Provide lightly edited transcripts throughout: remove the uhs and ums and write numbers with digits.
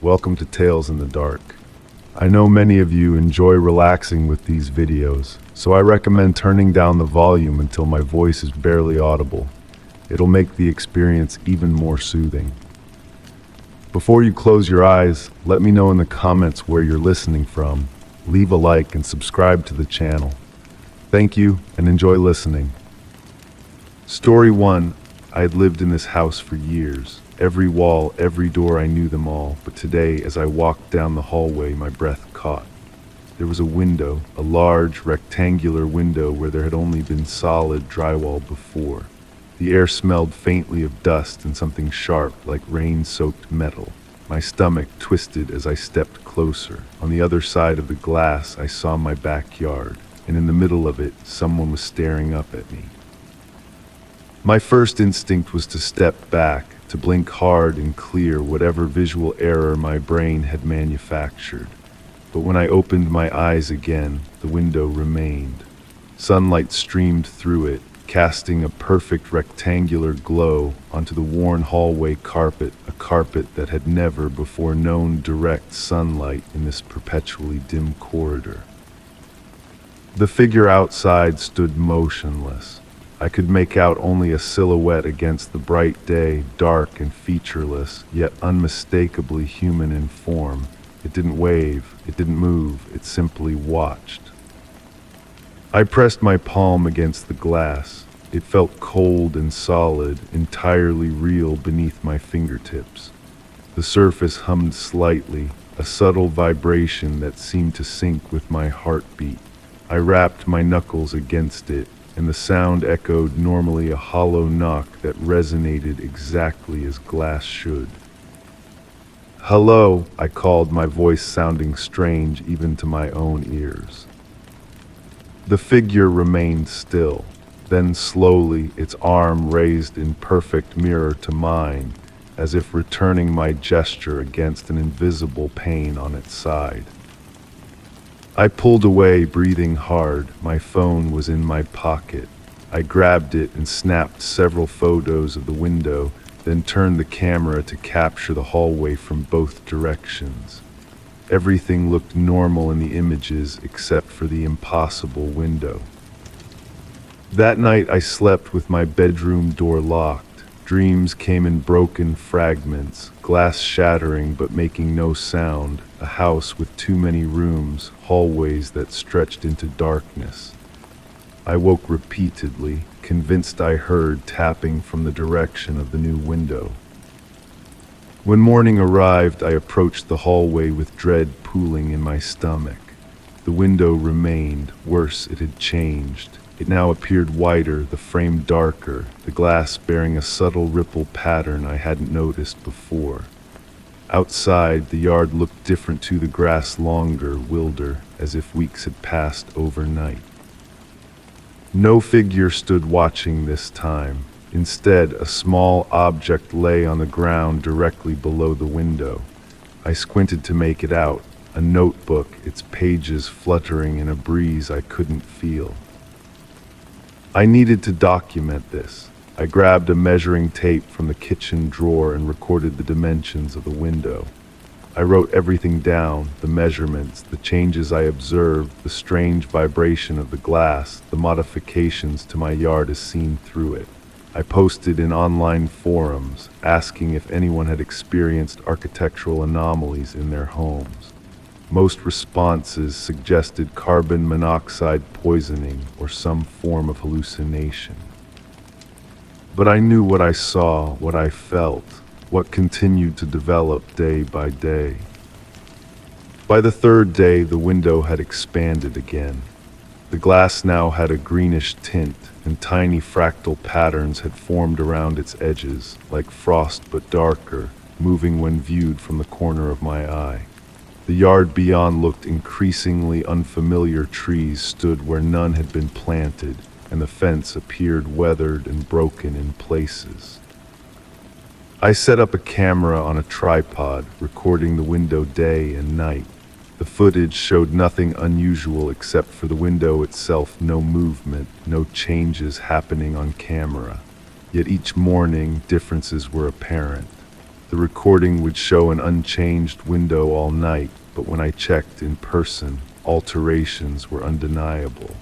welcome to Tales in the Dark. I know many of you enjoy relaxing with these videos, so I recommend turning down the volume until my voice is barely audible. It'll make the experience even more soothing. Before you close your eyes, let me know in the comments where you're listening from. Leave a like and subscribe to the channel. Thank you and enjoy listening. Story 1. I had lived in this house for years. Every wall, every door, I knew them all. But today, as I walked down the hallway, my breath caught. There was a window, a large, rectangular window where there had only been solid drywall before. The air smelled faintly of dust and something sharp, like rain-soaked metal. My stomach twisted as I stepped closer. On the other side of the glass, I saw my backyard, and in the middle of it, someone was staring up at me. My first instinct was to step back, to blink hard and clear whatever visual error my brain had manufactured. But when I opened my eyes again, the window remained. Sunlight streamed through it, casting a perfect rectangular glow onto the worn hallway carpet, a carpet that had never before known direct sunlight in this perpetually dim corridor. The figure outside stood motionless. I could make out only a silhouette against the bright day, dark and featureless, yet unmistakably human in form. It didn't wave, it didn't move, it simply watched. I pressed my palm against the glass. It felt cold and solid, entirely real beneath my fingertips. The surface hummed slightly, a subtle vibration that seemed to sync with my heartbeat. I rapped my knuckles against it, and the sound echoed normally a hollow knock that resonated exactly as glass should. "Hello," I called, my voice sounding strange even to my own ears. The figure remained still. Then slowly, its arm raised in perfect mirror to mine, as if returning my gesture against an invisible pain on its side. I pulled away, breathing hard. My phone was in my pocket. I grabbed it and snapped several photos of the window, then turned the camera to capture the hallway from both directions. Everything looked normal in the images except for the impossible window. That night I slept with my bedroom door locked. Dreams came in broken fragments, glass shattering but making no sound, a house with too many rooms, hallways that stretched into darkness. I woke repeatedly, convinced I heard tapping from the direction of the new window. When morning arrived, I approached the hallway with dread pooling in my stomach. The window remained, worse, it had changed. It now appeared wider, the frame darker, the glass bearing a subtle ripple pattern I hadn't noticed before. Outside, the yard looked different too, the grass longer, wilder, as if weeks had passed overnight. No figure stood watching this time. Instead, a small object lay on the ground directly below the window. I squinted to make it out, a notebook, its pages fluttering in a breeze I couldn't feel. I needed to document this. I grabbed a measuring tape from the kitchen drawer and recorded the dimensions of the window. I wrote everything down, the measurements, the changes I observed, the strange vibration of the glass, the modifications to my yard as seen through it. I posted in online forums, asking if anyone had experienced architectural anomalies in their homes. Most responses suggested carbon monoxide poisoning or some form of hallucination. But I knew what I saw, what I felt, what continued to develop day by day. By the third day, the window had expanded again. The glass now had a greenish tint, and tiny fractal patterns had formed around its edges, like frost but darker, moving when viewed from the corner of my eye. The yard beyond looked increasingly unfamiliar. Trees stood where none had been planted, and the fence appeared weathered and broken in places. I set up a camera on a tripod, recording the window day and night. The footage showed nothing unusual except for the window itself, no movement, no changes happening on camera. Yet each morning, differences were apparent. The recording would show an unchanged window all night, but when I checked in person, alterations were undeniable.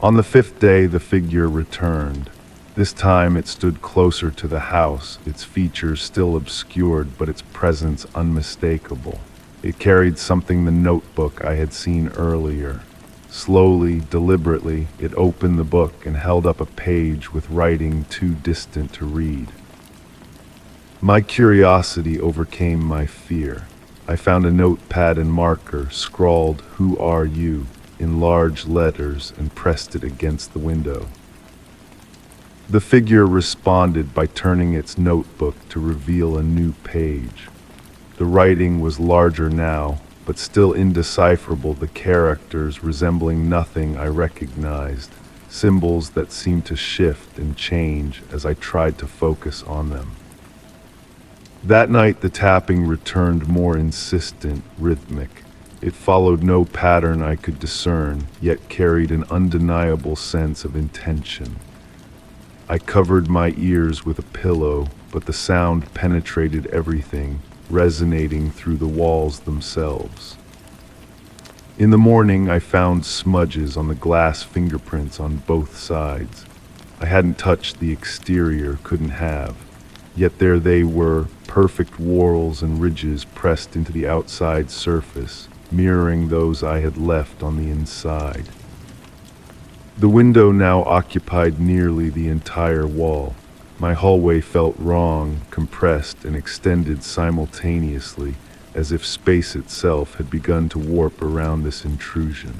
On the fifth day, the figure returned. This time it stood closer to the house, its features still obscured, but its presence unmistakable. It carried something the notebook I had seen earlier. Slowly, deliberately, it opened the book and held up a page with writing too distant to read. My curiosity overcame my fear. I found a notepad and marker, scrawled, "Who are you?" in large letters, and pressed it against the window. The figure responded by turning its notebook to reveal a new page. The writing was larger now, but still indecipherable, the characters resembling nothing I recognized, symbols that seemed to shift and change as I tried to focus on them. That night the tapping returned more insistent, rhythmic. It followed no pattern I could discern, yet carried an undeniable sense of intention. I covered my ears with a pillow, but the sound penetrated everything, resonating through the walls themselves. In the morning, I found smudges on the glass, fingerprints on both sides. I hadn't touched the exterior, couldn't have. Yet there they were, perfect whorls and ridges pressed into the outside surface, mirroring those I had left on the inside. The window now occupied nearly the entire wall. My hallway felt wrong, compressed, and extended simultaneously, as if space itself had begun to warp around this intrusion.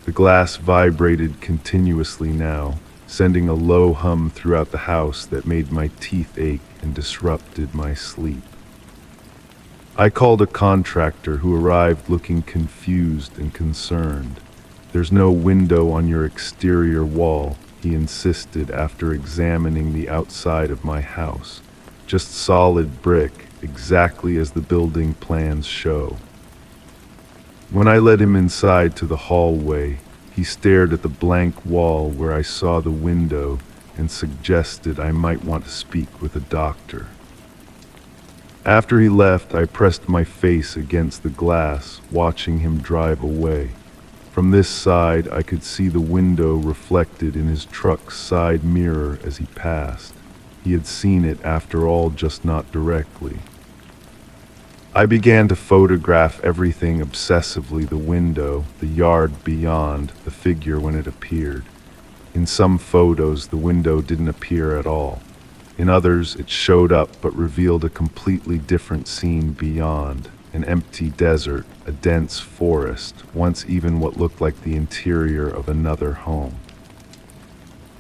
The glass vibrated continuously now, sending a low hum throughout the house that made my teeth ache and disrupted my sleep. I called a contractor who arrived looking confused and concerned. "There's no window on your exterior wall," he insisted after examining the outside of my house. "Just solid brick, exactly as the building plans show." When I led him inside to the hallway, he stared at the blank wall where I saw the window and suggested I might want to speak with a doctor. After he left, I pressed my face against the glass, watching him drive away. From this side, I could see the window reflected in his truck's side mirror as he passed. He had seen it after all, just not directly. I began to photograph everything obsessively: the window, the yard beyond, the figure when it appeared. In some photos, the window didn't appear at all. In others, it showed up but revealed a completely different scene beyond. An empty desert, a dense forest, once even what looked like the interior of another home.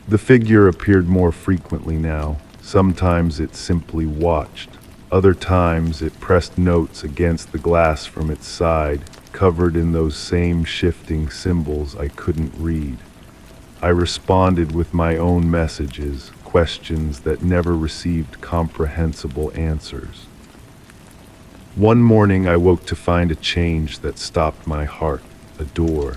The figure appeared more frequently now. Sometimes it simply watched. Other times it pressed notes against the glass from its side, covered in those same shifting symbols I couldn't read. I responded with my own messages, questions that never received comprehensible answers. One morning I woke to find a change that stopped my heart: a door.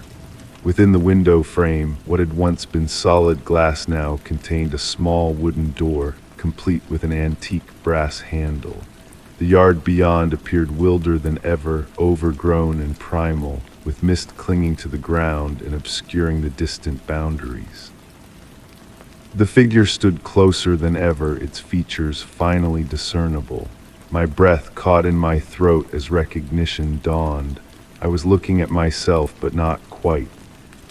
Within the window frame, what had once been solid glass now contained a small wooden door, complete with an antique brass handle. The yard beyond appeared wilder than ever, overgrown and primal, with mist clinging to the ground and obscuring the distant boundaries. The figure stood closer than ever, its features finally discernible. My breath caught in my throat as recognition dawned. I was looking at myself, but not quite.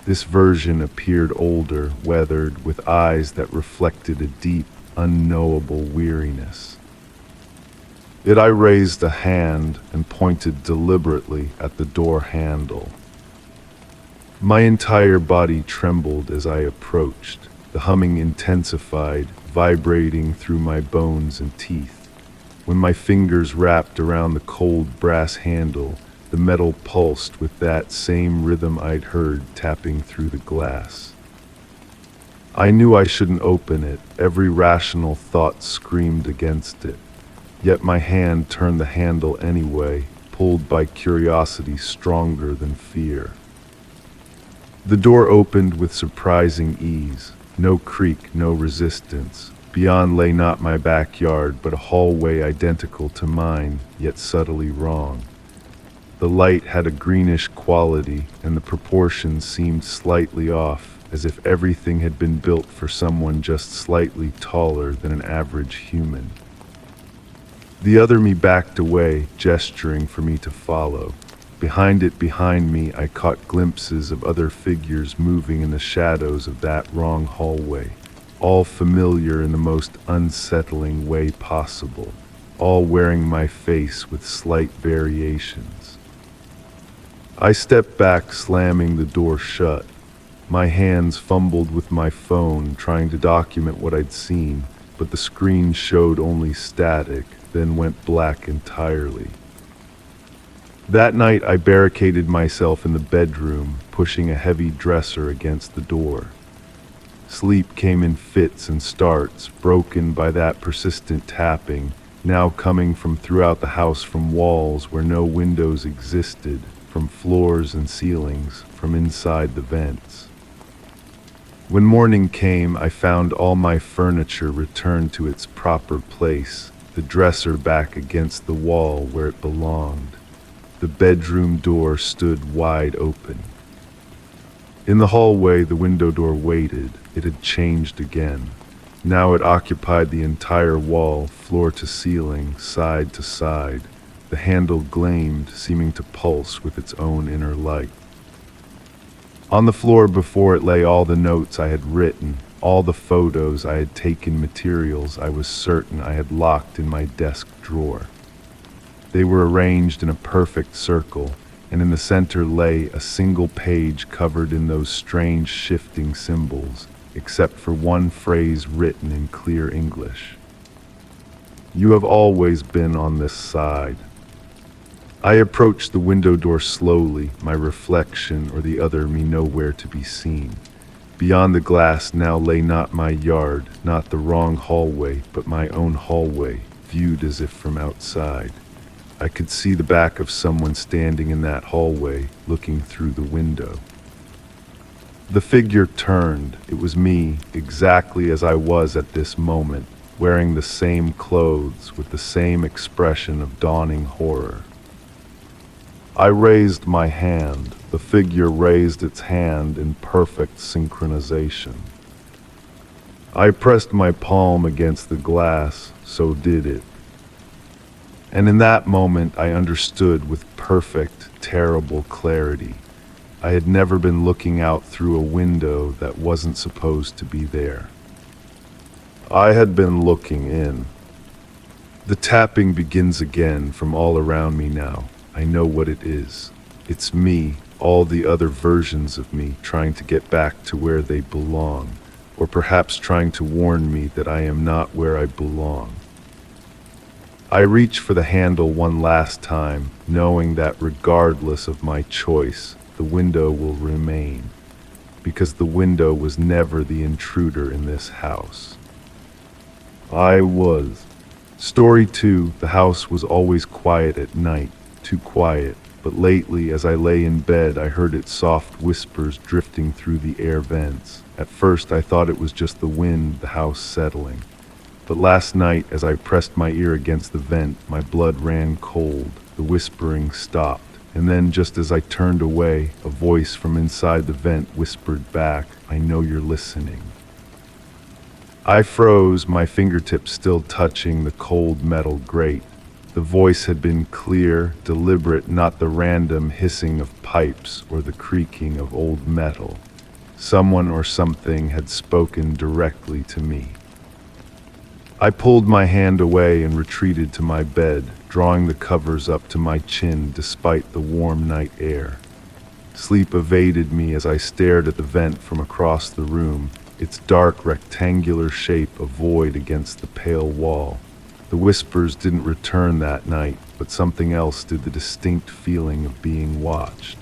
This version appeared older, weathered, with eyes that reflected a deep, unknowable weariness. Yet I raised a hand and pointed deliberately at the door handle. My entire body trembled as I approached. The humming intensified, vibrating through my bones and teeth. When my fingers wrapped around the cold brass handle, the metal pulsed with that same rhythm I'd heard tapping through the glass. I knew I shouldn't open it. Every rational thought screamed against it. Yet my hand turned the handle anyway, pulled by curiosity stronger than fear. The door opened with surprising ease. No creak, no resistance. Beyond lay not my backyard, but a hallway identical to mine, yet subtly wrong. The light had a greenish quality, and the proportions seemed slightly off, as if everything had been built for someone just slightly taller than an average human. The other me backed away, gesturing for me to follow. Behind me, I caught glimpses of other figures moving in the shadows of that wrong hallway, all familiar in the most unsettling way possible, all wearing my face with slight variations. I stepped back, slamming the door shut. My hands fumbled with my phone, trying to document what I'd seen, but the screen showed only static, then went black entirely. That night, I barricaded myself in the bedroom, pushing a heavy dresser against the door. Sleep came in fits and starts, broken by that persistent tapping, now coming from throughout the house, from walls where no windows existed, from floors and ceilings, from inside the vents. When morning came, I found all my furniture returned to its proper place, the dresser back against the wall where it belonged. The bedroom door stood wide open. In the hallway, the window door waited. It had changed again. Now it occupied the entire wall, floor to ceiling, side to side. The handle gleamed, seeming to pulse with its own inner light. On the floor before it lay all the notes I had written, all the photos I had taken, materials I was certain I had locked in my desk drawer. They were arranged in a perfect circle, and in the center lay a single page covered in those strange shifting symbols, except for one phrase written in clear English. "You have always been on this side." I approached the window door slowly, my reflection or the other me nowhere to be seen. Beyond the glass now lay not my yard, not the wrong hallway, but my own hallway, viewed as if from outside. I could see the back of someone standing in that hallway, looking through the window. The figure turned. It was me, exactly as I was at this moment, wearing the same clothes, with the same expression of dawning horror. I raised my hand. The figure raised its hand in perfect synchronization. I pressed my palm against the glass, so did it. And in that moment, I understood with perfect, terrible clarity. I had never been looking out through a window that wasn't supposed to be there. I had been looking in. The tapping begins again from all around me now. I know what it is. It's me, all the other versions of me, trying to get back to where they belong, or perhaps trying to warn me that I am not where I belong. I reach for the handle one last time, knowing that regardless of my choice, the window will remain, because the window was never the intruder in this house. I was. Story 2, the house was always quiet at night, too quiet, but lately as I lay in bed I heard its soft whispers drifting through the air vents. At first I thought it was just the wind, the house settling. But last night, as I pressed my ear against the vent, my blood ran cold. The whispering stopped, and then just as I turned away, a voice from inside the vent whispered back, "I know you're listening." I froze, my fingertips still touching the cold metal grate. The voice had been clear, deliberate, not the random hissing of pipes or the creaking of old metal. Someone or something had spoken directly to me. I pulled my hand away and retreated to my bed, drawing the covers up to my chin despite the warm night air. Sleep evaded me as I stared at the vent from across the room, its dark rectangular shape a void against the pale wall. The whispers didn't return that night, but something else did, the distinct feeling of being watched.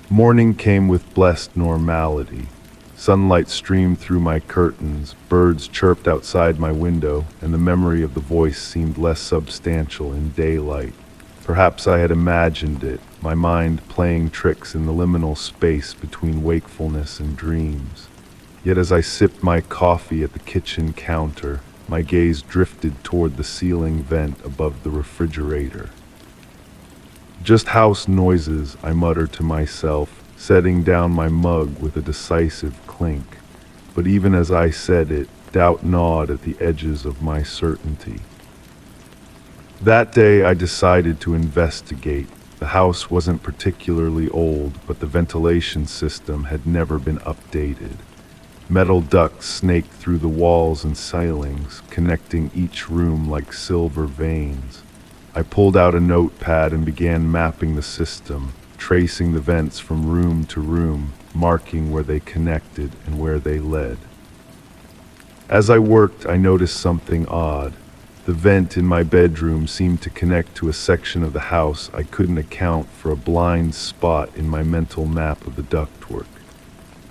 Morning came with blessed normality. Sunlight streamed through my curtains, birds chirped outside my window, and the memory of the voice seemed less substantial in daylight. Perhaps I had imagined it, my mind playing tricks in the liminal space between wakefulness and dreams. Yet as I sipped my coffee at the kitchen counter, my gaze drifted toward the ceiling vent above the refrigerator. Just house noises, I muttered to myself, setting down my mug with a decisive clink. But even as I said it, doubt gnawed at the edges of my certainty. That day I decided to investigate. The house wasn't particularly old, but the ventilation system had never been updated. Metal ducts snaked through the walls and ceilings, connecting each room like silver veins. I pulled out a notepad and began mapping the system, tracing the vents from room to room, marking where they connected and where they led. As I worked, I noticed something odd. The vent in my bedroom seemed to connect to a section of the house I couldn't account for, a blind spot in my mental map of the ductwork.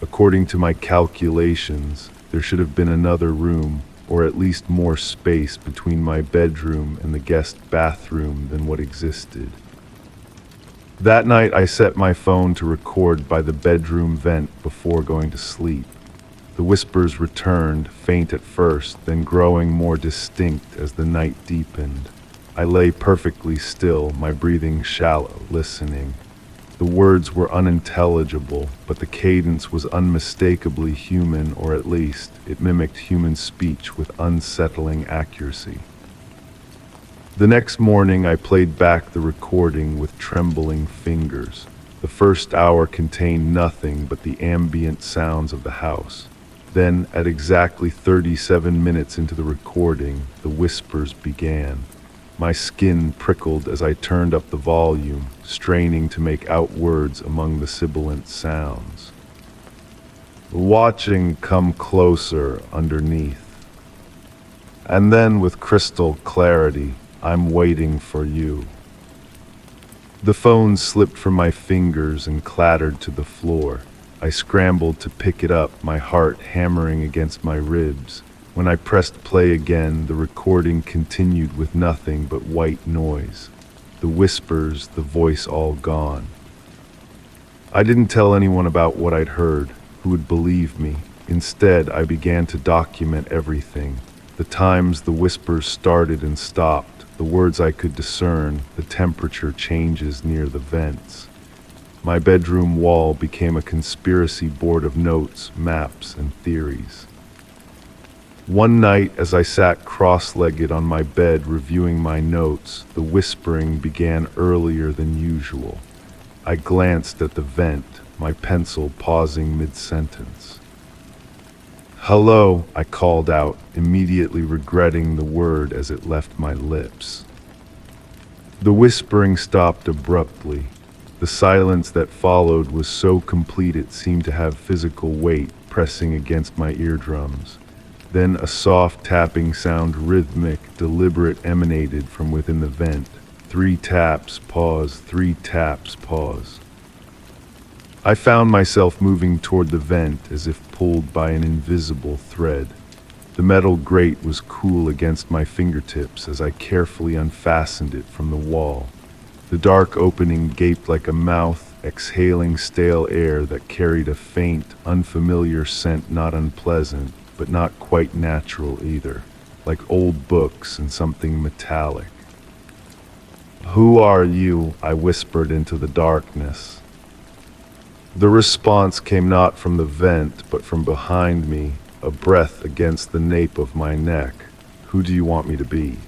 According to my calculations, there should have been another room, or at least more space between my bedroom and the guest bathroom than what existed. That night I set my phone to record by the bedroom vent before going to sleep. The whispers returned, faint at first, then growing more distinct as the night deepened. I lay perfectly still, my breathing shallow, listening. The words were unintelligible, but the cadence was unmistakably human, or at least it mimicked human speech with unsettling accuracy. The next morning I played back the recording with trembling fingers. The first hour contained nothing but the ambient sounds of the house. Then, at exactly 37 minutes into the recording, the whispers began. My skin prickled as I turned up the volume, straining to make out words among the sibilant sounds. Watching come closer underneath. And then with crystal clarity, I'm waiting for you. The phone slipped from my fingers and clattered to the floor. I scrambled to pick it up, my heart hammering against my ribs. When I pressed play again, the recording continued with nothing but white noise. The whispers, the voice all gone. I didn't tell anyone about what I'd heard. Who would believe me? Instead, I began to document everything. The times the whispers started and stopped, the words I could discern, the temperature changes near the vents. My bedroom wall became a conspiracy board of notes, maps, and theories. One night, as I sat cross-legged on my bed reviewing my notes, the whispering began earlier than usual. I glanced at the vent, my pencil pausing mid-sentence. "Hello," I called out, immediately regretting the word as it left my lips. The whispering stopped abruptly. The silence that followed was so complete it seemed to have physical weight pressing against my eardrums. Then a soft tapping sound, rhythmic, deliberate, emanated from within the vent. 3 taps, pause, 3 taps, pause. I found myself moving toward the vent as if pulled by an invisible thread. The metal grate was cool against my fingertips as I carefully unfastened it from the wall. The dark opening gaped like a mouth, exhaling stale air that carried a faint, unfamiliar scent, not unpleasant, but not quite natural either, like old books and something metallic. "Who are you?" I whispered into the darkness. The response came not from the vent, but from behind me, a breath against the nape of my neck. "Who do you want me to be?"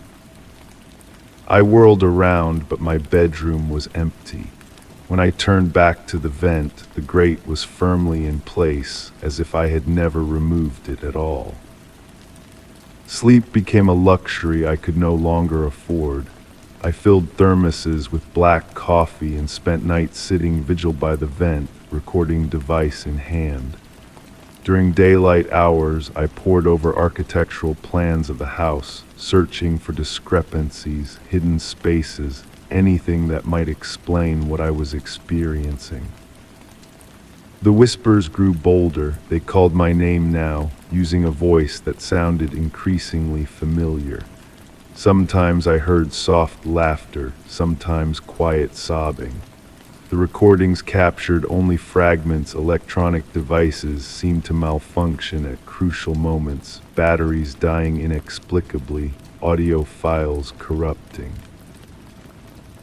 I whirled around, but my bedroom was empty. When I turned back to the vent, the grate was firmly in place, as if I had never removed it at all. Sleep became a luxury I could no longer afford. I filled thermoses with black coffee and spent nights sitting vigil by the vent, recording device in hand. During daylight hours, I pored over architectural plans of the house, searching for discrepancies, hidden spaces, anything that might explain what I was experiencing. The whispers grew bolder. They called my name now, using a voice that sounded increasingly familiar. Sometimes I heard soft laughter, sometimes quiet sobbing. The recordings captured only fragments. Electronic devices seemed to malfunction at crucial moments, batteries dying inexplicably, audio files corrupting.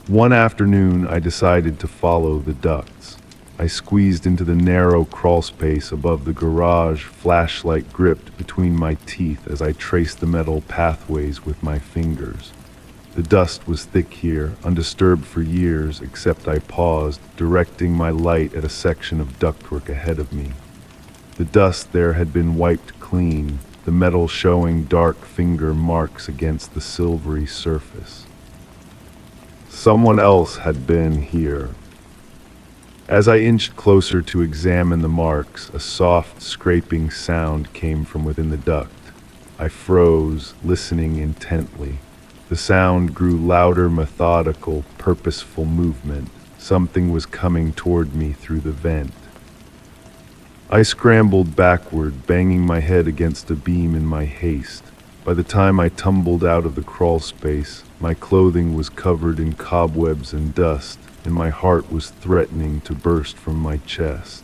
One afternoon, I decided to follow the ducts. I squeezed into the narrow crawl space above the garage, flashlight gripped between my teeth as I traced the metal pathways with my fingers. The dust was thick here, undisturbed for years, except I paused, directing my light at a section of ductwork ahead of me. The dust there had been wiped clean, the metal showing dark finger marks against the silvery surface. Someone else had been here. As I inched closer to examine the marks, a soft, scraping sound came from within the duct. I froze, listening intently. The sound grew louder, methodical, purposeful movement. Something was coming toward me through the vent. I scrambled backward, banging my head against a beam in my haste. By the time I tumbled out of the crawl space, my clothing was covered in cobwebs and dust, and my heart was threatening to burst from my chest.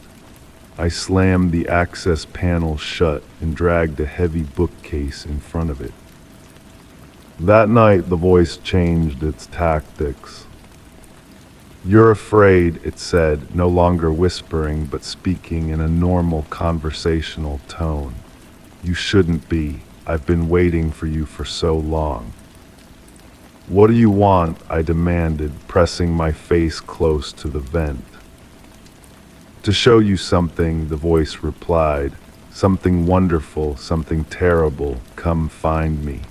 I slammed the access panel shut and dragged a heavy bookcase in front of it. That night, the voice changed its tactics. "You're afraid," it said, no longer whispering, but speaking in a normal conversational tone. "You shouldn't be. I've been waiting for you for so long." "What do you want?" I demanded, pressing my face close to the vent. "To show you something," the voice replied. "Something wonderful, something terrible. Come find me."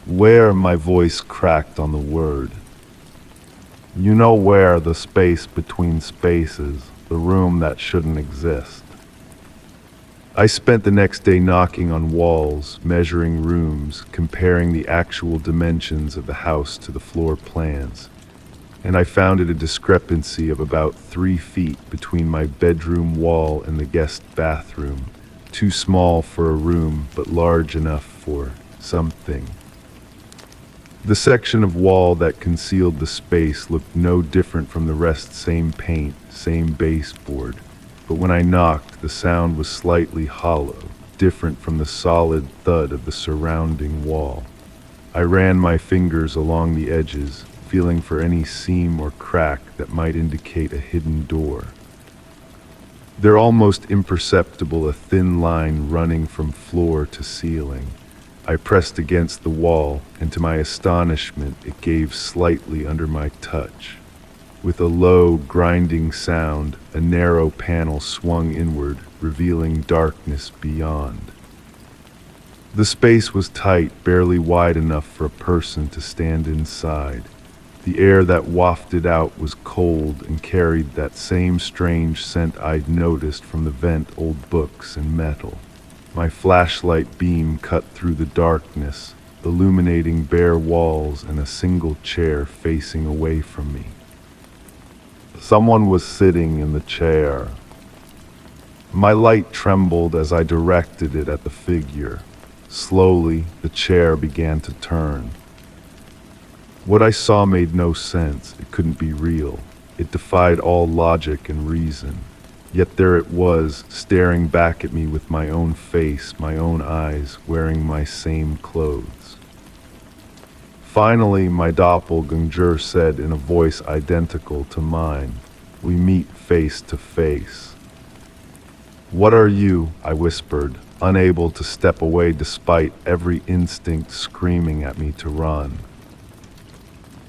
"Where?" My voice cracked on the word. "You know where, the space between spaces, the room that shouldn't exist." I spent the next day knocking on walls, measuring rooms, comparing the actual dimensions of the house to the floor plans, and I found it a discrepancy of about 3 feet between my bedroom wall and the guest bathroom, too small for a room, but large enough for something. The section of wall that concealed the space looked no different from the rest, same paint, same baseboard. But when I knocked, the sound was slightly hollow, different from the solid thud of the surrounding wall. I ran my fingers along the edges, feeling for any seam or crack that might indicate a hidden door. They're almost imperceptible, a thin line running from floor to ceiling. I pressed against the wall, and to my astonishment, it gave slightly under my touch. With a low, grinding sound, a narrow panel swung inward, revealing darkness beyond. The space was tight, barely wide enough for a person to stand inside. The air that wafted out was cold and carried that same strange scent I'd noticed from the vent, old books and metal. My flashlight beam cut through the darkness, illuminating bare walls and a single chair facing away from me. Someone was sitting in the chair. My light trembled as I directed it at the figure. Slowly, the chair began to turn. What I saw made no sense. It couldn't be real. It defied all logic and reason. Yet there it was, staring back at me with my own face, my own eyes, wearing my same clothes. Finally, my doppelganger said in a voice identical to mine, "We meet face to face." "What are you?" I whispered, unable to step away despite every instinct screaming at me to run.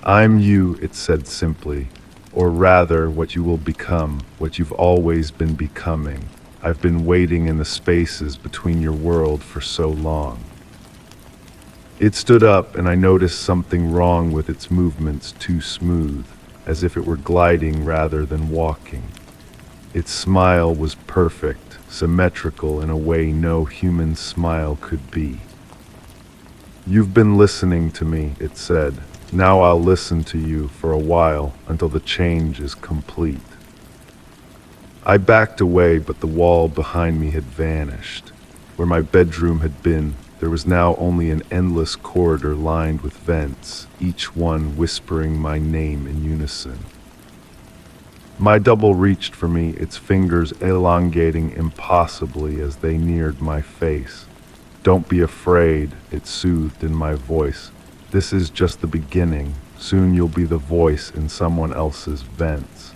"I'm you," it said simply. "Or rather, what you will become, what you've always been becoming. I've been waiting in the spaces between your world for so long." It stood up, and I noticed something wrong with its movements, too smooth, as if it were gliding rather than walking. Its smile was perfect, symmetrical in a way no human smile could be. "You've been listening to me," it said. "Now I'll listen to you for a while until the change is complete." I backed away, but the wall behind me had vanished. Where my bedroom had been, there was now only an endless corridor lined with vents, each one whispering my name in unison. My double reached for me, its fingers elongating impossibly as they neared my face. "Don't be afraid," it soothed in my voice. "This is just the beginning. Soon you'll be the voice in someone else's vents."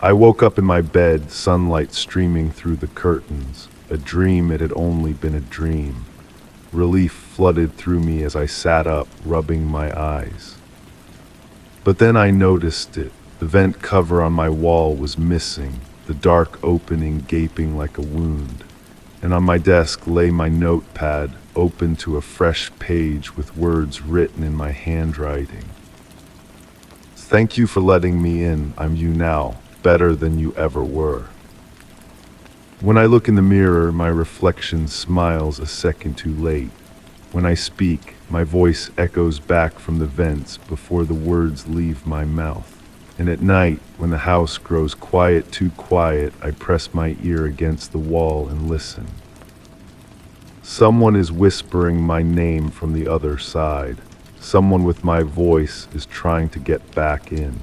I woke up in my bed, sunlight streaming through the curtains. A dream, it had only been a dream. Relief flooded through me as I sat up, rubbing my eyes. But then I noticed it. The vent cover on my wall was missing, the dark opening gaping like a wound. And on my desk lay my notepad, open to a fresh page with words written in my handwriting. "Thank you for letting me in. I'm you now, better than you ever were." When I look in the mirror, my reflection smiles a second too late. When I speak, my voice echoes back from the vents before the words leave my mouth. And at night, when the house grows quiet, too quiet, I press my ear against the wall and listen. Someone is whispering my name from the other side. Someone with my voice is trying to get back in.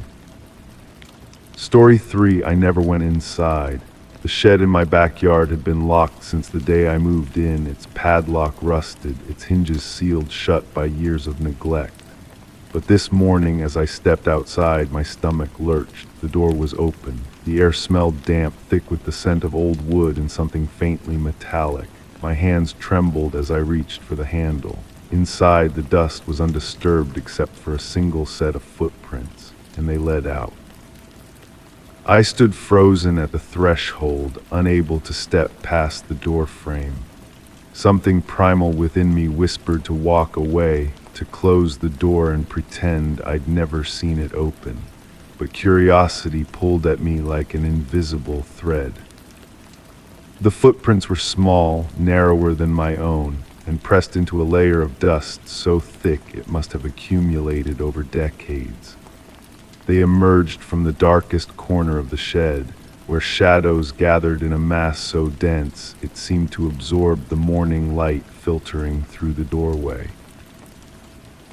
Story 3, I never went inside. The shed in my backyard had been locked since the day I moved in, its padlock rusted, its hinges sealed shut by years of neglect. But this morning, as I stepped outside, my stomach lurched. The door was open. The air smelled damp, thick with the scent of old wood and something faintly metallic. My hands trembled as I reached for the handle. Inside, the dust was undisturbed except for a single set of footprints, and they led out. I stood frozen at the threshold, unable to step past the door frame. Something primal within me whispered to walk away, to close the door and pretend I'd never seen it open. But curiosity pulled at me like an invisible thread. The footprints were small, narrower than my own, and pressed into a layer of dust so thick it must have accumulated over decades. They emerged from the darkest corner of the shed, where shadows gathered in a mass so dense it seemed to absorb the morning light filtering through the doorway.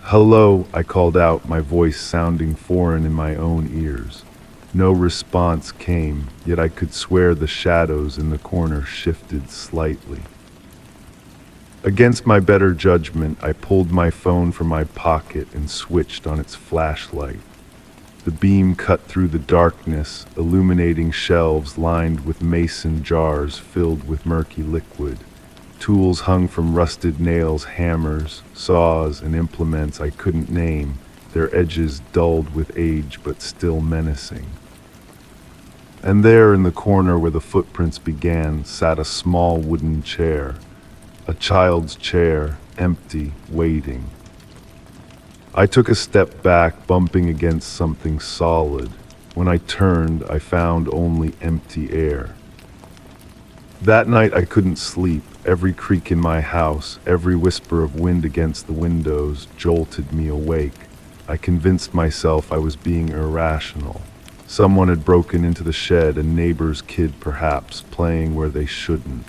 "Hello," I called out, my voice sounding foreign in my own ears. No response came, yet I could swear the shadows in the corner shifted slightly. Against my better judgment, I pulled my phone from my pocket and switched on its flashlight. The beam cut through the darkness, illuminating shelves lined with mason jars filled with murky liquid. Tools hung from rusted nails, hammers, saws, and implements I couldn't name, their edges dulled with age but still menacing. And there in the corner where the footprints began sat a small wooden chair, a child's chair, empty, waiting. I took a step back, bumping against something solid. When I turned, I found only empty air. That night I couldn't sleep. Every creak in my house, every whisper of wind against the windows jolted me awake. I convinced myself I was being irrational. Someone had broken into the shed, a neighbor's kid perhaps, playing where they shouldn't.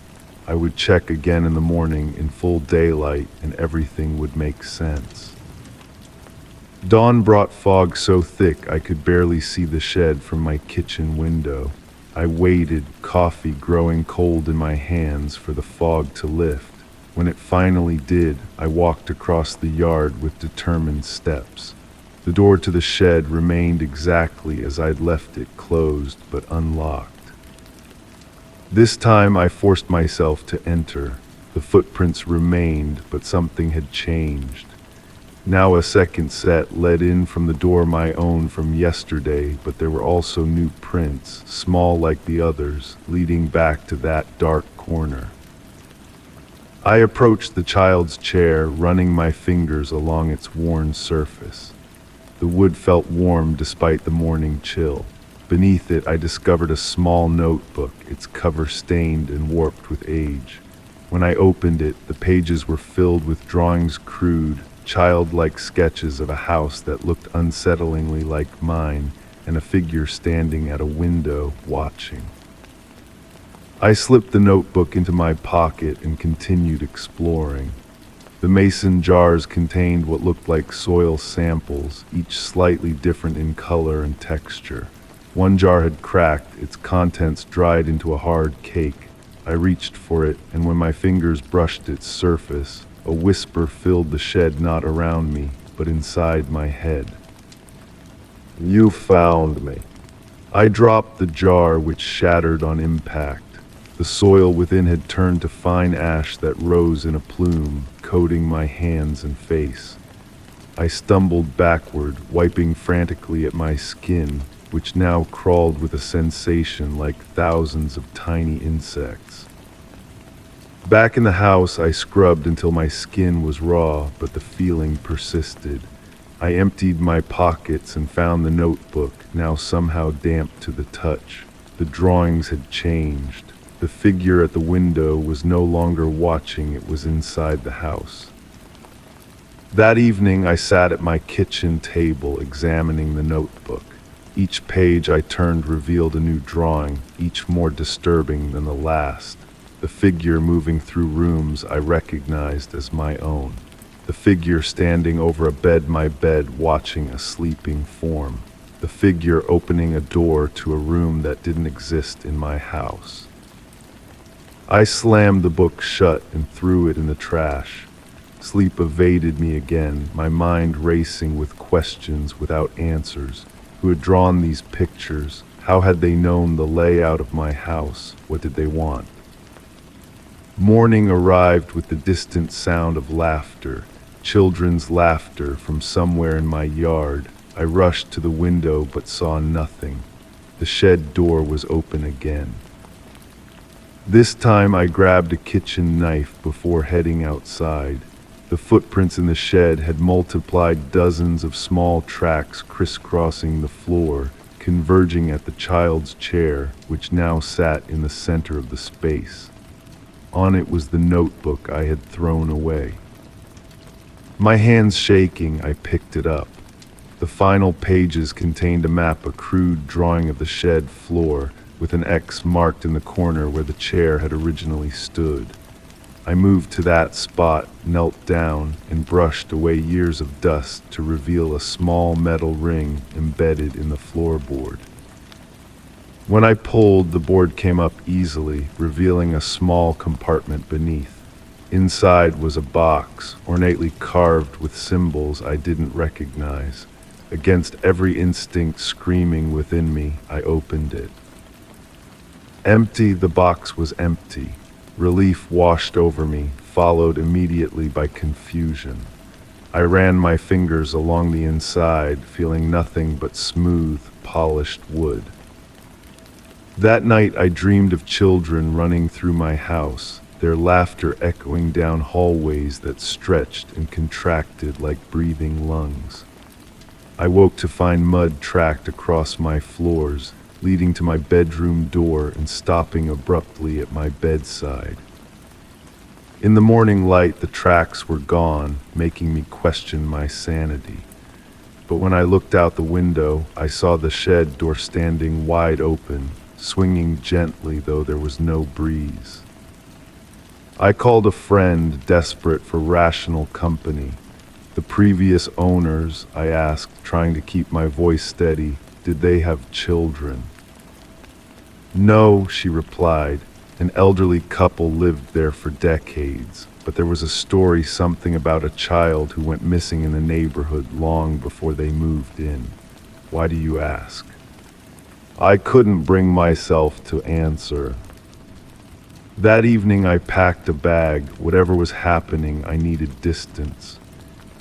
I would check again in the morning in full daylight and everything would make sense. Dawn brought fog so thick I could barely see the shed from my kitchen window. I waited, coffee growing cold in my hands, for the fog to lift. When it finally did, I walked across the yard with determined steps. The door to the shed remained exactly as I'd left it, closed but unlocked. This time I forced myself to enter. The footprints remained, but something had changed. Now a second set led in from the door my own from yesterday, but there were also new prints, small like the others, leading back to that dark corner. I approached the child's chair, running my fingers along its worn surface. The wood felt warm despite the morning chill. Beneath it, I discovered a small notebook, its cover stained and warped with age. When I opened it, the pages were filled with drawings, crude, childlike sketches of a house that looked unsettlingly like mine, and a figure standing at a window watching. I slipped the notebook into my pocket and continued exploring. The mason jars contained what looked like soil samples, each slightly different in color and texture. One jar had cracked, its contents dried into a hard cake. I reached for it, and when my fingers brushed its surface, a whisper filled the shed not around me, but inside my head. "You found me." I dropped the jar, which shattered on impact. The soil within had turned to fine ash that rose in a plume, coating my hands and face. I stumbled backward, wiping frantically at my skin, which now crawled with a sensation like thousands of tiny insects. Back in the house, I scrubbed until my skin was raw, but the feeling persisted. I emptied my pockets and found the notebook, now somehow damp to the touch. The drawings had changed. The figure at the window was no longer watching, it was inside the house. That evening, I sat at my kitchen table, examining the notebook. Each page I turned revealed a new drawing, each more disturbing than the last. The figure moving through rooms I recognized as my own. The figure standing over a bed, my bed, watching a sleeping form. The figure opening a door to a room that didn't exist in my house. I slammed the book shut and threw it in the trash. Sleep evaded me again, my mind racing with questions without answers. Who had drawn these pictures? How had they known the layout of my house? What did they want? Morning arrived with the distant sound of laughter, children's laughter from somewhere in my yard. I rushed to the window but saw nothing. The shed door was open again. This time I grabbed a kitchen knife before heading outside. The footprints in the shed had multiplied, dozens of small tracks crisscrossing the floor, converging at the child's chair, which now sat in the center of the space. On it was the notebook I had thrown away. My hands shaking, I picked it up. The final pages contained a map, a crude drawing of the shed floor, with an X marked in the corner where the chair had originally stood. I moved to that spot, knelt down, and brushed away years of dust to reveal a small metal ring embedded in the floorboard. When I pulled, the board came up easily, revealing a small compartment beneath. Inside was a box, ornately carved with symbols I didn't recognize. Against every instinct screaming within me, I opened it. Empty, the box was empty. Relief washed over me, followed immediately by confusion. I ran my fingers along the inside, feeling nothing but smooth, polished wood. That night I dreamed of children running through my house, their laughter echoing down hallways that stretched and contracted like breathing lungs. I woke to find mud tracked across my floors, leading to my bedroom door and stopping abruptly at my bedside. In the morning light, the tracks were gone, making me question my sanity. But when I looked out the window, I saw the shed door standing wide open, swinging gently though there was no breeze. I called a friend, desperate for rational company. The previous owners, I asked, trying to keep my voice steady, did they have children? No, she replied. An elderly couple lived there for decades, but there was a story, something about a child who went missing in the neighborhood long before they moved in. Why do you ask? I couldn't bring myself to answer. That evening I packed a bag. Whatever was happening, I needed distance.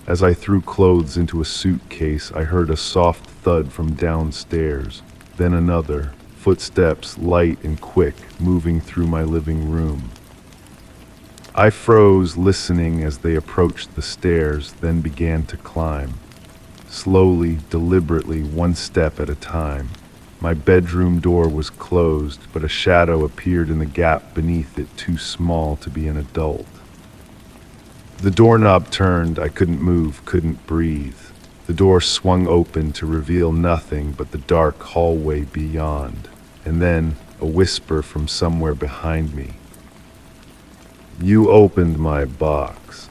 As I threw clothes into a suitcase, I heard a soft thud from downstairs, then another. Footsteps, light and quick, moving through my living room. I froze, listening as they approached the stairs, then began to climb. Slowly, deliberately, one step at a time. My bedroom door was closed, but a shadow appeared in the gap beneath it, too small to be an adult. The doorknob turned. I couldn't move, couldn't breathe. The door swung open to reveal nothing but the dark hallway beyond. And then a whisper from somewhere behind me. You opened my box.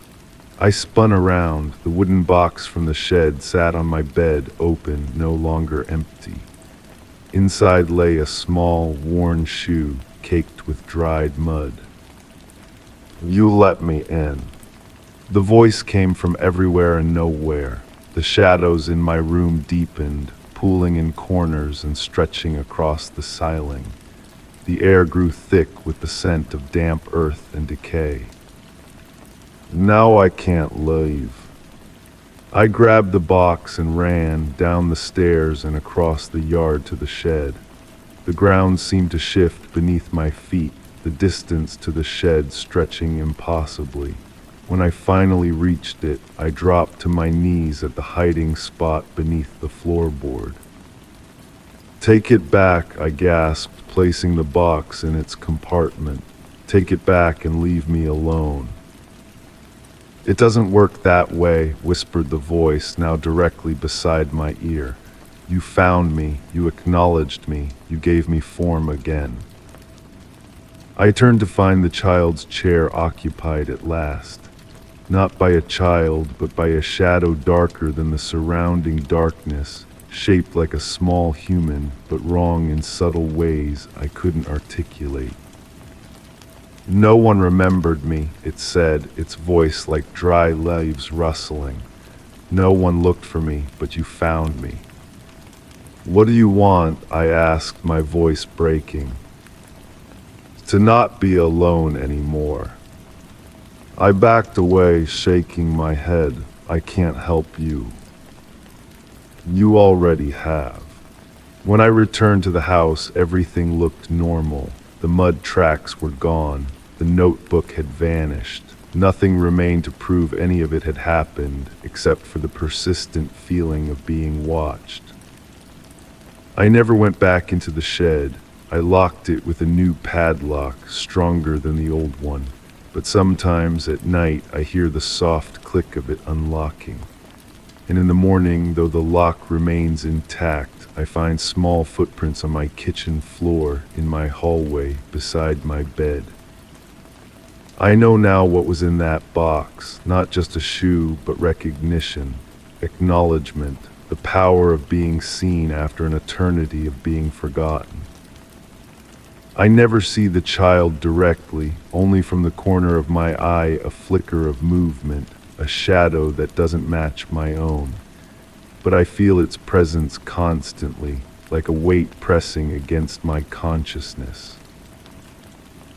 I spun around. The wooden box from the shed sat on my bed, open, no longer empty. Inside lay a small, worn shoe caked with dried mud. "You let me in." The voice came from everywhere and nowhere. The shadows in my room deepened, pooling in corners and stretching across the ceiling. The air grew thick with the scent of damp earth and decay. "Now I can't leave." I grabbed the box and ran down the stairs and across the yard to the shed. The ground seemed to shift beneath my feet, the distance to the shed stretching impossibly. When I finally reached it, I dropped to my knees at the hiding spot beneath the floorboard. "Take it back," I gasped, placing the box in its compartment. "Take it back and leave me alone." "It doesn't work that way," whispered the voice, now directly beside my ear. "You found me, you acknowledged me, you gave me form again." I turned to find the child's chair occupied at last. Not by a child, but by a shadow darker than the surrounding darkness, shaped like a small human, but wrong in subtle ways I couldn't articulate. "No one remembered me," it said, its voice like dry leaves rustling. "No one looked for me, but you found me." "What do you want?" I asked, my voice breaking. "To not be alone anymore." I backed away, shaking my head. "I can't help you." "You already have." When I returned to the house, everything looked normal. The mud tracks were gone. The notebook had vanished. Nothing remained to prove any of it had happened, except for the persistent feeling of being watched. I never went back into the shed. I locked it with a new padlock, stronger than the old one. But sometimes at night I hear the soft click of it unlocking. And in the morning, though the lock remains intact, I find small footprints on my kitchen floor, in my hallway, beside my bed. I know now what was in that box, not just a shoe, but recognition, acknowledgement, the power of being seen after an eternity of being forgotten. I never see the child directly, only from the corner of my eye a flicker of movement, a shadow that doesn't match my own. But I feel its presence constantly, like a weight pressing against my consciousness.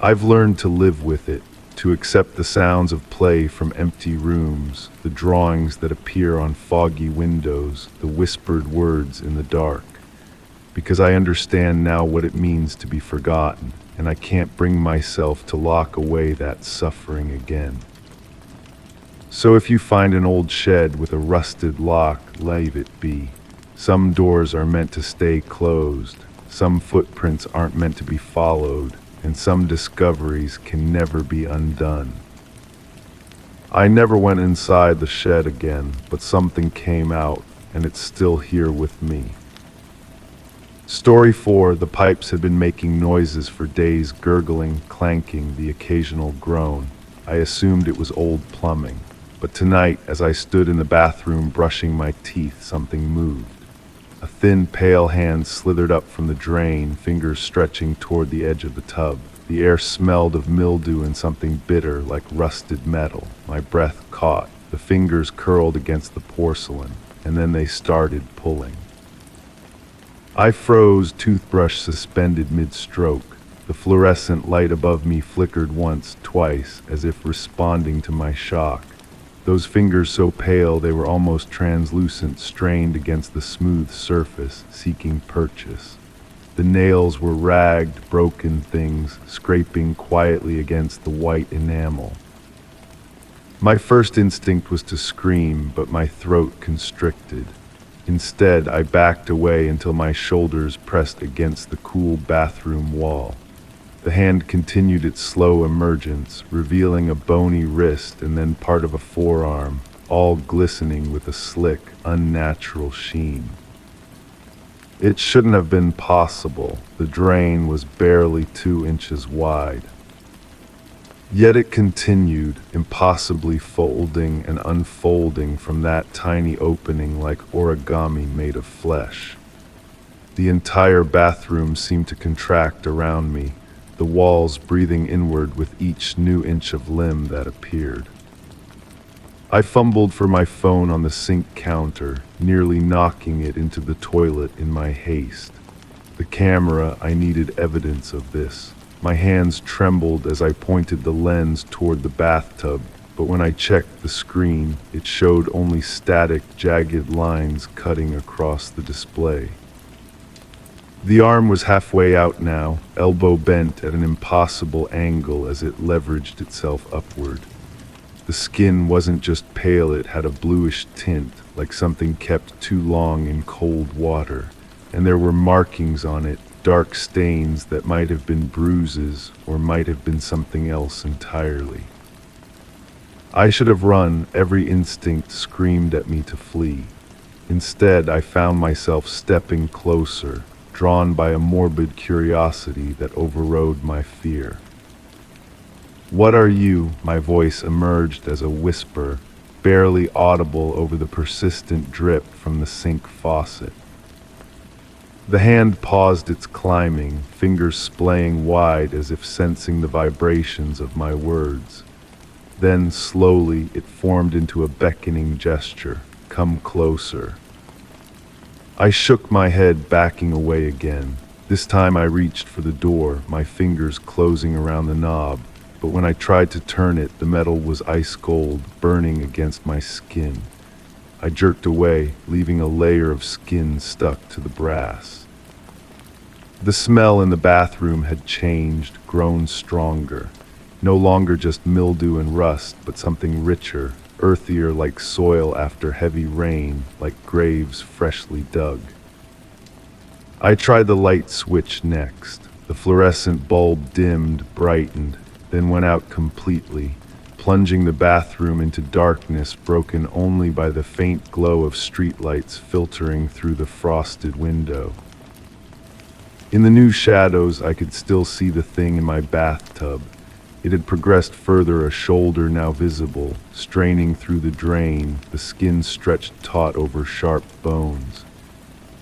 I've learned to live with it, to accept the sounds of play from empty rooms, the drawings that appear on foggy windows, the whispered words in the dark. Because I understand now what it means to be forgotten, and I can't bring myself to lock away that suffering again. So if you find an old shed with a rusted lock, leave it be. Some doors are meant to stay closed, some footprints aren't meant to be followed, and some discoveries can never be undone. I never went inside the shed again, but something came out, and it's still here with me. Story 4, the pipes had been making noises for days, gurgling, clanking, the occasional groan. I assumed it was old plumbing. But tonight, as I stood in the bathroom brushing my teeth, something moved. A thin, pale hand slithered up from the drain, fingers stretching toward the edge of the tub. The air smelled of mildew and something bitter, like rusted metal. My breath caught. The fingers curled against the porcelain, and then they started pulling. I froze, toothbrush suspended mid-stroke. The fluorescent light above me flickered once, twice, as if responding to my shock. Those fingers so pale they were almost translucent, strained against the smooth surface, seeking purchase. The nails were ragged, broken things, scraping quietly against the white enamel. My first instinct was to scream, but my throat constricted. Instead, I backed away until my shoulders pressed against the cool bathroom wall. The hand continued its slow emergence, revealing a bony wrist and then part of a forearm, all glistening with a slick, unnatural sheen. It shouldn't have been possible. The drain was barely 2 inches wide. Yet it continued, impossibly folding and unfolding from that tiny opening like origami made of flesh. The entire bathroom seemed to contract around me, the walls breathing inward with each new inch of limb that appeared. I fumbled for my phone on the sink counter, nearly knocking it into the toilet in my haste. The camera, I needed evidence of this. My hands trembled as I pointed the lens toward the bathtub, but when I checked the screen, it showed only static, jagged lines cutting across the display. The arm was halfway out now, elbow bent at an impossible angle as it leveraged itself upward. The skin wasn't just pale, it had a bluish tint, like something kept too long in cold water, and there were markings on it, dark stains that might have been bruises or might have been something else entirely. I should have run, every instinct screamed at me to flee. Instead, I found myself stepping closer, drawn by a morbid curiosity that overrode my fear. "What are you?" My voice emerged as a whisper, barely audible over the persistent drip from the sink faucet. The hand paused its climbing, fingers splaying wide as if sensing the vibrations of my words. Then, slowly, it formed into a beckoning gesture. "Come closer." I shook my head, backing away again. This time I reached for the door, my fingers closing around the knob, but when I tried to turn it, the metal was ice cold, burning against my skin. I jerked away, leaving a layer of skin stuck to the brass. The smell in the bathroom had changed, grown stronger. No longer just mildew and rust, but something richer, earthier, like soil after heavy rain, like graves freshly dug. I tried the light switch next. The fluorescent bulb dimmed, brightened, then went out completely, plunging the bathroom into darkness broken only by the faint glow of streetlights filtering through the frosted window. In the new shadows, I could still see the thing in my bathtub. It had progressed further, a shoulder now visible, straining through the drain, the skin stretched taut over sharp bones.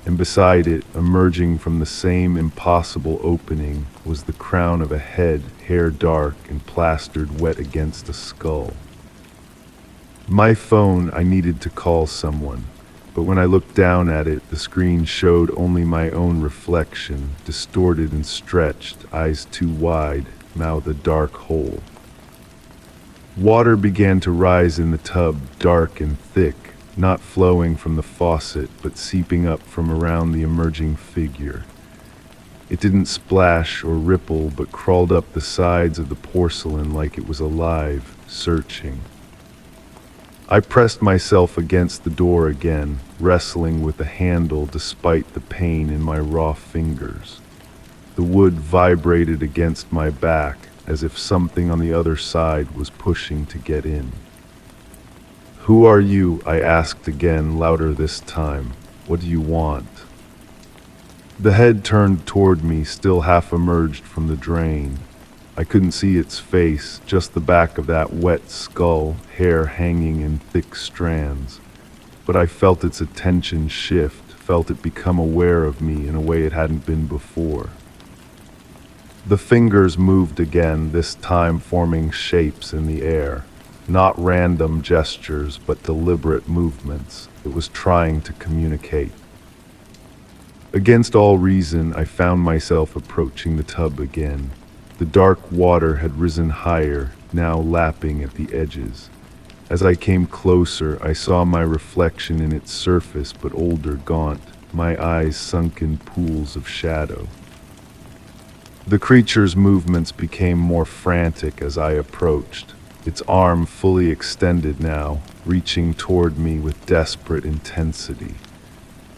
And beside it, emerging from the same impossible opening, was the crown of a head, hair dark and plastered wet against a skull. My phone, I needed to call someone, but when I looked down at it, the screen showed only my own reflection, distorted and stretched, eyes too wide, mouth a dark hole. Water began to rise in the tub, dark and thick, not flowing from the faucet, but seeping up from around the emerging figure. It didn't splash or ripple, but crawled up the sides of the porcelain like it was alive, searching. I pressed myself against the door again, wrestling with the handle despite the pain in my raw fingers. The wood vibrated against my back, as if something on the other side was pushing to get in. "Who are you?" I asked again, louder this time. "What do you want?" The head turned toward me, still half emerged from the drain. I couldn't see its face, just the back of that wet skull, hair hanging in thick strands. But I felt its attention shift, felt it become aware of me in a way it hadn't been before. The fingers moved again, this time forming shapes in the air. Not random gestures, but deliberate movements. It was trying to communicate. Against all reason, I found myself approaching the tub again. The dark water had risen higher, now lapping at the edges. As I came closer, I saw my reflection in its surface, but older, gaunt, my eyes sunk in pools of shadow. The creature's movements became more frantic as I approached, its arm fully extended now, reaching toward me with desperate intensity.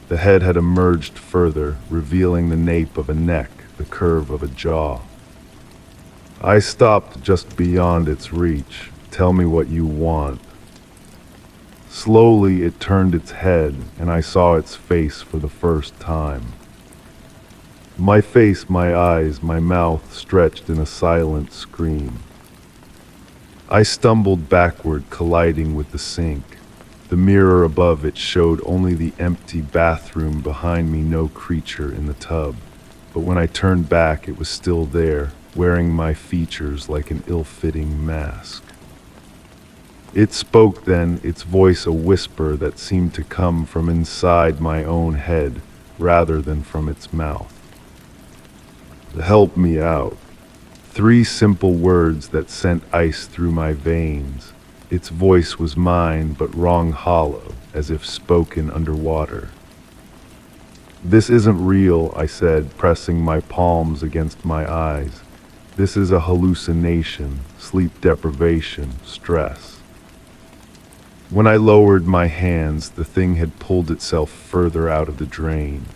The head had emerged further, revealing the nape of a neck, the curve of a jaw. I stopped just beyond its reach. "Tell me what you want." Slowly it turned its head, and I saw its face for the first time. My face, my eyes, my mouth stretched in a silent scream. I stumbled backward, colliding with the sink. The mirror above it showed only the empty bathroom behind me, no creature in the tub. But when I turned back, it was still there, wearing my features like an ill-fitting mask. It spoke then, its voice a whisper that seemed to come from inside my own head rather than from its mouth. Help me out. 3 simple words that sent ice through my veins. Its voice was mine, but wrong hollow, as if spoken underwater. This isn't real, I said, pressing my palms against my eyes. This is a hallucination, sleep deprivation, stress. When I lowered my hands, the thing had pulled itself further out of the drain.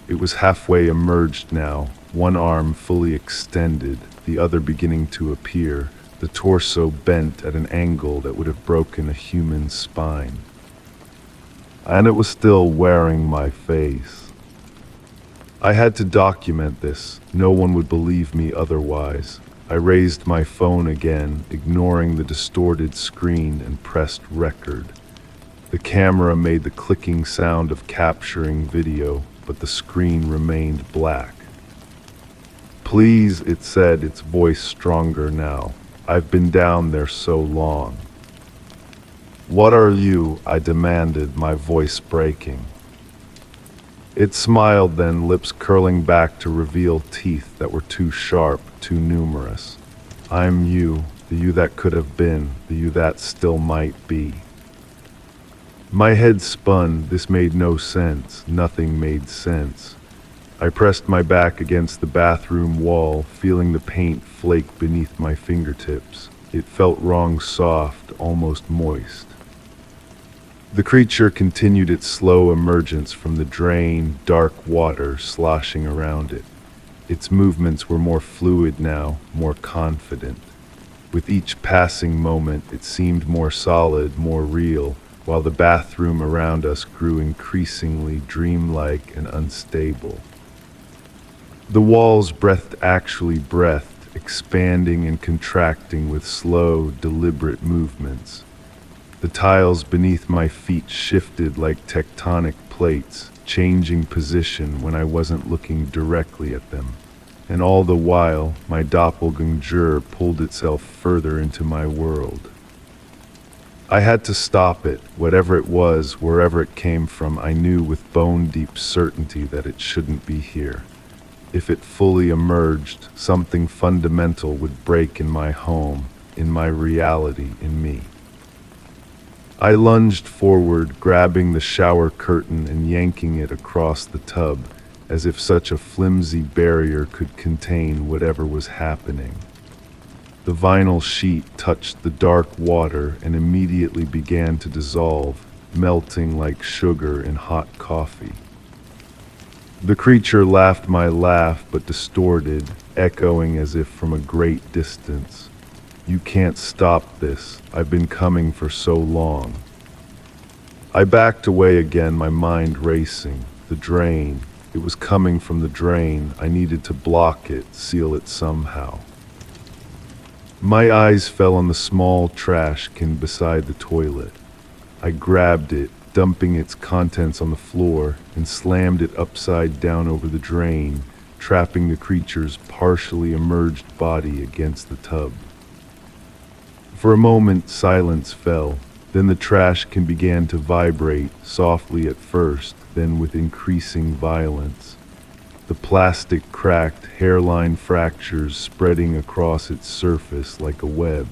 It was halfway emerged now, one arm fully extended, the other beginning to appear, the torso bent at an angle that would have broken a human spine. And it was still wearing my face. I had to document this. No one would believe me otherwise. I raised my phone again, ignoring the distorted screen, and pressed record. The camera made the clicking sound of capturing video, but the screen remained black. Please, it said, its voice stronger now. I've been down there so long. What are you? I demanded, my voice breaking. It smiled then, lips curling back to reveal teeth that were too sharp, too numerous. I'm you, the you that could have been, the you that still might be. My head spun. This made no sense. Nothing made sense. I pressed my back against the bathroom wall, feeling the paint flake beneath my fingertips. It felt wrong, soft, almost moist. The creature continued its slow emergence from the drain, dark water sloshing around it. Its movements were more fluid now, more confident. With each passing moment, it seemed more solid, more real, while the bathroom around us grew increasingly dreamlike and unstable. The walls breathed, expanding and contracting with slow, deliberate movements. The tiles beneath my feet shifted like tectonic plates, changing position when I wasn't looking directly at them. And all the while, my doppelganger pulled itself further into my world. I had to stop it, whatever it was, wherever it came from. I knew with bone-deep certainty that it shouldn't be here. If it fully emerged, something fundamental would break in my home, in my reality, in me. I lunged forward, grabbing the shower curtain and yanking it across the tub, as if such a flimsy barrier could contain whatever was happening. The vinyl sheet touched the dark water and immediately began to dissolve, melting like sugar in hot coffee. The creature laughed my laugh, but distorted, echoing as if from a great distance. You can't stop this. I've been coming for so long. I backed away again, my mind racing. The drain. It was coming from the drain. I needed to block it, seal it somehow. My eyes fell on the small trash can beside the toilet. I grabbed it, dumping its contents on the floor, and slammed it upside down over the drain, trapping the creature's partially emerged body against the tub. For a moment, silence fell. Then the trash can began to vibrate, softly at first, then with increasing violence. The plastic cracked, hairline fractures spreading across its surface like a web.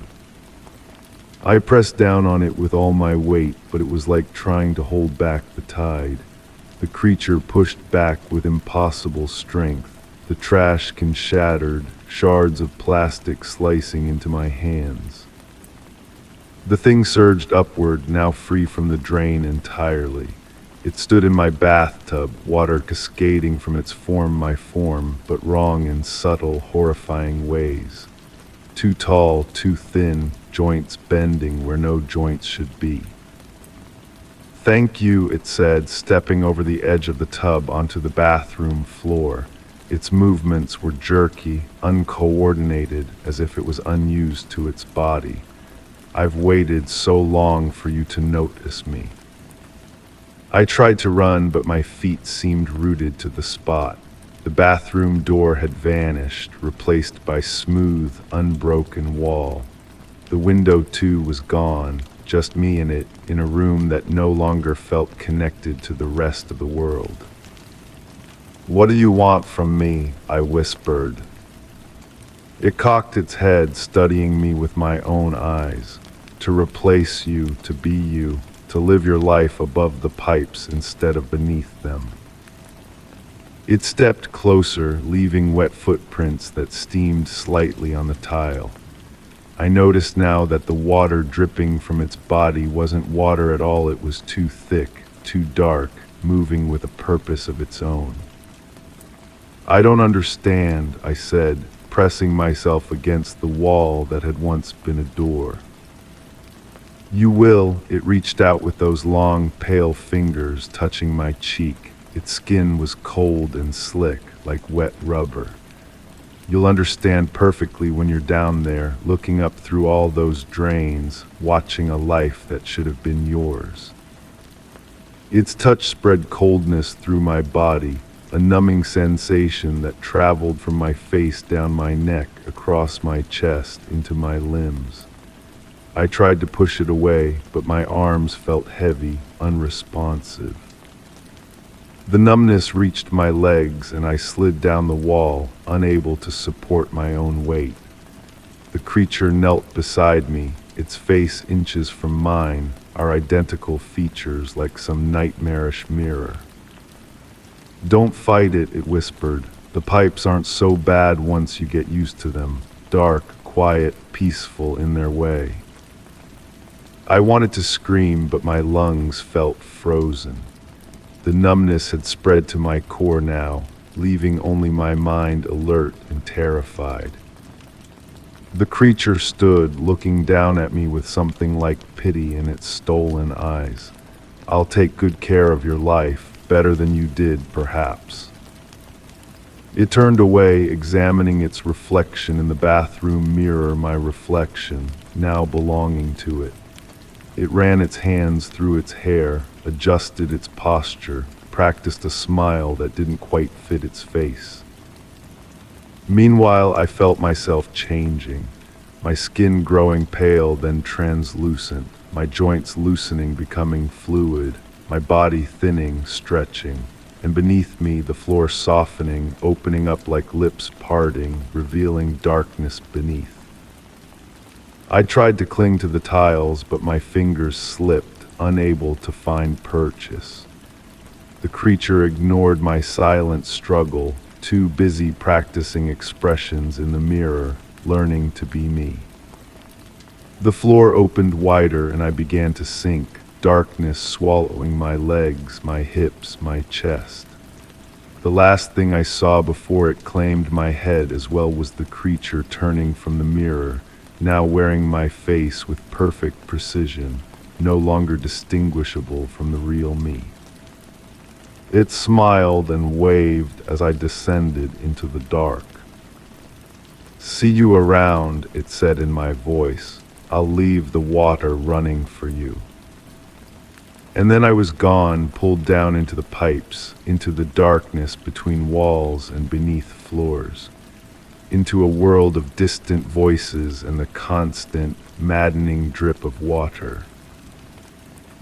I pressed down on it with all my weight, but it was like trying to hold back the tide. The creature pushed back with impossible strength. The trash can shattered, shards of plastic slicing into my hands. The thing surged upward, now free from the drain entirely. It stood in my bathtub, water cascading from its form, my form, but wrong in subtle, horrifying ways. Too tall, too thin, joints bending where no joints should be. Thank you, it said, stepping over the edge of the tub onto the bathroom floor. Its movements were jerky, uncoordinated, as if it was unused to its body. I've waited so long for you to notice me. I tried to run, but my feet seemed rooted to the spot. The bathroom door had vanished, replaced by smooth, unbroken wall. The window, too, was gone, just me in it, in a room that no longer felt connected to the rest of the world. "What do you want from me?" I whispered. It cocked its head, studying me with my own eyes. "To replace you, to be you, to live your life above the pipes instead of beneath them." It stepped closer, leaving wet footprints that steamed slightly on the tile. I noticed now that the water dripping from its body wasn't water at all. It was too thick, too dark, moving with a purpose of its own. "I don't understand," I said, pressing myself against the wall that had once been a door. "You will." It reached out with those long, pale fingers, touching my cheek. Its skin was cold and slick, like wet rubber. "You'll understand perfectly when you're down there, looking up through all those drains, watching a life that should have been yours." Its touch spread coldness through my body, a numbing sensation that traveled from my face down my neck, across my chest, into my limbs. I tried to push it away, but my arms felt heavy, unresponsive. The numbness reached my legs, and I slid down the wall, unable to support my own weight. The creature knelt beside me, its face inches from mine, our identical features like some nightmarish mirror. "Don't fight it," it whispered. "The pipes aren't so bad once you get used to them. Dark, quiet, peaceful in their way." I wanted to scream, but my lungs felt frozen. The numbness had spread to my core now, leaving only my mind alert and terrified. The creature stood, looking down at me with something like pity in its stolen eyes. "I'll take good care of your life, better than you did, perhaps." It turned away, examining its reflection in the bathroom mirror, my reflection, now belonging to it. It ran its hands through its hair, adjusted its posture, practiced a smile that didn't quite fit its face. Meanwhile, I felt myself changing, my skin growing pale, then translucent, my joints loosening, becoming fluid, my body thinning, stretching, and beneath me the floor softening, opening up like lips parting, revealing darkness beneath. I tried to cling to the tiles, but my fingers slipped, unable to find purchase. The creature ignored my silent struggle, too busy practicing expressions in the mirror, learning to be me. The floor opened wider, and I began to sink, darkness swallowing my legs, my hips, my chest. The last thing I saw before it claimed my head as well was the creature turning from the mirror, now wearing my face with perfect precision, no longer distinguishable from the real me. It smiled and waved as I descended into the dark. "See you around," it said in my voice. "I'll leave the water running for you." And then I was gone, pulled down into the pipes, into the darkness between walls and beneath floors, into a world of distant voices and the constant, maddening drip of water.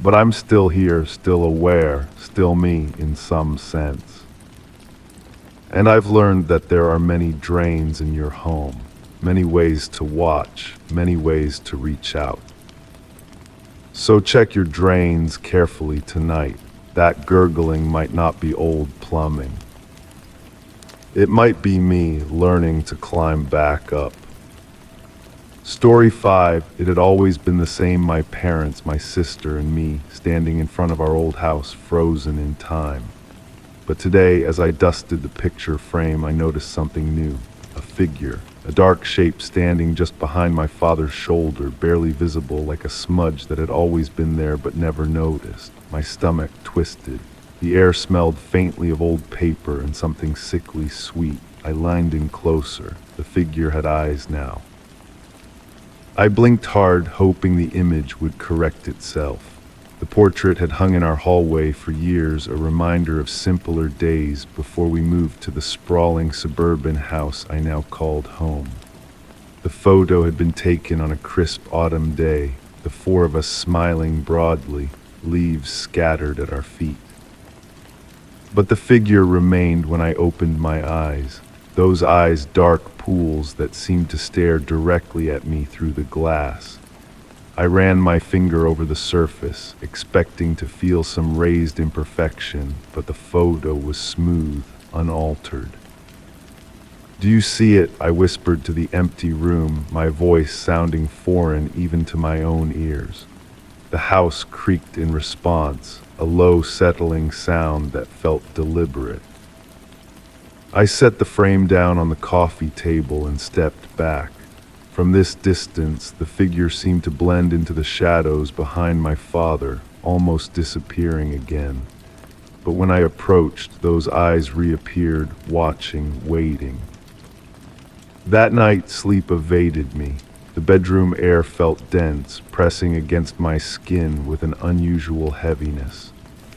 But I'm still here, still aware, still me in some sense. And I've learned that there are many drains in your home, many ways to watch, many ways to reach out. So check your drains carefully tonight. That gurgling might not be old plumbing. It might be me learning to climb back up. Story 5. It had always been the same, my parents, my sister, and me, standing in front of our old house, frozen in time. But today, as I dusted the picture frame, I noticed something new. A figure, a dark shape standing just behind my father's shoulder, barely visible, like a smudge that had always been there but never noticed. My stomach twisted. The air smelled faintly of old paper and something sickly sweet. I leaned in closer. The figure had eyes now. I blinked hard, hoping the image would correct itself. The portrait had hung in our hallway for years, a reminder of simpler days before we moved to the sprawling suburban house I now called home. The photo had been taken on a crisp autumn day, the four of us smiling broadly, leaves scattered at our feet. But the figure remained when I opened my eyes, those eyes dark pools that seemed to stare directly at me through the glass. I ran my finger over the surface, expecting to feel some raised imperfection, but the photo was smooth, unaltered. "Do you see it?" I whispered to the empty room, my voice sounding foreign even to my own ears. The house creaked in response, a low settling sound that felt deliberate. I set the frame down on the coffee table and stepped back. From this distance, the figure seemed to blend into the shadows behind my father, almost disappearing again. But when I approached, those eyes reappeared, watching, waiting. That night, sleep evaded me. The bedroom air felt dense, pressing against my skin with an unusual heaviness.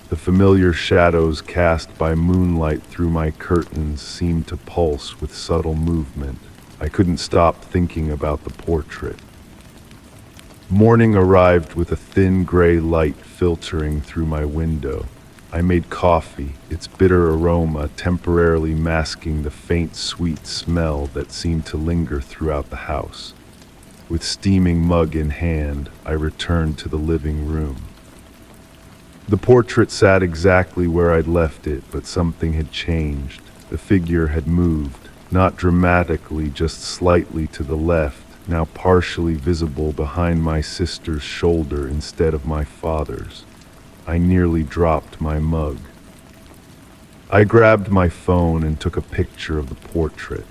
The familiar shadows cast by moonlight through my curtains seemed to pulse with subtle movement. I couldn't stop thinking about the portrait. Morning arrived with a thin gray light filtering through my window. I made coffee, its bitter aroma temporarily masking the faint sweet smell that seemed to linger throughout the house. With steaming mug in hand, I returned to the living room. The portrait sat exactly where I'd left it, but something had changed. The figure had moved, not dramatically, just slightly to the left, now partially visible behind my sister's shoulder instead of my father's. I nearly dropped my mug. I grabbed my phone and took a picture of the portrait.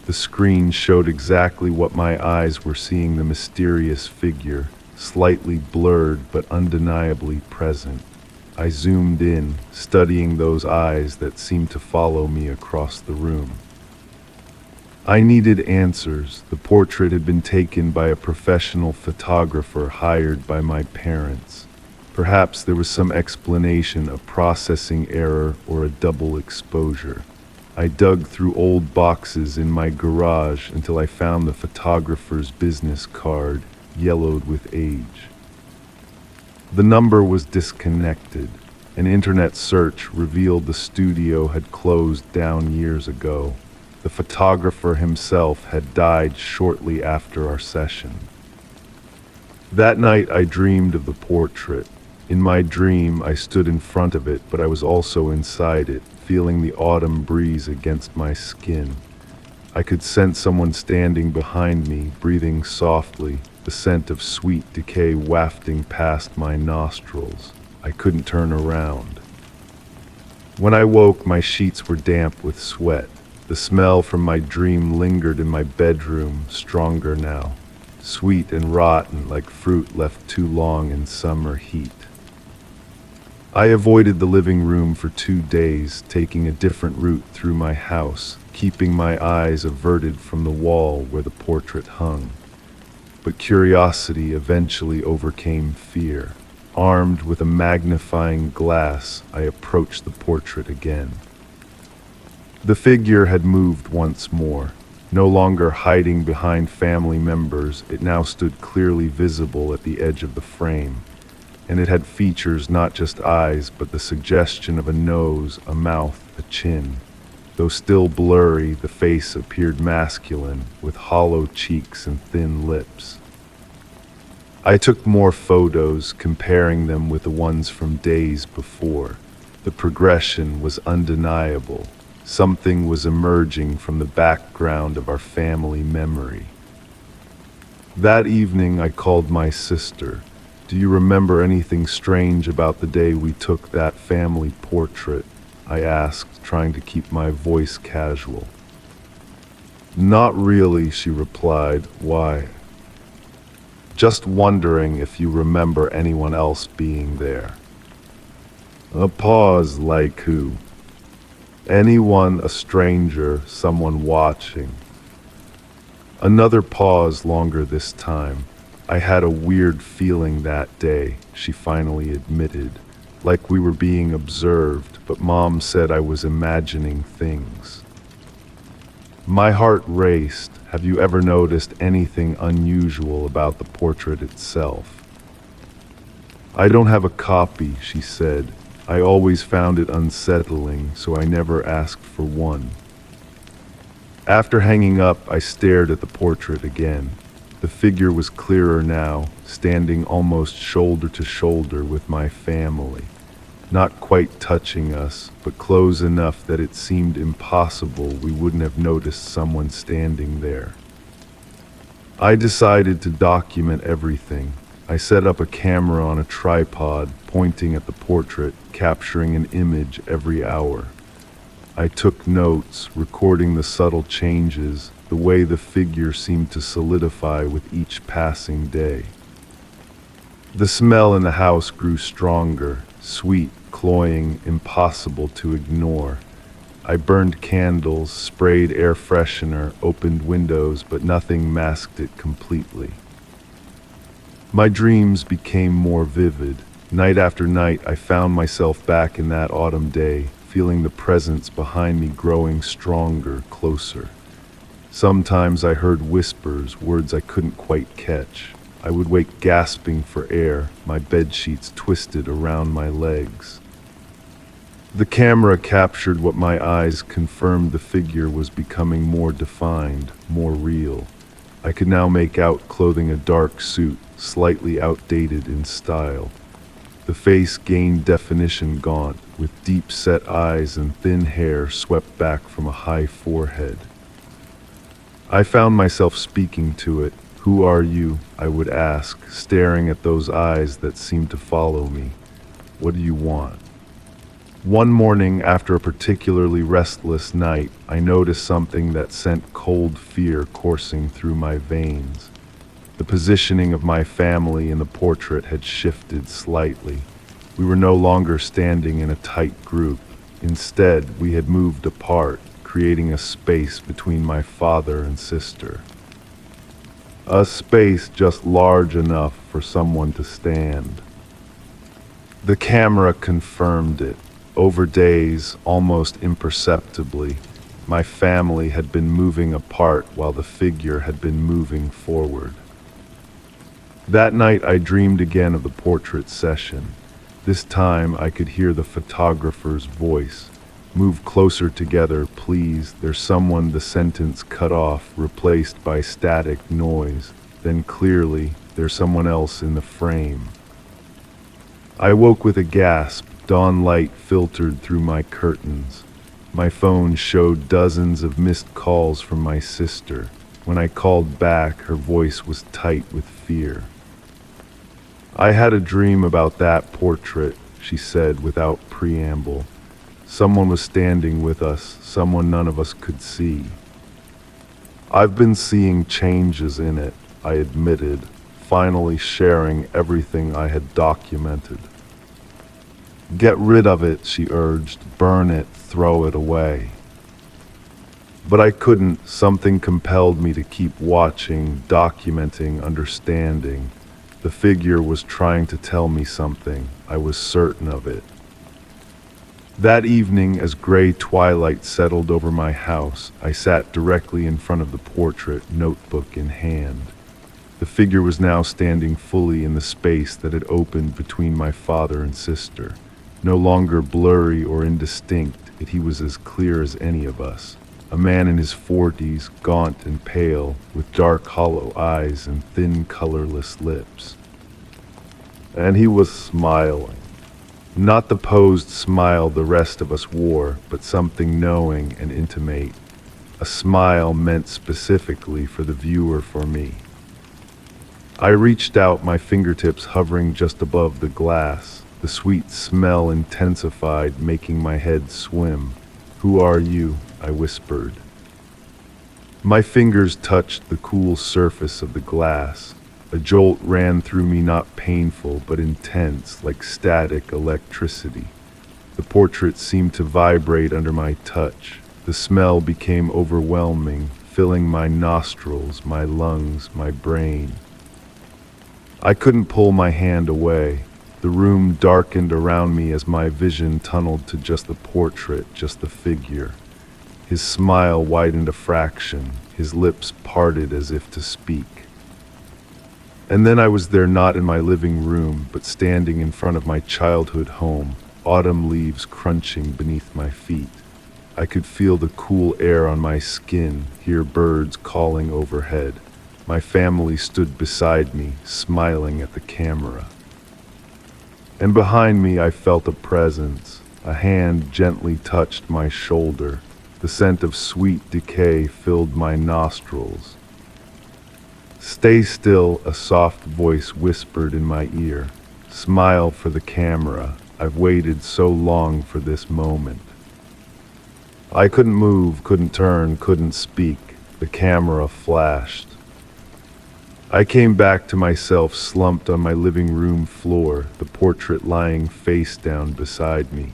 The screen showed exactly what my eyes were seeing: the mysterious figure, slightly blurred but undeniably present. I zoomed in, studying those eyes that seemed to follow me across the room. I needed answers. The portrait had been taken by a professional photographer hired by my parents. Perhaps there was some explanation, a processing error or a double exposure. I dug through old boxes in my garage until I found the photographer's business card, yellowed with age. The number was disconnected. An internet search revealed the studio had closed down years ago. The photographer himself had died shortly after our session. That night I dreamed of the portrait. In my dream, I stood in front of it, but I was also inside it, feeling the autumn breeze against my skin. I could sense someone standing behind me, breathing softly, the scent of sweet decay wafting past my nostrils. I couldn't turn around. When I woke, my sheets were damp with sweat. The smell from my dream lingered in my bedroom, stronger now, sweet and rotten like fruit left too long in summer heat. I avoided the living room for 2 days, taking a different route through my house, keeping my eyes averted from the wall where the portrait hung. But curiosity eventually overcame fear. Armed with a magnifying glass, I approached the portrait again. The figure had moved once more. No longer hiding behind family members, it now stood clearly visible at the edge of the frame. And it had features, not just eyes, but the suggestion of a nose, a mouth, a chin. Though still blurry, the face appeared masculine, with hollow cheeks and thin lips. I took more photos, comparing them with the ones from days before. The progression was undeniable. Something was emerging from the background of our family memory. That evening, I called my sister. "Do you remember anything strange about the day we took that family portrait?" I asked, trying to keep my voice casual. "Not really," she replied. "Why?" "Just wondering if you remember anyone else being there." A pause, like who? Anyone, a stranger, someone watching. Another pause, longer this time. I had a weird feeling that day, she finally admitted, like we were being observed, but Mom said I was imagining things. My heart raced. Have you ever noticed anything unusual about the portrait itself? I don't have a copy, she said. I always found it unsettling, so I never asked for one. After hanging up, I stared at the portrait again. The figure was clearer now, standing almost shoulder to shoulder with my family. Not quite touching us, but close enough that it seemed impossible we wouldn't have noticed someone standing there. I decided to document everything. I set up a camera on a tripod, pointing at the portrait, capturing an image every hour. I took notes, recording the subtle changes, the way the figure seemed to solidify with each passing day. The smell in the house grew stronger, sweet, cloying, impossible to ignore. I burned candles, sprayed air freshener, opened windows, but nothing masked it completely. My dreams became more vivid. Night after night, I found myself back in that autumn day, feeling the presence behind me growing stronger, closer. Sometimes I heard whispers, words I couldn't quite catch. I would wake gasping for air, my bedsheets twisted around my legs. The camera captured what my eyes confirmed. The figure was becoming more defined, more real. I could now make out clothing a dark suit, slightly outdated in style. The face gained definition, gaunt, with deep-set eyes and thin hair swept back from a high forehead. I found myself speaking to it. "Who are you?" I would ask, staring at those eyes that seemed to follow me. "What do you want?" One morning, after a particularly restless night, I noticed something that sent cold fear coursing through my veins. The positioning of my family in the portrait had shifted slightly. We were no longer standing in a tight group. Instead, we had moved apart, creating a space between my father and sister. A space just large enough for someone to stand. The camera confirmed it. Over days, almost imperceptibly, my family had been moving apart while the figure had been moving forward. That night I dreamed again of the portrait session. This time I could hear the photographer's voice. "Move closer together, please. There's someone." The sentence cut off, replaced by static noise. Then clearly, "There's someone else in the frame." I woke with a gasp. Dawn light filtered through my curtains. My phone showed dozens of missed calls from my sister. When I called back, her voice was tight with fear. "I had a dream about that portrait," she said without preamble. "Someone was standing with us, someone none of us could see." "I've been seeing changes in it," I admitted, finally sharing everything I had documented. "Get rid of it," she urged. "Burn it, throw it away." But I couldn't. Something compelled me to keep watching, documenting, understanding. The figure was trying to tell me something. I was certain of it. That evening, as gray twilight settled over my house, I sat directly in front of the portrait, notebook in hand. The figure was now standing fully in the space that had opened between my father and sister. No longer blurry or indistinct, yet he was as clear as any of us. A man in his 40s, gaunt and pale, with dark hollow eyes and thin colorless lips. And he was smiling. Not the posed smile the rest of us wore, but something knowing and intimate. A smile meant specifically for the viewer, for me. I reached out, my fingertips hovering just above the glass. The sweet smell intensified, making my head swim. "Who are you?" I whispered. My fingers touched the cool surface of the glass. A jolt ran through me, not painful, but intense, like static electricity. The portrait seemed to vibrate under my touch. The smell became overwhelming, filling my nostrils, my lungs, my brain. I couldn't pull my hand away. The room darkened around me as my vision tunneled to just the portrait, just the figure. His smile widened a fraction, his lips parted as if to speak. And then I was there, not in my living room, but standing in front of my childhood home, autumn leaves crunching beneath my feet. I could feel the cool air on my skin, hear birds calling overhead. My family stood beside me, smiling at the camera. And behind me I felt a presence. A hand gently touched my shoulder. The scent of sweet decay filled my nostrils. "Stay still," a soft voice whispered in my ear. "Smile for the camera. I've waited so long for this moment." I couldn't move, couldn't turn, couldn't speak. The camera flashed. I came back to myself, slumped on my living room floor, the portrait lying face down beside me.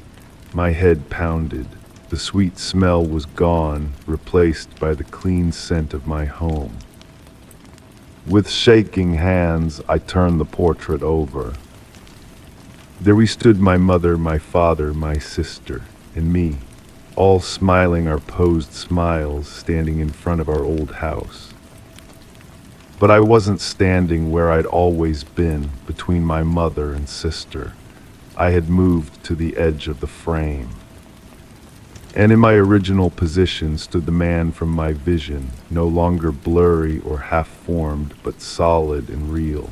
My head pounded. The sweet smell was gone, replaced by the clean scent of my home. With shaking hands, I turned the portrait over. There we stood, my mother, my father, my sister, and me, all smiling our posed smiles, standing in front of our old house. But I wasn't standing where I'd always been, between my mother and sister. I had moved to the edge of the frame. And in my original position stood the man from my vision, no longer blurry or half-formed, but solid and real.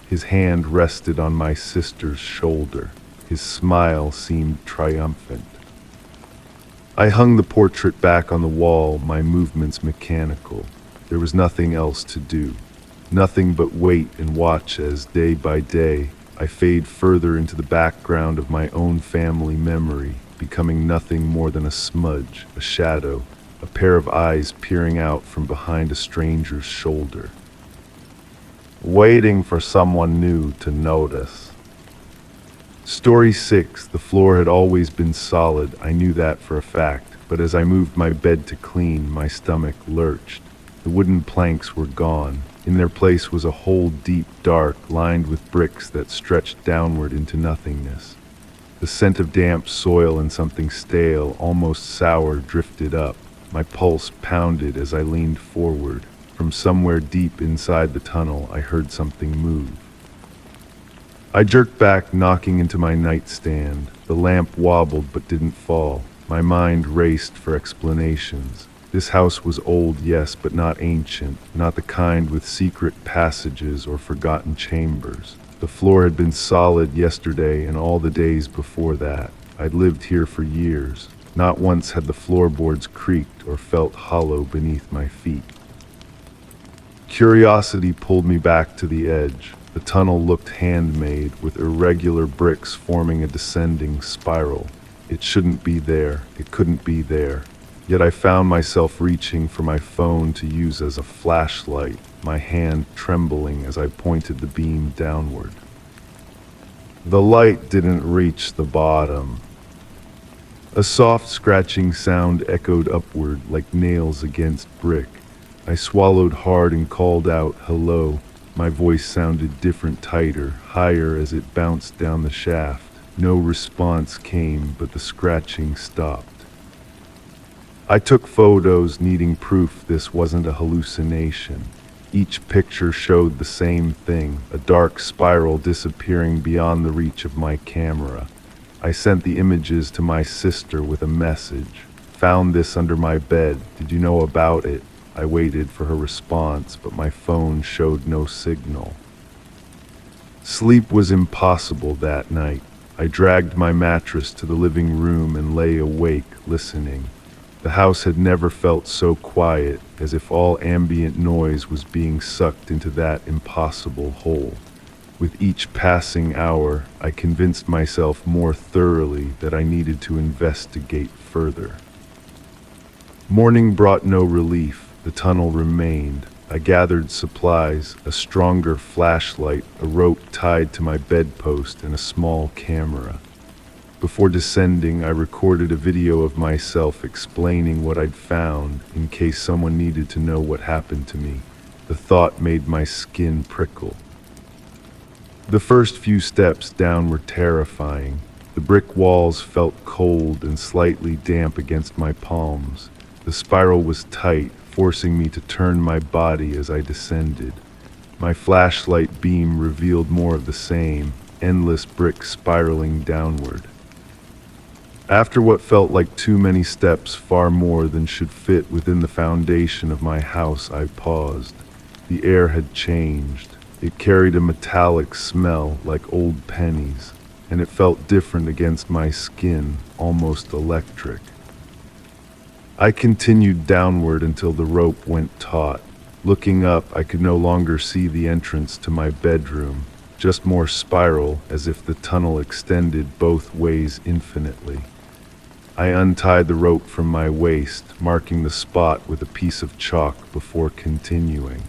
His hand rested on my sister's shoulder. His smile seemed triumphant. I hung the portrait back on the wall, my movements mechanical. There was nothing else to do. Nothing but wait and watch as, day by day, I fade further into the background of my own family memory, becoming nothing more than a smudge, a shadow, a pair of eyes peering out from behind a stranger's shoulder. Waiting for someone new to notice. Story 6. The floor had always been solid, I knew that for a fact, but as I moved my bed to clean, my stomach lurched. The wooden planks were gone. In their place was a hole deep dark, lined with bricks that stretched downward into nothingness. The scent of damp soil and something stale, almost sour, drifted up. My pulse pounded as I leaned forward. From somewhere deep inside the tunnel, I heard something move. I jerked back, knocking into my nightstand. The lamp wobbled but didn't fall. My mind raced for explanations. This house was old, yes, but not ancient, not the kind with secret passages or forgotten chambers. The floor had been solid yesterday and all the days before that. I'd lived here for years. Not once had the floorboards creaked or felt hollow beneath my feet. Curiosity pulled me back to the edge. The tunnel looked handmade, with irregular bricks forming a descending spiral. It shouldn't be there. It couldn't be there. Yet I found myself reaching for my phone to use as a flashlight, my hand trembling as I pointed the beam downward. The light didn't reach the bottom. A soft scratching sound echoed upward like nails against brick. I swallowed hard and called out, "Hello." My voice sounded different, tighter, higher as it bounced down the shaft. No response came, but the scratching stopped. I took photos, needing proof this wasn't a hallucination. Each picture showed the same thing, a dark spiral disappearing beyond the reach of my camera. I sent the images to my sister with a message. "Found this under my bed. Did you know about it?" I waited for her response, but my phone showed no signal. Sleep was impossible that night. I dragged my mattress to the living room and lay awake, listening. The house had never felt so quiet, as if all ambient noise was being sucked into that impossible hole. With each passing hour, I convinced myself more thoroughly that I needed to investigate further. Morning brought no relief. The tunnel remained. I gathered supplies, a stronger flashlight, a rope tied to my bedpost, and a small camera. Before descending, I recorded a video of myself explaining what I'd found, in case someone needed to know what happened to me. The thought made my skin prickle. The first few steps down were terrifying. The brick walls felt cold and slightly damp against my palms. The spiral was tight, forcing me to turn my body as I descended. My flashlight beam revealed more of the same, endless bricks spiraling downward. After what felt like too many steps, far more than should fit within the foundation of my house, I paused. The air had changed. It carried a metallic smell like old pennies, and it felt different against my skin, almost electric. I continued downward until the rope went taut. Looking up, I could no longer see the entrance to my bedroom, just more spiral, as if the tunnel extended both ways infinitely. I untied the rope from my waist, marking the spot with a piece of chalk before continuing.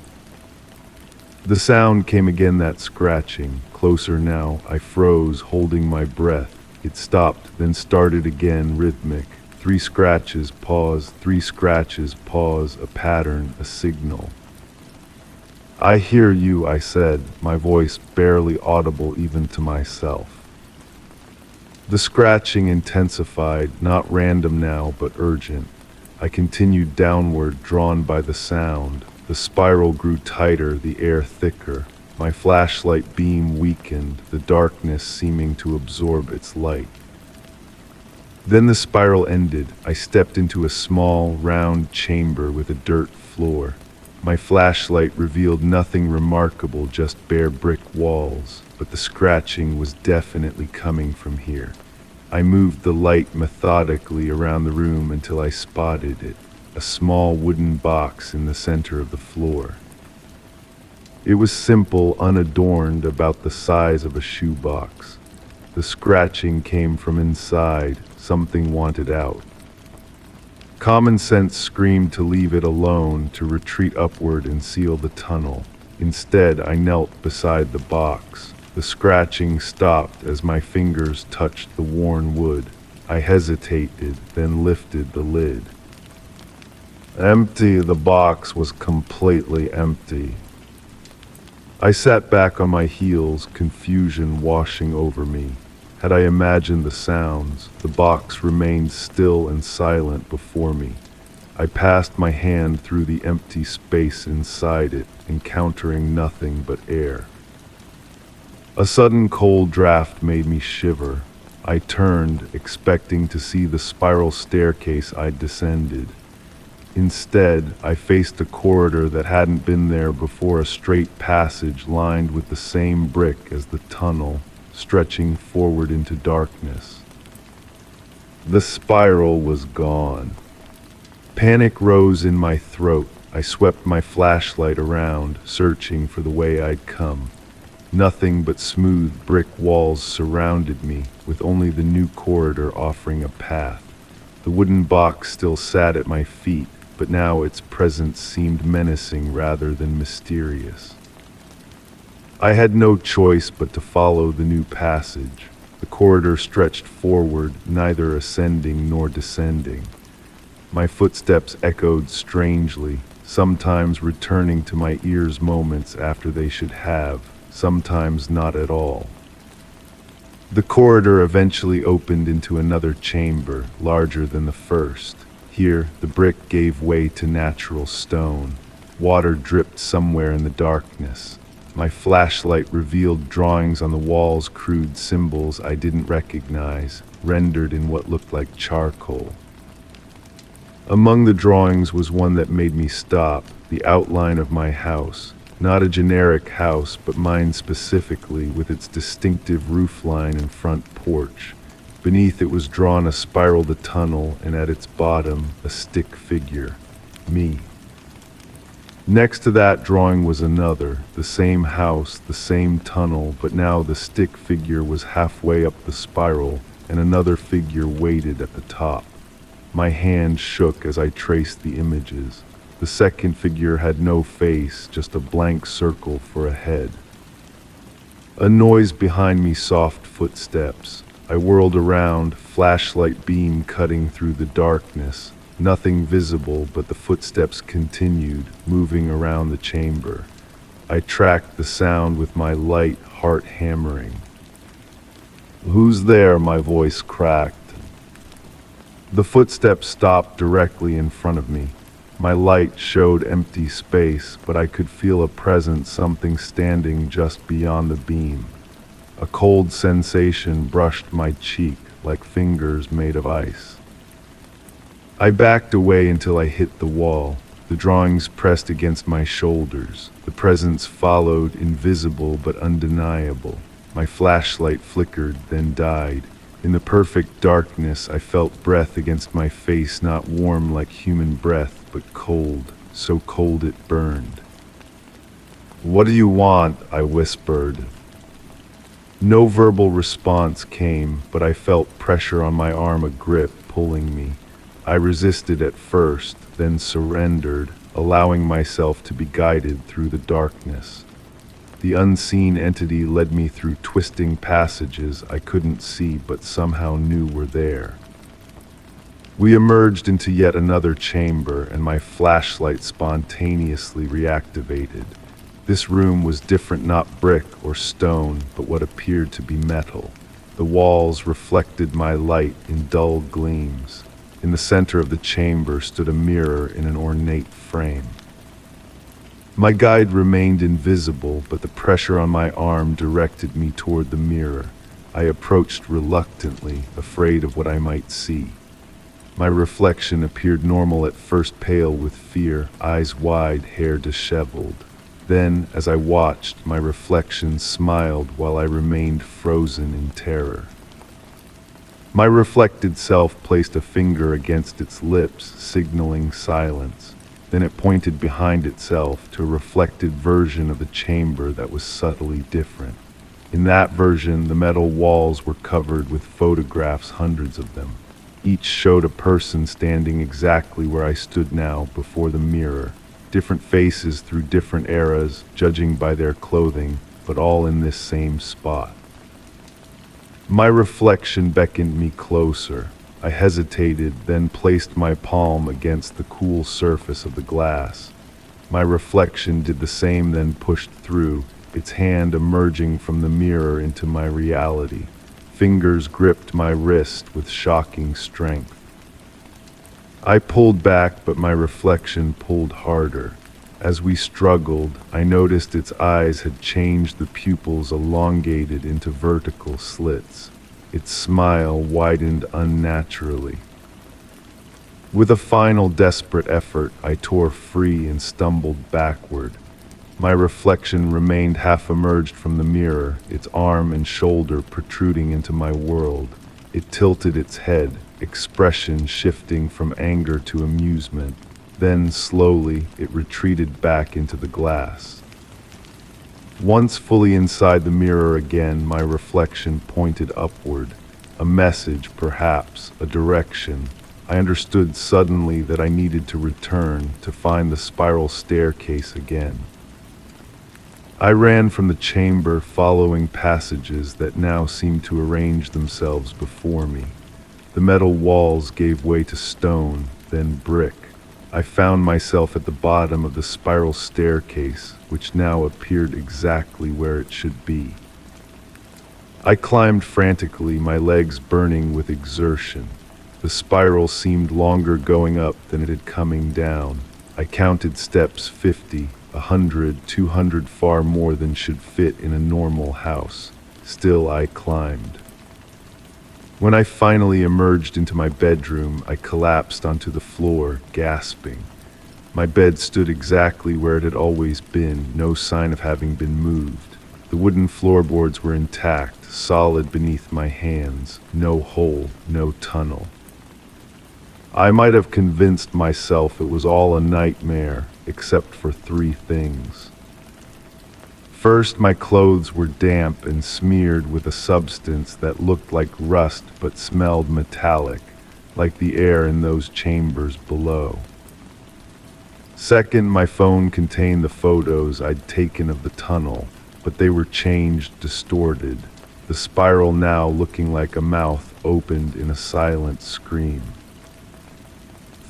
The sound came again, that scratching. Closer now, I froze, holding my breath. It stopped, then started again, rhythmic. 3 scratches, pause, 3 scratches, pause, a pattern, a signal. "I hear you," I said, my voice barely audible even to myself. The scratching intensified, not random now, but urgent. I continued downward, drawn by the sound. The spiral grew tighter, the air thicker. My flashlight beam weakened, the darkness seeming to absorb its light. Then the spiral ended. I stepped into a small, round chamber with a dirt floor. My flashlight revealed nothing remarkable, just bare brick walls, but the scratching was definitely coming from here. I moved the light methodically around the room until I spotted it, a small wooden box in the center of the floor. It was simple, unadorned, about the size of a shoebox. The scratching came from inside, something wanted out. Common sense screamed to leave it alone, to retreat upward and seal the tunnel. Instead, I knelt beside the box. The scratching stopped as my fingers touched the worn wood. I hesitated, then lifted the lid. Empty. The box was completely empty. I sat back on my heels, confusion washing over me. Had I imagined the sounds? The box remained still and silent before me. I passed my hand through the empty space inside it, encountering nothing but air. A sudden cold draft made me shiver. I turned, expecting to see the spiral staircase I'd descended. Instead, I faced a corridor that hadn't been there before, a straight passage lined with the same brick as the tunnel, stretching forward into darkness. The spiral was gone. Panic rose in my throat. I swept my flashlight around, searching for the way I'd come. Nothing but smooth brick walls surrounded me, with only the new corridor offering a path. The wooden box still sat at my feet, but now its presence seemed menacing rather than mysterious. I had no choice but to follow the new passage. The corridor stretched forward, neither ascending nor descending. My footsteps echoed strangely, sometimes returning to my ears moments after they should have, sometimes not at all. The corridor eventually opened into another chamber, larger than the first. Here, the brick gave way to natural stone. Water dripped somewhere in the darkness. My flashlight revealed drawings on the walls, crude symbols I didn't recognize, rendered in what looked like charcoal. Among the drawings was one that made me stop, the outline of my house. Not a generic house, but mine specifically, with its distinctive roofline and front porch. Beneath it was drawn a spiraled tunnel, and at its bottom, a stick figure. Me. Next to that drawing was another, the same house, the same tunnel, but now the stick figure was halfway up the spiral, and another figure waited at the top. My hand shook as I traced the images. The second figure had no face, just a blank circle for a head. A noise behind me, soft footsteps. I whirled around, flashlight beam cutting through the darkness. Nothing visible, but the footsteps continued, moving around the chamber. I tracked the sound with my light heart hammering. "Who's there?" my voice cracked. The footsteps stopped directly in front of me. My light showed empty space, but I could feel a presence, something standing just beyond the beam. A cold sensation brushed my cheek like fingers made of ice. I backed away until I hit the wall. The drawings pressed against my shoulders. The presence followed, invisible but undeniable. My flashlight flickered, then died. In the perfect darkness, I felt breath against my face, not warm like human breath, but cold, so cold it burned. "What do you want?" I whispered. No verbal response came, but I felt pressure on my arm, a grip pulling me. I resisted at first, then surrendered, allowing myself to be guided through the darkness. The unseen entity led me through twisting passages I couldn't see but somehow knew were there. We emerged into yet another chamber, and my flashlight spontaneously reactivated. This room was different, not brick or stone, but what appeared to be metal. The walls reflected my light in dull gleams. In the center of the chamber stood a mirror in an ornate frame. My guide remained invisible, but the pressure on my arm directed me toward the mirror. I approached reluctantly, afraid of what I might see. My reflection appeared normal at first, pale with fear, eyes wide, hair disheveled. Then, as I watched, my reflection smiled while I remained frozen in terror. My reflected self placed a finger against its lips, signaling silence. Then it pointed behind itself to a reflected version of the chamber that was subtly different. In that version, the metal walls were covered with photographs, hundreds of them. Each showed a person standing exactly where I stood now before the mirror. Different faces through different eras, judging by their clothing, but all in this same spot. My reflection beckoned me closer. I hesitated, then placed my palm against the cool surface of the glass. My reflection did the same, then pushed through, its hand emerging from the mirror into my reality. Fingers gripped my wrist with shocking strength. I pulled back, but my reflection pulled harder. As we struggled, I noticed its eyes had changed, the pupils elongated into vertical slits. Its smile widened unnaturally. With a final desperate effort, I tore free and stumbled backward. My reflection remained half emerged from the mirror, its arm and shoulder protruding into my world. It tilted its head, expression shifting from anger to amusement. Then, slowly, it retreated back into the glass. Once fully inside the mirror again, my reflection pointed upward. A message, perhaps, a direction. I understood suddenly that I needed to return, to find the spiral staircase again. I ran from the chamber, following passages that now seemed to arrange themselves before me. The metal walls gave way to stone, then brick. I found myself at the bottom of the spiral staircase, which now appeared exactly where it should be. I climbed frantically, my legs burning with exertion. The spiral seemed longer going up than it had coming down. I counted steps, 50, 100, 200, far more than should fit in a normal house. Still I climbed. When I finally emerged into my bedroom, I collapsed onto the floor, gasping. My bed stood exactly where it had always been, no sign of having been moved. The wooden floorboards were intact, solid beneath my hands, no hole, no tunnel. I might have convinced myself it was all a nightmare, except for three things. First, my clothes were damp and smeared with a substance that looked like rust but smelled metallic, like the air in those chambers below. Second, my phone contained the photos I'd taken of the tunnel, but they were changed, distorted, the spiral now looking like a mouth opened in a silent scream.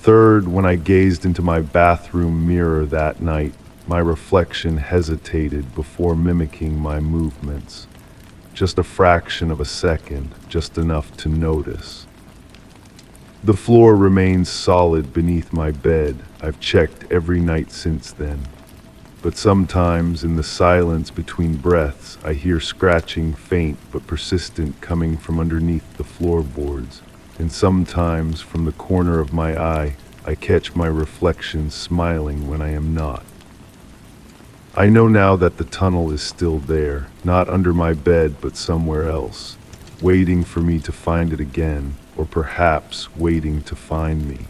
Third, when I gazed into my bathroom mirror that night, My reflection hesitated before mimicking my movements. Just a fraction of a second, just enough to notice. The floor remains solid beneath my bed. I've checked every night since then. But sometimes, in the silence between breaths, I hear scratching, faint but persistent, coming from underneath the floorboards. And sometimes, from the corner of my eye, I catch my reflection smiling when I am not. I know now that the tunnel is still there, not under my bed but somewhere else, waiting for me to find it again, or perhaps waiting to find me.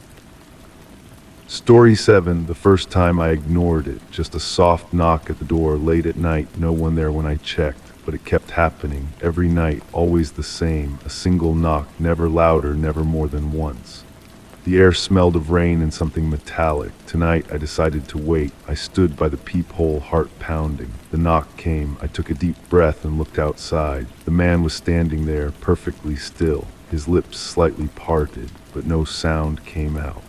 Story 7, the first time I ignored it, just a soft knock at the door late at night, no one there when I checked, but it kept happening, every night, always the same, a single knock, never louder, never more than once. The air smelled of rain and something metallic. Tonight I decided to wait. I stood by the peephole, heart pounding. The knock came. I took a deep breath and looked outside. The man was standing there, perfectly still, his lips slightly parted, but no sound came out.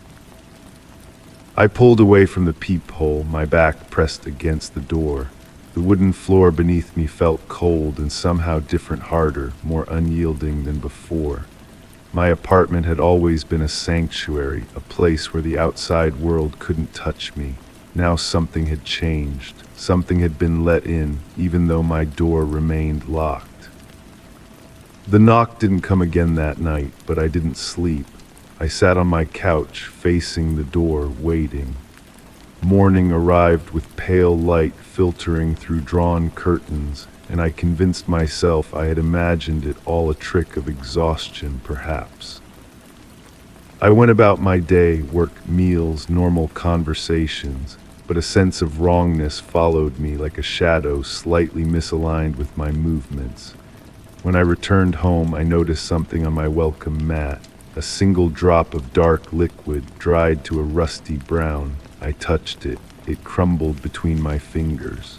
I pulled away from the peephole, my back pressed against the door. The wooden floor beneath me felt cold and somehow different, harder, more unyielding than before. My apartment had always been a sanctuary, a place where the outside world couldn't touch me. Now something had changed. Something had been let in, even though my door remained locked. The knock didn't come again that night, but I didn't sleep. I sat on my couch, facing the door, waiting. Morning arrived with pale light filtering through drawn curtains, and I convinced myself I had imagined it all, a trick of exhaustion, perhaps. I went about my day, work, meals, normal conversations, but a sense of wrongness followed me like a shadow, slightly misaligned with my movements. When I returned home, I noticed something on my welcome mat. A single drop of dark liquid, dried to a rusty brown. I touched it. It crumbled between my fingers.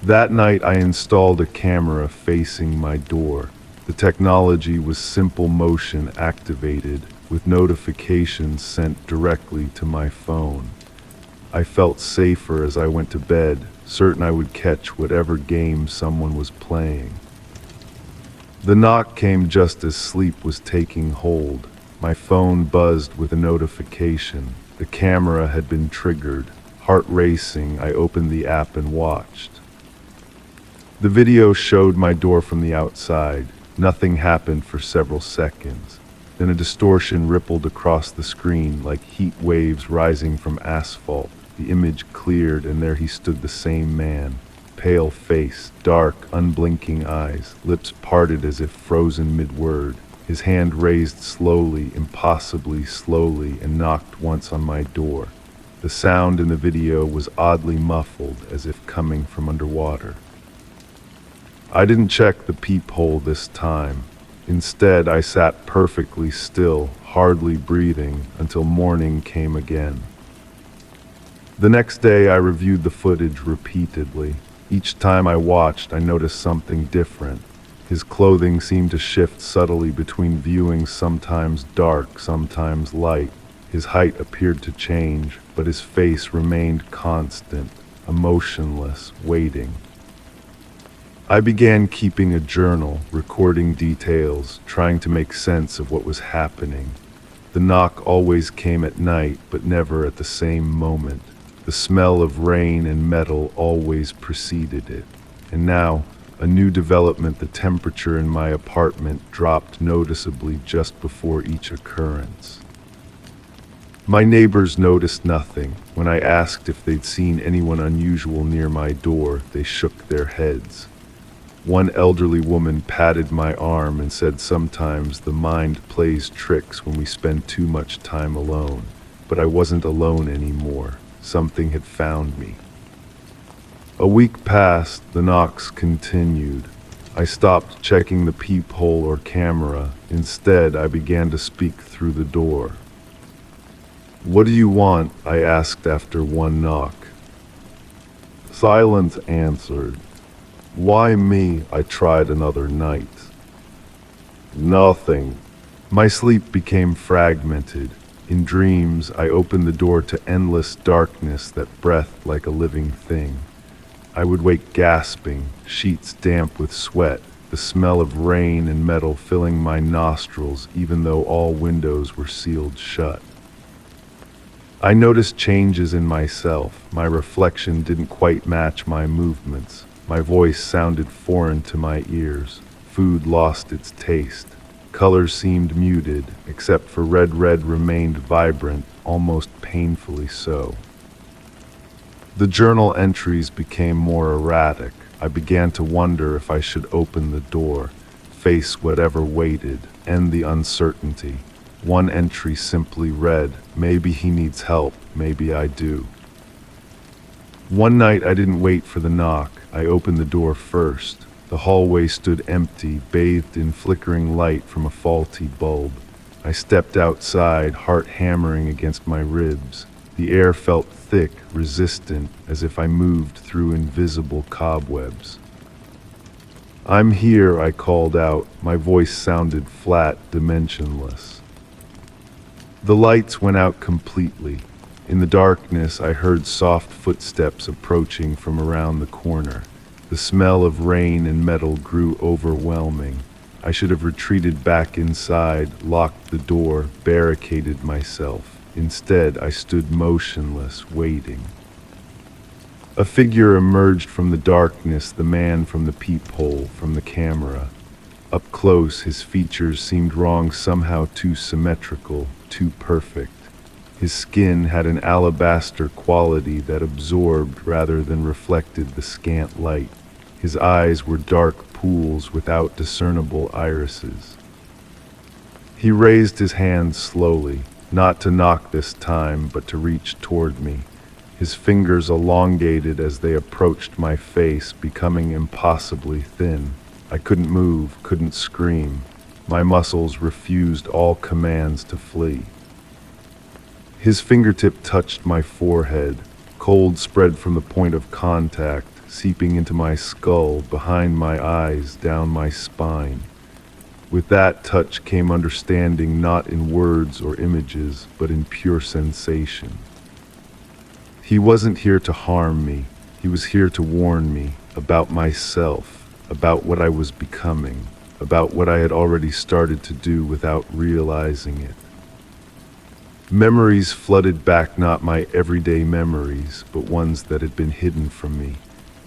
That night I installed a camera facing my door. The technology was simple motion activated, with notifications sent directly to my phone. I felt safer as I went to bed, certain I would catch whatever game someone was playing. The knock came just as sleep was taking hold. My phone buzzed with a notification. The camera had been triggered. Heart racing, I opened the app and watched. The video showed my door from the outside. Nothing happened for several seconds. Then a distortion rippled across the screen like heat waves rising from asphalt. The image cleared, and there he stood, the same man. Pale face, dark, unblinking eyes, lips parted as if frozen mid-word. His hand raised slowly, impossibly slowly, and knocked once on my door. The sound in the video was oddly muffled, as if coming from underwater. I didn't check the peephole this time. Instead, I sat perfectly still, hardly breathing, until morning came again. The next day, I reviewed the footage repeatedly. Each time I watched, I noticed something different. His clothing seemed to shift subtly between viewings, sometimes dark, sometimes light. His height appeared to change, but his face remained constant, emotionless, waiting. I began keeping a journal, recording details, trying to make sense of what was happening. The knock always came at night, but never at the same moment. The smell of rain and metal always preceded it. And now, a new development: the temperature in my apartment dropped noticeably just before each occurrence. My neighbors noticed nothing. When I asked if they'd seen anyone unusual near my door, they shook their heads. One elderly woman patted my arm and said sometimes the mind plays tricks when we spend too much time alone. But I wasn't alone anymore. Something had found me. A week passed, the knocks continued. I stopped checking the peephole or camera. Instead, I began to speak through the door. "What do you want?" I asked after one knock. Silence answered. "Why me?" I tried another night. "Nothing." My sleep became fragmented. In dreams, I opened the door to endless darkness that breathed like a living thing. I would wake gasping, sheets damp with sweat, the smell of rain and metal filling my nostrils even though all windows were sealed shut. I noticed changes in myself. My reflection didn't quite match my movements. My voice sounded foreign to my ears. Food lost its taste. Colors seemed muted, except for red remained vibrant, almost painfully so. The journal entries became more erratic. I began to wonder if I should open the door, face whatever waited, end the uncertainty. One entry simply read, "Maybe he needs help, maybe I do." One night I didn't wait for the knock. I opened the door first. The hallway stood empty, bathed in flickering light from a faulty bulb. I stepped outside, heart hammering against my ribs. The air felt thick, resistant, as if I moved through invisible cobwebs. "I'm here," I called out. My voice sounded flat, dimensionless. The lights went out completely. In the darkness, I heard soft footsteps approaching from around the corner. The smell of rain and metal grew overwhelming. I should have retreated back inside, locked the door, barricaded myself. Instead, I stood motionless, waiting. A figure emerged from the darkness, the man from the peephole, from the camera. Up close, his features seemed wrong, somehow too symmetrical, too perfect. His skin had an alabaster quality that absorbed rather than reflected the scant light. His eyes were dark pools without discernible irises. He raised his hand slowly, not to knock this time, but to reach toward me. His fingers elongated as they approached my face, becoming impossibly thin. I couldn't move, couldn't scream. My muscles refused all commands to flee. His fingertip touched my forehead. Cold spread from the point of contact, seeping into my skull, behind my eyes, down my spine. With that touch came understanding, not in words or images, but in pure sensation. He wasn't here to harm me. He was here to warn me about myself, about what I was becoming, about what I had already started to do without realizing it. Memories flooded back, not my everyday memories, but ones that had been hidden from me.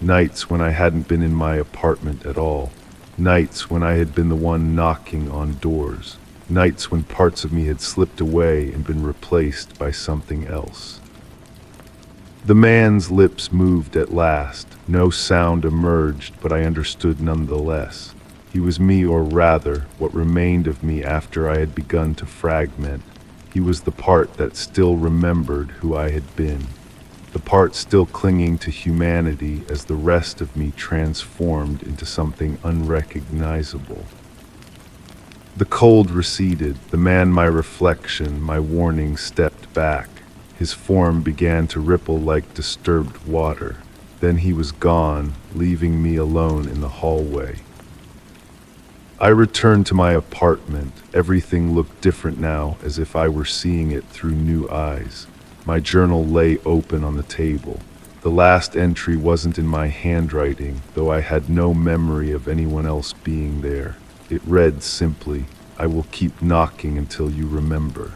Nights when I hadn't been in my apartment at all. Nights when I had been the one knocking on doors. Nights when parts of me had slipped away and been replaced by something else. The man's lips moved at last. No sound emerged, but I understood nonetheless. He was me, or rather, what remained of me after I had begun to fragment. He was the part that still remembered who I had been. The part still clinging to humanity as the rest of me transformed into something unrecognizable. The cold receded. The man, my reflection, my warning, stepped back. His form began to ripple like disturbed water. Then he was gone, leaving me alone in the hallway. I returned to my apartment. Everything looked different now, as if I were seeing it through new eyes. My journal lay open on the table. The last entry wasn't in my handwriting, though I had no memory of anyone else being there. It read simply, "I will keep knocking until you remember."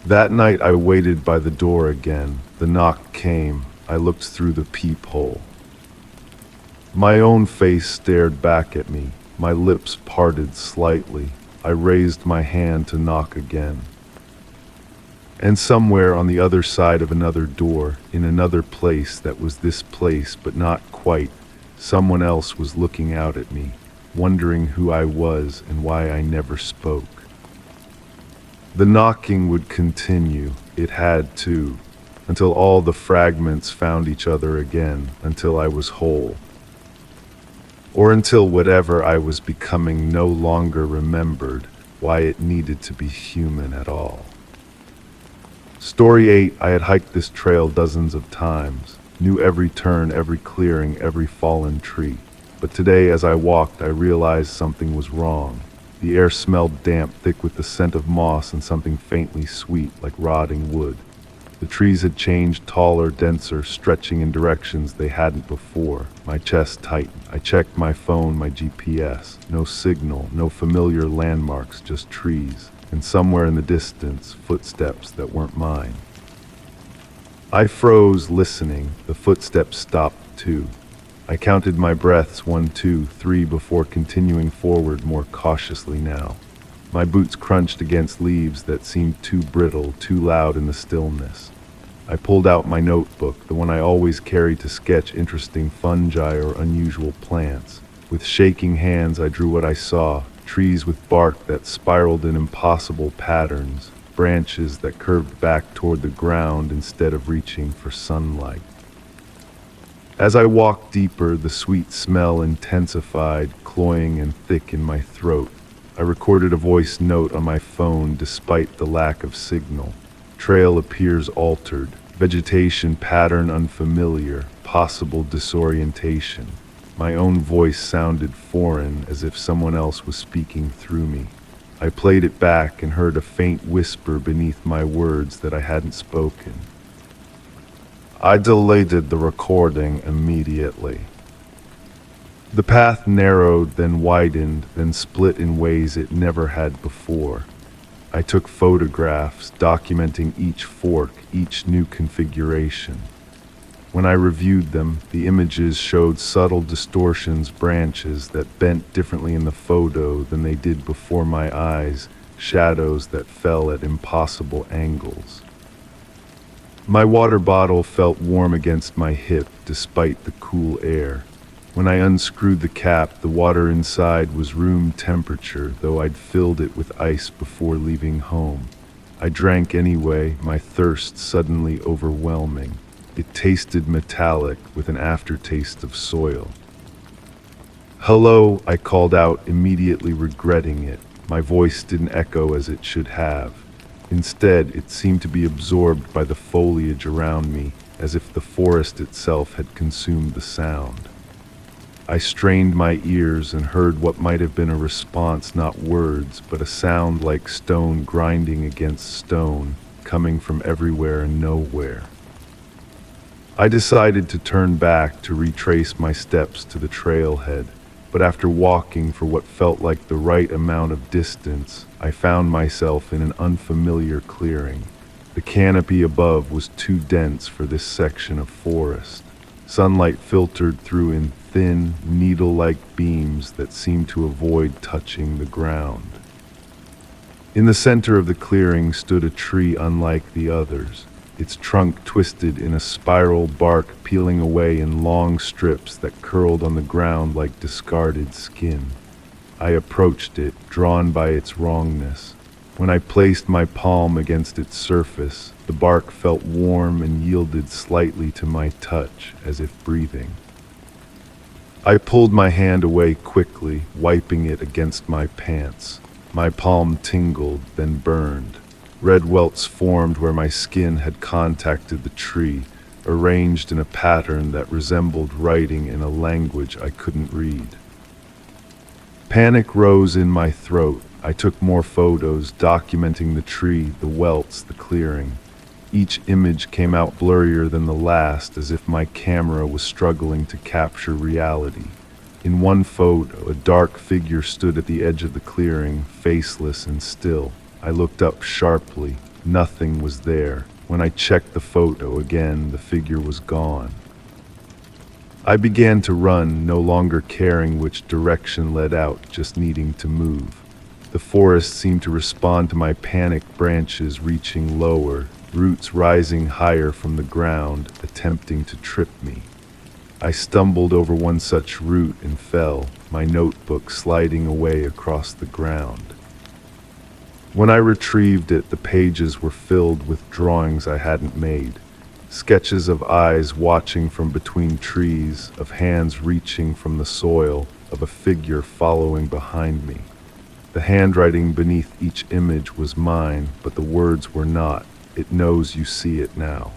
That night I waited by the door again. The knock came. I looked through the peephole. My own face stared back at me. My lips parted slightly. I raised my hand to knock again. And somewhere on the other side of another door, in another place that was this place but not quite, someone else was looking out at me, wondering who I was and why I never spoke. The knocking would continue. It had to, until all the fragments found each other again, until I was whole. Or until whatever I was becoming no longer remembered why it needed to be human at all. Story 8. I had hiked this trail dozens of times, knew every turn, every clearing, every fallen tree. But today as I walked, I realized something was wrong. The air smelled damp, thick with the scent of moss and something faintly sweet like rotting wood. The trees had changed taller, denser, stretching in directions they hadn't before. My chest tightened. I checked my phone, my GPS. No signal, no familiar landmarks, just trees. And somewhere in the distance, footsteps that weren't mine. I froze, listening. The footsteps stopped too. I counted my breaths, 1, 2, 3, before continuing forward more cautiously now. My boots crunched against leaves that seemed too brittle, too loud in the stillness. I pulled out my notebook, the one I always carried to sketch interesting fungi or unusual plants. With shaking hands, I drew what I saw: trees with bark that spiraled in impossible patterns, branches that curved back toward the ground instead of reaching for sunlight. As I walked deeper, the sweet smell intensified, cloying and thick in my throat. I recorded a voice note on my phone despite the lack of signal. Trail appears altered, vegetation pattern unfamiliar, possible disorientation. My own voice sounded foreign, as if someone else was speaking through me. I played it back and heard a faint whisper beneath my words that I hadn't spoken. I deleted the recording immediately. The path narrowed, then widened, then split in ways it never had before. I took photographs, documenting each fork, each new configuration. When I reviewed them, the images showed subtle distortions, branches that bent differently in the photo than they did before my eyes, shadows that fell at impossible angles. My water bottle felt warm against my hip despite the cool air. When I unscrewed the cap, the water inside was room temperature, though I'd filled it with ice before leaving home. I drank anyway, my thirst suddenly overwhelming. It tasted metallic with an aftertaste of soil. "Hello," I called out, immediately regretting it. My voice didn't echo as it should have. Instead, it seemed to be absorbed by the foliage around me, as if the forest itself had consumed the sound. I strained my ears and heard what might have been a response, not words, but a sound like stone grinding against stone, coming from everywhere and nowhere. I decided to turn back to retrace my steps to the trailhead, but after walking for what felt like the right amount of distance, I found myself in an unfamiliar clearing. The canopy above was too dense for this section of forest. Sunlight filtered through in thin, needle-like beams that seemed to avoid touching the ground. In the center of the clearing stood a tree unlike the others, its trunk twisted in a spiral, bark peeling away in long strips that curled on the ground like discarded skin. I approached it, drawn by its wrongness. When I placed my palm against its surface, the bark felt warm and yielded slightly to my touch, as if breathing. I pulled my hand away quickly, wiping it against my pants. My palm tingled, then burned. Red welts formed where my skin had contacted the tree, arranged in a pattern that resembled writing in a language I couldn't read. Panic rose in my throat. I took more photos, documenting the tree, the welts, the clearing. Each image came out blurrier than the last, as if my camera was struggling to capture reality. In one photo, a dark figure stood at the edge of the clearing, faceless and still. I looked up sharply. Nothing was there. When I checked the photo again, the figure was gone. I began to run, no longer caring which direction led out, just needing to move. The forest seemed to respond to my panic, branches reaching lower, roots rising higher from the ground, attempting to trip me. I stumbled over one such root and fell, my notebook sliding away across the ground. When I retrieved it, the pages were filled with drawings I hadn't made. Sketches of eyes watching from between trees, of hands reaching from the soil, of a figure following behind me. The handwriting beneath each image was mine, but the words were not. It knows you see it now.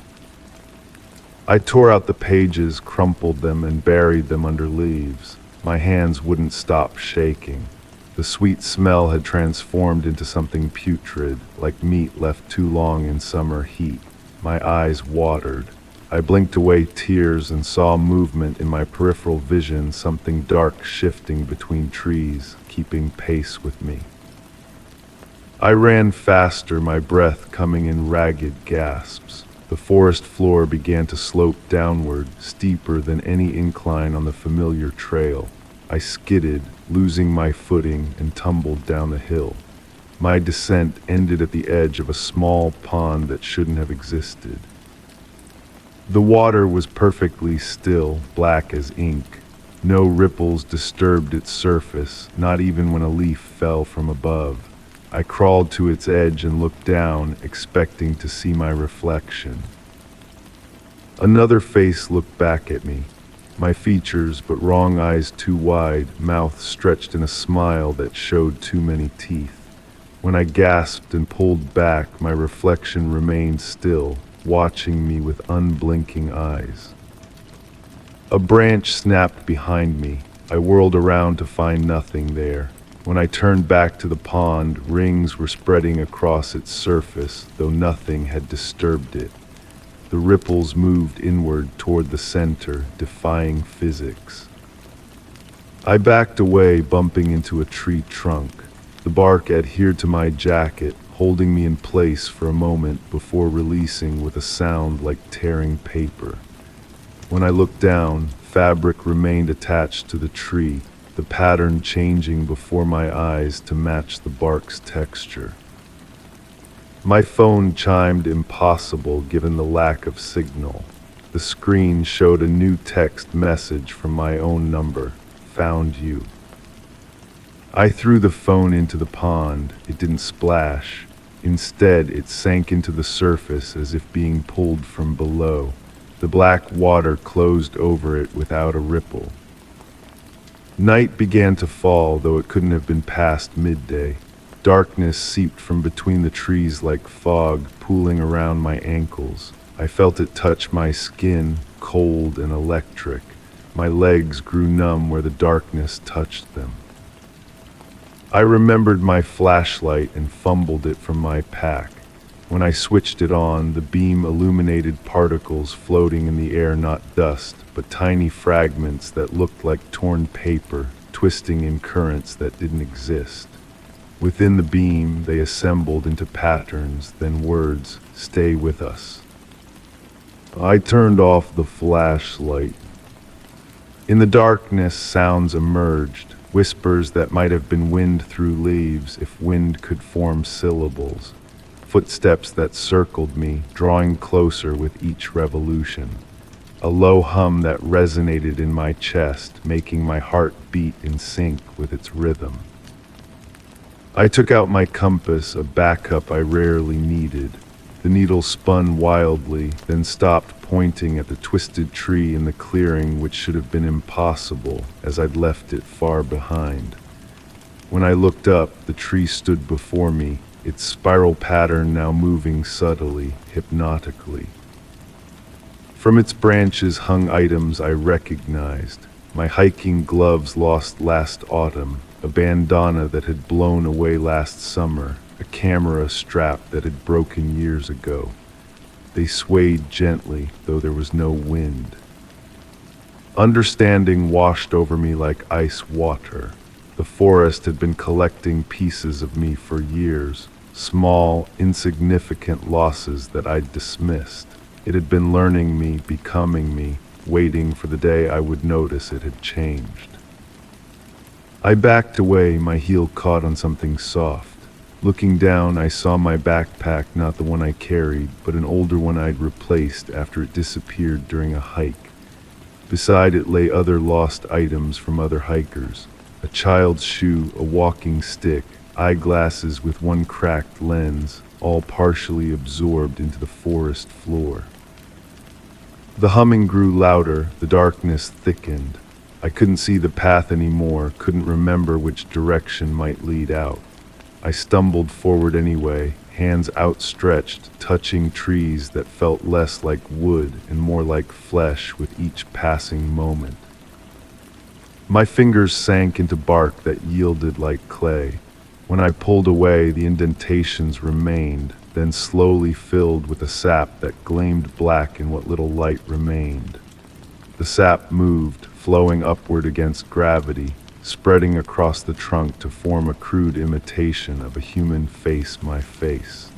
I tore out the pages, crumpled them, and buried them under leaves. My hands wouldn't stop shaking. The sweet smell had transformed into something putrid, like meat left too long in summer heat. My eyes watered. I blinked away tears and saw movement in my peripheral vision, something dark shifting between trees, keeping pace with me. I ran faster, my breath coming in ragged gasps. The forest floor began to slope downward, steeper than any incline on the familiar trail. I skidded, losing my footing, and tumbled down the hill. My descent ended at the edge of a small pond that shouldn't have existed. The water was perfectly still, black as ink. No ripples disturbed its surface, not even when a leaf fell from above. I crawled to its edge and looked down, expecting to see my reflection. Another face looked back at me. My features, but wrong eyes too wide, mouth stretched in a smile that showed too many teeth. When I gasped and pulled back, my reflection remained still, watching me with unblinking eyes. A branch snapped behind me. I whirled around to find nothing there. When I turned back to the pond, rings were spreading across its surface, though nothing had disturbed it. The ripples moved inward toward the center, defying physics. I backed away, bumping into a tree trunk. The bark adhered to my jacket, holding me in place for a moment before releasing with a sound like tearing paper. When I looked down, fabric remained attached to the tree, the pattern changing before my eyes to match the bark's texture. My phone chimed, impossible given the lack of signal. The screen showed a new text message from my own number, "Found you." I threw the phone into the pond. It didn't splash. Instead, it sank into the surface as if being pulled from below. The black water closed over it without a ripple. Night began to fall, though it couldn't have been past midday. Darkness seeped from between the trees like fog, pooling around my ankles. I felt it touch my skin, cold and electric. My legs grew numb where the darkness touched them. I remembered my flashlight and fumbled it from my pack. When I switched it on, the beam illuminated particles floating in the air, not dust, but tiny fragments that looked like torn paper, twisting in currents that didn't exist. Within the beam, they assembled into patterns, then words, "Stay with us." I turned off the flashlight. In the darkness, sounds emerged, whispers that might have been wind through leaves if wind could form syllables. Footsteps that circled me, drawing closer with each revolution. A low hum that resonated in my chest, making my heart beat in sync with its rhythm. I took out my compass, a backup I rarely needed. The needle spun wildly, then stopped, pointing at the twisted tree in the clearing, which should have been impossible, as I'd left it far behind. When I looked up, the tree stood before me, its spiral pattern now moving subtly, hypnotically. From its branches hung items I recognized. My hiking gloves lost last autumn, a bandana that had blown away last summer, a camera strap that had broken years ago. They swayed gently, though there was no wind. Understanding washed over me like ice water. The forest had been collecting pieces of me for years, small, insignificant losses that I'd dismissed. It had been learning me, becoming me, waiting for the day I would notice it had changed. I backed away, my heel caught on something soft. Looking down, I saw my backpack, not the one I carried, but an older one I'd replaced after it disappeared during a hike. Beside it lay other lost items from other hikers. A child's shoe, a walking stick, eyeglasses with one cracked lens, all partially absorbed into the forest floor. The humming grew louder, the darkness thickened. I couldn't see the path anymore, couldn't remember which direction might lead out. I stumbled forward anyway, hands outstretched, touching trees that felt less like wood and more like flesh with each passing moment. My fingers sank into bark that yielded like clay. When I pulled away, the indentations remained, then slowly filled with a sap that gleamed black in what little light remained. The sap moved, flowing upward against gravity, spreading across the trunk to form a crude imitation of a human face, my face.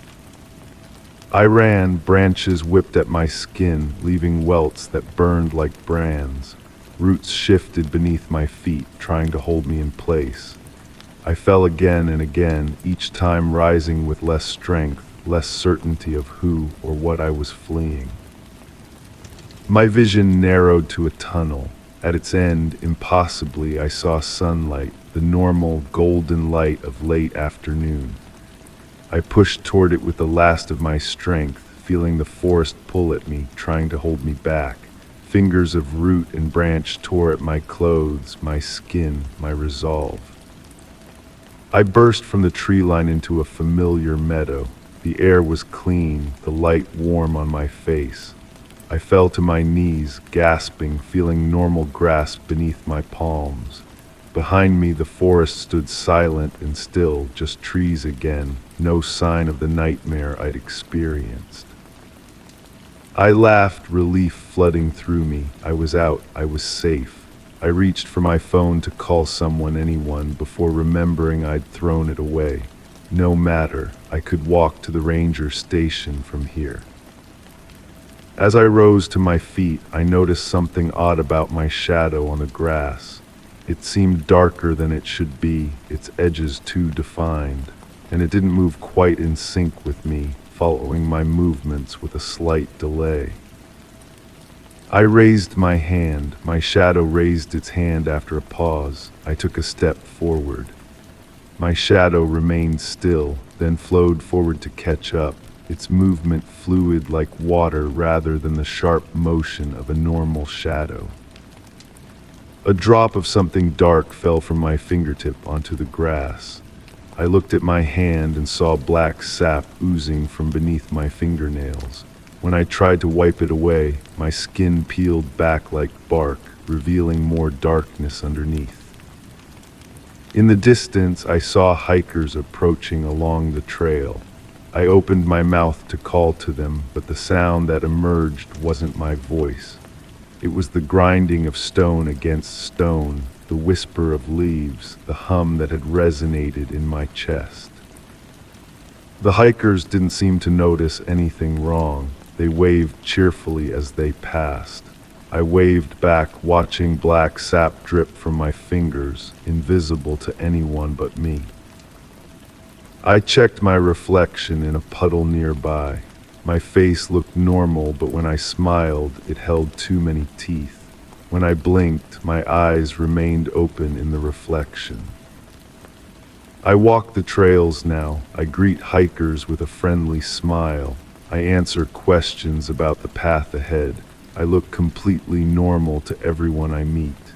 I ran, branches whipped at my skin, leaving welts that burned like brands. Roots shifted beneath my feet, trying to hold me in place. I fell again and again, each time rising with less strength, less certainty of who or what I was fleeing. My vision narrowed to a tunnel. At its end, impossibly, I saw sunlight, the normal golden light of late afternoon. I pushed toward it with the last of my strength, feeling the forest pull at me, trying to hold me back. Fingers of root and branch tore at my clothes, my skin, my resolve. I burst from the tree line into a familiar meadow. The air was clean, the light warm on my face. I fell to my knees, gasping, feeling normal grasp beneath my palms. Behind me, the forest stood silent and still, just trees again, no sign of the nightmare I'd experienced. I laughed, relief flooding through me. I was out, I was safe. I reached for my phone to call someone, anyone, before remembering I'd thrown it away. No matter, I could walk to the ranger station from here. As I rose to my feet, I noticed something odd about my shadow on the grass. It seemed darker than it should be, its edges too defined, and it didn't move quite in sync with me, following my movements with a slight delay. I raised my hand. My shadow raised its hand after a pause. I took a step forward. My shadow remained still, then flowed forward to catch up, its movement fluid like water rather than the sharp motion of a normal shadow. A drop of something dark fell from my fingertip onto the grass. I looked at my hand and saw black sap oozing from beneath my fingernails. When I tried to wipe it away, my skin peeled back like bark, revealing more darkness underneath. In the distance, I saw hikers approaching along the trail. I opened my mouth to call to them, but the sound that emerged wasn't my voice. It was the grinding of stone against stone, the whisper of leaves, the hum that had resonated in my chest. The hikers didn't seem to notice anything wrong. They waved cheerfully as they passed. I waved back, watching black sap drip from my fingers, invisible to anyone but me. I checked my reflection in a puddle nearby. My face looked normal, but when I smiled, it held too many teeth. When I blinked, my eyes remained open in the reflection. I walk the trails now. I greet hikers with a friendly smile. I answer questions about the path ahead. I look completely normal to everyone I meet.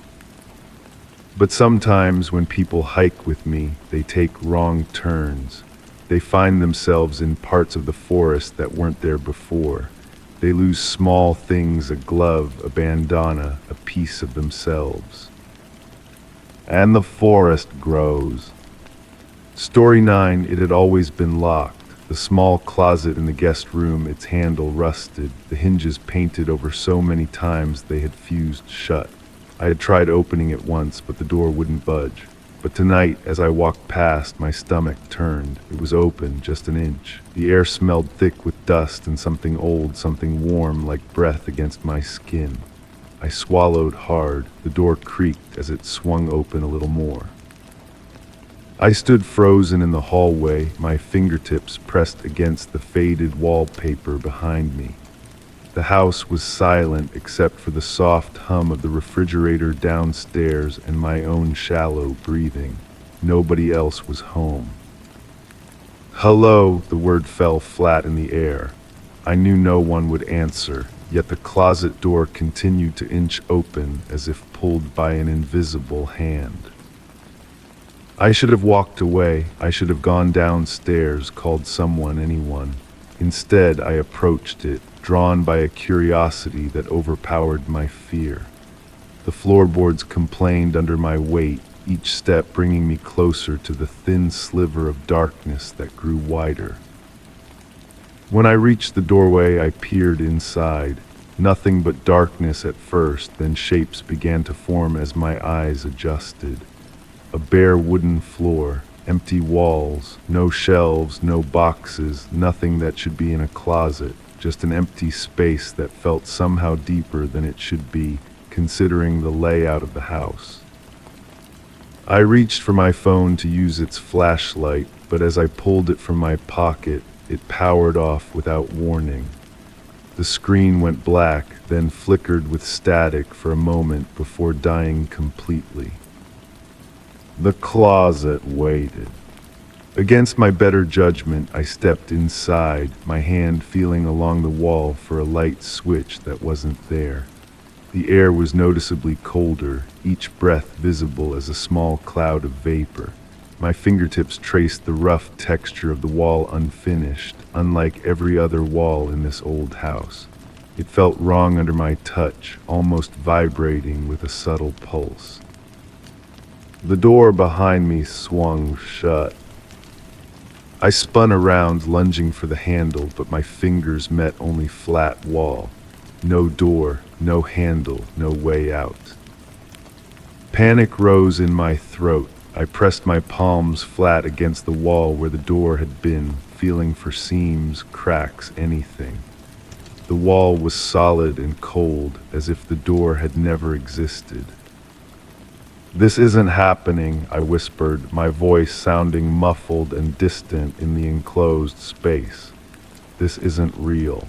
But sometimes when people hike with me, they take wrong turns. They find themselves in parts of the forest that weren't there before. They lose small things, a glove, a bandana, a piece of themselves. And the forest grows. Story 9, it had always been locked. The small closet in the guest room, its handle rusted, the hinges painted over so many times they had fused shut. I had tried opening it once, but the door wouldn't budge. But tonight, as I walked past, my stomach turned. It was open, just an inch. The air smelled thick with dust and something old, something warm, like breath against my skin. I swallowed hard. The door creaked as it swung open a little more. I stood frozen in the hallway, my fingertips pressed against the faded wallpaper behind me. The house was silent except for the soft hum of the refrigerator downstairs and my own shallow breathing. Nobody else was home. Hello, the word fell flat in the air. I knew no one would answer, yet the closet door continued to inch open as if pulled by an invisible hand. I should have walked away. I should have gone downstairs, called someone, anyone. Instead, I approached it, drawn by a curiosity that overpowered my fear. The floorboards complained under my weight, each step bringing me closer to the thin sliver of darkness that grew wider. When I reached the doorway, I peered inside. Nothing but darkness at first, then shapes began to form as my eyes adjusted. A bare wooden floor, empty walls, no shelves, no boxes, nothing that should be in a closet, just an empty space that felt somehow deeper than it should be, considering the layout of the house. I reached for my phone to use its flashlight, but as I pulled it from my pocket, it powered off without warning. The screen went black, then flickered with static for a moment before dying completely. The closet waited. Against my better judgment, I stepped inside, my hand feeling along the wall for a light switch that wasn't there. The air was noticeably colder, each breath visible as a small cloud of vapor. My fingertips traced the rough texture of the wall unfinished, unlike every other wall in this old house. It felt wrong under my touch, almost vibrating with a subtle pulse. The door behind me swung shut. I spun around, lunging for the handle, but my fingers met only flat wall. No door, no handle, no way out. Panic rose in my throat. I pressed my palms flat against the wall where the door had been, feeling for seams, cracks, anything. The wall was solid and cold, as if the door had never existed. "This isn't happening," I whispered, my voice sounding muffled and distant in the enclosed space. "This isn't real."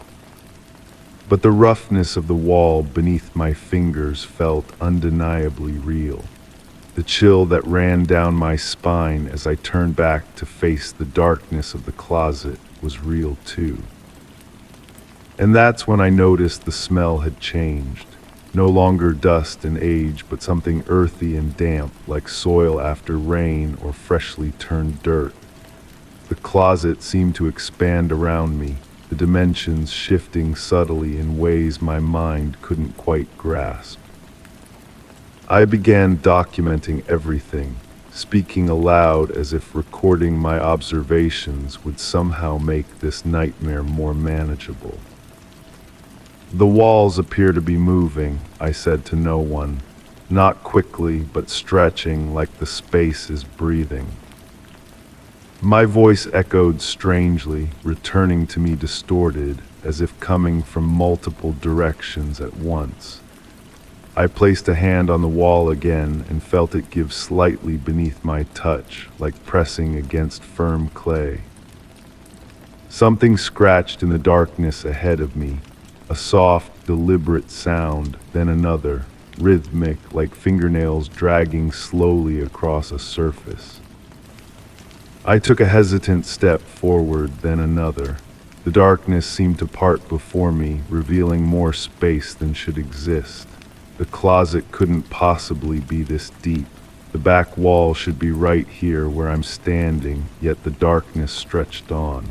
But the roughness of the wall beneath my fingers felt undeniably real. The chill that ran down my spine as I turned back to face the darkness of the closet was real too. And that's when I noticed the smell had changed. No longer dust and age, but something earthy and damp, like soil after rain or freshly turned dirt. The closet seemed to expand around me, the dimensions shifting subtly in ways my mind couldn't quite grasp. I began documenting everything, speaking aloud as if recording my observations would somehow make this nightmare more manageable. "The walls appear to be moving," I said to no one, not quickly but stretching like the space is breathing. My voice echoed strangely, returning to me distorted, as if coming from multiple directions at once. I placed a hand on the wall again and felt it give slightly beneath my touch, like pressing against firm clay. Something scratched in the darkness ahead of me, a soft, deliberate sound, then another, rhythmic, like fingernails dragging slowly across a surface. I took a hesitant step forward, then another. The darkness seemed to part before me, revealing more space than should exist. The closet couldn't possibly be this deep. The back wall should be right here where I'm standing, yet the darkness stretched on.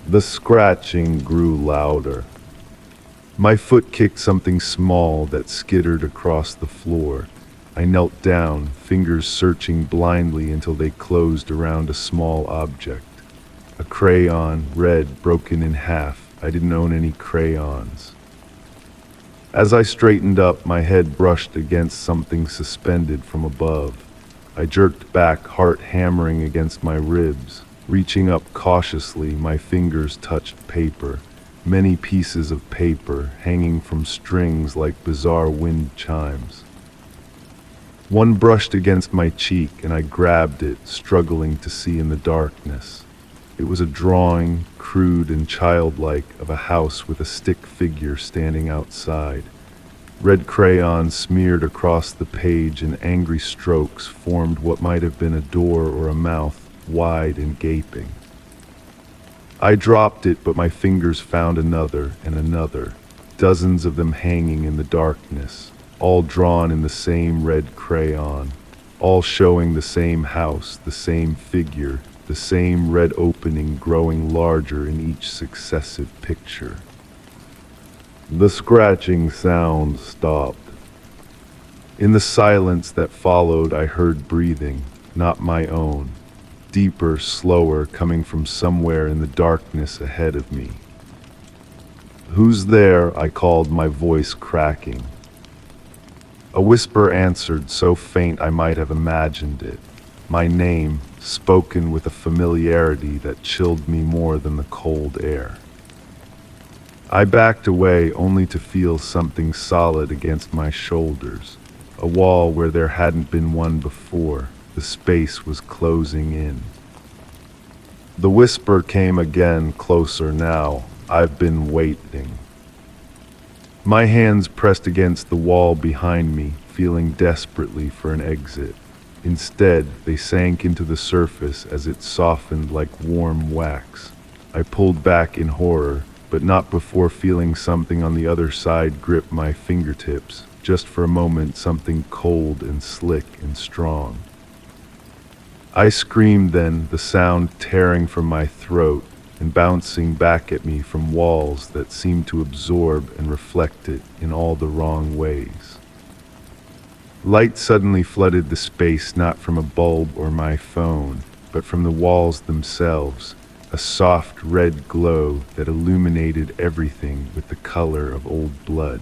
The scratching grew louder. My foot kicked something small that skittered across the floor. I knelt down, fingers searching blindly until they closed around a small object. A crayon, red, broken in half. I didn't own any crayons. As I straightened up, my head brushed against something suspended from above. I jerked back, heart hammering against my ribs. Reaching up cautiously, my fingers touched paper. Many pieces of paper hanging from strings like bizarre wind chimes. One brushed against my cheek and I grabbed it, struggling to see in the darkness. It was a drawing, crude and childlike, of a house with a stick figure standing outside. Red crayon smeared across the page and angry strokes formed what might have been a door or a mouth, wide and gaping. I dropped it, but my fingers found another and another, dozens of them hanging in the darkness, all drawn in the same red crayon, all showing the same house, the same figure, the same red opening growing larger in each successive picture. The scratching sound stopped. In the silence that followed, I heard breathing, not my own, deeper, slower, coming from somewhere in the darkness ahead of me. "Who's there?" I called, my voice cracking. A whisper answered, so faint I might have imagined it. My name, spoken with a familiarity that chilled me more than the cold air. I backed away only to feel something solid against my shoulders, a wall where there hadn't been one before. The space was closing in. The whisper came again, closer now. "I've been waiting." My hands pressed against the wall behind me, feeling desperately for an exit. Instead, they sank into the surface as it softened like warm wax. I pulled back in horror, but not before feeling something on the other side grip my fingertips. Just for a moment, something cold and slick and strong. I screamed then, the sound tearing from my throat and bouncing back at me from walls that seemed to absorb and reflect it in all the wrong ways. Light suddenly flooded the space, not from a bulb or my phone, but from the walls themselves, a soft red glow that illuminated everything with the color of old blood.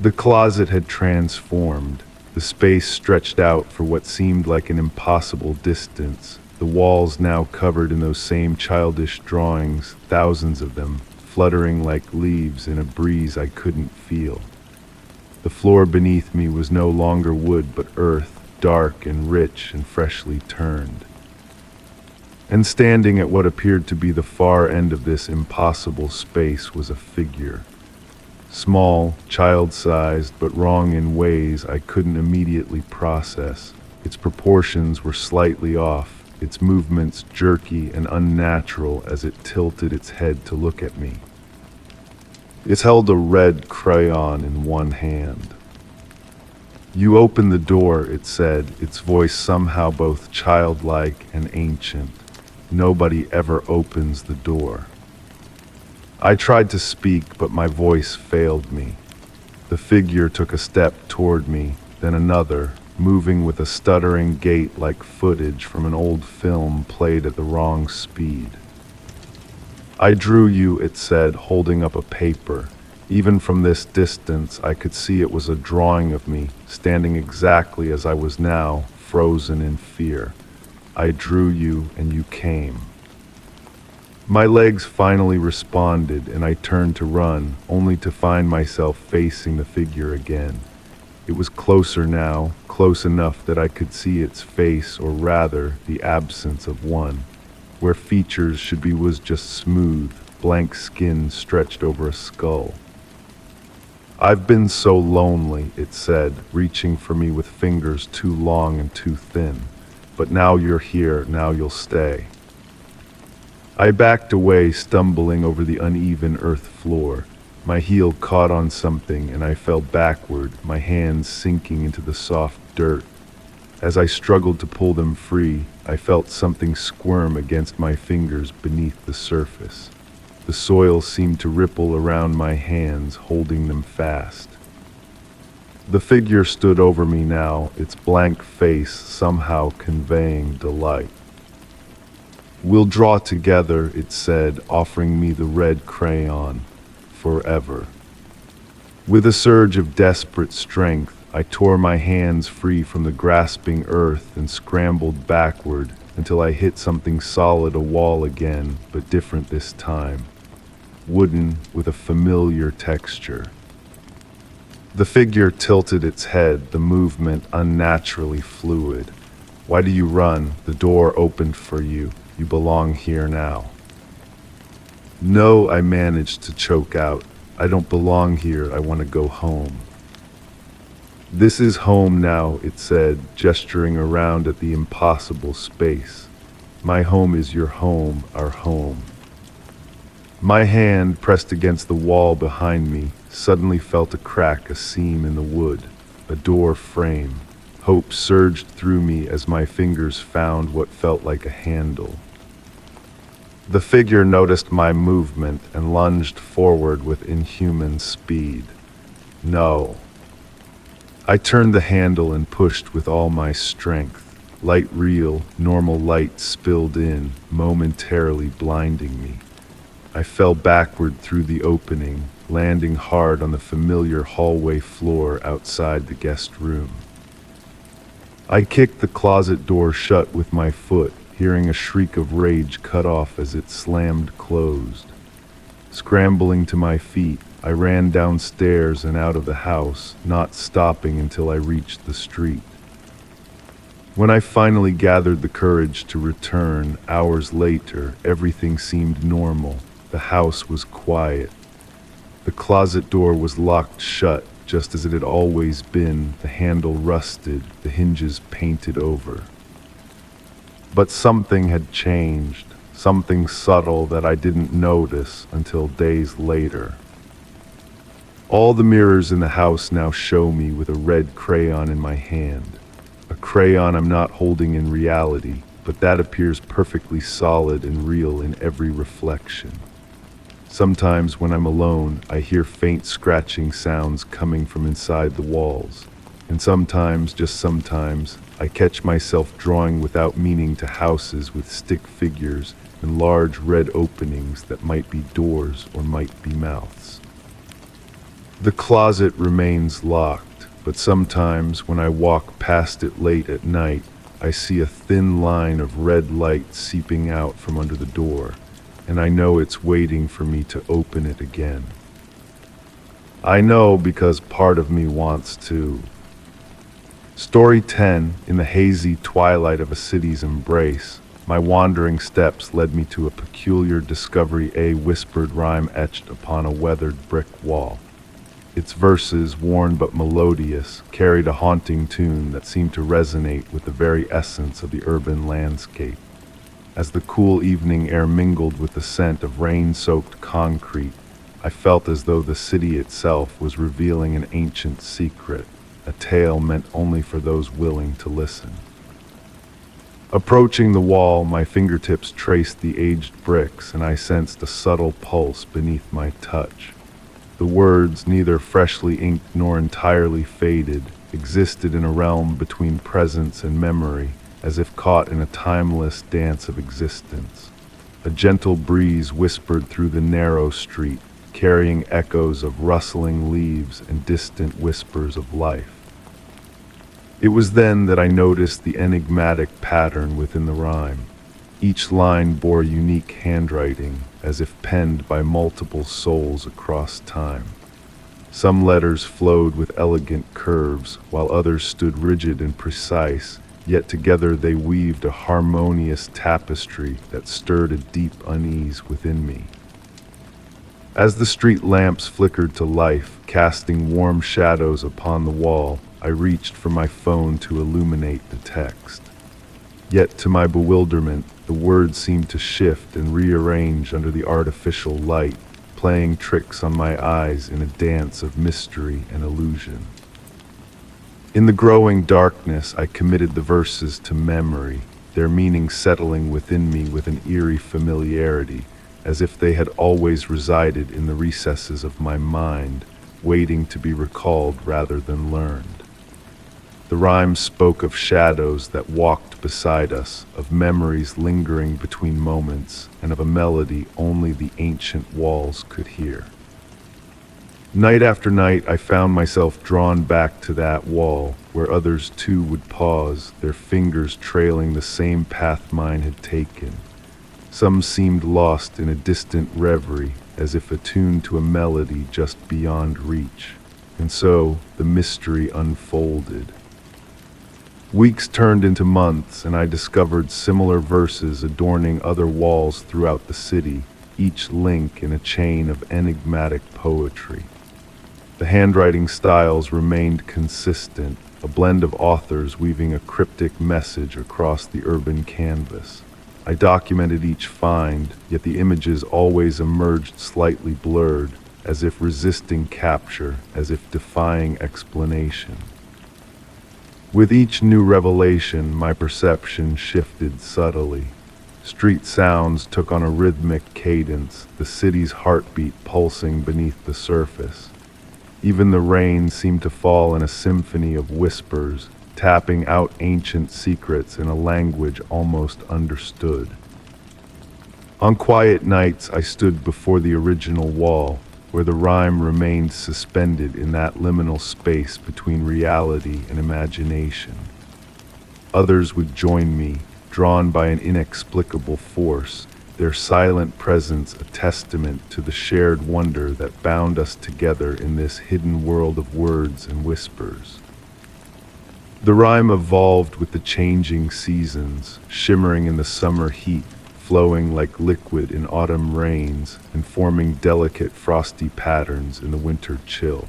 The closet had transformed. The space stretched out for what seemed like an impossible distance, the walls now covered in those same childish drawings, thousands of them, fluttering like leaves in a breeze I couldn't feel. The floor beneath me was no longer wood but earth, dark and rich and freshly turned. And standing at what appeared to be the far end of this impossible space was a figure. Small, child-sized, but wrong in ways I couldn't immediately process. Its proportions were slightly off, its movements jerky and unnatural as it tilted its head to look at me. It held a red crayon in one hand. "You open the door," it said, its voice somehow both childlike and ancient. "Nobody ever opens the door." I tried to speak, but my voice failed me. The figure took a step toward me, then another, moving with a stuttering gait like footage from an old film played at the wrong speed. "I drew you," it said, holding up a paper. Even from this distance, I could see it was a drawing of me, standing exactly as I was now, frozen in fear. "I drew you, and you came." My legs finally responded, and I turned to run, only to find myself facing the figure again. It was closer now, close enough that I could see its face, or rather, the absence of one. Where features should be was just smooth, blank skin stretched over a skull. "I've been so lonely," it said, reaching for me with fingers too long and too thin. "But now you're here, now you'll stay." I backed away, stumbling over the uneven earth floor. My heel caught on something and I fell backward, my hands sinking into the soft dirt. As I struggled to pull them free, I felt something squirm against my fingers beneath the surface. The soil seemed to ripple around my hands, holding them fast. The figure stood over me now, its blank face somehow conveying delight. "We'll draw together," it said, offering me the red crayon. "Forever." With a surge of desperate strength, I tore my hands free from the grasping earth and scrambled backward until I hit something solid, a wall again, but different this time. Wooden with a familiar texture. The figure tilted its head, the movement unnaturally fluid. "Why do you run? The door opened for you. You belong here now." "No," I managed to choke out. "I don't belong here. I want to go home." "This is home now," it said, gesturing around at the impossible space. "My home is your home, our home." My hand, pressed against the wall behind me, suddenly felt a crack, a seam in the wood, a door frame. Hope surged through me as my fingers found what felt like a handle. The figure noticed my movement and lunged forward with inhuman speed. "No." I turned the handle and pushed with all my strength. Light real, normal light spilled in, momentarily blinding me. I fell backward through the opening, landing hard on the familiar hallway floor outside the guest room. I kicked the closet door shut with my foot, hearing a shriek of rage cut off as it slammed closed. Scrambling to my feet, I ran downstairs and out of the house, not stopping until I reached the street. When I finally gathered the courage to return, hours later, everything seemed normal. The house was quiet. The closet door was locked shut, just as it had always been, the handle rusted, the hinges painted over. But something had changed, something subtle that I didn't notice until days later. All the mirrors in the house now show me with a red crayon in my hand. A crayon I'm not holding in reality, but that appears perfectly solid and real in every reflection. Sometimes when I'm alone, I hear faint scratching sounds coming from inside the walls. And sometimes, just sometimes, I catch myself drawing without meaning to houses with stick figures and large red openings that might be doors or might be mouths. The closet remains locked, but sometimes when I walk past it late at night, I see a thin line of red light seeping out from under the door, and I know it's waiting for me to open it again. I know because part of me wants to. Story 10. In the hazy twilight of a city's embrace, my wandering steps led me to a peculiar discovery, a whispered rhyme etched upon a weathered brick wall. Its verses, worn but melodious, carried a haunting tune that seemed to resonate with the very essence of the urban landscape. As the cool evening air mingled with the scent of rain-soaked concrete, I felt as though the city itself was revealing an ancient secret, a tale meant only for those willing to listen. Approaching the wall, my fingertips traced the aged bricks, and I sensed a subtle pulse beneath my touch. The words, neither freshly inked nor entirely faded, existed in a realm between presence and memory, as if caught in a timeless dance of existence. A gentle breeze whispered through the narrow street, carrying echoes of rustling leaves and distant whispers of life. It was then that I noticed the enigmatic pattern within the rhyme. Each line bore unique handwriting, as if penned by multiple souls across time. Some letters flowed with elegant curves, while others stood rigid and precise, yet together they weaved a harmonious tapestry that stirred a deep unease within me. As the street lamps flickered to life, casting warm shadows upon the wall, I reached for my phone to illuminate the text. Yet to my bewilderment, the words seemed to shift and rearrange under the artificial light, playing tricks on my eyes in a dance of mystery and illusion. In the growing darkness, I committed the verses to memory, their meaning settling within me with an eerie familiarity, as if they had always resided in the recesses of my mind, waiting to be recalled rather than learned. The rhyme spoke of shadows that walked beside us, of memories lingering between moments, and of a melody only the ancient walls could hear. Night after night, I found myself drawn back to that wall, where others too would pause, their fingers trailing the same path mine had taken. Some seemed lost in a distant reverie, as if attuned to a melody just beyond reach. And so, the mystery unfolded. Weeks turned into months, and I discovered similar verses adorning other walls throughout the city, each link in a chain of enigmatic poetry. The handwriting styles remained consistent, a blend of authors weaving a cryptic message across the urban canvas. I documented each find, yet the images always emerged slightly blurred, as if resisting capture, as if defying explanation. With each new revelation, my perception shifted subtly. Street sounds took on a rhythmic cadence, the city's heartbeat pulsing beneath the surface. Even the rain seemed to fall in a symphony of whispers, tapping out ancient secrets in a language almost understood. On quiet nights, I stood before the original wall, where the rhyme remained suspended in that liminal space between reality and imagination. Others would join me, drawn by an inexplicable force, their silent presence a testament to the shared wonder that bound us together in this hidden world of words and whispers. The rhyme evolved with the changing seasons, shimmering in the summer heat, flowing like liquid in autumn rains, and forming delicate frosty patterns in the winter chill.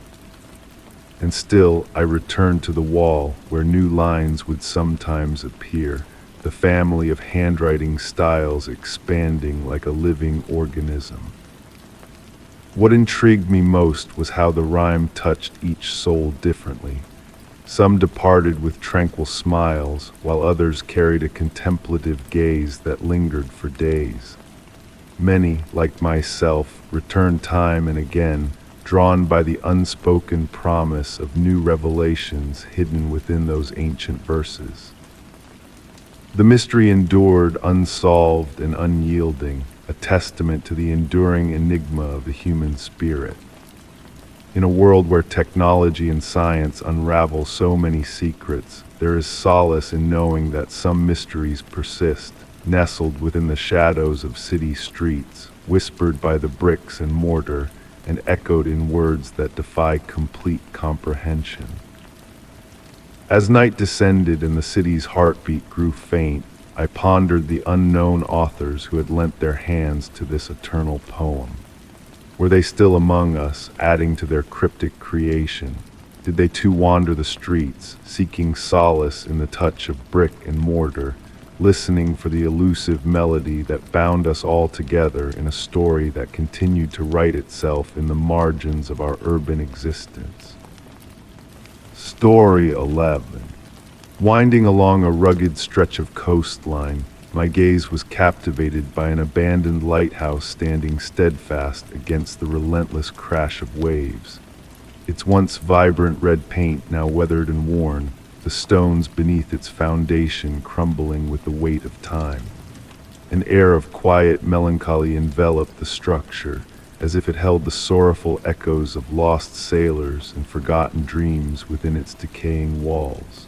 And still I returned to the wall where new lines would sometimes appear, the family of handwriting styles expanding like a living organism. What intrigued me most was how the rhyme touched each soul differently. Some departed with tranquil smiles, while others carried a contemplative gaze that lingered for days. Many, like myself, returned time and again, drawn by the unspoken promise of new revelations hidden within those ancient verses. The mystery endured unsolved and unyielding, a testament to the enduring enigma of the human spirit. In a world where technology and science unravel so many secrets, there is solace in knowing that some mysteries persist, nestled within the shadows of city streets, whispered by the bricks and mortar, and echoed in words that defy complete comprehension. As night descended and the city's heartbeat grew faint, I pondered the unknown authors who had lent their hands to this eternal poem. Were they still among us, adding to their cryptic creation? Did they too wander the streets, seeking solace in the touch of brick and mortar, listening for the elusive melody that bound us all together in a story that continued to write itself in the margins of our urban existence? Story 11. Winding along a rugged stretch of coastline, my gaze was captivated by an abandoned lighthouse standing steadfast against the relentless crash of waves. Its once vibrant red paint now weathered and worn, the stones beneath its foundation crumbling with the weight of time. An air of quiet melancholy enveloped the structure, as if it held the sorrowful echoes of lost sailors and forgotten dreams within its decaying walls.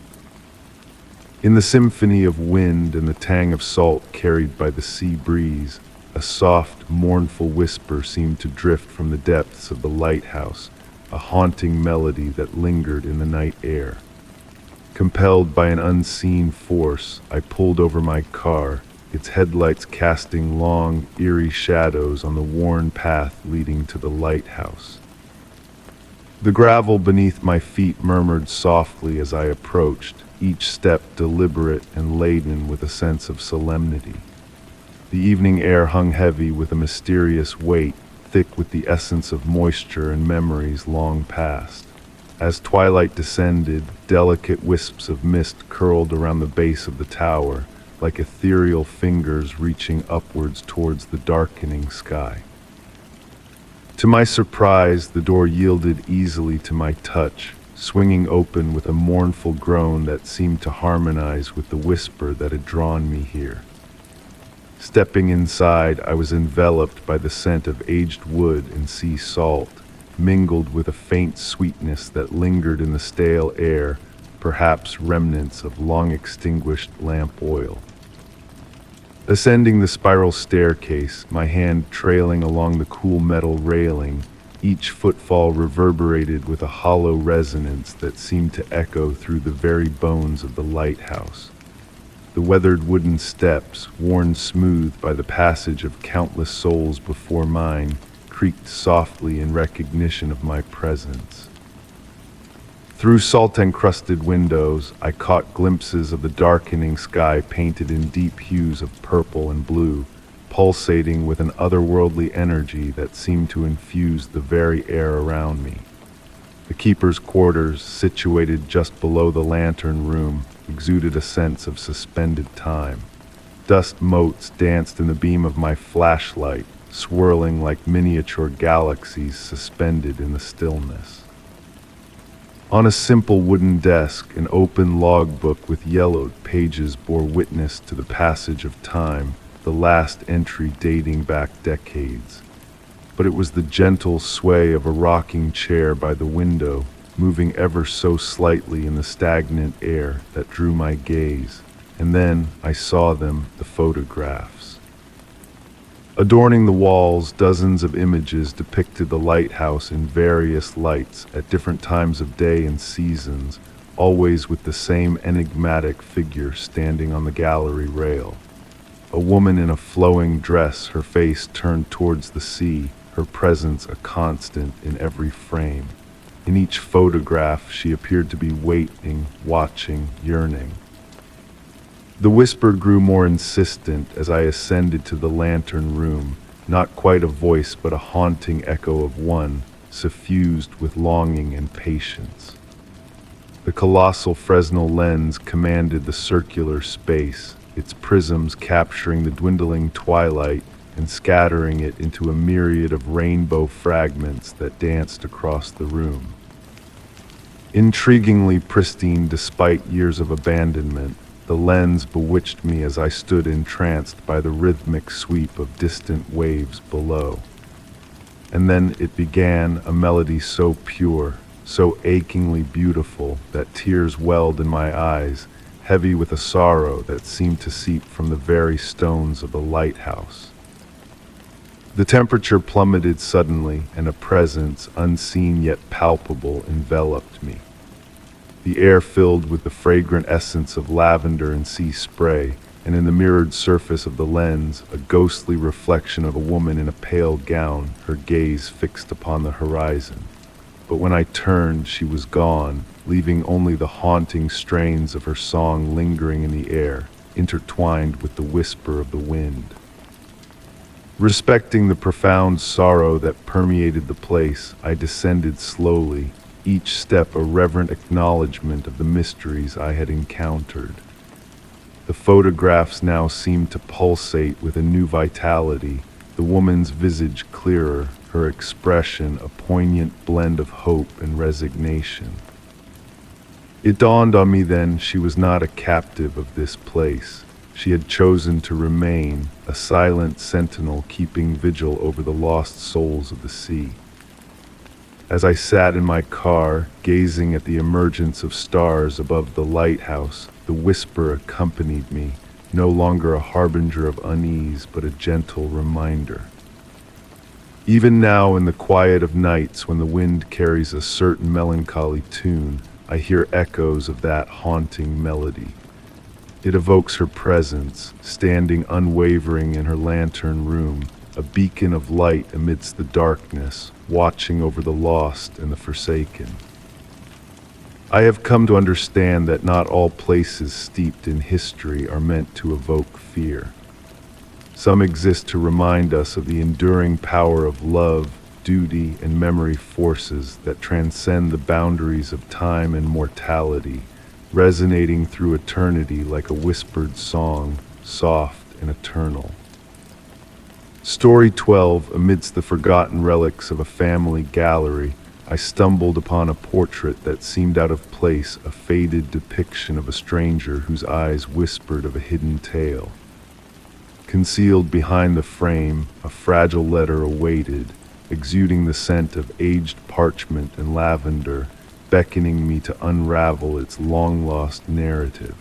In the symphony of wind and the tang of salt carried by the sea breeze, a soft, mournful whisper seemed to drift from the depths of the lighthouse, a haunting melody that lingered in the night air. Compelled by an unseen force, I pulled over my car, its headlights casting long, eerie shadows on the worn path leading to the lighthouse. The gravel beneath my feet murmured softly as I approached, each step deliberate and laden with a sense of solemnity. The evening air hung heavy with a mysterious weight, thick with the essence of moisture and memories long past. As twilight descended, delicate wisps of mist curled around the base of the tower, like ethereal fingers reaching upwards towards the darkening sky. To my surprise, the door yielded easily to my touch, swinging open with a mournful groan that seemed to harmonize with the whisper that had drawn me here. Stepping inside, I was enveloped by the scent of aged wood and sea salt, mingled with a faint sweetness that lingered in the stale air, perhaps remnants of long-extinguished lamp oil. Ascending the spiral staircase, my hand trailing along the cool metal railing, each footfall reverberated with a hollow resonance that seemed to echo through the very bones of the lighthouse. The weathered wooden steps, worn smooth by the passage of countless souls before mine, creaked softly in recognition of my presence. Through salt-encrusted windows, I caught glimpses of the darkening sky painted in deep hues of purple and blue, pulsating with an otherworldly energy that seemed to infuse the very air around me. The keeper's quarters, situated just below the lantern room, exuded a sense of suspended time. Dust motes danced in the beam of my flashlight, swirling like miniature galaxies suspended in the stillness. On a simple wooden desk, an open logbook with yellowed pages bore witness to the passage of time, the last entry dating back decades. But it was the gentle sway of a rocking chair by the window, moving ever so slightly in the stagnant air, that drew my gaze. And then I saw them, the photographs. Adorning the walls, dozens of images depicted the lighthouse in various lights at different times of day and seasons, always with the same enigmatic figure standing on the gallery rail. A woman in a flowing dress, her face turned towards the sea, her presence a constant in every frame. In each photograph, she appeared to be waiting, watching, yearning. The whisper grew more insistent as I ascended to the lantern room, not quite a voice but a haunting echo of one, suffused with longing and patience. The colossal Fresnel lens commanded the circular space, its prisms capturing the dwindling twilight and scattering it into a myriad of rainbow fragments that danced across the room. Intriguingly pristine despite years of abandonment, the lens bewitched me as I stood entranced by the rhythmic sweep of distant waves below. And then it began, a melody so pure, so achingly beautiful that tears welled in my eyes, heavy with a sorrow that seemed to seep from the very stones of the lighthouse. The temperature plummeted suddenly, and a presence, unseen yet palpable, enveloped me. The air filled with the fragrant essence of lavender and sea spray, and in the mirrored surface of the lens, a ghostly reflection of a woman in a pale gown, her gaze fixed upon the horizon. But when I turned, she was gone, leaving only the haunting strains of her song lingering in the air, intertwined with the whisper of the wind. Respecting the profound sorrow that permeated the place, I descended slowly, each step a reverent acknowledgement of the mysteries I had encountered. The photographs now seemed to pulsate with a new vitality, the woman's visage clearer, her expression a poignant blend of hope and resignation. It dawned on me then she was not a captive of this place. She had chosen to remain, a silent sentinel keeping vigil over the lost souls of the sea. As I sat in my car, gazing at the emergence of stars above the lighthouse, the whisper accompanied me, no longer a harbinger of unease, but a gentle reminder. Even now, in the quiet of nights when the wind carries a certain melancholy tune, I hear echoes of that haunting melody. It evokes her presence, standing unwavering in her lantern room, a beacon of light amidst the darkness, watching over the lost and the forsaken. I have come to understand that not all places steeped in history are meant to evoke fear. Some exist to remind us of the enduring power of love, duty, and memory forces that transcend the boundaries of time and mortality, resonating through eternity like a whispered song, soft and eternal. Story 12, amidst the forgotten relics of a family gallery, I stumbled upon a portrait that seemed out of place, a faded depiction of a stranger whose eyes whispered of a hidden tale. Concealed behind the frame, a fragile letter awaited, exuding the scent of aged parchment and lavender, beckoning me to unravel its long-lost narrative.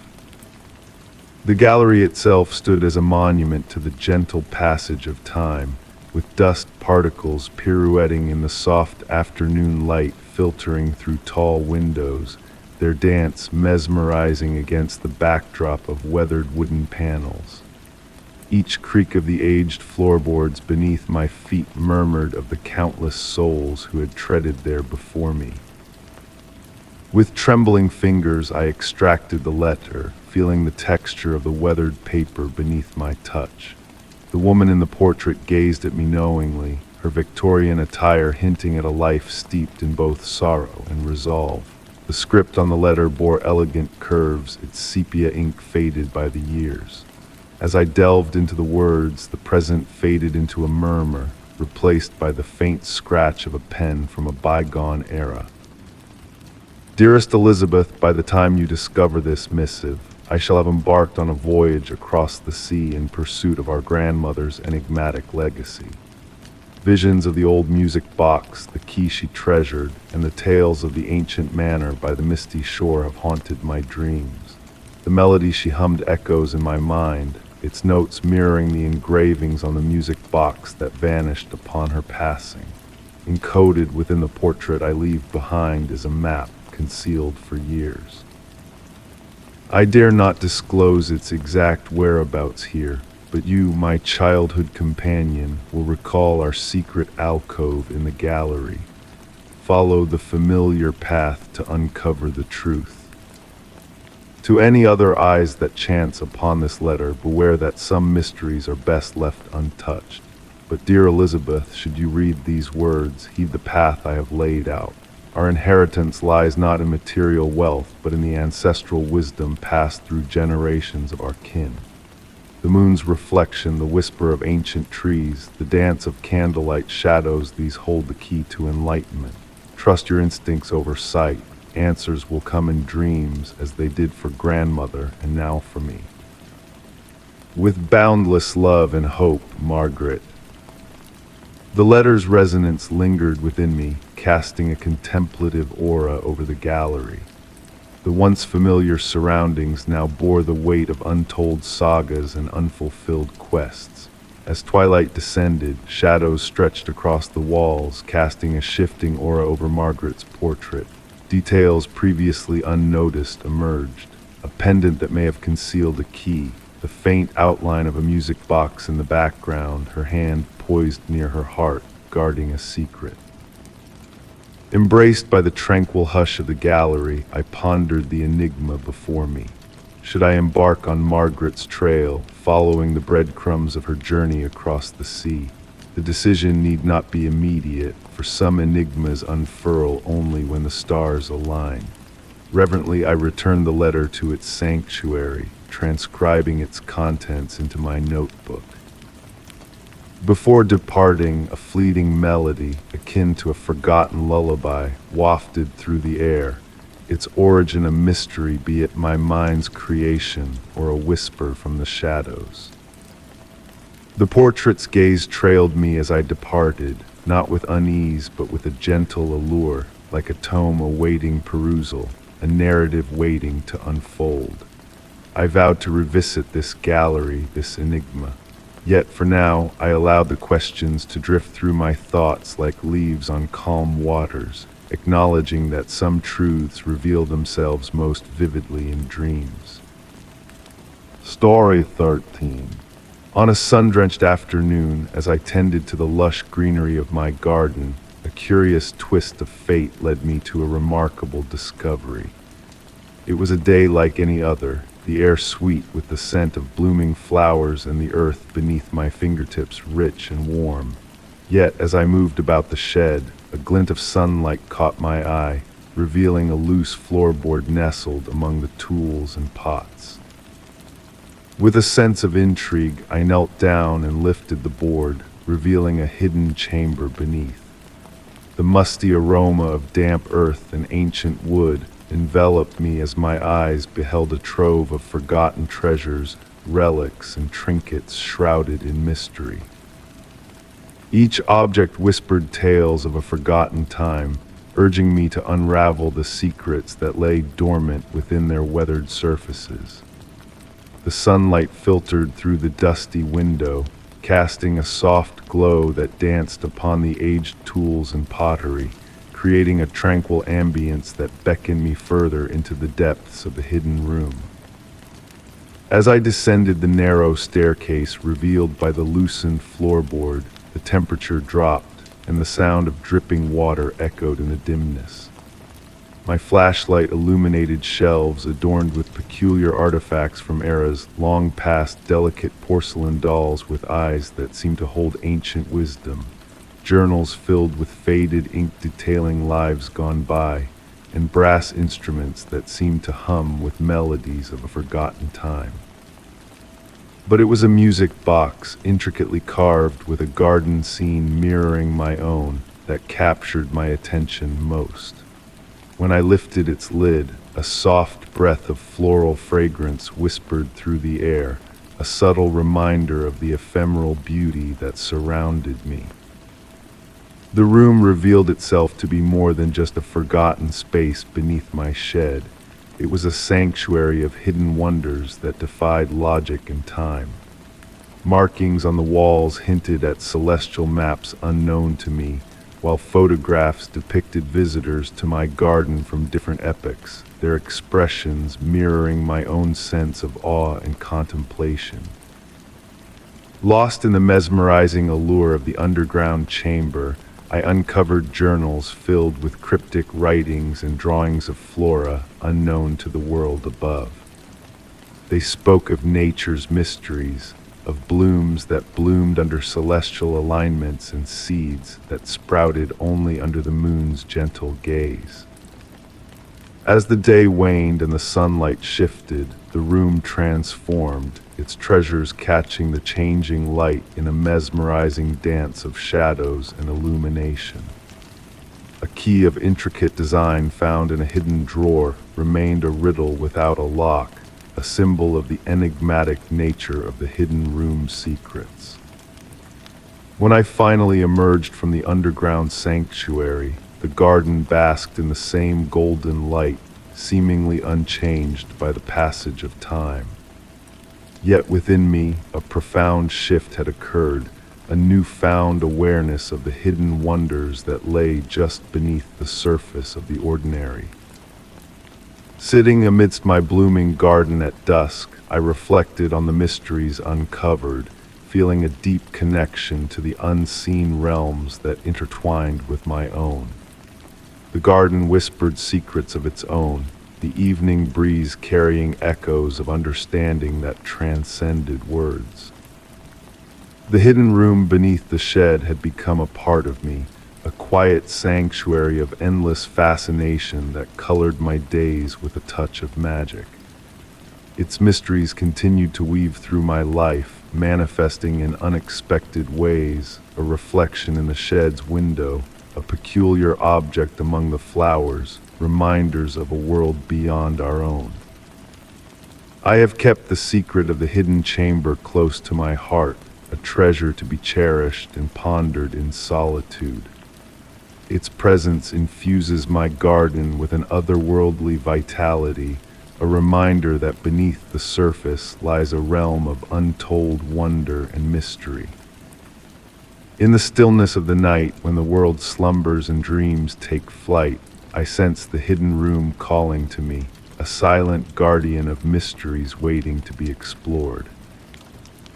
The gallery itself stood as a monument to the gentle passage of time, with dust particles pirouetting in the soft afternoon light filtering through tall windows, their dance mesmerizing against the backdrop of weathered wooden panels. Each creak of the aged floorboards beneath my feet murmured of the countless souls who had treaded there before me. With trembling fingers, I extracted the letter, feeling the texture of the weathered paper beneath my touch. The woman in the portrait gazed at me knowingly, her Victorian attire hinting at a life steeped in both sorrow and resolve. The script on the letter bore elegant curves, its sepia ink faded by the years. As I delved into the words, the present faded into a murmur, replaced by the faint scratch of a pen from a bygone era. Dearest Elizabeth, by the time you discover this missive, I shall have embarked on a voyage across the sea in pursuit of our grandmother's enigmatic legacy. Visions of the old music box, the key she treasured, and the tales of the ancient manor by the misty shore have haunted my dreams. The melody she hummed echoes in my mind, its notes mirroring the engravings on the music box that vanished upon her passing. Encoded within the portrait I leave behind is a map concealed for years. I dare not disclose its exact whereabouts here, but you, my childhood companion, will recall our secret alcove in the gallery. Follow the familiar path to uncover the truth. To any other eyes that chance upon this letter, beware that some mysteries are best left untouched. But dear Elizabeth, should you read these words, heed the path I have laid out. Our inheritance lies not in material wealth, but in the ancestral wisdom passed through generations of our kin. The moon's reflection, the whisper of ancient trees, the dance of candlelight shadows, these hold the key to enlightenment. Trust your instincts over sight. Answers will come in dreams, as they did for grandmother and now for me. With boundless love and hope, Margaret. The letter's resonance lingered within me, casting a contemplative aura over the gallery. The once familiar surroundings now bore the weight of untold sagas and unfulfilled quests. As twilight descended, shadows stretched across the walls, casting a shifting aura over Margaret's portrait. Details previously unnoticed emerged. A pendant that may have concealed a key, the faint outline of a music box in the background, her hand poised near her heart, guarding a secret. Embraced by the tranquil hush of the gallery, I pondered the enigma before me. Should I embark on Margaret's trail, following the breadcrumbs of her journey across the sea? The decision need not be immediate, for some enigmas unfurl only when the stars align. Reverently, I returned the letter to its sanctuary, transcribing its contents into my notebook. Before departing, a fleeting melody, akin to a forgotten lullaby, wafted through the air, its origin a mystery, be it my mind's creation or a whisper from the shadows. The portrait's gaze trailed me as I departed, not with unease but with a gentle allure, like a tome awaiting perusal, a narrative waiting to unfold. I vowed to revisit this gallery, this enigma. Yet for now, I allowed the questions to drift through my thoughts like leaves on calm waters, acknowledging that some truths reveal themselves most vividly in dreams. Story 13. On a sun-drenched afternoon, as I tended to the lush greenery of my garden, a curious twist of fate led me to a remarkable discovery. It was a day like any other, the air sweet with the scent of blooming flowers and the earth beneath my fingertips rich and warm. Yet, as I moved about the shed, a glint of sunlight caught my eye, revealing a loose floorboard nestled among the tools and pots. With a sense of intrigue, I knelt down and lifted the board, revealing a hidden chamber beneath. The musty aroma of damp earth and ancient wood enveloped me as my eyes beheld a trove of forgotten treasures, relics, and trinkets shrouded in mystery. Each object whispered tales of a forgotten time, urging me to unravel the secrets that lay dormant within their weathered surfaces. The sunlight filtered through the dusty window, casting a soft glow that danced upon the aged tools and pottery, creating a tranquil ambience that beckoned me further into the depths of the hidden room. As I descended the narrow staircase revealed by the loosened floorboard, the temperature dropped, and the sound of dripping water echoed in the dimness. My flashlight illuminated shelves adorned with peculiar artifacts from eras long past, delicate porcelain dolls with eyes that seemed to hold ancient wisdom, journals filled with faded ink detailing lives gone by, and brass instruments that seemed to hum with melodies of a forgotten time. But it was a music box, intricately carved with a garden scene mirroring my own, that captured my attention most. When I lifted its lid, a soft breath of floral fragrance whispered through the air, a subtle reminder of the ephemeral beauty that surrounded me. The room revealed itself to be more than just a forgotten space beneath my shed. It was a sanctuary of hidden wonders that defied logic and time. Markings on the walls hinted at celestial maps unknown to me, while photographs depicted visitors to my garden from different epochs, their expressions mirroring my own sense of awe and contemplation. Lost in the mesmerizing allure of the underground chamber, I uncovered journals filled with cryptic writings and drawings of flora unknown to the world above. They spoke of nature's mysteries, of blooms that bloomed under celestial alignments and seeds that sprouted only under the moon's gentle gaze. As the day waned and the sunlight shifted, the room transformed, its treasures catching the changing light in a mesmerizing dance of shadows and illumination. A key of intricate design found in a hidden drawer remained a riddle without a lock, a symbol of the enigmatic nature of the hidden room's secrets. When I finally emerged from the underground sanctuary, the garden basked in the same golden light, seemingly unchanged by the passage of time. Yet within me, a profound shift had occurred, a newfound awareness of the hidden wonders that lay just beneath the surface of the ordinary. Sitting amidst my blooming garden at dusk, I reflected on the mysteries uncovered, feeling a deep connection to the unseen realms that intertwined with my own. The garden whispered secrets of its own, the evening breeze carrying echoes of understanding that transcended words. The hidden room beneath the shed had become a part of me, a quiet sanctuary of endless fascination that colored my days with a touch of magic. Its mysteries continued to weave through my life, manifesting in unexpected ways, a reflection in the shed's window, a peculiar object among the flowers, reminders of a world beyond our own. I have kept the secret of the hidden chamber close to my heart, a treasure to be cherished and pondered in solitude. Its presence infuses my garden with an otherworldly vitality, a reminder that beneath the surface lies a realm of untold wonder and mystery. In the stillness of the night, when the world slumbers and dreams take flight, I sense the hidden room calling to me, a silent guardian of mysteries waiting to be explored.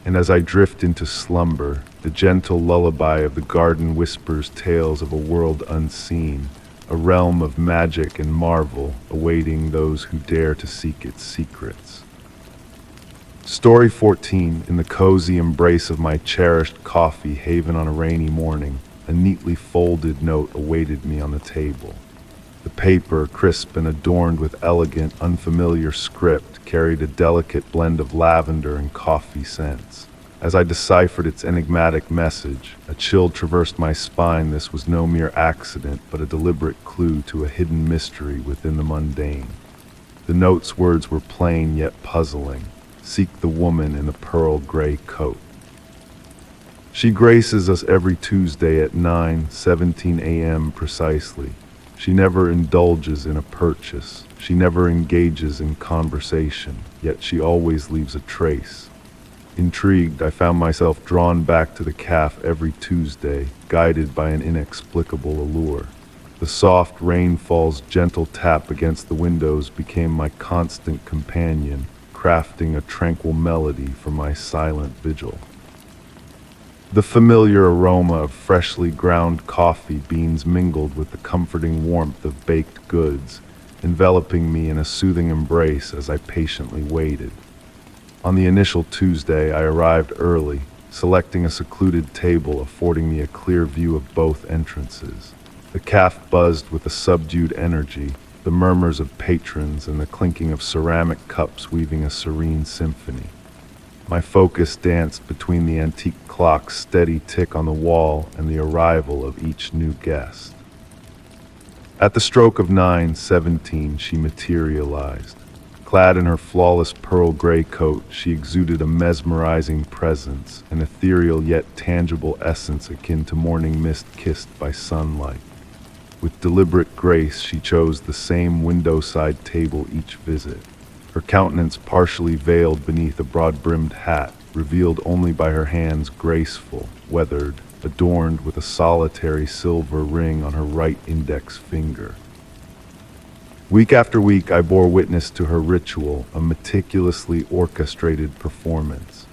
And as I drift into slumber, the gentle lullaby of the garden whispers tales of a world unseen, a realm of magic and marvel awaiting those who dare to seek its secrets. Story 14. In the cozy embrace of my cherished coffee haven on a rainy morning, a neatly folded note awaited me on the table. The paper, crisp and adorned with elegant, unfamiliar script, carried a delicate blend of lavender and coffee scents. As I deciphered its enigmatic message, a chill traversed my spine. This was no mere accident, but a deliberate clue to a hidden mystery within the mundane. The note's words were plain yet puzzling. Seek the woman in the pearl gray coat. She graces us every Tuesday at 9:17 a.m. precisely. She never indulges in a purchase. She never engages in conversation, yet she always leaves a trace. Intrigued, I found myself drawn back to the cafe every Tuesday, guided by an inexplicable allure. The soft rainfall's gentle tap against the windows became my constant companion, crafting a tranquil melody for my silent vigil. The familiar aroma of freshly ground coffee beans mingled with the comforting warmth of baked goods, enveloping me in a soothing embrace as I patiently waited. On the initial Tuesday, I arrived early, selecting a secluded table affording me a clear view of both entrances. The cafe buzzed with a subdued energy, the murmurs of patrons and the clinking of ceramic cups weaving a serene symphony. My focus danced between the antique clock's steady tick on the wall and the arrival of each new guest. At the stroke of 9:17, she materialized. Clad in her flawless pearl gray coat, she exuded a mesmerizing presence, an ethereal yet tangible essence akin to morning mist kissed by sunlight. With deliberate grace, she chose the same window-side table each visit. Her countenance partially veiled beneath a broad-brimmed hat, revealed only by her hands graceful, weathered, adorned with a solitary silver ring on her right index finger. Week after week, I bore witness to her ritual, a meticulously orchestrated performance.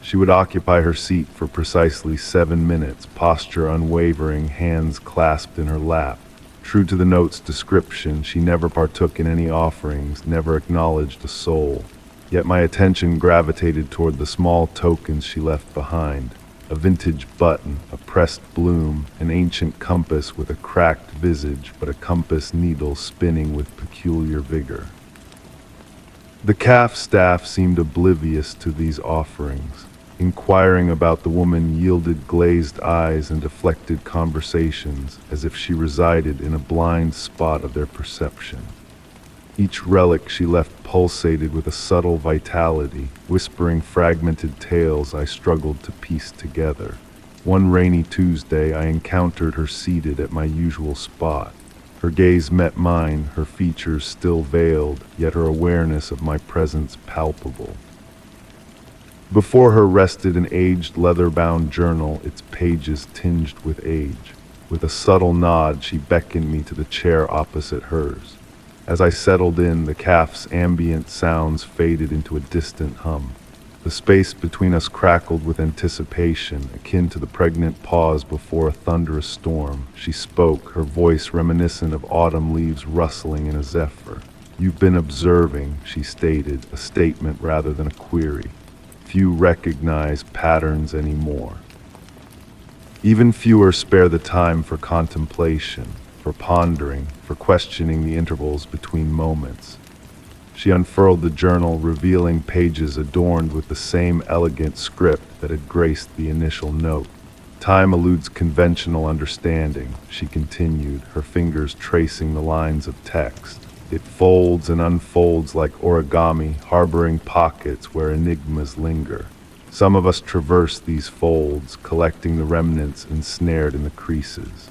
She would occupy her seat for precisely 7 minutes, posture unwavering, hands clasped in her lap. True to the note's description, she never partook in any offerings, never acknowledged a soul. Yet my attention gravitated toward the small tokens she left behind. A vintage button, a pressed bloom, an ancient compass with a cracked visage, but a compass needle spinning with peculiar vigor. The calf staff seemed oblivious to these offerings. Inquiring about the woman yielded glazed eyes and deflected conversations, as if she resided in a blind spot of their perception. Each relic she left pulsated with a subtle vitality, whispering fragmented tales I struggled to piece together. One rainy Tuesday, I encountered her seated at my usual spot. Her gaze met mine, her features still veiled, yet her awareness of my presence palpable. Before her rested an aged leather-bound journal, its pages tinged with age. With a subtle nod, she beckoned me to the chair opposite hers. As I settled in, the calf's ambient sounds faded into a distant hum. The space between us crackled with anticipation, akin to the pregnant pause before a thunderous storm. She spoke, her voice reminiscent of autumn leaves rustling in a zephyr. "You've been observing," she stated, a statement rather than a query. "Few recognize patterns anymore. Even fewer spare the time for contemplation, for pondering, for questioning the intervals between moments." She unfurled the journal, revealing pages adorned with the same elegant script that had graced the initial note. "Time eludes conventional understanding," she continued, her fingers tracing the lines of text. "It folds and unfolds like origami, harboring pockets where enigmas linger. Some of us traverse these folds, collecting the remnants ensnared in the creases."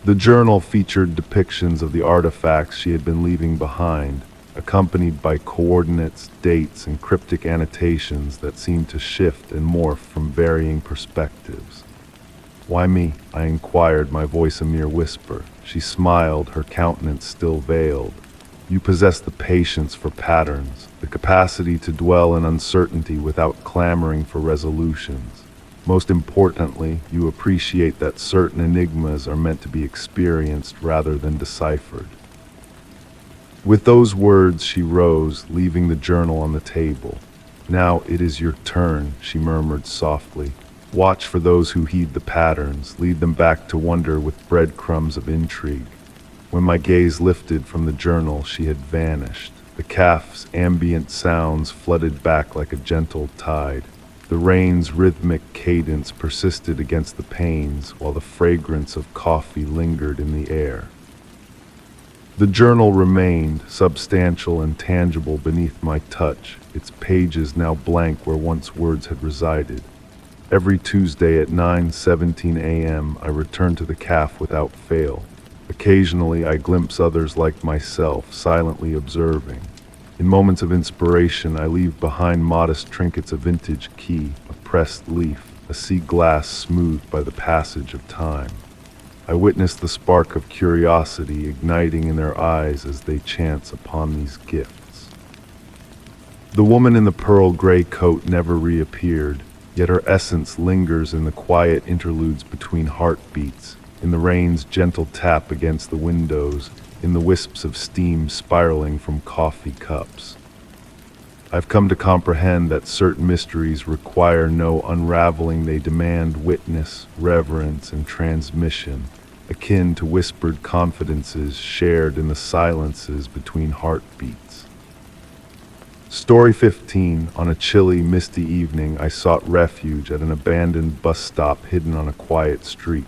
The journal featured depictions of the artifacts she had been leaving behind, accompanied by coordinates, dates, and cryptic annotations that seemed to shift and morph from varying perspectives. "Why me?" I inquired, my voice a mere whisper. She smiled, her countenance still veiled. "You possess the patience for patterns, the capacity to dwell in uncertainty without clamoring for resolutions. Most importantly, you appreciate that certain enigmas are meant to be experienced rather than deciphered." With those words, she rose, leaving the journal on the table. "Now it is your turn," she murmured softly. "Watch for those who heed the patterns, lead them back to wonder with breadcrumbs of intrigue." When my gaze lifted from the journal, she had vanished. The calf's ambient sounds flooded back like a gentle tide. The rain's rhythmic cadence persisted against the panes, while the fragrance of coffee lingered in the air. The journal remained, substantial and tangible beneath my touch, its pages now blank where once words had resided. Every Tuesday at 9:17 a.m. I returned to the calf without fail. Occasionally I glimpse others like myself, silently observing. In moments of inspiration, I leave behind modest trinkets, a vintage key, a pressed leaf, a sea glass smoothed by the passage of time. I witness the spark of curiosity igniting in their eyes as they chance upon these gifts. The woman in the pearl gray coat never reappeared, yet her essence lingers in the quiet interludes between heartbeats, in the rain's gentle tap against the windows, in the wisps of steam spiraling from coffee cups. I've come to comprehend that certain mysteries require no unraveling. They demand witness, reverence, and transmission, akin to whispered confidences shared in the silences between heartbeats. Story 15. On a chilly, misty evening, I sought refuge at an abandoned bus stop hidden on a quiet street.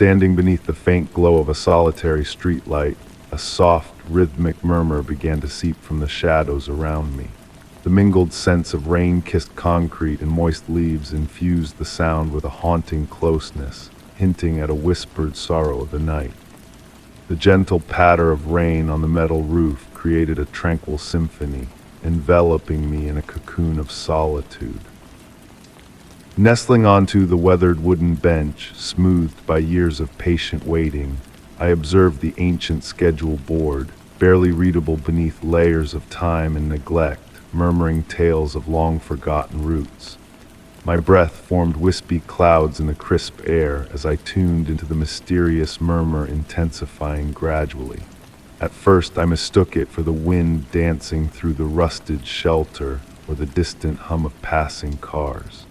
Standing beneath the faint glow of a solitary streetlight, a soft, rhythmic murmur began to seep from the shadows around me. The mingled scents of rain-kissed concrete and moist leaves infused the sound with a haunting closeness, hinting at a whispered sorrow of the night. The gentle patter of rain on the metal roof created a tranquil symphony, enveloping me in a cocoon of solitude. Nestling onto the weathered wooden bench, smoothed by years of patient waiting, I observed the ancient schedule board, barely readable beneath layers of time and neglect, murmuring tales of long-forgotten roots. My breath formed wispy clouds in the crisp air as I tuned into the mysterious murmur, intensifying gradually. At first I mistook it for the wind dancing through the rusted shelter or the distant hum of passing cars.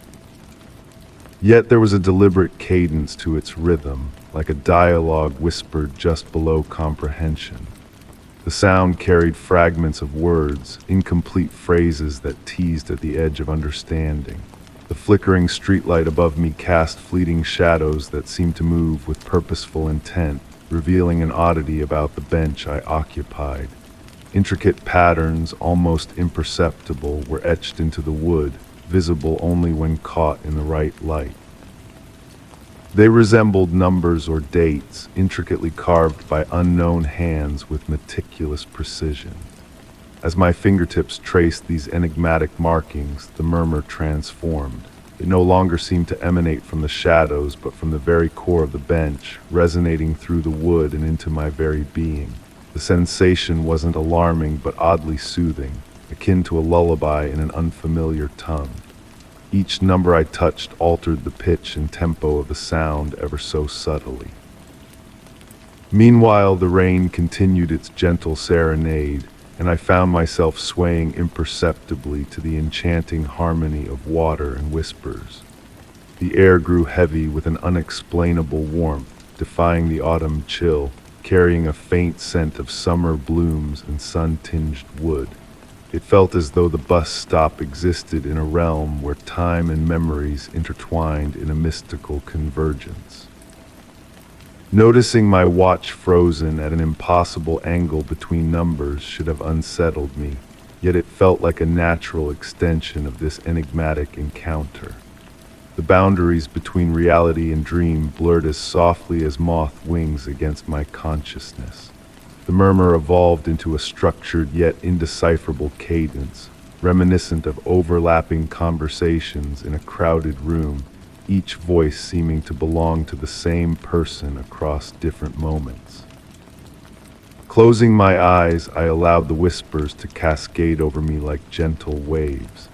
Yet there was a deliberate cadence to its rhythm, like a dialogue whispered just below comprehension. The sound carried fragments of words, incomplete phrases that teased at the edge of understanding. The flickering streetlight above me cast fleeting shadows that seemed to move with purposeful intent, revealing an oddity about the bench I occupied. Intricate patterns, almost imperceptible, were etched into the wood, visible only when caught in the right light. They resembled numbers or dates, intricately carved by unknown hands with meticulous precision. As my fingertips traced these enigmatic markings, the murmur transformed. It no longer seemed to emanate from the shadows, but from the very core of the bench, resonating through the wood and into my very being. The sensation wasn't alarming, but oddly soothing, akin to a lullaby in an unfamiliar tongue. Each number I touched altered the pitch and tempo of the sound ever so subtly. Meanwhile, the rain continued its gentle serenade, and I found myself swaying imperceptibly to the enchanting harmony of water and whispers. The air grew heavy with an unexplainable warmth, defying the autumn chill, carrying a faint scent of summer blooms and sun-tinged wood. It felt as though the bus stop existed in a realm where time and memories intertwined in a mystical convergence. Noticing my watch frozen at an impossible angle between numbers should have unsettled me, yet it felt like a natural extension of this enigmatic encounter. The boundaries between reality and dream blurred as softly as moth wings against my consciousness. The murmur evolved into a structured yet indecipherable cadence, reminiscent of overlapping conversations in a crowded room, each voice seeming to belong to the same person across different moments. Closing my eyes, I allowed the whispers to cascade over me like gentle waves.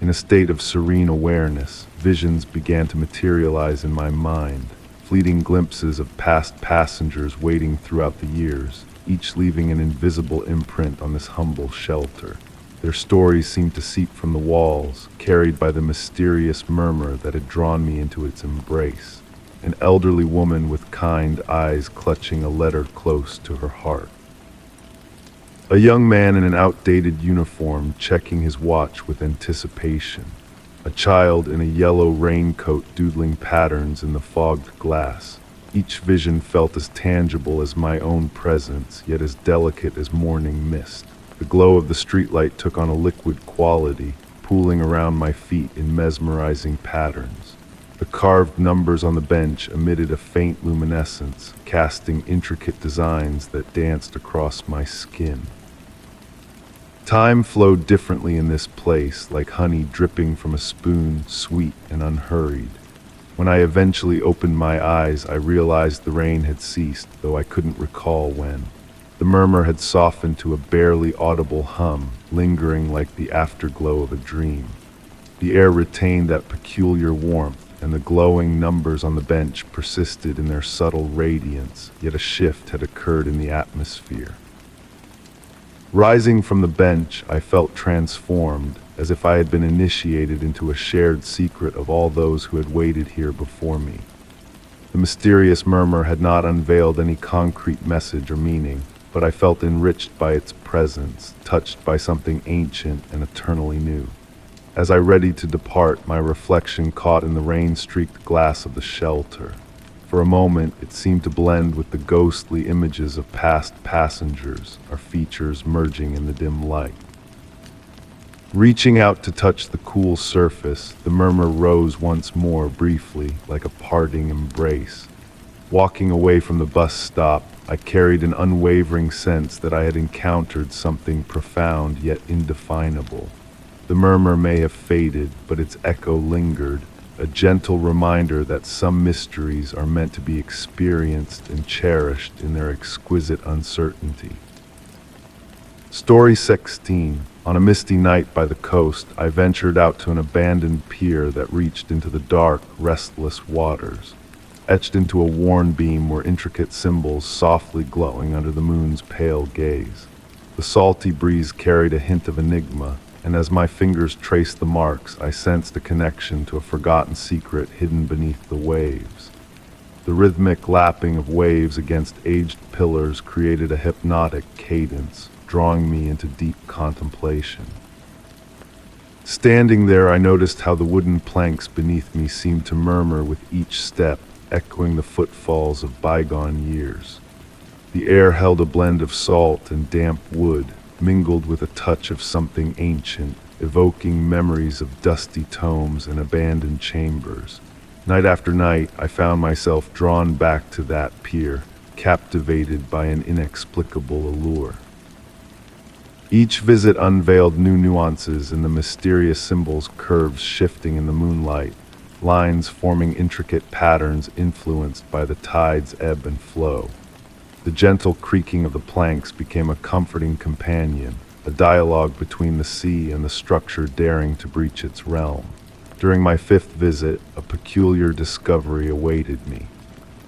In a state of serene awareness, visions began to materialize in my mind, fleeting glimpses of past passengers waiting throughout the years, each leaving an invisible imprint on this humble shelter. Their stories seemed to seep from the walls, carried by the mysterious murmur that had drawn me into its embrace. An elderly woman with kind eyes clutching a letter close to her heart. A young man in an outdated uniform checking his watch with anticipation. A child in a yellow raincoat doodling patterns in the fogged glass. Each vision felt as tangible as my own presence, yet as delicate as morning mist. The glow of the streetlight took on a liquid quality, pooling around my feet in mesmerizing patterns. The carved numbers on the bench emitted a faint luminescence, casting intricate designs that danced across my skin. Time flowed differently in this place, like honey dripping from a spoon, sweet and unhurried. When I eventually opened my eyes, I realized the rain had ceased, though I couldn't recall when. The murmur had softened to a barely audible hum, lingering like the afterglow of a dream. The air retained that peculiar warmth, and the glowing numbers on the bench persisted in their subtle radiance, yet a shift had occurred in the atmosphere. Rising from the bench, I felt transformed, as if I had been initiated into a shared secret of all those who had waited here before me. The mysterious murmur had not unveiled any concrete message or meaning, but I felt enriched by its presence, touched by something ancient and eternally new. As I readied to depart, my reflection caught in the rain-streaked glass of the shelter. For a moment, it seemed to blend with the ghostly images of past passengers, our features merging in the dim light. Reaching out to touch the cool surface, the murmur rose once more briefly, like a parting embrace. Walking away from the bus stop, I carried an unwavering sense that I had encountered something profound yet indefinable. The murmur may have faded, but its echo lingered, a gentle reminder that some mysteries are meant to be experienced and cherished in their exquisite uncertainty. Story 16. On a misty night by the coast, I ventured out to an abandoned pier that reached into the dark, restless waters. Etched into a worn beam were intricate symbols softly glowing under the moon's pale gaze. The salty breeze carried a hint of enigma, and as my fingers traced the marks, I sensed a connection to a forgotten secret hidden beneath the waves. The rhythmic lapping of waves against aged pillars created a hypnotic cadence, drawing me into deep contemplation. Standing there, I noticed how the wooden planks beneath me seemed to murmur with each step, echoing the footfalls of bygone years. The air held a blend of salt and damp wood, mingled with a touch of something ancient, evoking memories of dusty tomes and abandoned chambers. Night after night, I found myself drawn back to that pier, captivated by an inexplicable allure. Each visit unveiled new nuances in the mysterious symbols' curves shifting in the moonlight, lines forming intricate patterns influenced by the tide's ebb and flow. The gentle creaking of the planks became a comforting companion, a dialogue between the sea and the structure daring to breach its realm. During my fifth visit, a peculiar discovery awaited me.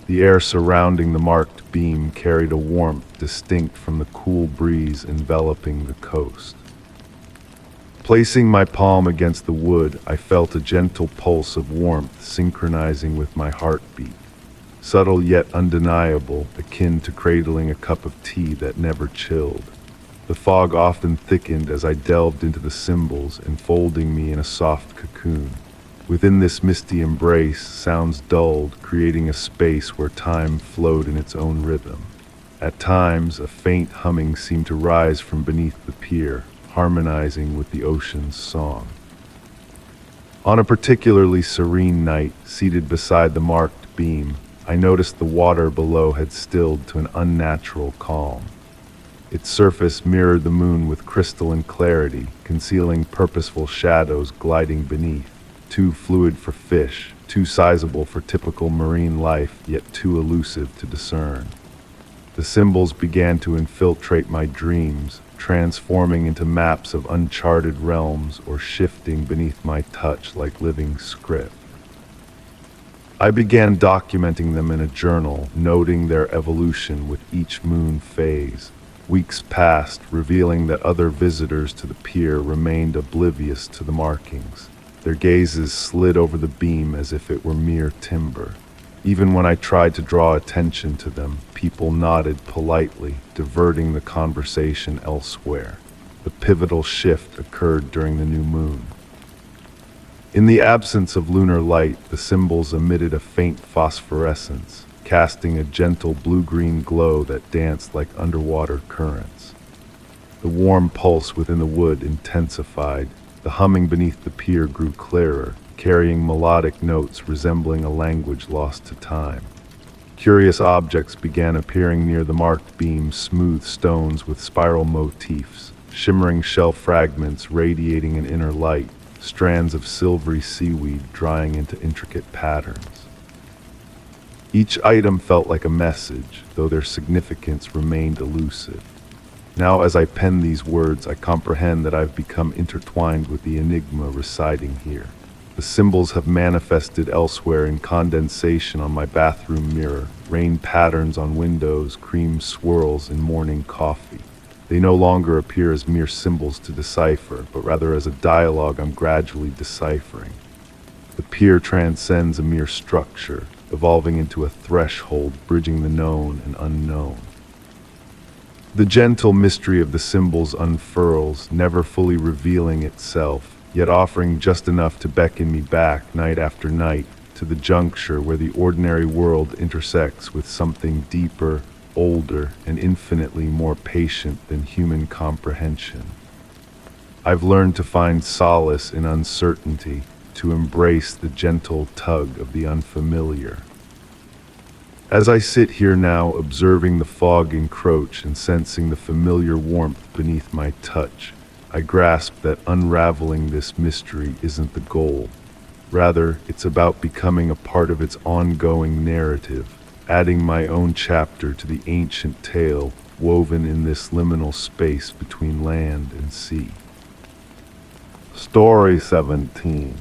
The air surrounding the marked beam carried a warmth distinct from the cool breeze enveloping the coast. Placing my palm against the wood, I felt a gentle pulse of warmth synchronizing with my heartbeat. Subtle yet undeniable, akin to cradling a cup of tea that never chilled. The fog often thickened as I delved into the symbols, enfolding me in a soft cocoon. Within this misty embrace, sounds dulled, creating a space where time flowed in its own rhythm. At times, a faint humming seemed to rise from beneath the pier, harmonizing with the ocean's song. On a particularly serene night, seated beside the marked beam, I noticed the water below had stilled to an unnatural calm. Its surface mirrored the moon with crystalline clarity, concealing purposeful shadows gliding beneath. Too fluid for fish, too sizable for typical marine life, yet too elusive to discern. The symbols began to infiltrate my dreams, transforming into maps of uncharted realms or shifting beneath my touch like living script. I began documenting them in a journal, noting their evolution with each moon phase. Weeks passed, revealing that other visitors to the pier remained oblivious to the markings. Their gazes slid over the beam as if it were mere timber. Even when I tried to draw attention to them, people nodded politely, diverting the conversation elsewhere. The pivotal shift occurred during the new moon. In the absence of lunar light, the symbols emitted a faint phosphorescence, casting a gentle blue-green glow that danced like underwater currents. The warm pulse within the wood intensified. The humming beneath the pier grew clearer, carrying melodic notes resembling a language lost to time. Curious objects began appearing near the marked beam, smooth stones with spiral motifs, shimmering shell fragments radiating an inner light, strands of silvery seaweed drying into intricate patterns. Each item felt like a message, though their significance remained elusive. Now, as I pen these words, I comprehend that I've become intertwined with the enigma residing here. The symbols have manifested elsewhere in condensation on my bathroom mirror, rain patterns on windows, cream swirls in morning coffee. They no longer appear as mere symbols to decipher, but rather as a dialogue I'm gradually deciphering. The pier transcends a mere structure, evolving into a threshold bridging the known and unknown. The gentle mystery of the symbols unfurls, never fully revealing itself, yet offering just enough to beckon me back night after night to the juncture where the ordinary world intersects with something deeper, older, and infinitely more patient than human comprehension. I've learned to find solace in uncertainty, to embrace the gentle tug of the unfamiliar. As I sit here now, observing the fog encroach and sensing the familiar warmth beneath my touch, I grasp that unraveling this mystery isn't the goal. Rather, it's about becoming a part of its ongoing narrative, adding my own chapter to the ancient tale woven in this liminal space between land and sea. Story 17.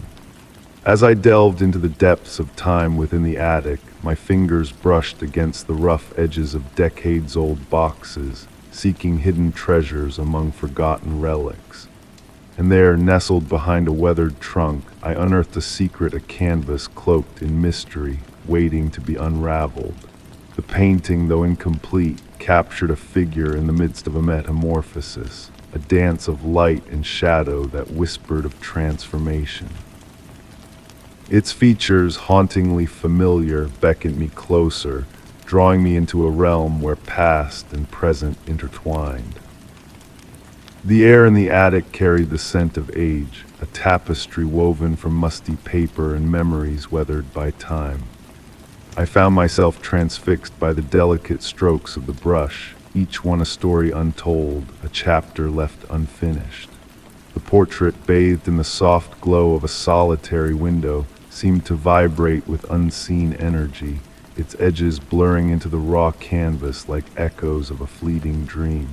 As I delved into the depths of time within the attic, my fingers brushed against the rough edges of decades-old boxes, seeking hidden treasures among forgotten relics. And there, nestled behind a weathered trunk, I unearthed a secret, a canvas cloaked in mystery, waiting to be unraveled. The painting, though incomplete, captured a figure in the midst of a metamorphosis, a dance of light and shadow that whispered of transformation. Its features, hauntingly familiar, beckoned me closer, drawing me into a realm where past and present intertwined. The air in the attic carried the scent of age, a tapestry woven from musty paper and memories weathered by time. I found myself transfixed by the delicate strokes of the brush, each one a story untold, a chapter left unfinished. The portrait, bathed in the soft glow of a solitary window, seemed to vibrate with unseen energy, its edges blurring into the raw canvas like echoes of a fleeting dream.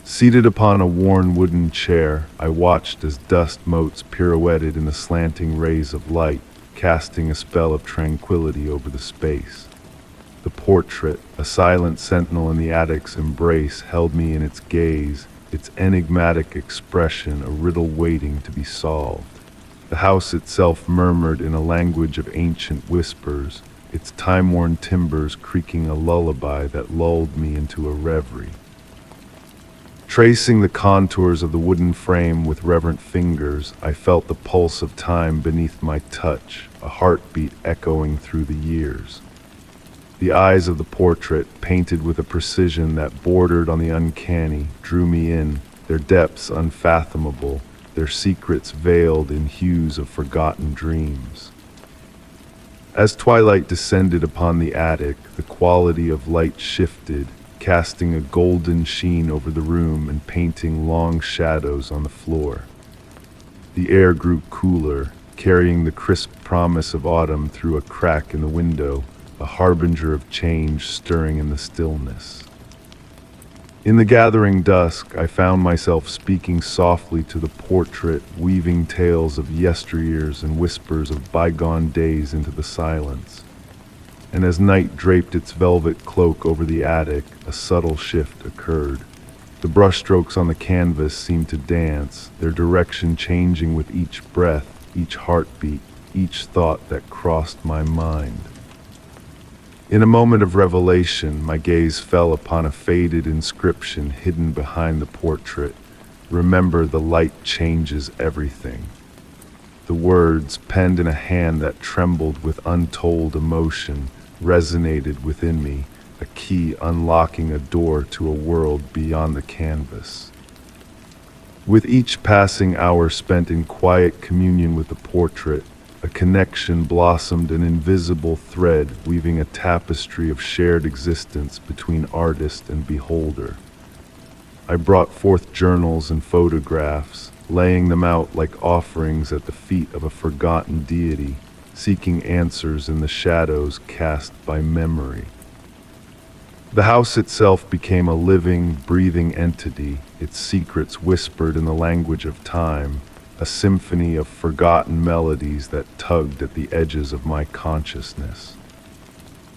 Seated upon a worn wooden chair, I watched as dust motes pirouetted in the slanting rays of light, casting a spell of tranquility over the space. The portrait, a silent sentinel in the attic's embrace, held me in its gaze, its enigmatic expression a riddle waiting to be solved. The house itself murmured in a language of ancient whispers, its time-worn timbers creaking a lullaby that lulled me into a reverie. Tracing the contours of the wooden frame with reverent fingers, I felt the pulse of time beneath my touch, a heartbeat echoing through the years. The eyes of the portrait, painted with a precision that bordered on the uncanny, drew me in, their depths unfathomable, their secrets veiled in hues of forgotten dreams. As twilight descended upon the attic, the quality of light shifted, casting a golden sheen over the room and painting long shadows on the floor. The air grew cooler, carrying the crisp promise of autumn through a crack in the window, a harbinger of change stirring in the stillness. In the gathering dusk, I found myself speaking softly to the portrait, weaving tales of yesteryears and whispers of bygone days into the silence. And as night draped its velvet cloak over the attic, a subtle shift occurred. The brushstrokes on the canvas seemed to dance, their direction changing with each breath, each heartbeat, each thought that crossed my mind. In a moment of revelation, my gaze fell upon a faded inscription hidden behind the portrait. "Remember, the light changes everything." The words, penned in a hand that trembled with untold emotion, resonated within me, a key unlocking a door to a world beyond the canvas. With each passing hour spent in quiet communion with the portrait, a connection blossomed, an invisible thread weaving a tapestry of shared existence between artist and beholder. I brought forth journals and photographs, laying them out like offerings at the feet of a forgotten deity, seeking answers in the shadows cast by memory. The house itself became a living, breathing entity, its secrets whispered in the language of time, a symphony of forgotten melodies that tugged at the edges of my consciousness.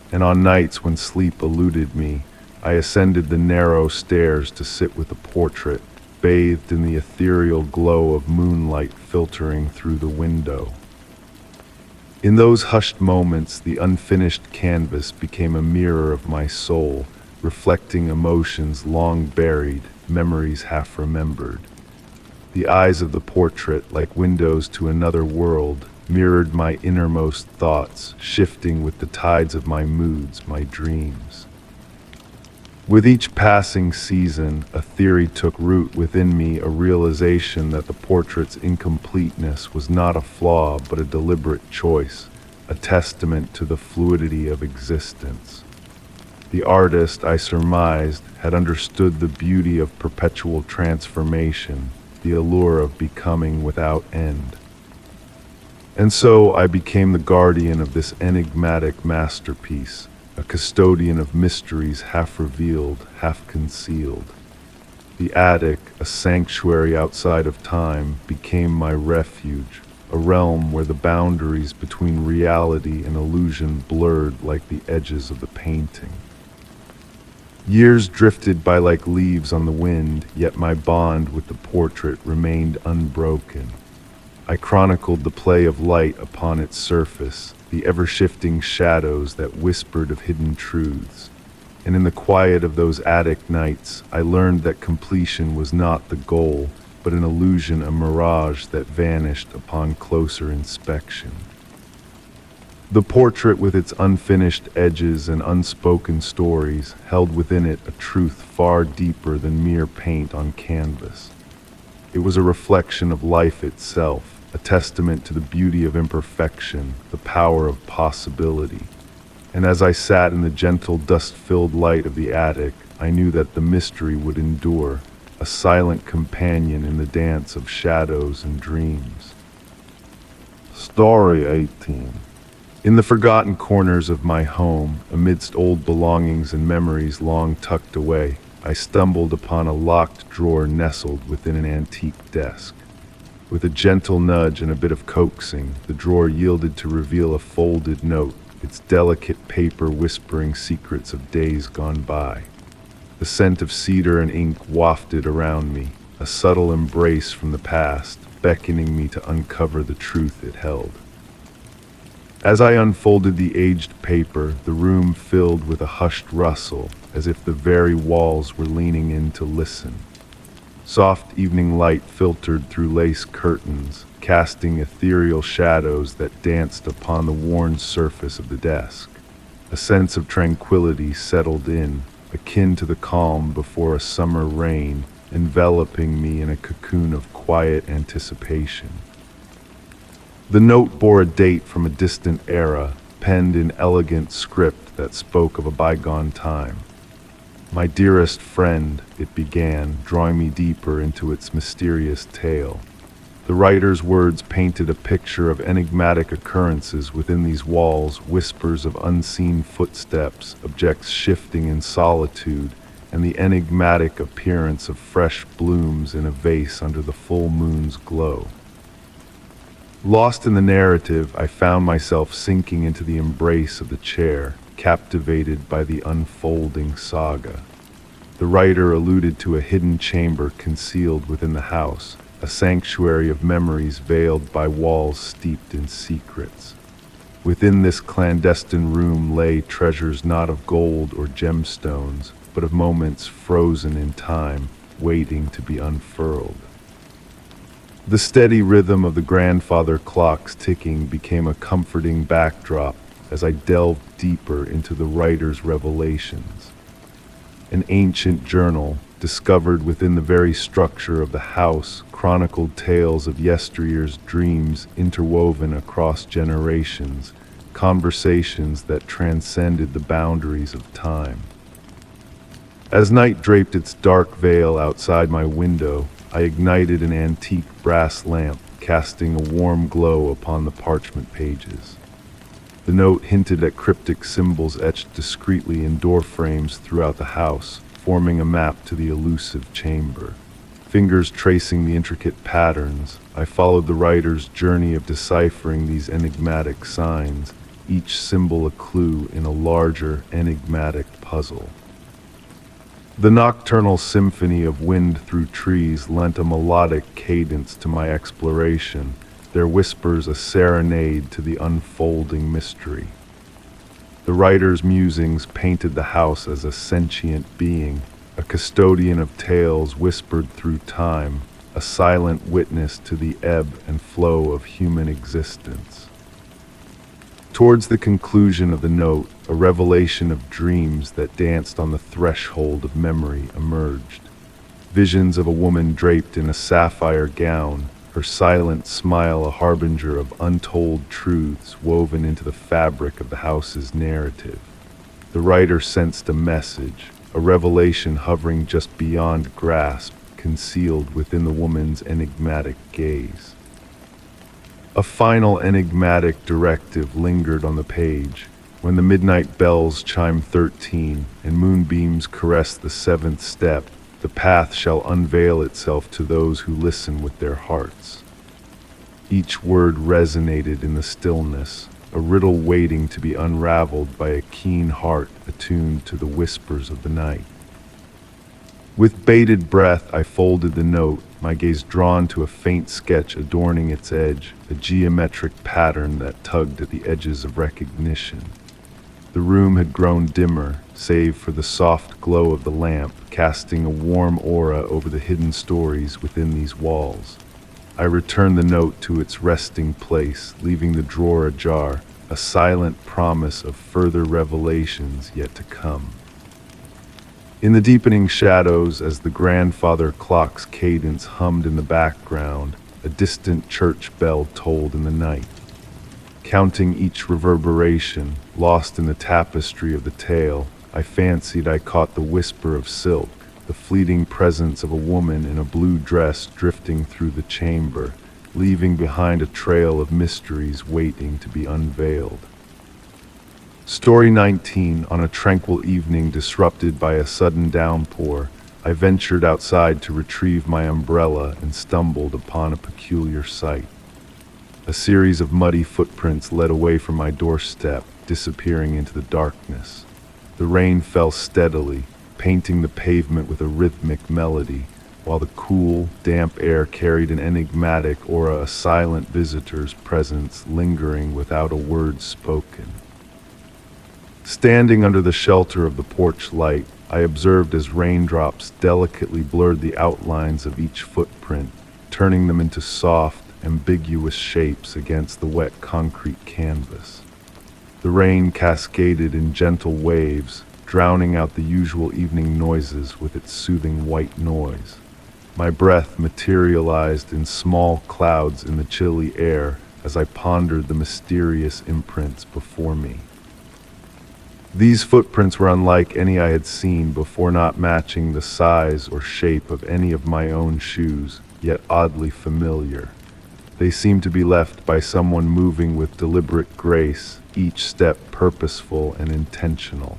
And on nights when sleep eluded me, I ascended the narrow stairs to sit with the portrait, bathed in the ethereal glow of moonlight filtering through the window. In those hushed moments, the unfinished canvas became a mirror of my soul, reflecting emotions long buried, memories half remembered. The eyes of the portrait, like windows to another world, mirrored my innermost thoughts, shifting with the tides of my moods, my dreams. With each passing season, a theory took root within me, a realization that the portrait's incompleteness was not a flaw but a deliberate choice, a testament to the fluidity of existence. The artist, I surmised, had understood the beauty of perpetual transformation, the allure of becoming without end. And so I became the guardian of this enigmatic masterpiece, a custodian of mysteries half revealed, half concealed. The attic, a sanctuary outside of time, became my refuge, a realm where the boundaries between reality and illusion blurred like the edges of the painting. Years drifted by like leaves on the wind, yet my bond with the portrait remained unbroken. I chronicled the play of light upon its surface, the ever-shifting shadows that whispered of hidden truths. And in the quiet of those attic nights, I learned that completion was not the goal, but an illusion, a mirage that vanished upon closer inspection. The portrait, with its unfinished edges and unspoken stories, held within it a truth far deeper than mere paint on canvas. It was a reflection of life itself, a testament to the beauty of imperfection, the power of possibility. And as I sat in the gentle, dust-filled light of the attic, I knew that the mystery would endure, a silent companion in the dance of shadows and dreams. Story 18. In the forgotten corners of my home, amidst old belongings and memories long tucked away, I stumbled upon a locked drawer nestled within an antique desk. With a gentle nudge and a bit of coaxing, the drawer yielded to reveal a folded note, its delicate paper whispering secrets of days gone by. The scent of cedar and ink wafted around me, a subtle embrace from the past, beckoning me to uncover the truth it held. As I unfolded the aged paper, the room filled with a hushed rustle, as if the very walls were leaning in to listen. Soft evening light filtered through lace curtains, casting ethereal shadows that danced upon the worn surface of the desk. A sense of tranquility settled in, akin to the calm before a summer rain, enveloping me in a cocoon of quiet anticipation. The note bore a date from a distant era, penned in elegant script that spoke of a bygone time. My dearest friend, it began, drawing me deeper into its mysterious tale. The writer's words painted a picture of enigmatic occurrences within these walls, whispers of unseen footsteps, objects shifting in solitude, and the enigmatic appearance of fresh blooms in a vase under the full moon's glow. Lost in the narrative, I found myself sinking into the embrace of the chair, captivated by the unfolding saga. The writer alluded to a hidden chamber concealed within the house, a sanctuary of memories veiled by walls steeped in secrets. Within this clandestine room lay treasures not of gold or gemstones, but of moments frozen in time, waiting to be unfurled. The steady rhythm of the grandfather clock's ticking became a comforting backdrop as I delved deeper into the writer's revelations. An ancient journal, discovered within the very structure of the house, chronicled tales of yesteryear's dreams interwoven across generations, conversations that transcended the boundaries of time. As night draped its dark veil outside my window, I ignited an antique brass lamp, casting a warm glow upon the parchment pages. The note hinted at cryptic symbols etched discreetly in door frames throughout the house, forming a map to the elusive chamber. Fingers tracing the intricate patterns, I followed the writer's journey of deciphering these enigmatic signs, each symbol a clue in a larger, enigmatic puzzle. The nocturnal symphony of wind through trees lent a melodic cadence to my exploration, their whispers a serenade to the unfolding mystery. The writer's musings painted the house as a sentient being, a custodian of tales whispered through time, a silent witness to the ebb and flow of human existence. Towards the conclusion of the note, a revelation of dreams that danced on the threshold of memory emerged. Visions of a woman draped in a sapphire gown, her silent smile a harbinger of untold truths woven into the fabric of the house's narrative. The writer sensed a message, a revelation hovering just beyond grasp, concealed within the woman's enigmatic gaze. A final enigmatic directive lingered on the page. When the midnight bells chime 13 and moonbeams caress the seventh step, the path shall unveil itself to those who listen with their hearts. Each word resonated in the stillness, a riddle waiting to be unraveled by a keen heart attuned to the whispers of the night. With bated breath, I folded the note, my gaze drawn to a faint sketch adorning its edge, a geometric pattern that tugged at the edges of recognition. The room had grown dimmer, save for the soft glow of the lamp, casting a warm aura over the hidden stories within these walls. I returned the note to its resting place, leaving the drawer ajar, a silent promise of further revelations yet to come. In the deepening shadows, as the grandfather clock's cadence hummed in the background, a distant church bell tolled in the night. Counting each reverberation, lost in the tapestry of the tale, I fancied I caught the whisper of silk, the fleeting presence of a woman in a blue dress drifting through the chamber, leaving behind a trail of mysteries waiting to be unveiled. Story 19. On a tranquil evening disrupted by a sudden downpour, I ventured outside to retrieve my umbrella and stumbled upon a peculiar sight. A series of muddy footprints led away from my doorstep, disappearing into the darkness. The rain fell steadily, painting the pavement with a rhythmic melody, while the cool, damp air carried an enigmatic aura, a silent visitor's presence lingering without a word spoken. Standing under the shelter of the porch light, I observed as raindrops delicately blurred the outlines of each footprint, turning them into soft, ambiguous shapes against the wet concrete canvas. The rain cascaded in gentle waves, drowning out the usual evening noises with its soothing white noise. My breath materialized in small clouds in the chilly air as I pondered the mysterious imprints before me. These footprints were unlike any I had seen before, not matching the size or shape of any of my own shoes, yet oddly familiar. They seemed to be left by someone moving with deliberate grace, each step purposeful and intentional.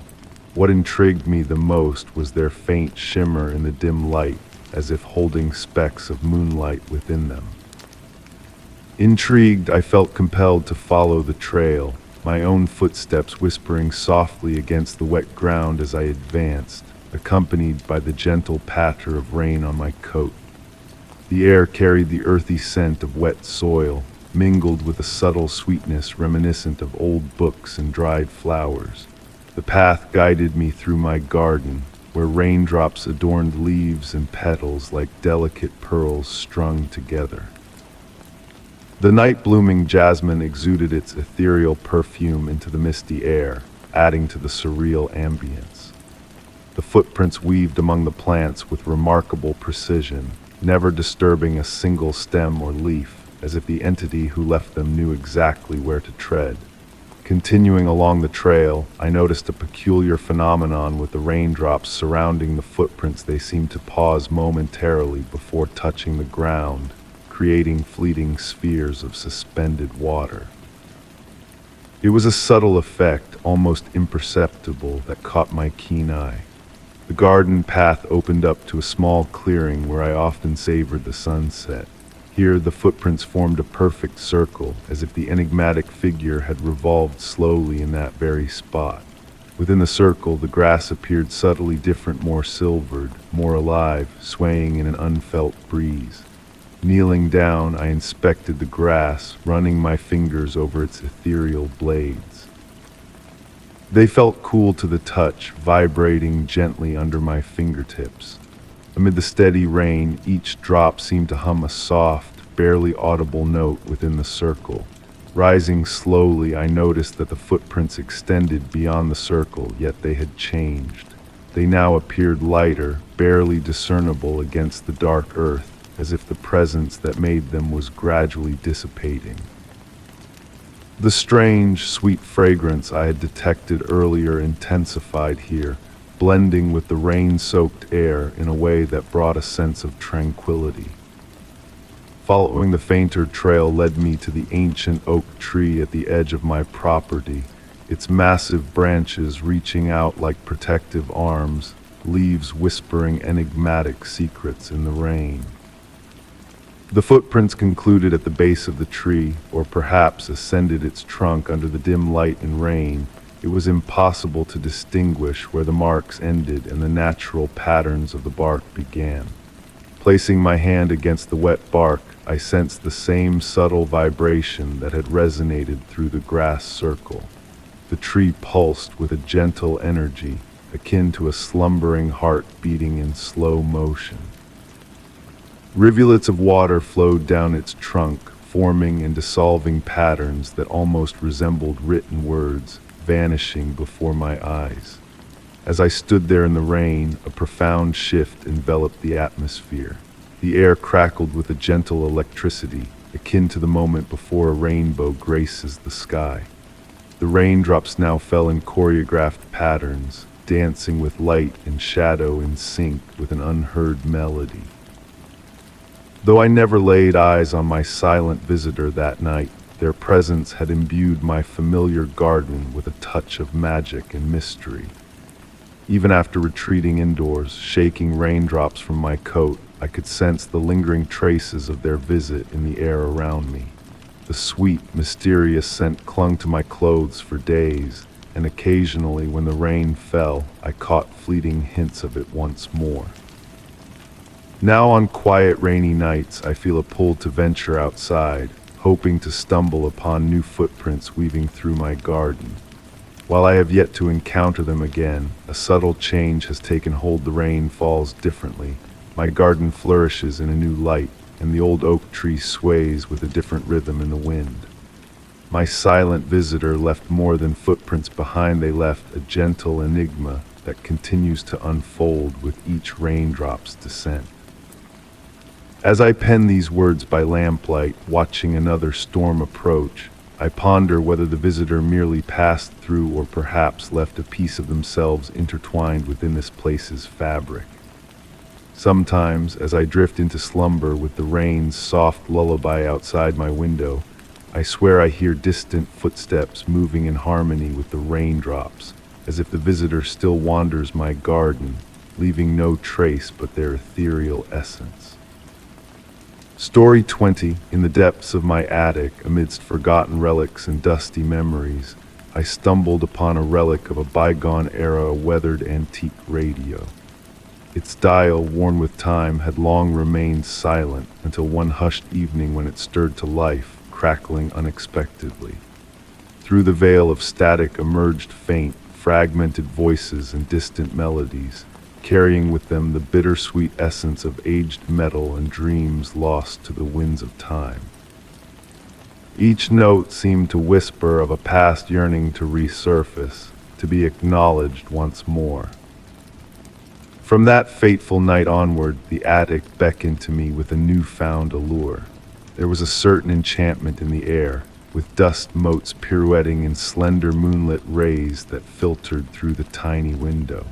What intrigued me the most was their faint shimmer in the dim light, as if holding specks of moonlight within them. Intrigued, I felt compelled to follow the trail, my own footsteps whispering softly against the wet ground as I advanced, accompanied by the gentle patter of rain on my coat. The air carried the earthy scent of wet soil, mingled with a subtle sweetness reminiscent of old books and dried flowers. The path guided me through my garden, where raindrops adorned leaves and petals like delicate pearls strung together. The night-blooming jasmine exuded its ethereal perfume into the misty air, adding to the surreal ambience. The footprints weaved among the plants with remarkable precision, never disturbing a single stem or leaf, as if the entity who left them knew exactly where to tread. Continuing along the trail, I noticed a peculiar phenomenon with the raindrops surrounding the footprints. They seemed to pause momentarily before touching the ground, creating fleeting spheres of suspended water. It was a subtle effect, almost imperceptible, that caught my keen eye. The garden path opened up to a small clearing where I often savored the sunset. Here, the footprints formed a perfect circle, as if the enigmatic figure had revolved slowly in that very spot. Within the circle, the grass appeared subtly different, more silvered, more alive, swaying in an unfelt breeze. Kneeling down, I inspected the grass, running my fingers over its ethereal blades. They felt cool to the touch, vibrating gently under my fingertips. Amid the steady rain, each drop seemed to hum a soft, barely audible note within the circle. Rising slowly, I noticed that the footprints extended beyond the circle, yet they had changed. They now appeared lighter, barely discernible against the dark earth, as if the presence that made them was gradually dissipating. The strange, sweet fragrance I had detected earlier intensified here, blending with the rain-soaked air in a way that brought a sense of tranquility. Following the fainter trail led me to the ancient oak tree at the edge of my property, its massive branches reaching out like protective arms, leaves whispering enigmatic secrets in the rain. The footprints concluded at the base of the tree, or perhaps ascended its trunk under the dim light and rain. It was impossible to distinguish where the marks ended and the natural patterns of the bark began. Placing my hand against the wet bark, I sensed the same subtle vibration that had resonated through the grass circle. The tree pulsed with a gentle energy, akin to a slumbering heart beating in slow motion. Rivulets of water flowed down its trunk, forming and dissolving patterns that almost resembled written words, vanishing before my eyes. As I stood there in the rain, a profound shift enveloped the atmosphere. The air crackled with a gentle electricity, akin to the moment before a rainbow graces the sky. The raindrops now fell in choreographed patterns, dancing with light and shadow in sync with an unheard melody. Though I never laid eyes on my silent visitor that night, their presence had imbued my familiar garden with a touch of magic and mystery. Even after retreating indoors, shaking raindrops from my coat, I could sense the lingering traces of their visit in the air around me. The sweet, mysterious scent clung to my clothes for days, and occasionally when the rain fell, I caught fleeting hints of it once more. Now on quiet, rainy nights, I feel a pull to venture outside, hoping to stumble upon new footprints weaving through my garden. While I have yet to encounter them again, a subtle change has taken hold. The rain falls differently, my garden flourishes in a new light, and the old oak tree sways with a different rhythm in the wind. My silent visitor left more than footprints behind. They left a gentle enigma that continues to unfold with each raindrop's descent. As I pen these words by lamplight, watching another storm approach, I ponder whether the visitor merely passed through or perhaps left a piece of themselves intertwined within this place's fabric. Sometimes, as I drift into slumber with the rain's soft lullaby outside my window, I swear I hear distant footsteps moving in harmony with the raindrops, as if the visitor still wanders my garden, leaving no trace but their ethereal essence. Story 20. In the depths of my attic, amidst forgotten relics and dusty memories, I stumbled upon a relic of a bygone era, a weathered antique radio. Its dial, worn with time, had long remained silent until one hushed evening when it stirred to life, crackling unexpectedly. Through the veil of static emerged faint, fragmented voices and distant melodies, carrying with them the bittersweet essence of aged metal and dreams lost to the winds of time. Each note seemed to whisper of a past yearning to resurface, to be acknowledged once more. From that fateful night onward, the attic beckoned to me with a newfound allure. There was a certain enchantment in the air, with dust motes pirouetting in slender moonlit rays that filtered through the tiny window.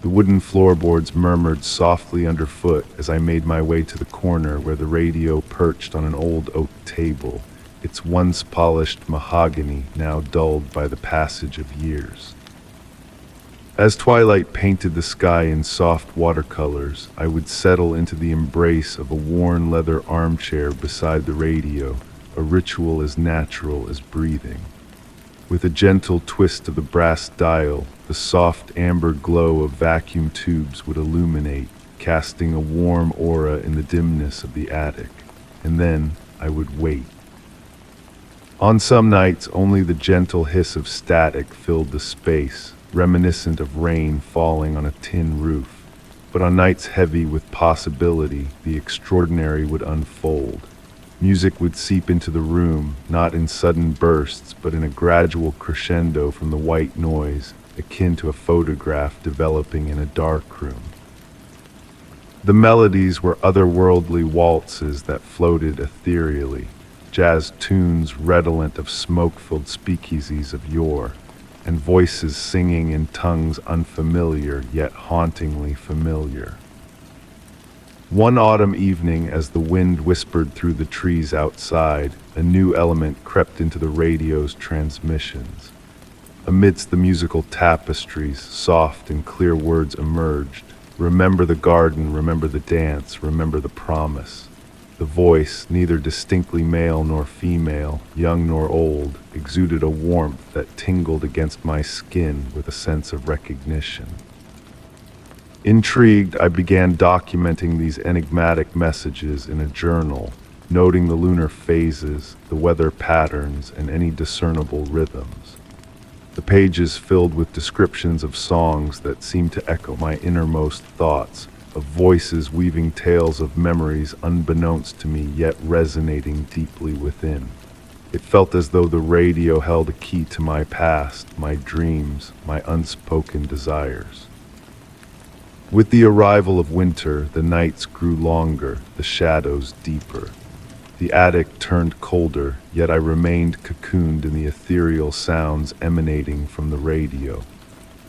The wooden floorboards murmured softly underfoot as I made my way to the corner where the radio perched on an old oak table, its once polished mahogany now dulled by the passage of years. As twilight painted the sky in soft watercolors, I would settle into the embrace of a worn leather armchair beside the radio, a ritual as natural as breathing. With a gentle twist of the brass dial, the soft amber glow of vacuum tubes would illuminate, casting a warm aura in the dimness of the attic. And then I would wait. On some nights, only the gentle hiss of static filled the space, reminiscent of rain falling on a tin roof. But on nights heavy with possibility, the extraordinary would unfold. Music would seep into the room, not in sudden bursts, but in a gradual crescendo from the white noise, akin to a photograph developing in a dark room. The melodies were otherworldly waltzes that floated ethereally, jazz tunes redolent of smoke-filled speakeasies of yore, and voices singing in tongues unfamiliar yet hauntingly familiar. One autumn evening, as the wind whispered through the trees outside, a new element crept into the radio's transmissions. Amidst the musical tapestries, soft and clear words emerged. Remember the garden, remember the dance, remember the promise. The voice, neither distinctly male nor female, young nor old, exuded a warmth that tingled against my skin with a sense of recognition. Intrigued, I began documenting these enigmatic messages in a journal, noting the lunar phases, the weather patterns, and any discernible rhythms. The pages filled with descriptions of songs that seemed to echo my innermost thoughts, of voices weaving tales of memories unbeknownst to me yet resonating deeply within. It felt as though the radio held a key to my past, my dreams, my unspoken desires. With the arrival of winter, the nights grew longer, the shadows deeper. The attic turned colder, yet I remained cocooned in the ethereal sounds emanating from the radio.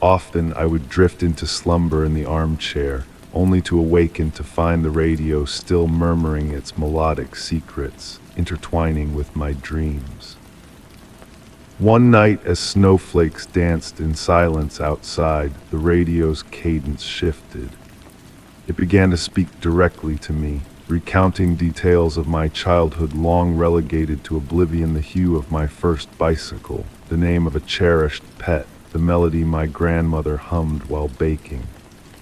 Often I would drift into slumber in the armchair, only to awaken to find the radio still murmuring its melodic secrets, intertwining with my dreams. One night, as snowflakes danced in silence outside, the radio's cadence shifted. It began to speak directly to me, recounting details of my childhood long relegated to oblivion, the hue of my first bicycle, the name of a cherished pet, the melody my grandmother hummed while baking.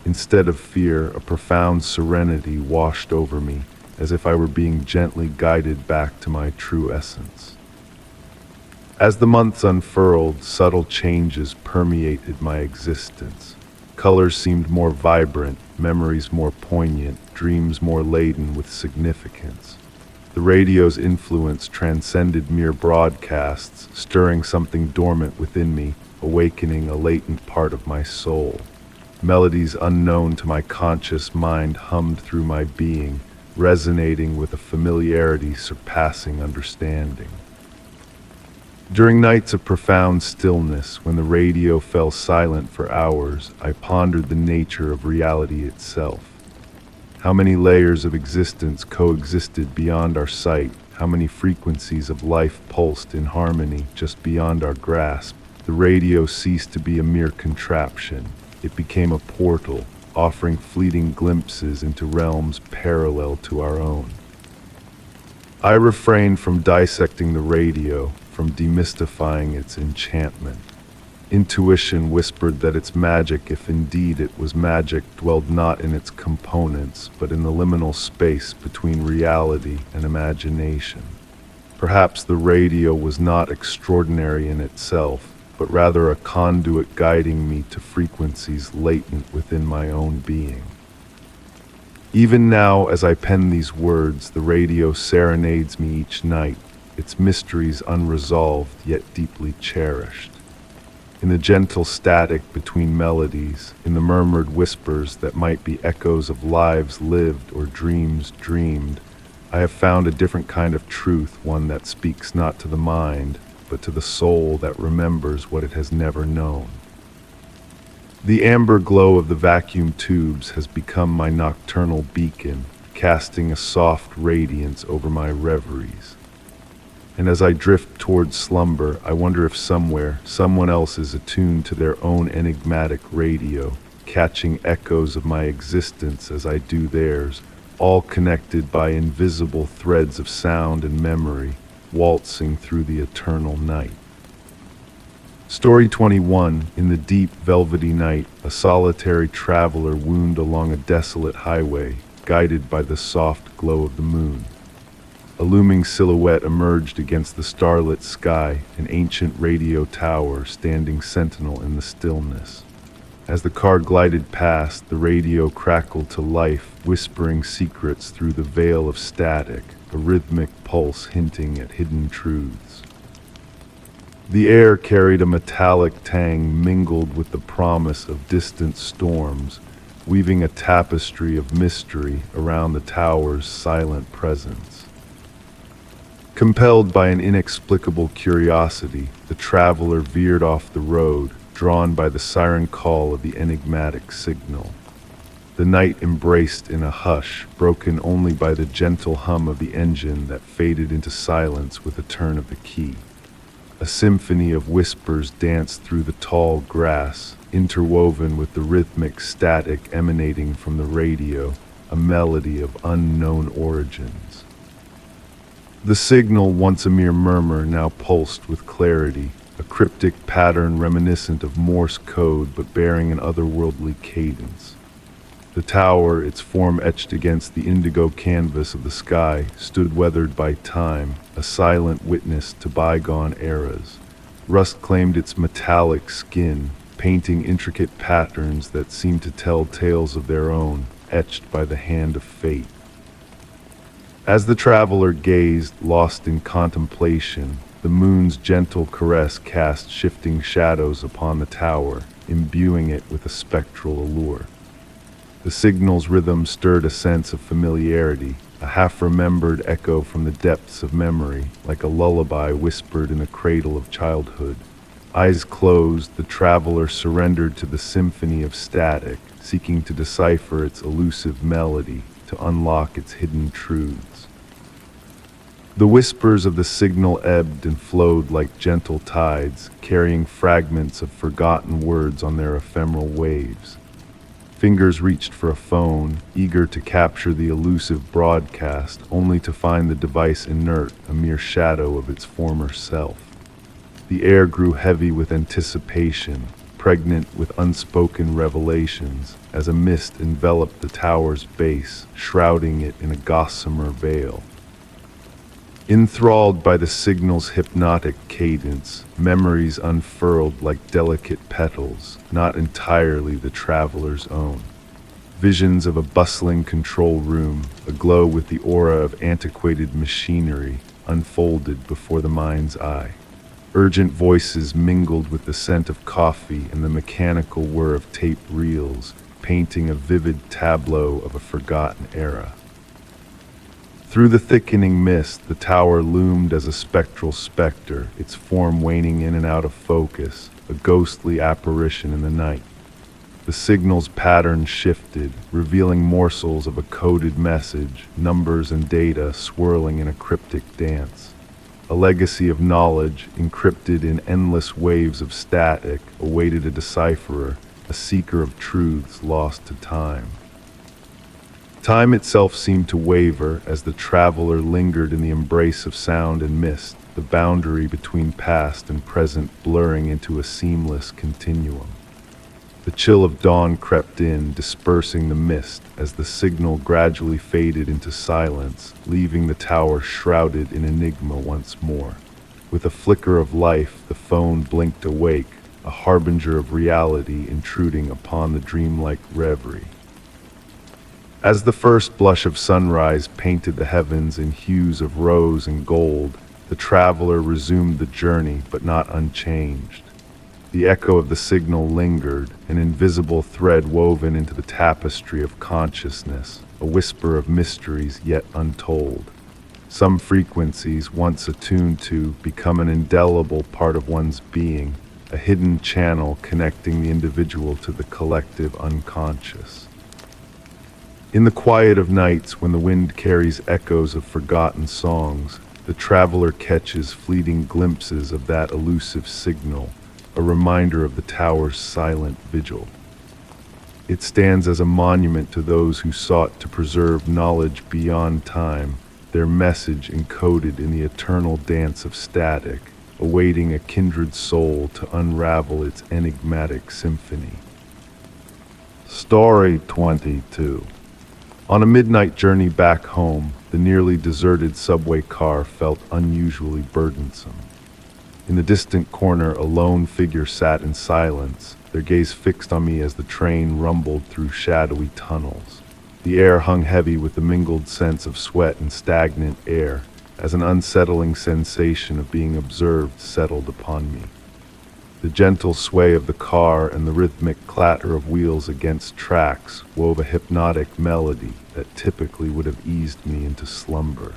Instead of fear, a profound serenity washed over me, as if I were being gently guided back to my true essence. As the months unfurled, subtle changes permeated my existence. Colors seemed more vibrant, memories more poignant, dreams more laden with significance. The radio's influence transcended mere broadcasts, stirring something dormant within me, awakening a latent part of my soul. Melodies unknown to my conscious mind hummed through my being, resonating with a familiarity surpassing understanding. During nights of profound stillness, when the radio fell silent for hours, I pondered the nature of reality itself. How many layers of existence coexisted beyond our sight, how many frequencies of life pulsed in harmony just beyond our grasp. The radio ceased to be a mere contraption. It became a portal, offering fleeting glimpses into realms parallel to our own. I refrained from dissecting the radio, from demystifying its enchantment. Intuition whispered that its magic, if indeed it was magic, dwelled not in its components, but in the liminal space between reality and imagination. Perhaps the radio was not extraordinary in itself, but rather a conduit guiding me to frequencies latent within my own being. Even now, as I pen these words, the radio serenades me each night, its mysteries unresolved yet deeply cherished. In the gentle static between melodies, in the murmured whispers that might be echoes of lives lived or dreams dreamed, I have found a different kind of truth, one that speaks not to the mind, but to the soul that remembers what it has never known. The amber glow of the vacuum tubes has become my nocturnal beacon, casting a soft radiance over my reveries. And as I drift towards slumber, I wonder if somewhere, someone else is attuned to their own enigmatic radio, catching echoes of my existence as I do theirs, all connected by invisible threads of sound and memory, waltzing through the eternal night. Story 21. In the deep, velvety night, a solitary traveler wound along a desolate highway, guided by the soft glow of the moon. A looming silhouette emerged against the starlit sky, an ancient radio tower standing sentinel in the stillness. As the car glided past, the radio crackled to life, whispering secrets through the veil of static, a rhythmic pulse hinting at hidden truths. The air carried a metallic tang mingled with the promise of distant storms, weaving a tapestry of mystery around the tower's silent presence. Compelled by an inexplicable curiosity, the traveler veered off the road, drawn by the siren call of the enigmatic signal. The night embraced in a hush, broken only by the gentle hum of the engine that faded into silence with a turn of the key. A symphony of whispers danced through the tall grass, interwoven with the rhythmic static emanating from the radio, a melody of unknown origins. The signal, once a mere murmur, now pulsed with clarity, a cryptic pattern reminiscent of Morse code but bearing an otherworldly cadence. The tower, its form etched against the indigo canvas of the sky, stood weathered by time, a silent witness to bygone eras. Rust claimed its metallic skin, painting intricate patterns that seemed to tell tales of their own, etched by the hand of fate. As the traveler gazed, lost in contemplation, the moon's gentle caress cast shifting shadows upon the tower, imbuing it with a spectral allure. The signal's rhythm stirred a sense of familiarity, a half-remembered echo from the depths of memory, like a lullaby whispered in the cradle of childhood. Eyes closed, the traveler surrendered to the symphony of static, seeking to decipher its elusive melody, to unlock its hidden truths. The whispers of the signal ebbed and flowed like gentle tides, carrying fragments of forgotten words on their ephemeral waves. Fingers reached for a phone, eager to capture the elusive broadcast, only to find the device inert, a mere shadow of its former self. The air grew heavy with anticipation, pregnant with unspoken revelations, as a mist enveloped the tower's base, shrouding it in a gossamer veil. Enthralled by the signal's hypnotic cadence, memories unfurled like delicate petals, not entirely the traveler's own. Visions of a bustling control room, aglow with the aura of antiquated machinery, unfolded before the mind's eye. Urgent voices mingled with the scent of coffee and the mechanical whir of tape reels, painting a vivid tableau of a forgotten era. Through the thickening mist, the tower loomed as a spectral specter, its form waning in and out of focus, a ghostly apparition in the night. The signal's pattern shifted, revealing morsels of a coded message, numbers and data swirling in a cryptic dance. A legacy of knowledge, encrypted in endless waves of static, awaited a decipherer, a seeker of truths lost to time. Time itself seemed to waver as the traveler lingered in the embrace of sound and mist, the boundary between past and present blurring into a seamless continuum. The chill of dawn crept in, dispersing the mist as the signal gradually faded into silence, leaving the tower shrouded in enigma once more. With a flicker of life, the phone blinked awake, a harbinger of reality intruding upon the dreamlike reverie. As the first blush of sunrise painted the heavens in hues of rose and gold, the traveler resumed the journey, but not unchanged. The echo of the signal lingered, an invisible thread woven into the tapestry of consciousness, a whisper of mysteries yet untold. Some frequencies, once attuned to, become an indelible part of one's being, a hidden channel connecting the individual to the collective unconscious. In the quiet of nights, when the wind carries echoes of forgotten songs, the traveler catches fleeting glimpses of that elusive signal, a reminder of the tower's silent vigil. It stands as a monument to those who sought to preserve knowledge beyond time, their message encoded in the eternal dance of static, awaiting a kindred soul to unravel its enigmatic symphony. Story 22. On a midnight journey back home, the nearly deserted subway car felt unusually burdensome. In the distant corner, a lone figure sat in silence, their gaze fixed on me as the train rumbled through shadowy tunnels. The air hung heavy with the mingled sense of sweat and stagnant air, as an unsettling sensation of being observed settled upon me. The gentle sway of the car and the rhythmic clatter of wheels against tracks wove a hypnotic melody that typically would have eased me into slumber.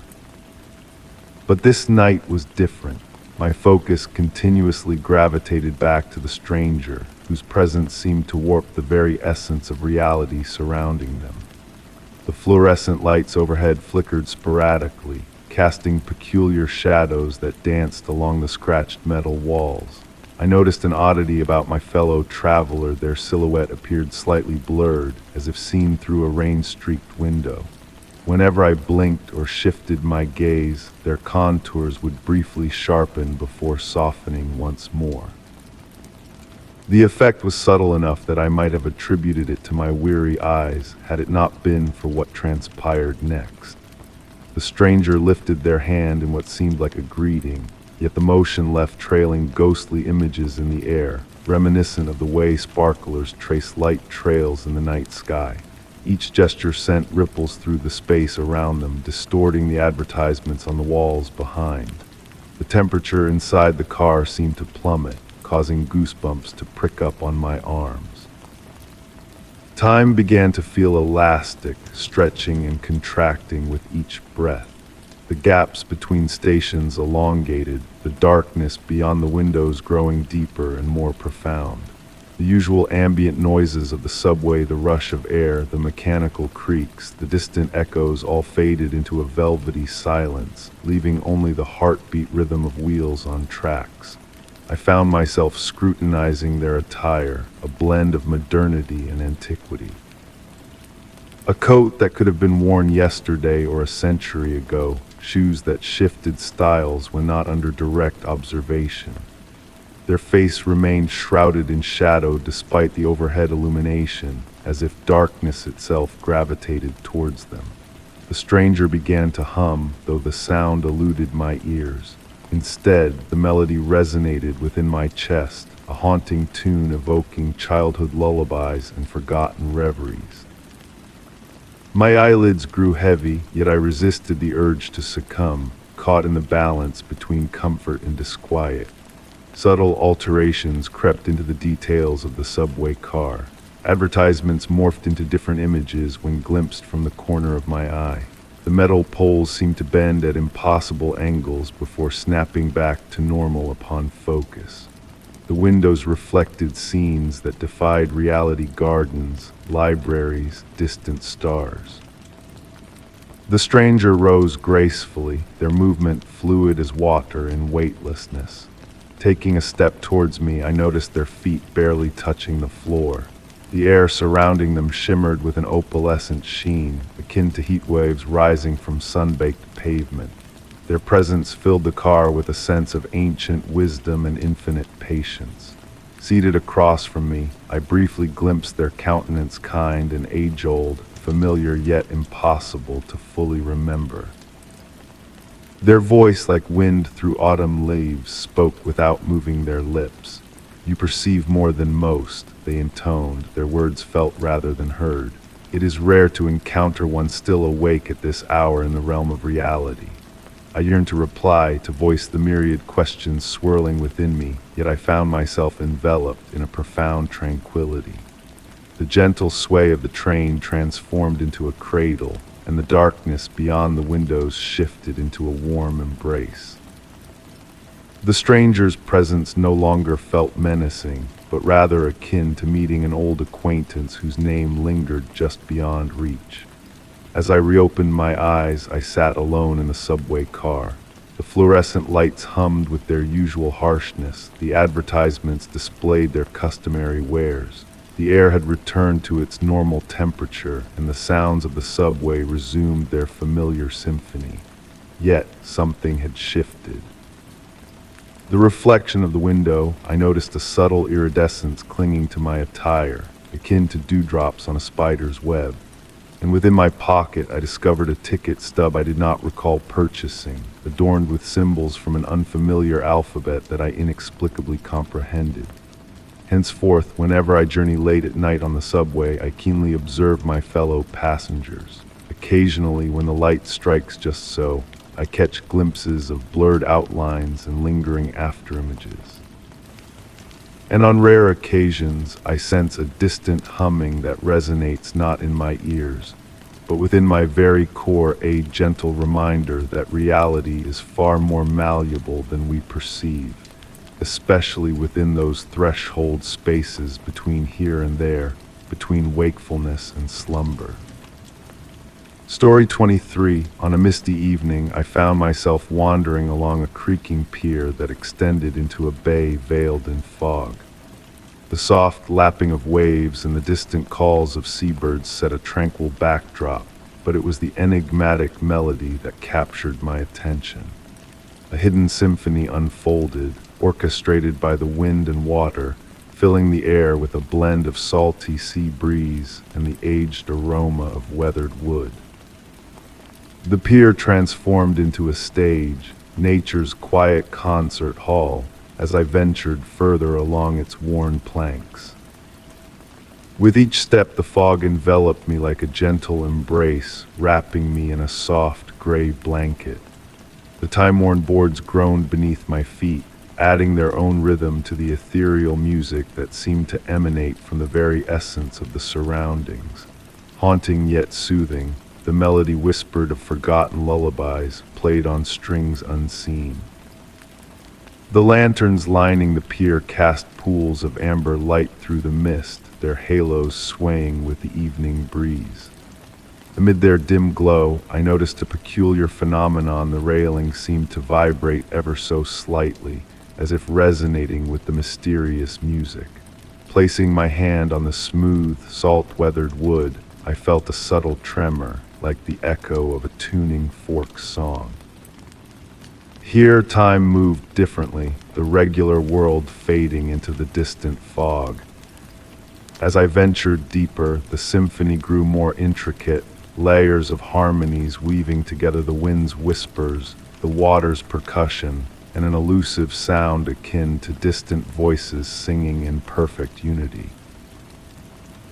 But this night was different. My focus continuously gravitated back to the stranger, whose presence seemed to warp the very essence of reality surrounding them. The fluorescent lights overhead flickered sporadically, casting peculiar shadows that danced along the scratched metal walls. I noticed an oddity about my fellow traveler. Their silhouette appeared slightly blurred, as if seen through a rain-streaked window. Whenever I blinked or shifted my gaze, their contours would briefly sharpen before softening once more. The effect was subtle enough that I might have attributed it to my weary eyes had it not been for what transpired next. The stranger lifted their hand in what seemed like a greeting, yet the motion left trailing ghostly images in the air, reminiscent of the way sparklers trace light trails in the night sky. Each gesture sent ripples through the space around them, distorting the advertisements on the walls behind. The temperature inside the car seemed to plummet, causing goosebumps to prick up on my arms. Time began to feel elastic, stretching and contracting with each breath. The gaps between stations elongated, the darkness beyond the windows growing deeper and more profound. The usual ambient noises of the subway, the rush of air, the mechanical creaks, the distant echoes all faded into a velvety silence, leaving only the heartbeat rhythm of wheels on tracks. I found myself scrutinizing their attire, a blend of modernity and antiquity. A coat that could have been worn yesterday or a century ago, shoes that shifted styles when not under direct observation. Their face remained shrouded in shadow despite the overhead illumination, as if darkness itself gravitated towards them. The stranger began to hum, though the sound eluded my ears. Instead, the melody resonated within my chest, a haunting tune evoking childhood lullabies and forgotten reveries. My eyelids grew heavy, yet I resisted the urge to succumb, caught in the balance between comfort and disquiet. Subtle alterations crept into the details of the subway car. Advertisements morphed into different images when glimpsed from the corner of my eye. The metal poles seemed to bend at impossible angles before snapping back to normal upon focus. The windows reflected scenes that defied reality: gardens, libraries, distant stars. The stranger rose gracefully, their movement fluid as water in weightlessness. Taking a step towards me, I noticed their feet barely touching the floor. The air surrounding them shimmered with an opalescent sheen, akin to heat waves rising from sun-baked pavement. Their presence filled the car with a sense of ancient wisdom and infinite patience. Seated across from me, I briefly glimpsed their countenance, kind and age-old, familiar yet impossible to fully remember. Their voice, like wind through autumn leaves, spoke without moving their lips. "You perceive more than most," they intoned, their words felt rather than heard. "It is rare to encounter one still awake at this hour in the realm of reality." I yearned to reply, to voice the myriad questions swirling within me, yet I found myself enveloped in a profound tranquility. The gentle sway of the train transformed into a cradle, and the darkness beyond the windows shifted into a warm embrace. The stranger's presence no longer felt menacing, but rather akin to meeting an old acquaintance whose name lingered just beyond reach. As I reopened my eyes, I sat alone in the subway car. The fluorescent lights hummed with their usual harshness, the advertisements displayed their customary wares. The air had returned to its normal temperature, and the sounds of the subway resumed their familiar symphony. Yet, something had shifted. The reflection of the window, I noticed a subtle iridescence clinging to my attire, akin to dewdrops on a spider's web. And within my pocket, I discovered a ticket stub I did not recall purchasing, adorned with symbols from an unfamiliar alphabet that I inexplicably comprehended. Henceforth, whenever I journey late at night on the subway, I keenly observe my fellow passengers. Occasionally, when the light strikes just so, I catch glimpses of blurred outlines and lingering afterimages. And on rare occasions, I sense a distant humming that resonates not in my ears, but within my very core, a gentle reminder that reality is far more malleable than we perceive, especially within those threshold spaces between here and there, between wakefulness and slumber. Story 23. On a misty evening, I found myself wandering along a creaking pier that extended into a bay veiled in fog. The soft lapping of waves and the distant calls of seabirds set a tranquil backdrop, but it was the enigmatic melody that captured my attention. A hidden symphony unfolded, orchestrated by the wind and water, filling the air with a blend of salty sea breeze and the aged aroma of weathered wood. The pier transformed into a stage, nature's quiet concert hall, as I ventured further along its worn planks. With each step, the fog enveloped me like a gentle embrace, wrapping me in a soft gray blanket. The time-worn boards groaned beneath my feet, adding their own rhythm to the ethereal music that seemed to emanate from the very essence of the surroundings. Haunting yet soothing, the melody whispered of forgotten lullabies played on strings unseen. The lanterns lining the pier cast pools of amber light through the mist, their halos swaying with the evening breeze. Amid their dim glow, I noticed a peculiar phenomenon. The railing seemed to vibrate ever so slightly, as if resonating with the mysterious music. Placing my hand on the smooth, salt-weathered wood, I felt a subtle tremor, like the echo of a tuning fork song. Here time moved differently, the regular world fading into the distant fog. As I ventured deeper, the symphony grew more intricate, layers of harmonies weaving together the wind's whispers, the water's percussion, and an elusive sound akin to distant voices singing in perfect unity.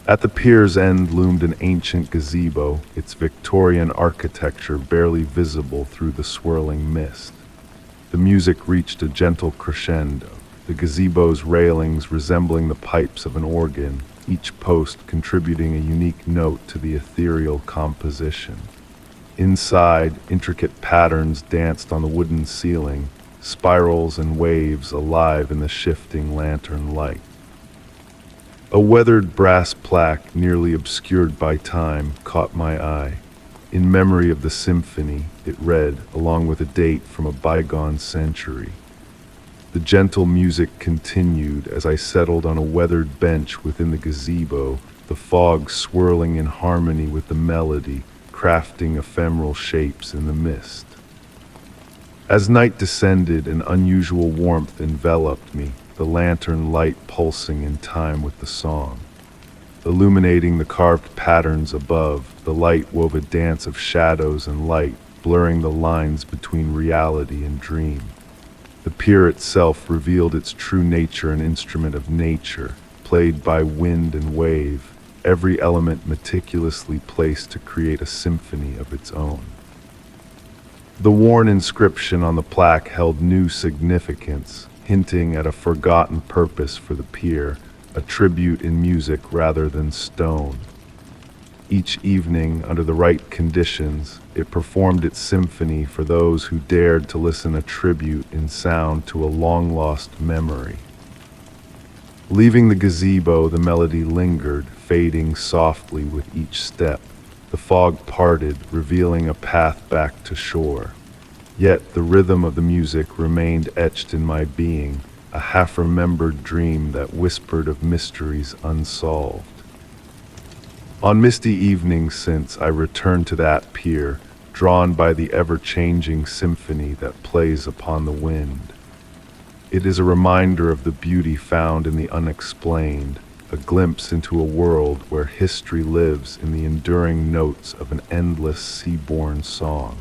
At the pier's end loomed an ancient gazebo, its Victorian architecture barely visible through the swirling mist. The music reached a gentle crescendo, the gazebo's railings resembling the pipes of an organ, each post contributing a unique note to the ethereal composition. Inside, intricate patterns danced on the wooden ceiling, spirals and waves alive in the shifting lantern light. A weathered brass plaque, nearly obscured by time, caught my eye. In memory of the symphony, it read, along with a date from a bygone century. The gentle music continued as I settled on a weathered bench within the gazebo, the fog swirling in harmony with the melody, crafting ephemeral shapes in the mist. As night descended, an unusual warmth enveloped me, the lantern light pulsing in time with the song. Illuminating the carved patterns above, the light wove a dance of shadows and light, blurring the lines between reality and dream. The pier itself revealed its true nature, an instrument of nature, played by wind and wave, every element meticulously placed to create a symphony of its own. The worn inscription on the plaque held new significance, hinting at a forgotten purpose for the pier, a tribute in music rather than stone. Each evening, under the right conditions, it performed its symphony for those who dared to listen, a tribute in sound to a long-lost memory. Leaving the gazebo, the melody lingered, fading softly with each step. The fog parted, revealing a path back to shore. Yet the rhythm of the music remained etched in my being, a half-remembered dream that whispered of mysteries unsolved. On misty evenings since, I returned to that pier, drawn by the ever-changing symphony that plays upon the wind. It is a reminder of the beauty found in the unexplained, a glimpse into a world where history lives in the enduring notes of an endless sea-born song.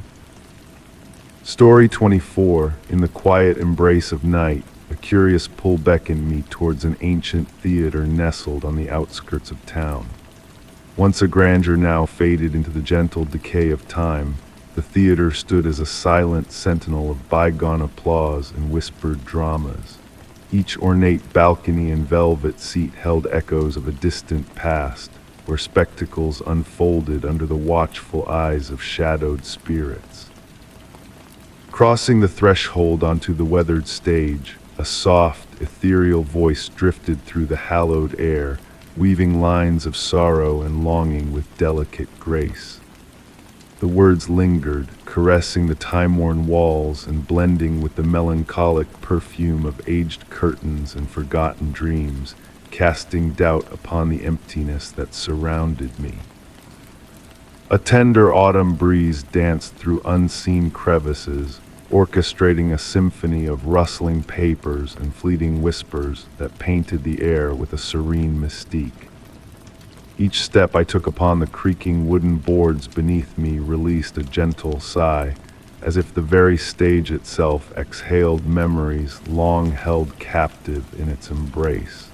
Story 24. In the quiet embrace of night, A curious pull beckoned me towards an ancient theater nestled on the outskirts of town. Once a grandeur, now faded into the gentle decay of time, the theater stood as a silent sentinel of bygone applause and whispered dramas. Each ornate balcony and velvet seat held echoes of a distant past, where spectacles unfolded under the watchful eyes of shadowed spirits. Crossing the threshold onto the weathered stage, a soft, ethereal voice drifted through the hallowed air, weaving lines of sorrow and longing with delicate grace. The words lingered, caressing the time-worn walls and blending with the melancholic perfume of aged curtains and forgotten dreams, casting doubt upon the emptiness that surrounded me. A tender autumn breeze danced through unseen crevices, orchestrating a symphony of rustling papers and fleeting whispers that painted the air with a serene mystique. Each step I took upon the creaking wooden boards beneath me released a gentle sigh, as if the very stage itself exhaled memories long held captive in its embrace.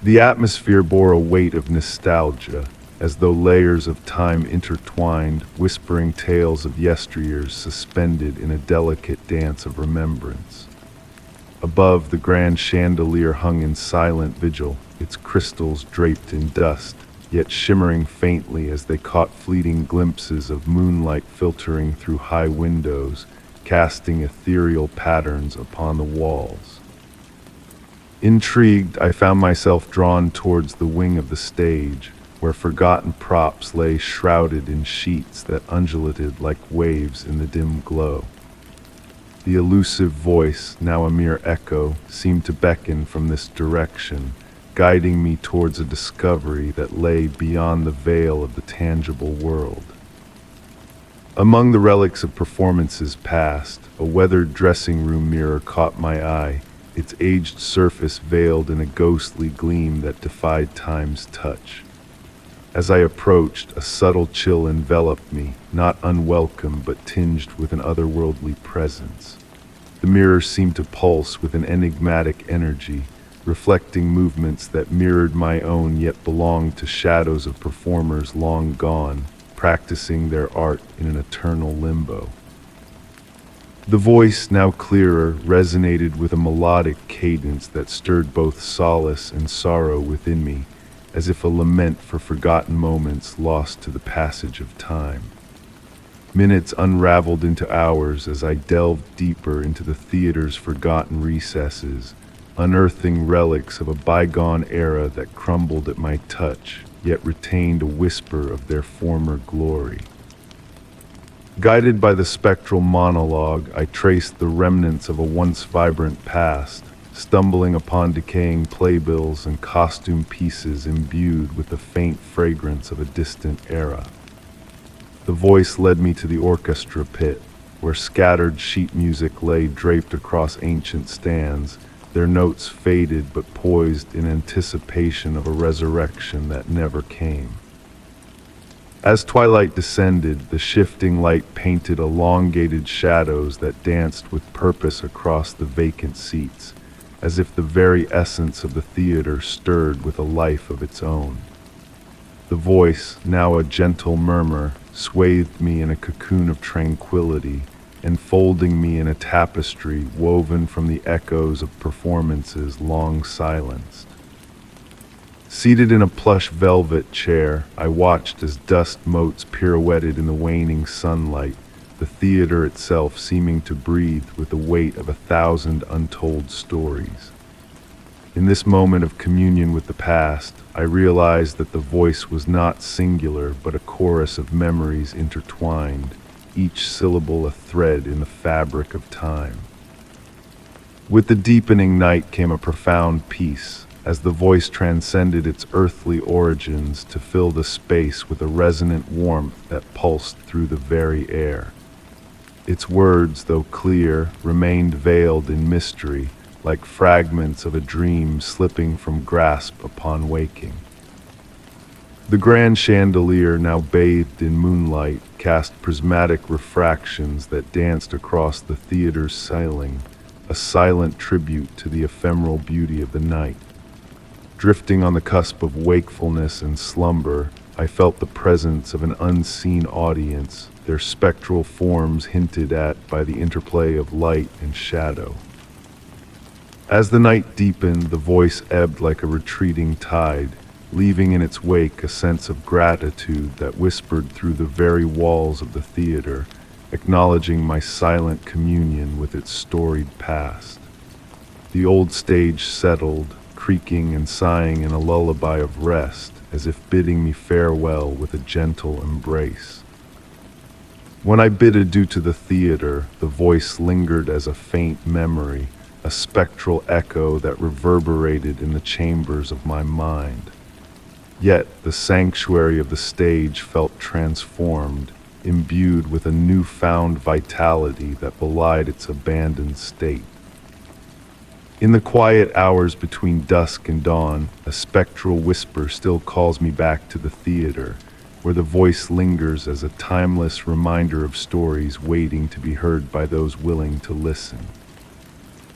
The atmosphere bore a weight of nostalgia, as though layers of time intertwined, whispering tales of yesteryears suspended in a delicate dance of remembrance. Above, the grand chandelier hung in silent vigil, its crystals draped in dust, yet shimmering faintly as they caught fleeting glimpses of moonlight filtering through high windows, casting ethereal patterns upon the walls. Intrigued, I found myself drawn towards the wing of the stage, where forgotten props lay shrouded in sheets that undulated like waves in the dim glow. The elusive voice, now a mere echo, seemed to beckon from this direction, guiding me towards a discovery that lay beyond the veil of the tangible world. Among the relics of performances past, a weathered dressing room mirror caught my eye, its aged surface veiled in a ghostly gleam that defied time's touch. As I approached, a subtle chill enveloped me, not unwelcome but tinged with an otherworldly presence. The mirror seemed to pulse with an enigmatic energy, reflecting movements that mirrored my own yet belonged to shadows of performers long gone, practicing their art in an eternal limbo. The voice, now clearer, resonated with a melodic cadence that stirred both solace and sorrow within me, as if a lament for forgotten moments lost to the passage of time. Minutes unraveled into hours as I delved deeper into the theater's forgotten recesses, unearthing relics of a bygone era that crumbled at my touch, yet retained a whisper of their former glory. Guided by the spectral monologue, I traced the remnants of a once vibrant past, stumbling upon decaying playbills and costume pieces imbued with the faint fragrance of a distant era. The voice led me to the orchestra pit, where scattered sheet music lay draped across ancient stands, their notes faded but poised in anticipation of a resurrection that never came. As twilight descended, the shifting light painted elongated shadows that danced with purpose across the vacant seats, as if the very essence of the theater stirred with a life of its own. The voice, now a gentle murmur, swathed me in a cocoon of tranquility, enfolding me in a tapestry woven from the echoes of performances long silenced. Seated in a plush velvet chair, I watched as dust motes pirouetted in the waning sunlight, the theater itself seeming to breathe with the weight of 1,000 untold stories. In this moment of communion with the past, I realized that the voice was not singular but a chorus of memories intertwined, each syllable a thread in the fabric of time. With the deepening night came a profound peace, as the voice transcended its earthly origins to fill the space with a resonant warmth that pulsed through the very air. Its words, though clear, remained veiled in mystery, like fragments of a dream slipping from grasp upon waking. The grand chandelier, now bathed in moonlight, cast prismatic refractions that danced across the theater's ceiling, a silent tribute to the ephemeral beauty of the night. Drifting on the cusp of wakefulness and slumber, I felt the presence of an unseen audience, their spectral forms hinted at by the interplay of light and shadow. As the night deepened, the voice ebbed like a retreating tide, leaving in its wake a sense of gratitude that whispered through the very walls of the theater, acknowledging my silent communion with its storied past. The old stage settled, creaking and sighing in a lullaby of rest, as if bidding me farewell with a gentle embrace. When I bid adieu to the theater, the voice lingered as a faint memory, a spectral echo that reverberated in the chambers of my mind. Yet the sanctuary of the stage felt transformed, imbued with a newfound vitality that belied its abandoned state. In the quiet hours between dusk and dawn, a spectral whisper still calls me back to the theater, where the voice lingers as a timeless reminder of stories waiting to be heard by those willing to listen.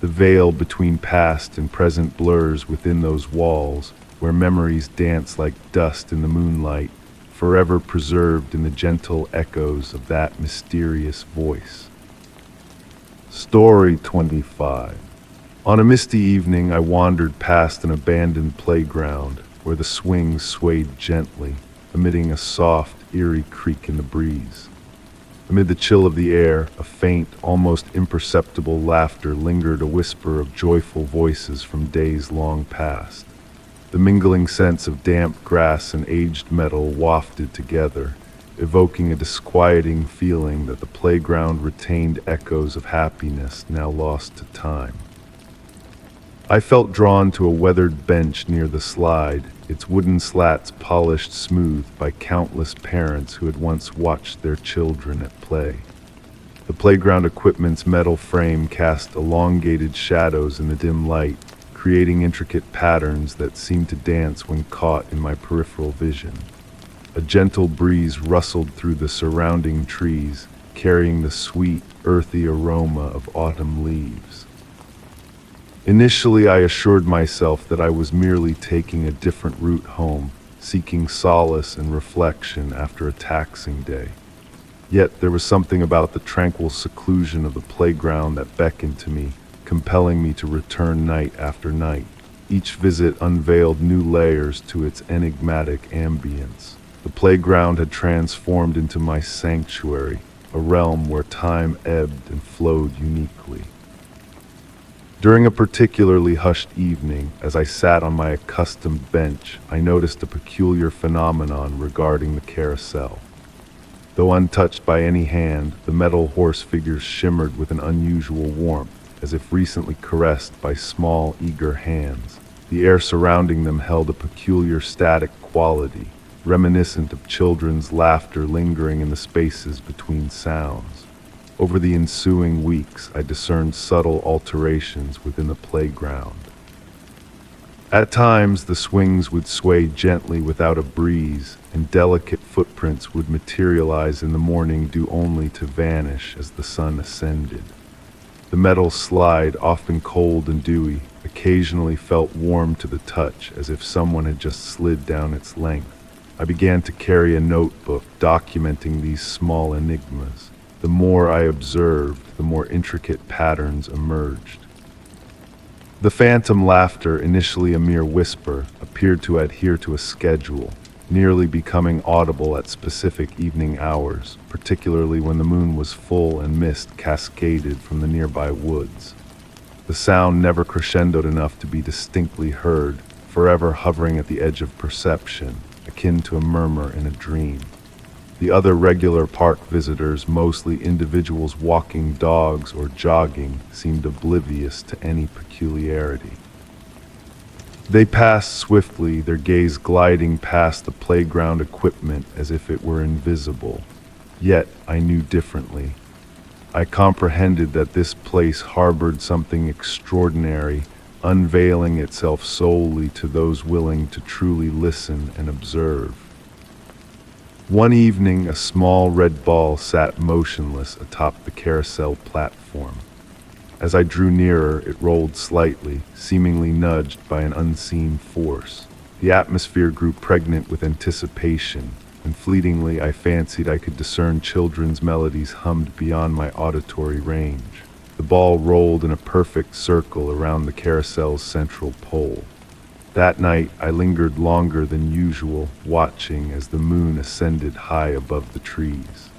The veil between past and present blurs within those walls, where memories dance like dust in the moonlight, forever preserved in the gentle echoes of that mysterious voice. Story 25. On a misty evening, I wandered past an abandoned playground where the swings swayed gently, emitting a soft, eerie creak in the breeze. Amid the chill of the air, a faint, almost imperceptible laughter lingered, a whisper of joyful voices from days long past. The mingling scents of damp grass and aged metal wafted together, evoking a disquieting feeling that the playground retained echoes of happiness now lost to time. I felt drawn to a weathered bench near the slide, its wooden slats polished smooth by countless parents who had once watched their children at play. The playground equipment's metal frame cast elongated shadows in the dim light, creating intricate patterns that seemed to dance when caught in my peripheral vision. A gentle breeze rustled through the surrounding trees, carrying the sweet, earthy aroma of autumn leaves. Initially, I assured myself that I was merely taking a different route home, seeking solace and reflection after a taxing day. Yet there was something about the tranquil seclusion of the playground that beckoned to me, compelling me to return night after night. Each visit unveiled new layers to its enigmatic ambience. The playground had transformed into my sanctuary, a realm where time ebbed and flowed uniquely. During a particularly hushed evening, as I sat on my accustomed bench, I noticed a peculiar phenomenon regarding the carousel. Though untouched by any hand, the metal horse figures shimmered with an unusual warmth, as if recently caressed by small, eager hands. The air surrounding them held a peculiar static quality, reminiscent of children's laughter lingering in the spaces between sounds. Over the ensuing weeks, I discerned subtle alterations within the playground. At times, the swings would sway gently without a breeze, and delicate footprints would materialize in the morning due only to vanish as the sun ascended. The metal slide, often cold and dewy, occasionally felt warm to the touch, as if someone had just slid down its length. I began to carry a notebook documenting these small enigmas. The more I observed, the more intricate patterns emerged. The phantom laughter, initially a mere whisper, appeared to adhere to a schedule, nearly becoming audible at specific evening hours, particularly when the moon was full and mist cascaded from the nearby woods. The sound never crescendoed enough to be distinctly heard, forever hovering at the edge of perception, akin to a murmur in a dream. The other regular park visitors, mostly individuals walking dogs or jogging, seemed oblivious to any peculiarity. They passed swiftly, their gaze gliding past the playground equipment as if it were invisible. Yet I knew differently. I comprehended that this place harbored something extraordinary, unveiling itself solely to those willing to truly listen and observe. One evening, a small red ball sat motionless atop the carousel platform. As I drew nearer, it rolled slightly, seemingly nudged by an unseen force. The atmosphere grew pregnant with anticipation, and fleetingly I fancied I could discern children's melodies hummed beyond my auditory range. The ball rolled in a perfect circle around the carousel's central pole. That night, I lingered longer than usual, watching as the moon ascended high above the trees.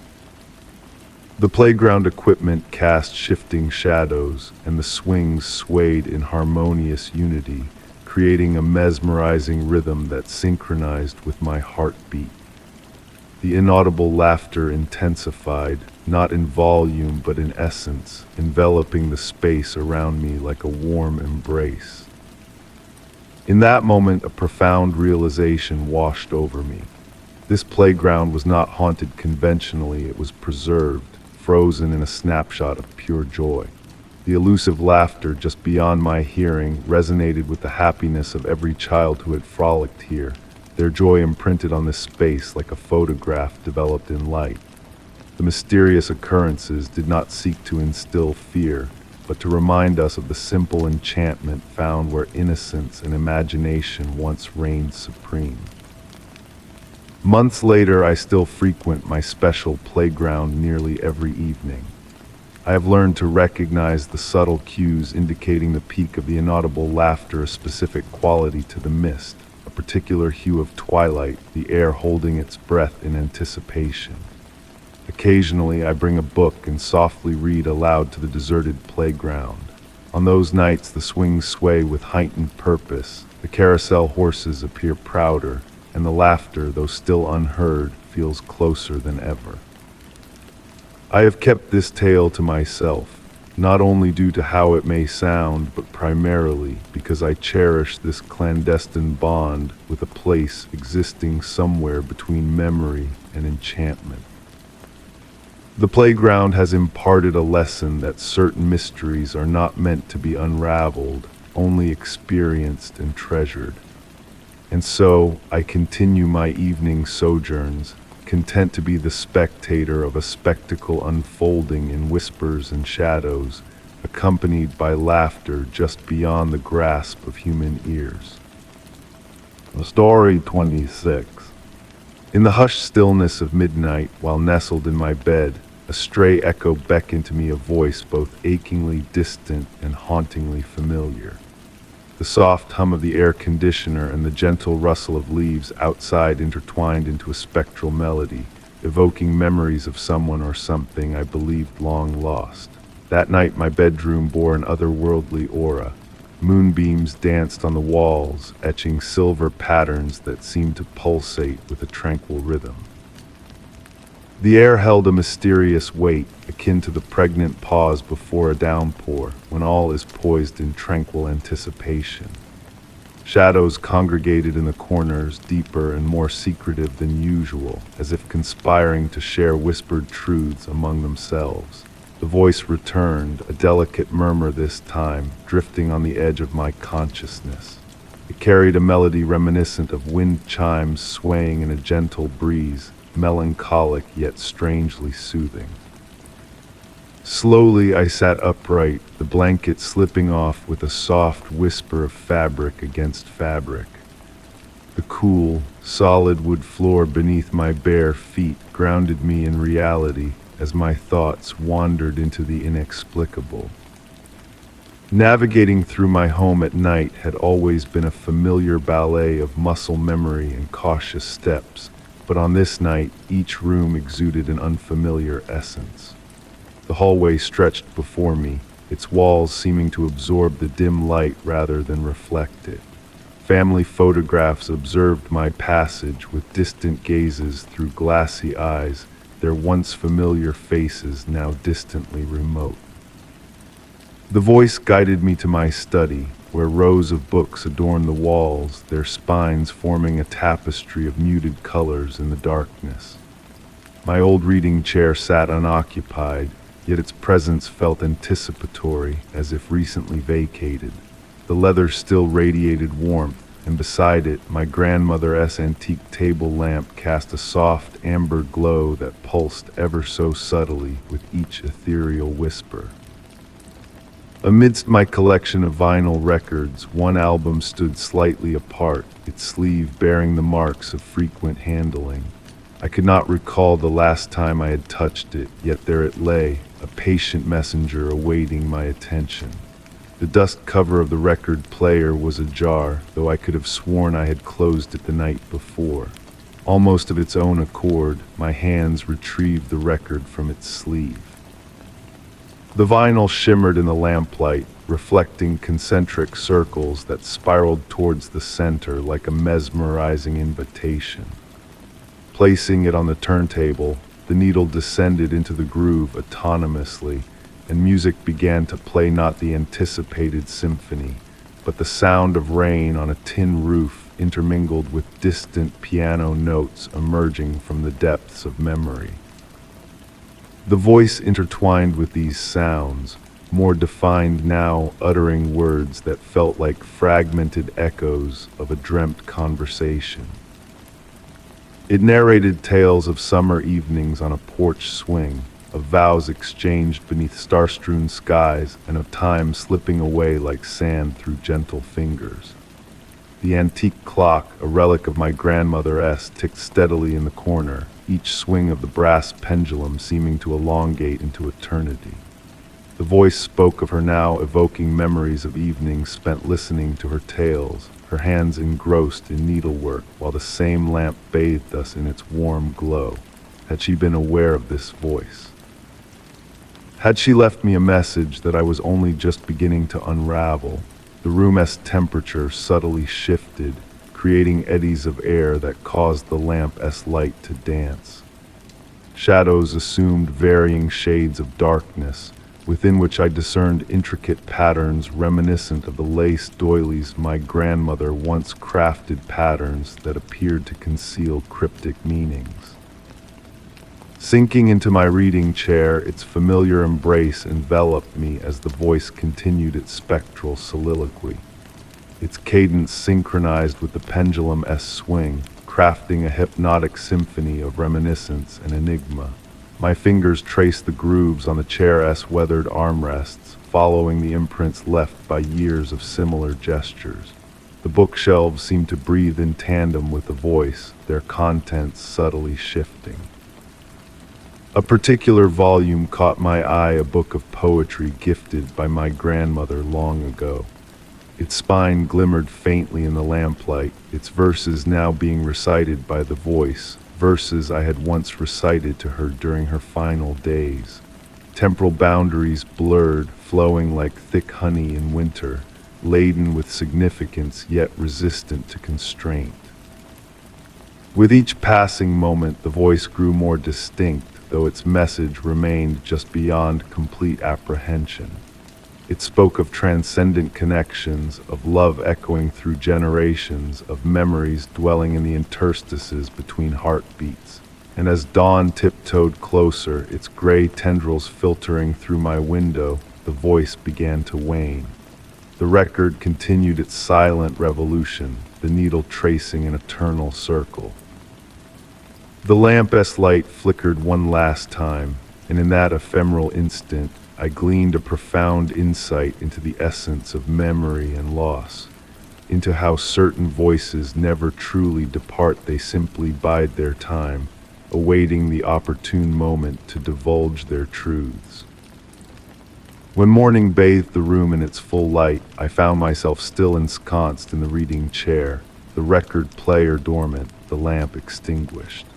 The playground equipment cast shifting shadows, and the swings swayed in harmonious unity, creating a mesmerizing rhythm that synchronized with my heartbeat. The inaudible laughter intensified, not in volume but in essence, enveloping the space around me like a warm embrace. In that moment, a profound realization washed over me. This playground was not haunted conventionally, it was preserved, frozen in a snapshot of pure joy. The elusive laughter just beyond my hearing resonated with the happiness of every child who had frolicked here, their joy imprinted on this space like a photograph developed in light. The mysterious occurrences did not seek to instill fear, but to remind us of the simple enchantment found where innocence and imagination once reigned supreme. Months later, I still frequent my special playground nearly every evening. I have learned to recognize the subtle cues indicating the peak of the inaudible laughter, a specific quality to the mist, a particular hue of twilight, the air holding its breath in anticipation. Occasionally, I bring a book and softly read aloud to the deserted playground. On those nights, the swings sway with heightened purpose, the carousel horses appear prouder, and the laughter, though still unheard, feels closer than ever. I have kept this tale to myself, not only due to how it may sound, but primarily because I cherish this clandestine bond with a place existing somewhere between memory and enchantment. The playground has imparted a lesson that certain mysteries are not meant to be unraveled, only experienced and treasured. And so, I continue my evening sojourns, content to be the spectator of a spectacle unfolding in whispers and shadows, accompanied by laughter just beyond the grasp of human ears. Story 26. In the hushed stillness of midnight, while nestled in my bed, a stray echo beckoned to me, a voice both achingly distant and hauntingly familiar. The soft hum of the air conditioner and the gentle rustle of leaves outside intertwined into a spectral melody, evoking memories of someone or something I believed long lost. That night my bedroom bore an otherworldly aura. Moonbeams danced on the walls, etching silver patterns that seemed to pulsate with a tranquil rhythm. The air held a mysterious weight, akin to the pregnant pause before a downpour, when all is poised in tranquil anticipation. Shadows congregated in the corners, deeper and more secretive than usual, as if conspiring to share whispered truths among themselves. The voice returned, a delicate murmur this time, drifting on the edge of my consciousness. It carried a melody reminiscent of wind chimes swaying in a gentle breeze, melancholic yet strangely soothing. Slowly I sat upright, the blanket slipping off with a soft whisper of fabric against fabric. The cool, solid wood floor beneath my bare feet grounded me in reality as my thoughts wandered into the inexplicable. Navigating through my home at night had always been a familiar ballet of muscle memory and cautious steps, but on this night, each room exuded an unfamiliar essence. The hallway stretched before me, its walls seeming to absorb the dim light rather than reflect it. Family photographs observed my passage with distant gazes through glassy eyes, their once familiar faces now distantly remote. The voice guided me to my study, where rows of books adorned the walls, their spines forming a tapestry of muted colors in the darkness. My old reading chair sat unoccupied, yet its presence felt anticipatory, as if recently vacated. The leather still radiated warmth, and beside it, my grandmother's antique table lamp cast a soft amber glow that pulsed ever so subtly with each ethereal whisper. Amidst my collection of vinyl records, one album stood slightly apart, its sleeve bearing the marks of frequent handling. I could not recall the last time I had touched it, yet there it lay, a patient messenger awaiting my attention. The dust cover of the record player was ajar, though I could have sworn I had closed it the night before. Almost of its own accord, my hands retrieved the record from its sleeve. The vinyl shimmered in the lamplight, reflecting concentric circles that spiraled towards the center like a mesmerizing invitation. Placing it on the turntable, the needle descended into the groove autonomously, and music began to play not the anticipated symphony, but the sound of rain on a tin roof intermingled with distant piano notes emerging from the depths of memory. The voice intertwined with these sounds, more defined now, uttering words that felt like fragmented echoes of a dreamt conversation. It narrated tales of summer evenings on a porch swing, of vows exchanged beneath star-strewn skies, and of time slipping away like sand through gentle fingers. The antique clock, a relic of my grandmother, ticked steadily in the corner, each swing of the brass pendulum seeming to elongate into eternity. The voice spoke of her now, evoking memories of evenings spent listening to her tales, her hands engrossed in needlework, while the same lamp bathed us in its warm glow. Had she been aware of this voice? Had she left me a message that I was only just beginning to unravel? The room's temperature subtly shifted, creating eddies of air that caused the lamp's light to dance. Shadows assumed varying shades of darkness, within which I discerned intricate patterns reminiscent of the lace doilies my grandmother once crafted, patterns that appeared to conceal cryptic meanings. Sinking into my reading chair, its familiar embrace enveloped me as the voice continued its spectral soliloquy. Its cadence synchronized with the pendulum's swing, crafting a hypnotic symphony of reminiscence and enigma. My fingers traced the grooves on the chair's weathered armrests, following the imprints left by years of similar gestures. The bookshelves seemed to breathe in tandem with the voice, their contents subtly shifting. A particular volume caught my eye, a book of poetry gifted by my grandmother long ago. Its spine glimmered faintly in the lamplight, its verses now being recited by the voice, verses I had once recited to her during her final days. Temporal boundaries blurred, flowing like thick honey in winter, laden with significance yet resistant to constraint. With each passing moment, the voice grew more distinct, though its message remained just beyond complete apprehension. It spoke of transcendent connections, of love echoing through generations, of memories dwelling in the interstices between heartbeats. And as dawn tiptoed closer, its gray tendrils filtering through my window, the voice began to wane. The record continued its silent revolution, the needle tracing an eternal circle. The lamp's light flickered one last time, and in that ephemeral instant, I gleaned a profound insight into the essence of memory and loss, into how certain voices never truly depart, they simply bide their time, awaiting the opportune moment to divulge their truths. When morning bathed the room in its full light, I found myself still ensconced in the reading chair, the record player dormant, the lamp extinguished.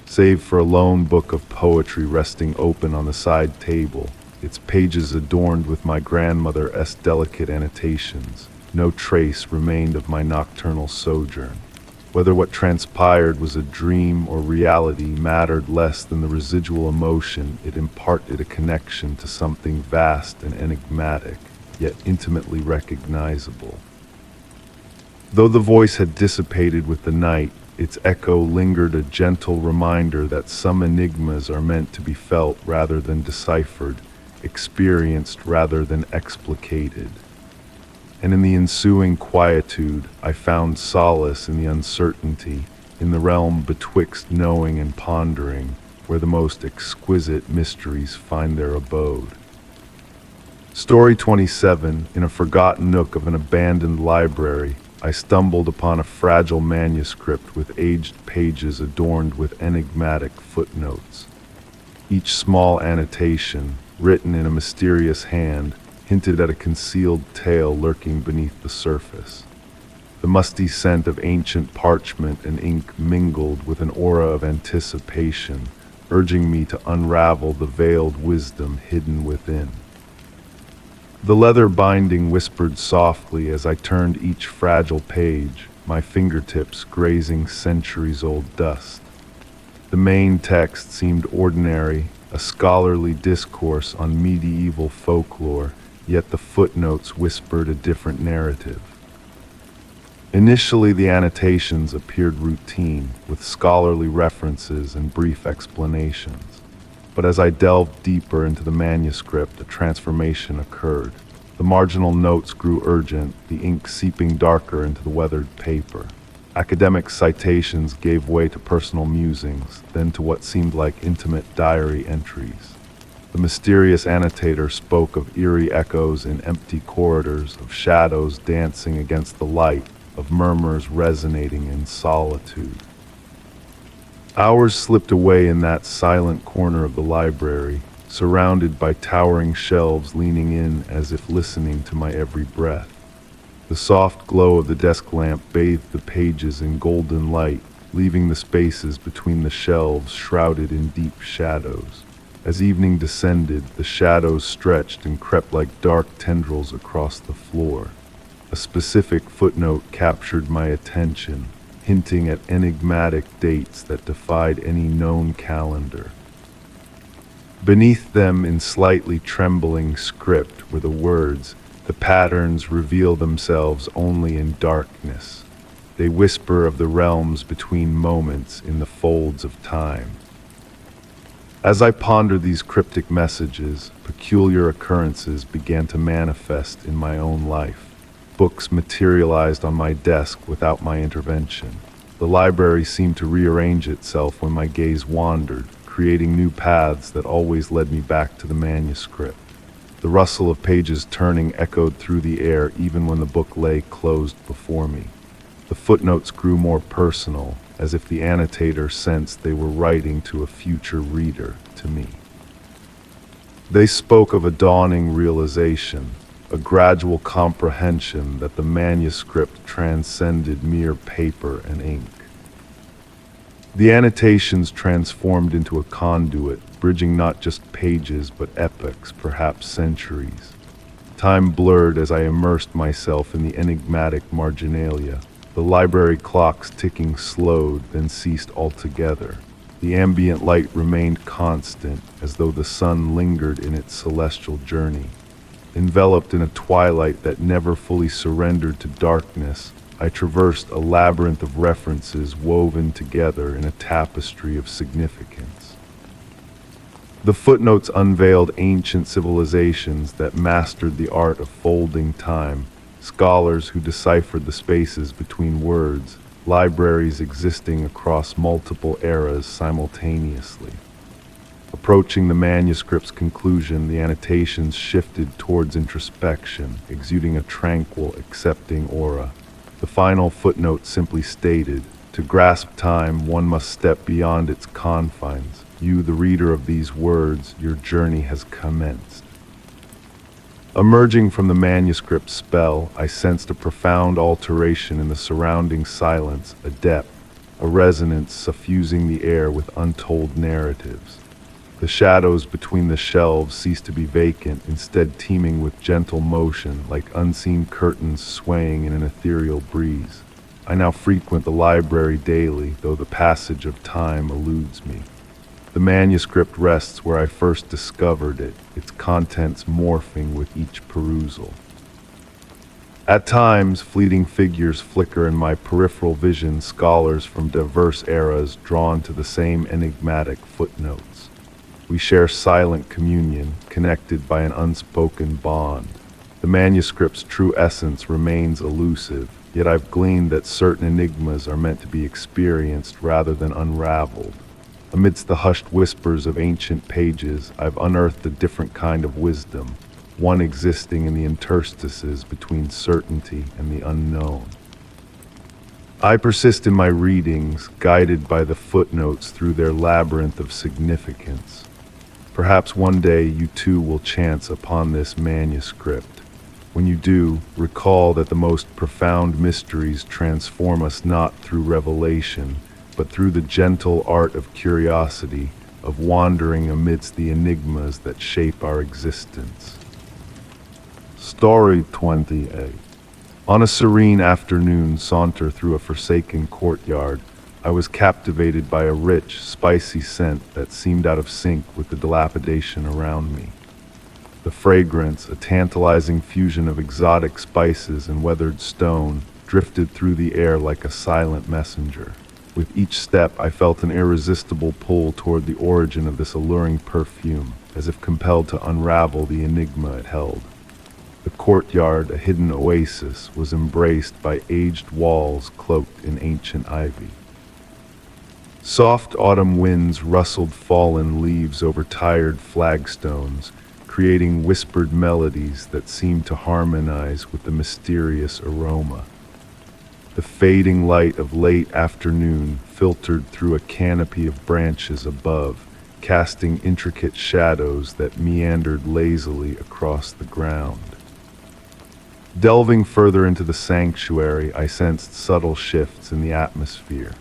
Save for a lone book of poetry resting open on the side table, its pages adorned with my grandmother's delicate annotations, no trace remained of my nocturnal sojourn. Whether what transpired was a dream or reality mattered less than the residual emotion. It imparted a connection to something vast and enigmatic, yet intimately recognizable. Though the voice had dissipated with the night, its echo lingered, a gentle reminder that some enigmas are meant to be felt rather than deciphered, experienced rather than explicated. And in the ensuing quietude, I found solace in the uncertainty, in the realm betwixt knowing and pondering, where the most exquisite mysteries find their abode. Story 27. In a forgotten nook of an abandoned library, I stumbled upon a fragile manuscript with aged pages adorned with enigmatic footnotes. Each small annotation, written in a mysterious hand, hinted at a concealed tale lurking beneath the surface. The musty scent of ancient parchment and ink mingled with an aura of anticipation, urging me to unravel the veiled wisdom hidden within. The leather binding whispered softly as I turned each fragile page, my fingertips grazing centuries-old dust. The main text seemed ordinary, a scholarly discourse on medieval folklore, yet the footnotes whispered a different narrative. Initially, the annotations appeared routine, with scholarly references and brief explanations. But as I delved deeper into the manuscript, a transformation occurred. The marginal notes grew urgent, the ink seeping darker into the weathered paper. Academic citations gave way to personal musings, then to what seemed like intimate diary entries. The mysterious annotator spoke of eerie echoes in empty corridors, of shadows dancing against the light, of murmurs resonating in solitude. Hours slipped away in that silent corner of the library, surrounded by towering shelves leaning in as if listening to my every breath. The soft glow of the desk lamp bathed the pages in golden light, leaving the spaces between the shelves shrouded in deep shadows. As evening descended, the shadows stretched and crept like dark tendrils across the floor. A specific footnote captured my attention, hinting at enigmatic dates that defied any known calendar. Beneath them, in slightly trembling script, were the words, "The patterns reveal themselves only in darkness. They whisper of the realms between moments in the folds of time." As I pondered these cryptic messages, peculiar occurrences began to manifest in my own life. Books materialized on my desk without my intervention. The library seemed to rearrange itself when my gaze wandered, creating new paths that always led me back to the manuscript. The rustle of pages turning echoed through the air even when the book lay closed before me. The footnotes grew more personal, as if the annotator sensed they were writing to a future reader, to me. They spoke of a dawning realization, a gradual comprehension that the manuscript transcended mere paper and ink. The annotations transformed into a conduit, bridging not just pages but epochs, perhaps centuries. Time blurred as I immersed myself in the enigmatic marginalia. The library clocks ticking slowed, then ceased altogether. The ambient light remained constant, as though the sun lingered in its celestial journey. Enveloped in a twilight that never fully surrendered to darkness, I traversed a labyrinth of references woven together in a tapestry of significance. The footnotes unveiled ancient civilizations that mastered the art of folding time, scholars who deciphered the spaces between words, libraries existing across multiple eras simultaneously. Approaching the manuscript's conclusion, the annotations shifted towards introspection, exuding a tranquil, accepting aura. The final footnote simply stated, "To grasp time, one must step beyond its confines. You, the reader of these words, your journey has commenced." Emerging from the manuscript spell, I sensed a profound alteration in the surrounding silence, a depth, a resonance suffusing the air with untold narratives. The shadows between the shelves ceased to be vacant, instead teeming with gentle motion, like unseen curtains swaying in an ethereal breeze. I now frequent the library daily, though the passage of time eludes me. The manuscript rests where I first discovered it, its contents morphing with each perusal. At times, fleeting figures flicker in my peripheral vision, scholars from diverse eras drawn to the same enigmatic footnotes. We share silent communion, connected by an unspoken bond. The manuscript's true essence remains elusive, yet I've gleaned that certain enigmas are meant to be experienced rather than unraveled. Amidst the hushed whispers of ancient pages, I've unearthed a different kind of wisdom, one existing in the interstices between certainty and the unknown. I persist in my readings, guided by the footnotes through their labyrinth of significance. Perhaps one day you too will chance upon this manuscript. When you do, recall that the most profound mysteries transform us not through revelation, but through the gentle art of curiosity, of wandering amidst the enigmas that shape our existence. Story 28. On a serene afternoon saunter through a forsaken courtyard, I was captivated by a rich, spicy scent that seemed out of sync with the dilapidation around me. The fragrance, a tantalizing fusion of exotic spices and weathered stone, drifted through the air like a silent messenger. With each step, I felt an irresistible pull toward the origin of this alluring perfume, as if compelled to unravel the enigma it held. The courtyard, a hidden oasis, was embraced by aged walls cloaked in ancient ivy. Soft autumn winds rustled fallen leaves over tired flagstones, creating whispered melodies that seemed to harmonize with the mysterious aroma. The fading light of late afternoon filtered through a canopy of branches above, casting intricate shadows that meandered lazily across the ground. Delving further into the sanctuary, I sensed subtle shifts in the atmosphere.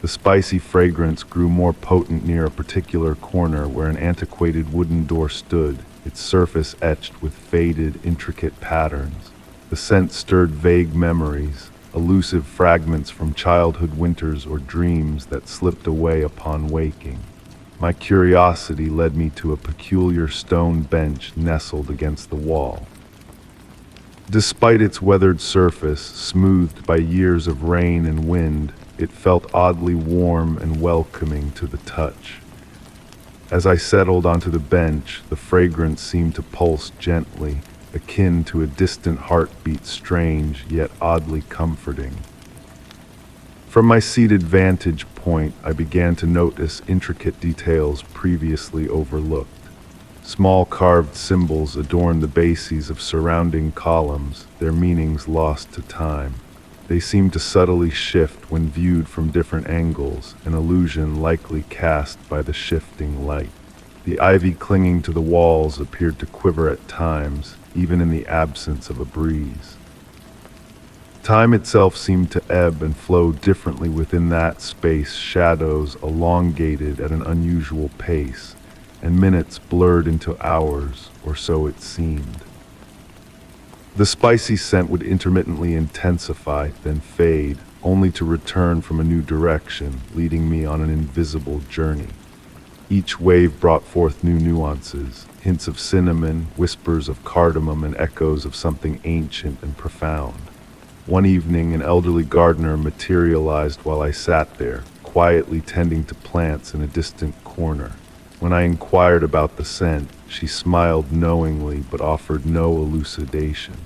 The spicy fragrance grew more potent near a particular corner where an antiquated wooden door stood, its surface etched with faded, intricate patterns. The scent stirred vague memories, elusive fragments from childhood winters or dreams that slipped away upon waking. My curiosity led me to a peculiar stone bench nestled against the wall. Despite its weathered surface, smoothed by years of rain and wind, it felt oddly warm and welcoming to the touch. As I settled onto the bench, the fragrance seemed to pulse gently, akin to a distant heartbeat, strange yet oddly comforting. From my seated vantage point, I began to notice intricate details previously overlooked. Small carved symbols adorned the bases of surrounding columns, their meanings lost to time. They seemed to subtly shift when viewed from different angles, an illusion likely cast by the shifting light. The ivy clinging to the walls appeared to quiver at times, even in the absence of a breeze. Time itself seemed to ebb and flow differently within that space, shadows elongated at an unusual pace, and minutes blurred into hours, or so it seemed. The spicy scent would intermittently intensify, then fade, only to return from a new direction, leading me on an invisible journey. Each wave brought forth new nuances, hints of cinnamon, whispers of cardamom, and echoes of something ancient and profound. One evening, an elderly gardener materialized while I sat there, quietly tending to plants in a distant corner. When I inquired about the scent, she smiled knowingly but offered no elucidation.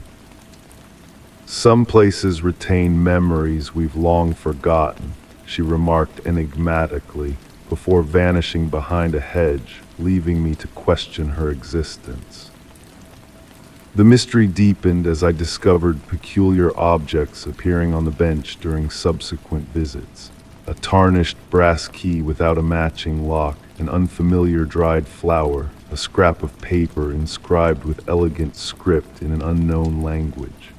"Some places retain memories we've long forgotten," she remarked enigmatically, before vanishing behind a hedge, leaving me to question her existence. The mystery deepened as I discovered peculiar objects appearing on the bench during subsequent visits. A tarnished brass key without a matching lock, an unfamiliar dried flower, a scrap of paper inscribed with elegant script in an unknown language.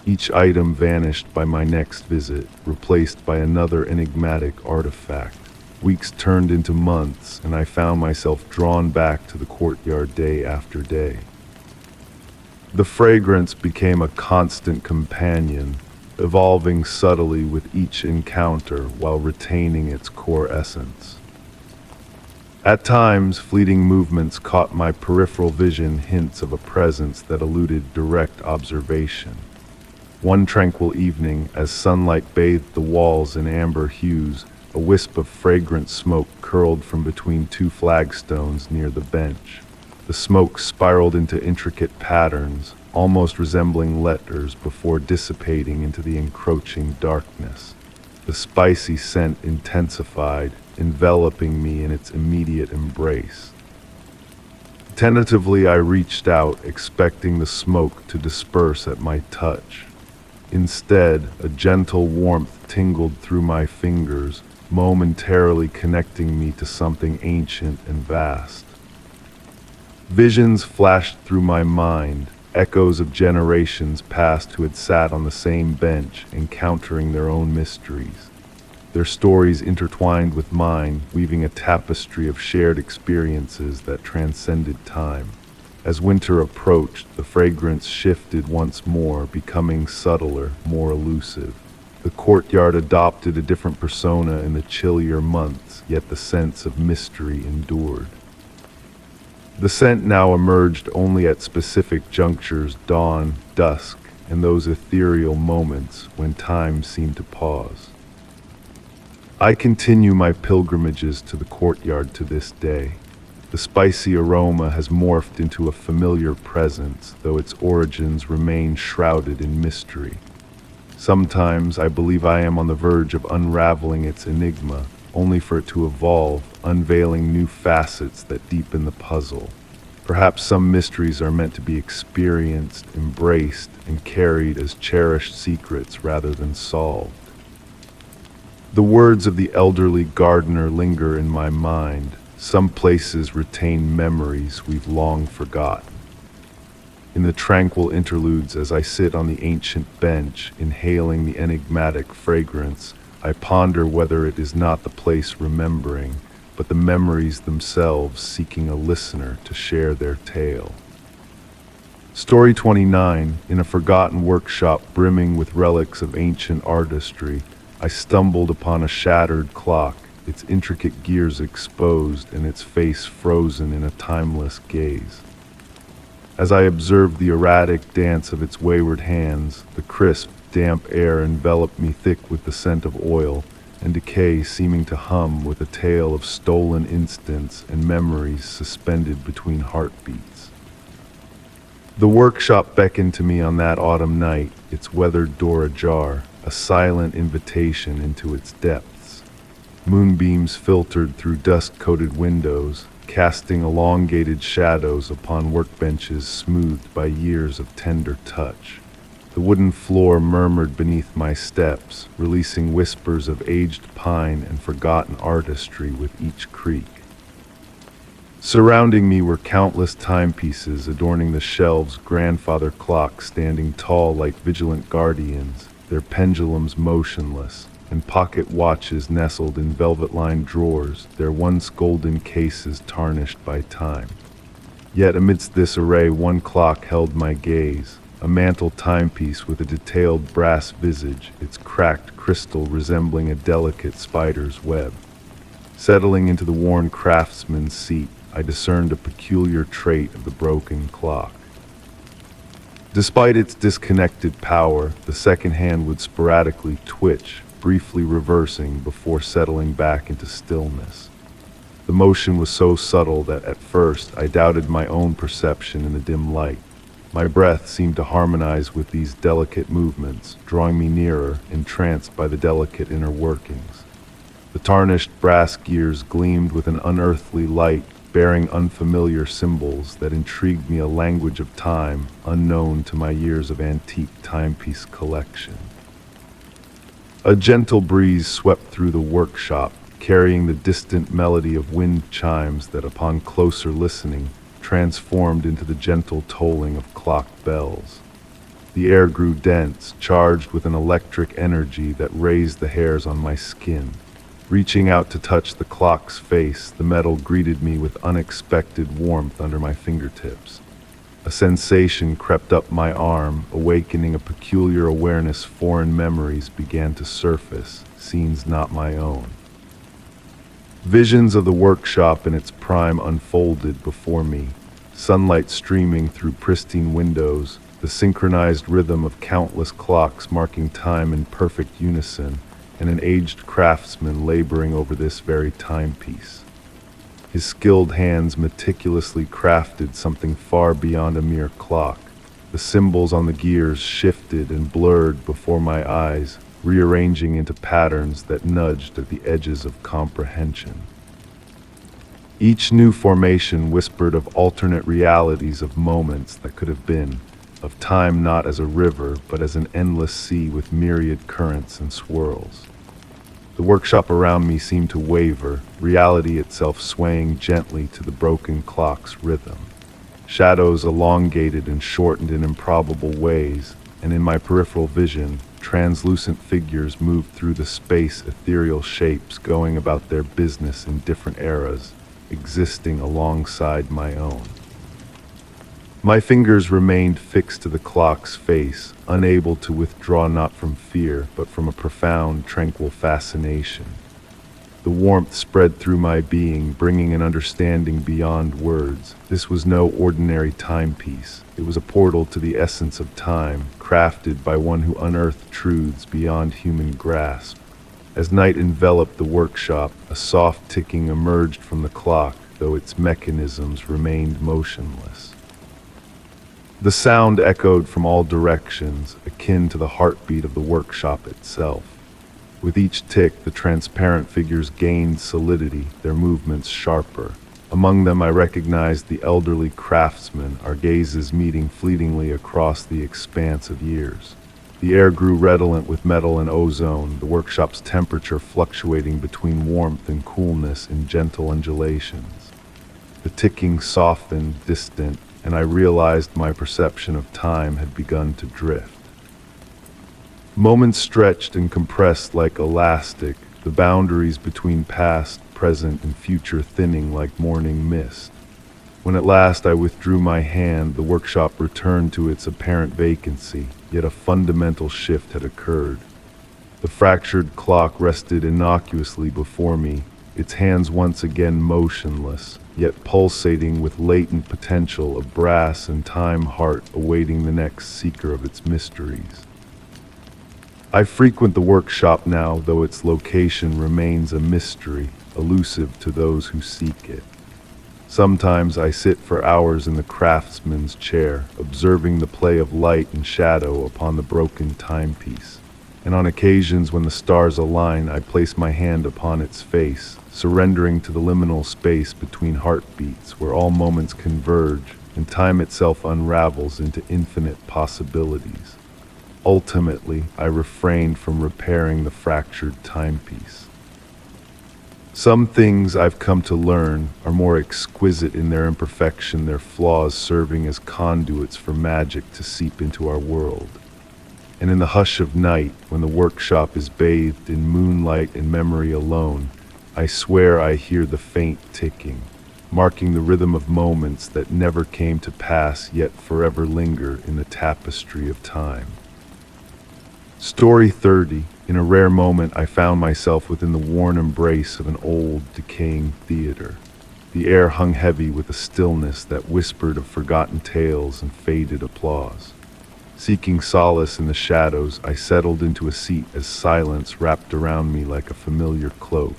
Each item vanished by my next visit, replaced by another enigmatic artifact. Weeks turned into months, and I found myself drawn back to the courtyard day after day. The fragrance became a constant companion, evolving subtly with each encounter while retaining its core essence. At times, fleeting movements caught my peripheral vision hints of a presence that eluded direct observation. One tranquil evening, as sunlight bathed the walls in amber hues, a wisp of fragrant smoke curled from between two flagstones near the bench. The smoke spiraled into intricate patterns, almost resembling letters, before dissipating into the encroaching darkness. The spicy scent intensified, enveloping me in its immediate embrace. Tentatively, I reached out, expecting the smoke to disperse at my touch. Instead, a gentle warmth tingled through my fingers, momentarily connecting me to something ancient and vast. Visions flashed through my mind, echoes of generations past who had sat on the same bench, encountering their own mysteries. Their stories intertwined with mine, weaving a tapestry of shared experiences that transcended time. As winter approached, the fragrance shifted once more, becoming subtler, more elusive. The courtyard adopted a different persona in the chillier months, yet the sense of mystery endured. The scent now emerged only at specific junctures, dawn, dusk, and those ethereal moments when time seemed to pause. I continue my pilgrimages to the courtyard to this day. The spicy aroma has morphed into a familiar presence, though its origins remain shrouded in mystery. Sometimes I believe I am on the verge of unraveling its enigma, only for it to evolve, unveiling new facets that deepen the puzzle. Perhaps some mysteries are meant to be experienced, embraced, and carried as cherished secrets rather than solved. The words of the elderly gardener linger in my mind. Some places retain memories we've long forgotten. In the tranquil interludes as I sit on the ancient bench, inhaling the enigmatic fragrance, I ponder whether it is not the place remembering, but the memories themselves seeking a listener to share their tale. Story 29, in a forgotten workshop brimming with relics of ancient artistry, I stumbled upon a shattered clock, its intricate gears exposed and its face frozen in a timeless gaze. As I observed the erratic dance of its wayward hands, the crisp, damp air enveloped me thick with the scent of oil, and decay seeming to hum with a tale of stolen instants and memories suspended between heartbeats. The workshop beckoned to me on that autumn night, its weathered door ajar, a silent invitation into its depths. Moonbeams filtered through dust-coated windows, casting elongated shadows upon workbenches smoothed by years of tender touch. The wooden floor murmured beneath my steps, releasing whispers of aged pine and forgotten artistry with each creak. Surrounding me were countless timepieces adorning the shelves, grandfather clocks standing tall like vigilant guardians, their pendulums motionless, and pocket watches nestled in velvet-lined drawers, their once golden cases tarnished by time. Yet amidst this array, one clock held my gaze, a mantle timepiece with a detailed brass visage, its cracked crystal resembling a delicate spider's web. Settling into the worn craftsman's seat, I discerned a peculiar trait of the broken clock. Despite its disconnected power, the second hand would sporadically twitch, briefly reversing before settling back into stillness. The motion was so subtle that at first I doubted my own perception in the dim light. My breath seemed to harmonize with these delicate movements, drawing me nearer, entranced by the delicate inner workings. The tarnished brass gears gleamed with an unearthly light, bearing unfamiliar symbols that intrigued me, a language of time unknown to my years of antique timepiece collection. A gentle breeze swept through the workshop, carrying the distant melody of wind chimes that, upon closer listening, transformed into the gentle tolling of clock bells. The air grew dense, charged with an electric energy that raised the hairs on my skin. Reaching out to touch the clock's face, the metal greeted me with unexpected warmth under my fingertips. A sensation crept up my arm, awakening a peculiar awareness. Foreign memories began to surface, scenes not my own. Visions of the workshop in its prime unfolded before me, sunlight streaming through pristine windows, the synchronized rhythm of countless clocks marking time in perfect unison, and an aged craftsman laboring over this very timepiece. His skilled hands meticulously crafted something far beyond a mere clock. The symbols on the gears shifted and blurred before my eyes, rearranging into patterns that nudged at the edges of comprehension. Each new formation whispered of alternate realities of moments that could have been, of time not as a river, but as an endless sea with myriad currents and swirls. The workshop around me seemed to waver, reality itself swaying gently to the broken clock's rhythm. Shadows elongated and shortened in improbable ways, and in my peripheral vision, translucent figures moved through the space, ethereal shapes going about their business in different eras, existing alongside my own. My fingers remained fixed to the clock's face, unable to withdraw not from fear, but from a profound, tranquil fascination. The warmth spread through my being, bringing an understanding beyond words. This was no ordinary timepiece. It was a portal to the essence of time, crafted by one who unearthed truths beyond human grasp. As night enveloped the workshop, a soft ticking emerged from the clock, though its mechanisms remained motionless. The sound echoed from all directions, akin to the heartbeat of the workshop itself. With each tick, the transparent figures gained solidity, their movements sharper. Among them I recognized the elderly craftsman, our gazes meeting fleetingly across the expanse of years. The air grew redolent with metal and ozone, the workshop's temperature fluctuating between warmth and coolness in gentle undulations. The ticking softened, distant, and I realized my perception of time had begun to drift. Moments stretched and compressed like elastic, the boundaries between past, present, and future thinning like morning mist. When at last I withdrew my hand, the workshop returned to its apparent vacancy, yet a fundamental shift had occurred. The fractured clock rested innocuously before me, its hands once again motionless, yet pulsating with latent potential, a brass and time heart awaiting the next seeker of its mysteries. I frequent the workshop now, though its location remains a mystery, elusive to those who seek it. Sometimes I sit for hours in the craftsman's chair, observing the play of light and shadow upon the broken timepiece. And on occasions when the stars align, I place my hand upon its face, surrendering to the liminal space between heartbeats where all moments converge and time itself unravels into infinite possibilities. Ultimately, I refrained from repairing the fractured timepiece. Some things I've come to learn are more exquisite in their imperfection, their flaws serving as conduits for magic to seep into our world. And in the hush of night, when the workshop is bathed in moonlight and memory alone, I swear I hear the faint ticking, marking the rhythm of moments that never came to pass yet forever linger in the tapestry of time. Story 30. In a rare moment, I found myself within the worn embrace of an old, decaying theater. The air hung heavy with a stillness that whispered of forgotten tales and faded applause. Seeking solace in the shadows, I settled into a seat as silence wrapped around me like a familiar cloak.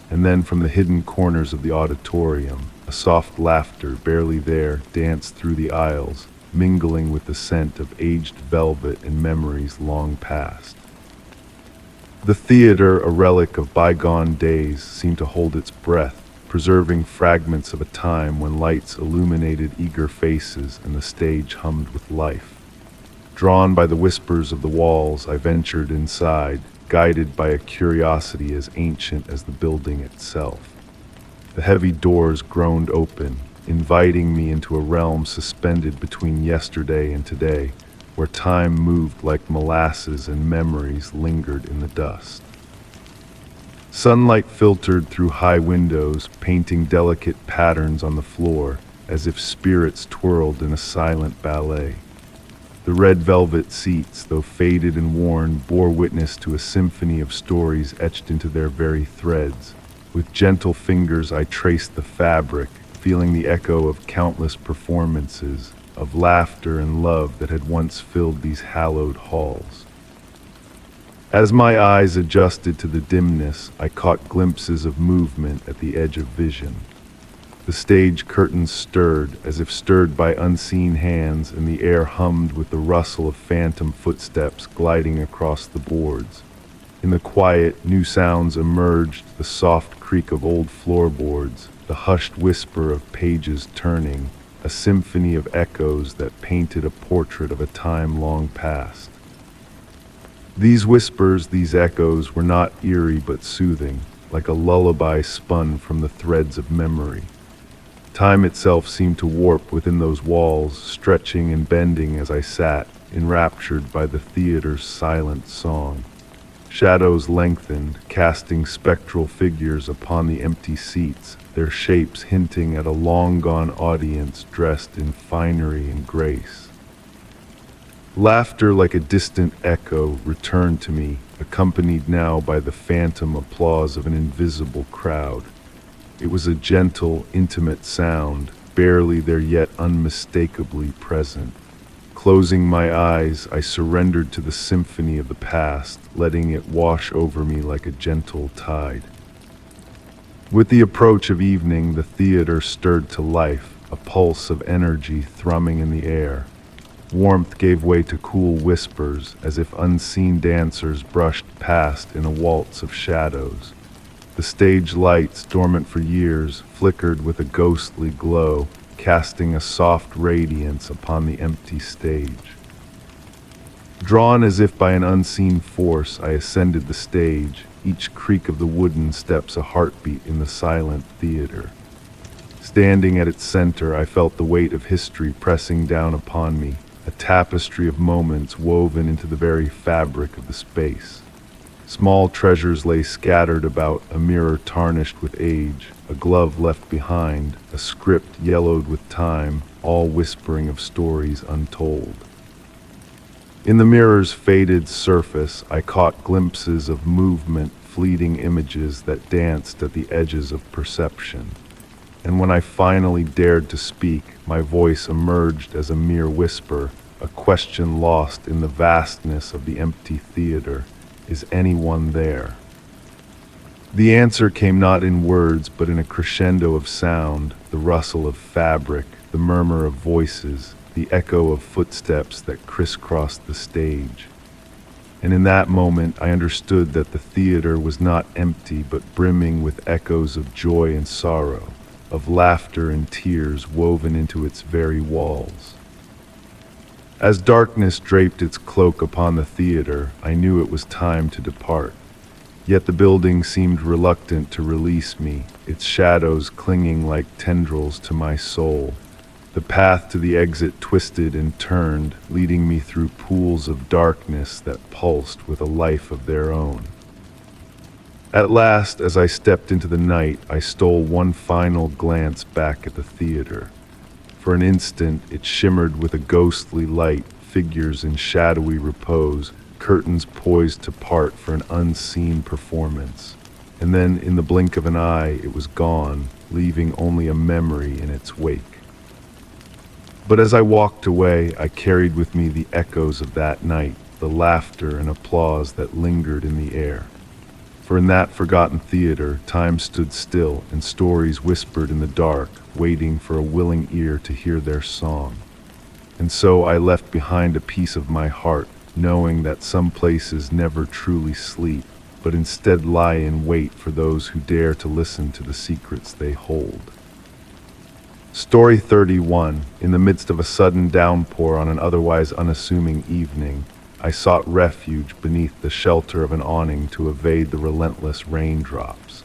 And then from the hidden corners of the auditorium, a soft laughter, barely there, danced through the aisles, mingling with the scent of aged velvet and memories long past. The theater, a relic of bygone days, seemed to hold its breath, preserving fragments of a time when lights illuminated eager faces and the stage hummed with life. Drawn by the whispers of the walls, I ventured inside, guided by a curiosity as ancient as the building itself. The heavy doors groaned open, inviting me into a realm suspended between yesterday and today, where time moved like molasses and memories lingered in the dust. Sunlight filtered through high windows, painting delicate patterns on the floor, as if spirits twirled in a silent ballet. The red velvet seats, though faded and worn, bore witness to a symphony of stories etched into their very threads. With gentle fingers I traced the fabric, feeling the echo of countless performances, of laughter and love that had once filled these hallowed halls. As my eyes adjusted to the dimness, I caught glimpses of movement at the edge of vision. The stage curtains stirred, as if stirred by unseen hands, and the air hummed with the rustle of phantom footsteps gliding across the boards. In the quiet, new sounds emerged: the soft creak of old floorboards, the hushed whisper of pages turning, a symphony of echoes that painted a portrait of a time long past. These whispers, these echoes, were not eerie but soothing, like a lullaby spun from the threads of memory. Time itself seemed to warp within those walls, stretching and bending as I sat, enraptured by the theater's silent song. Shadows lengthened, casting spectral figures upon the empty seats, their shapes hinting at a long-gone audience dressed in finery and grace. Laughter, like a distant echo, returned to me, accompanied now by the phantom applause of an invisible crowd. It was a gentle, intimate sound, barely there yet unmistakably present. Closing my eyes, I surrendered to the symphony of the past, letting it wash over me like a gentle tide. With the approach of evening, the theater stirred to life, a pulse of energy thrumming in the air. Warmth gave way to cool whispers, as if unseen dancers brushed past in a waltz of shadows. The stage lights, dormant for years, flickered with a ghostly glow, casting a soft radiance upon the empty stage. Drawn as if by an unseen force, I ascended the stage, each creak of the wooden steps a heartbeat in the silent theater. Standing at its center, I felt the weight of history pressing down upon me, a tapestry of moments woven into the very fabric of the space. Small treasures lay scattered about, a mirror tarnished with age, a glove left behind, a script yellowed with time, all whispering of stories untold. In the mirror's faded surface, I caught glimpses of movement, fleeting images that danced at the edges of perception. And when I finally dared to speak, my voice emerged as a mere whisper, a question lost in the vastness of the empty theater. Is anyone there? The answer came not in words, but in a crescendo of sound, the rustle of fabric, the murmur of voices, the echo of footsteps that crisscrossed the stage. And in that moment, I understood that the theater was not empty, but brimming with echoes of joy and sorrow, of laughter and tears woven into its very walls. As darkness draped its cloak upon the theater, I knew it was time to depart. Yet the building seemed reluctant to release me, its shadows clinging like tendrils to my soul. The path to the exit twisted and turned, leading me through pools of darkness that pulsed with a life of their own. At last, as I stepped into the night, I stole one final glance back at the theater. For an instant, it shimmered with a ghostly light, figures in shadowy repose, curtains poised to part for an unseen performance. And then, in the blink of an eye, it was gone, leaving only a memory in its wake. But as I walked away, I carried with me the echoes of that night, the laughter and applause that lingered in the air. For in that forgotten theater, time stood still and stories whispered in the dark, waiting for a willing ear to hear their song. And so I left behind a piece of my heart, knowing that some places never truly sleep, but instead lie in wait for those who dare to listen to the secrets they hold. Story 31. In the midst of a sudden downpour on an otherwise unassuming evening, I sought refuge beneath the shelter of an awning to evade the relentless raindrops.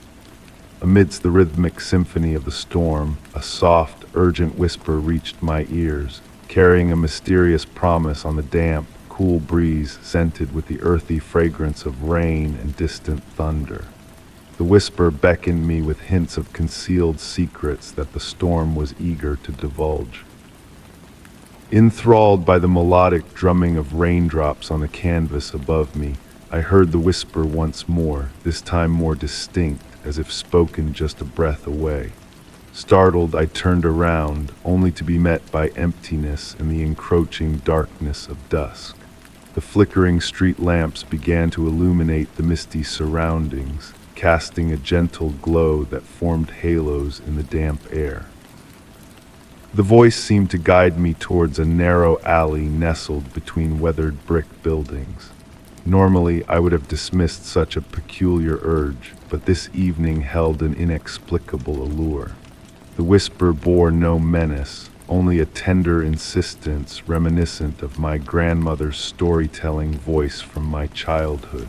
Amidst the rhythmic symphony of the storm, a soft, urgent whisper reached my ears, carrying a mysterious promise on the damp, cool breeze scented with the earthy fragrance of rain and distant thunder. The whisper beckoned me with hints of concealed secrets that the storm was eager to divulge. Enthralled by the melodic drumming of raindrops on the canvas above me, I heard the whisper once more, this time more distinct, as if spoken just a breath away. Startled, I turned around, only to be met by emptiness and the encroaching darkness of dusk. The flickering street lamps began to illuminate the misty surroundings, casting a gentle glow that formed halos in the damp air. The voice seemed to guide me towards a narrow alley nestled between weathered brick buildings. Normally, I would have dismissed such a peculiar urge, but this evening held an inexplicable allure. The whisper bore no menace, only a tender insistence reminiscent of my grandmother's storytelling voice from my childhood.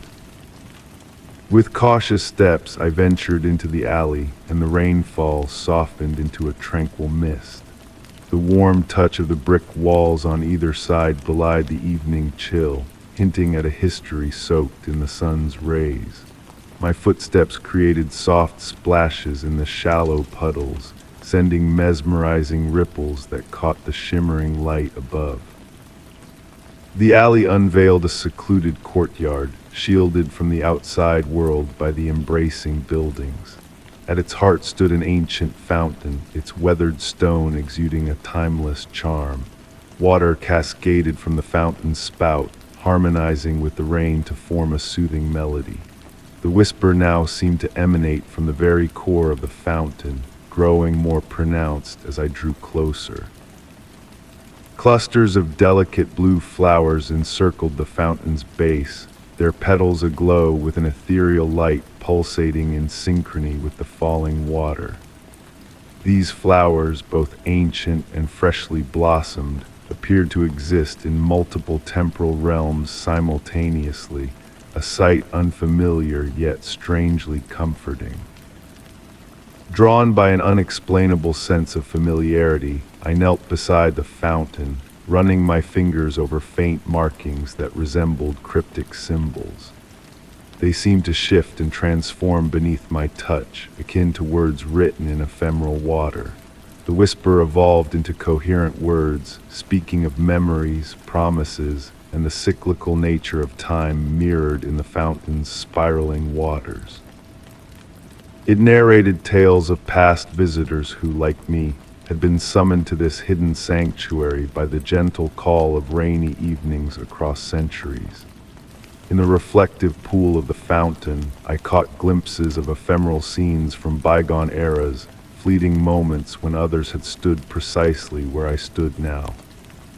With cautious steps, I ventured into the alley, and the rainfall softened into a tranquil mist. The warm touch of the brick walls on either side belied the evening chill, hinting at a history soaked in the sun's rays. My footsteps created soft splashes in the shallow puddles, sending mesmerizing ripples that caught the shimmering light above. The alley unveiled a secluded courtyard, shielded from the outside world by the embracing buildings. At its heart stood an ancient fountain, its weathered stone exuding a timeless charm. Water cascaded from the fountain's spout, harmonizing with the rain to form a soothing melody. The whisper now seemed to emanate from the very core of the fountain, growing more pronounced as I drew closer. Clusters of delicate blue flowers encircled the fountain's base, their petals aglow with an ethereal light pulsating in synchrony with the falling water. These flowers, both ancient and freshly blossomed, appeared to exist in multiple temporal realms simultaneously, a sight unfamiliar yet strangely comforting. Drawn by an unexplainable sense of familiarity, I knelt beside the fountain, running my fingers over faint markings that resembled cryptic symbols. They seemed to shift and transform beneath my touch, akin to words written in ephemeral water. The whisper evolved into coherent words, speaking of memories, promises, and the cyclical nature of time mirrored in the fountain's spiraling waters. It narrated tales of past visitors who, like me, had been summoned to this hidden sanctuary by the gentle call of rainy evenings across centuries. In the reflective pool of the fountain, I caught glimpses of ephemeral scenes from bygone eras, fleeting moments when others had stood precisely where I stood now.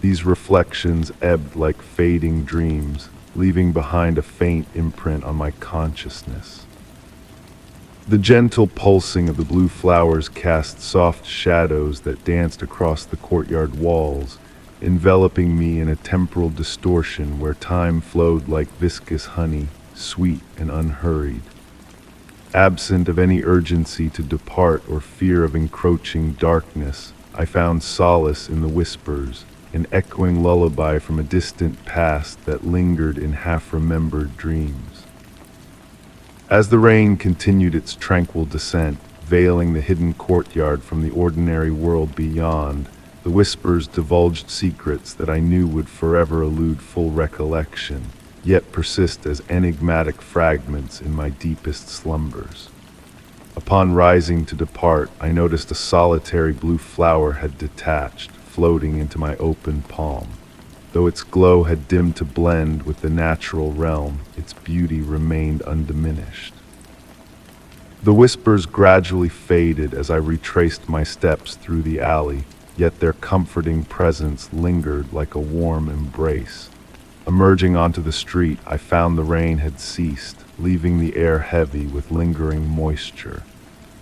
These reflections ebbed like fading dreams, leaving behind a faint imprint on my consciousness. The gentle pulsing of the blue flowers cast soft shadows that danced across the courtyard walls, enveloping me in a temporal distortion where time flowed like viscous honey, sweet and unhurried. Absent of any urgency to depart or fear of encroaching darkness, I found solace in the whispers, an echoing lullaby from a distant past that lingered in half-remembered dreams. As the rain continued its tranquil descent, veiling the hidden courtyard from the ordinary world beyond, the whispers divulged secrets that I knew would forever elude full recollection, yet persist as enigmatic fragments in my deepest slumbers. Upon rising to depart, I noticed a solitary blue flower had detached, floating into my open palm. Though its glow had dimmed to blend with the natural realm, its beauty remained undiminished. The whispers gradually faded as I retraced my steps through the alley, yet their comforting presence lingered like a warm embrace. Emerging onto the street, I found the rain had ceased, leaving the air heavy with lingering moisture.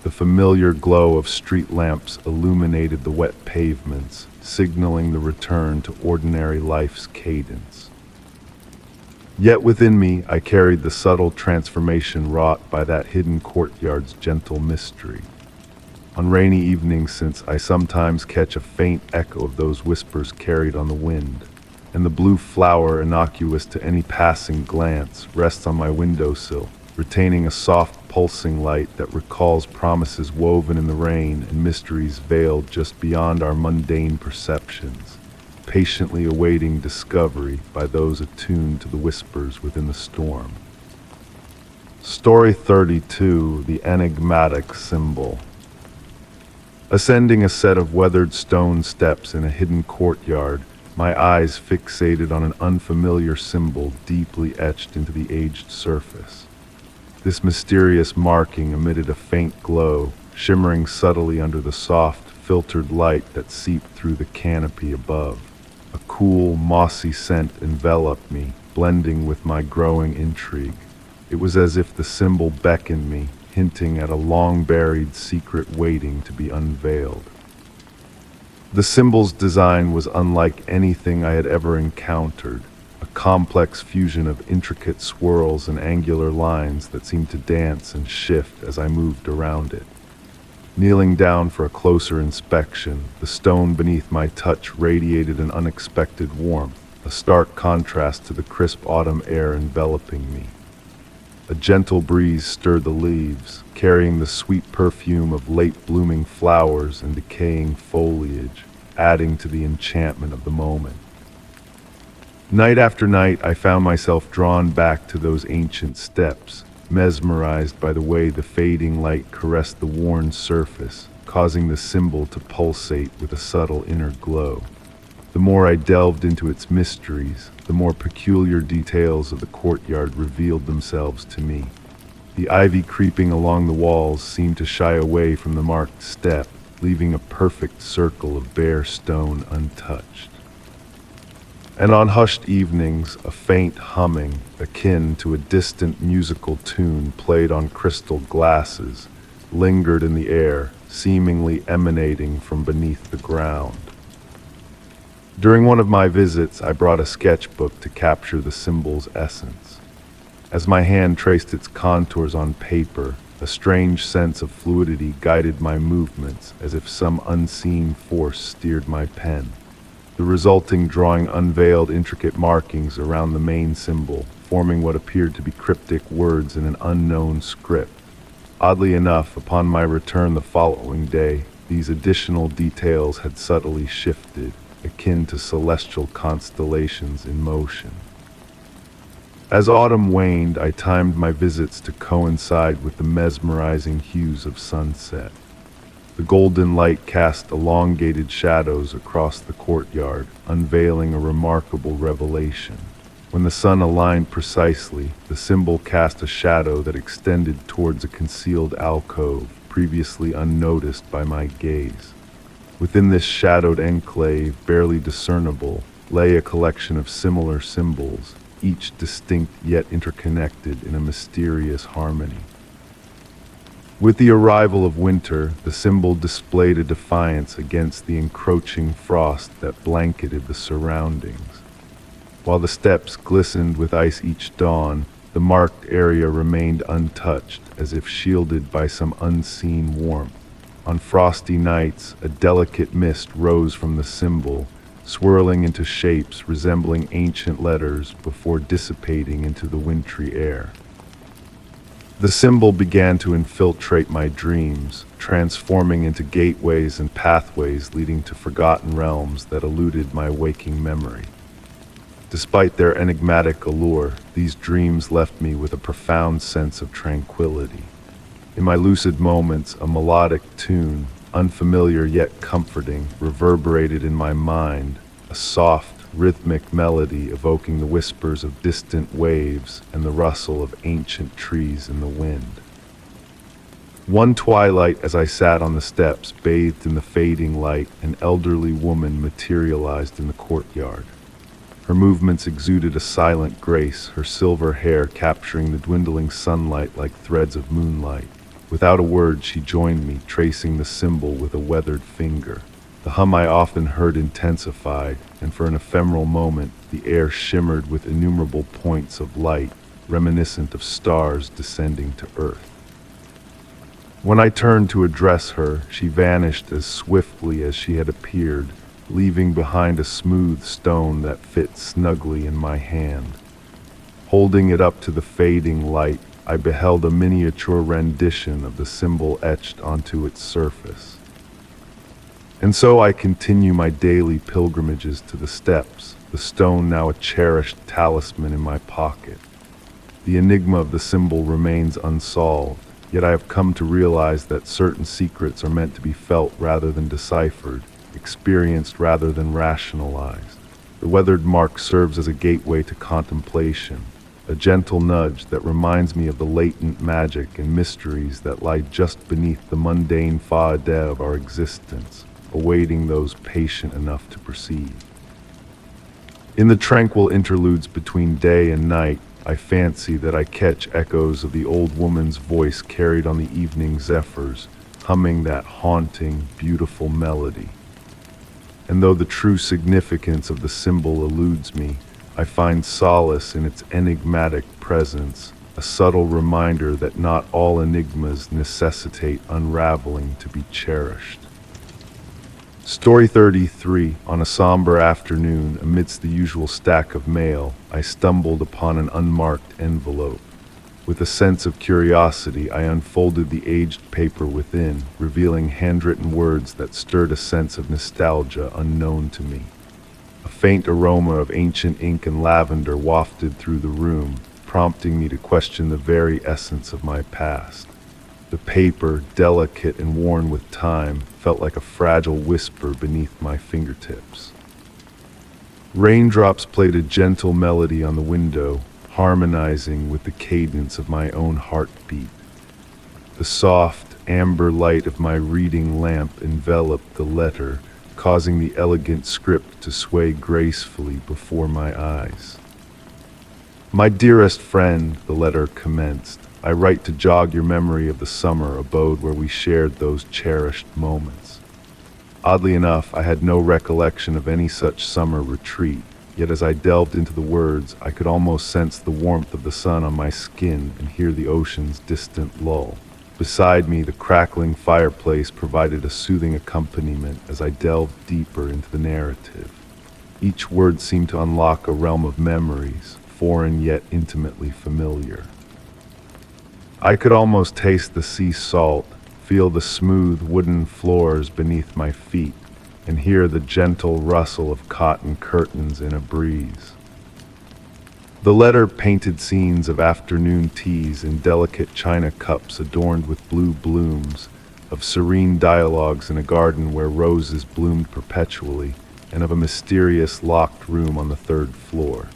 The familiar glow of street lamps illuminated the wet pavements, signaling the return to ordinary life's cadence. Yet within me, I carried the subtle transformation wrought by that hidden courtyard's gentle mystery. On rainy evenings since, I sometimes catch a faint echo of those whispers carried on the wind, and the blue flower, innocuous to any passing glance, rests on my windowsill, retaining a soft pulsing light that recalls promises woven in the rain and mysteries veiled just beyond our mundane perceptions, patiently awaiting discovery by those attuned to the whispers within the storm. Story 32, The Enigmatic Symbol. Ascending a set of weathered stone steps in a hidden courtyard, my eyes fixated on an unfamiliar symbol deeply etched into the aged surface. This mysterious marking emitted a faint glow, shimmering subtly under the soft, filtered light that seeped through the canopy above. A cool, mossy scent enveloped me, blending with my growing intrigue. It was as if the symbol beckoned me, hinting at a long-buried secret waiting to be unveiled. The symbol's design was unlike anything I had ever encountered, a complex fusion of intricate swirls and angular lines that seemed to dance and shift as I moved around it. Kneeling down for a closer inspection, the stone beneath my touch radiated an unexpected warmth, a stark contrast to the crisp autumn air enveloping me. A gentle breeze stirred the leaves, carrying the sweet perfume of late-blooming flowers and decaying foliage, adding to the enchantment of the moment. Night after night, I found myself drawn back to those ancient steps, mesmerized by the way the fading light caressed the worn surface, causing the symbol to pulsate with a subtle inner glow. The more I delved into its mysteries, the more peculiar details of the courtyard revealed themselves to me. The ivy creeping along the walls seemed to shy away from the marked step, leaving a perfect circle of bare stone untouched. And on hushed evenings, a faint humming, akin to a distant musical tune played on crystal glasses, lingered in the air, seemingly emanating from beneath the ground. During one of my visits, I brought a sketchbook to capture the symbol's essence. As my hand traced its contours on paper, a strange sense of fluidity guided my movements, as if some unseen force steered my pen. The resulting drawing unveiled intricate markings around the main symbol, forming what appeared to be cryptic words in an unknown script. Oddly enough, upon my return the following day, these additional details had subtly shifted, akin to celestial constellations in motion. As autumn waned, I timed my visits to coincide with the mesmerizing hues of sunset. The golden light cast elongated shadows across the courtyard, unveiling a remarkable revelation. When the sun aligned precisely, the symbol cast a shadow that extended towards a concealed alcove, previously unnoticed by my gaze. Within this shadowed enclave, barely discernible, lay a collection of similar symbols, each distinct yet interconnected in a mysterious harmony. With the arrival of winter, the symbol displayed a defiance against the encroaching frost that blanketed the surroundings. While the steps glistened with ice each dawn, the marked area remained untouched, as if shielded by some unseen warmth. On frosty nights, a delicate mist rose from the symbol, swirling into shapes resembling ancient letters before dissipating into the wintry air. The symbol began to infiltrate my dreams, transforming into gateways and pathways leading to forgotten realms that eluded my waking memory. Despite their enigmatic allure, these dreams left me with a profound sense of tranquility. In my lucid moments, a melodic tune, unfamiliar yet comforting, reverberated in my mind, a soft, rhythmic melody evoking the whispers of distant waves and the rustle of ancient trees in the wind. One twilight, as I sat on the steps, bathed in the fading light, an elderly woman materialized in the courtyard. Her movements exuded a silent grace, her silver hair capturing the dwindling sunlight like threads of moonlight. Without a word, she joined me, tracing the symbol with a weathered finger. The hum I often heard intensified, and for an ephemeral moment, the air shimmered with innumerable points of light, reminiscent of stars descending to earth. When I turned to address her, she vanished as swiftly as she had appeared, leaving behind a smooth stone that fit snugly in my hand. Holding it up to the fading light, I beheld a miniature rendition of the symbol etched onto its surface. And so I continue my daily pilgrimages to the steps, the stone now a cherished talisman in my pocket. The enigma of the symbol remains unsolved, yet I have come to realize that certain secrets are meant to be felt rather than deciphered, experienced rather than rationalized. The weathered mark serves as a gateway to contemplation, a gentle nudge that reminds me of the latent magic and mysteries that lie just beneath the mundane faade of our existence, awaiting those patient enough to perceive. In the tranquil interludes between day and night, I fancy that I catch echoes of the old woman's voice carried on the evening zephyrs, humming that haunting, beautiful melody. And though the true significance of the symbol eludes me, I find solace in its enigmatic presence, a subtle reminder that not all enigmas necessitate unraveling to be cherished. Story 33. On a somber afternoon, amidst the usual stack of mail, I stumbled upon an unmarked envelope. With a sense of curiosity, I unfolded the aged paper within, revealing handwritten words that stirred a sense of nostalgia unknown to me. A faint aroma of ancient ink and lavender wafted through the room, prompting me to question the very essence of my past. The paper, delicate and worn with time, felt like a fragile whisper beneath my fingertips. Raindrops played a gentle melody on the window, harmonizing with the cadence of my own heartbeat. The soft, amber light of my reading lamp enveloped the letter, causing the elegant script to sway gracefully before my eyes. My dearest friend, the letter commenced, I write to jog your memory of the summer abode where we shared those cherished moments. Oddly enough, I had no recollection of any such summer retreat, yet as I delved into the words, I could almost sense the warmth of the sun on my skin and hear the ocean's distant lull. Beside me, the crackling fireplace provided a soothing accompaniment as I delved deeper into the narrative. Each word seemed to unlock a realm of memories, foreign yet intimately familiar. I could almost taste the sea salt, feel the smooth wooden floors beneath my feet, and hear the gentle rustle of cotton curtains in a breeze. The letter painted scenes of afternoon teas in delicate china cups adorned with blue blooms, of serene dialogues in a garden where roses bloomed perpetually, and of a mysterious locked room on the third floor.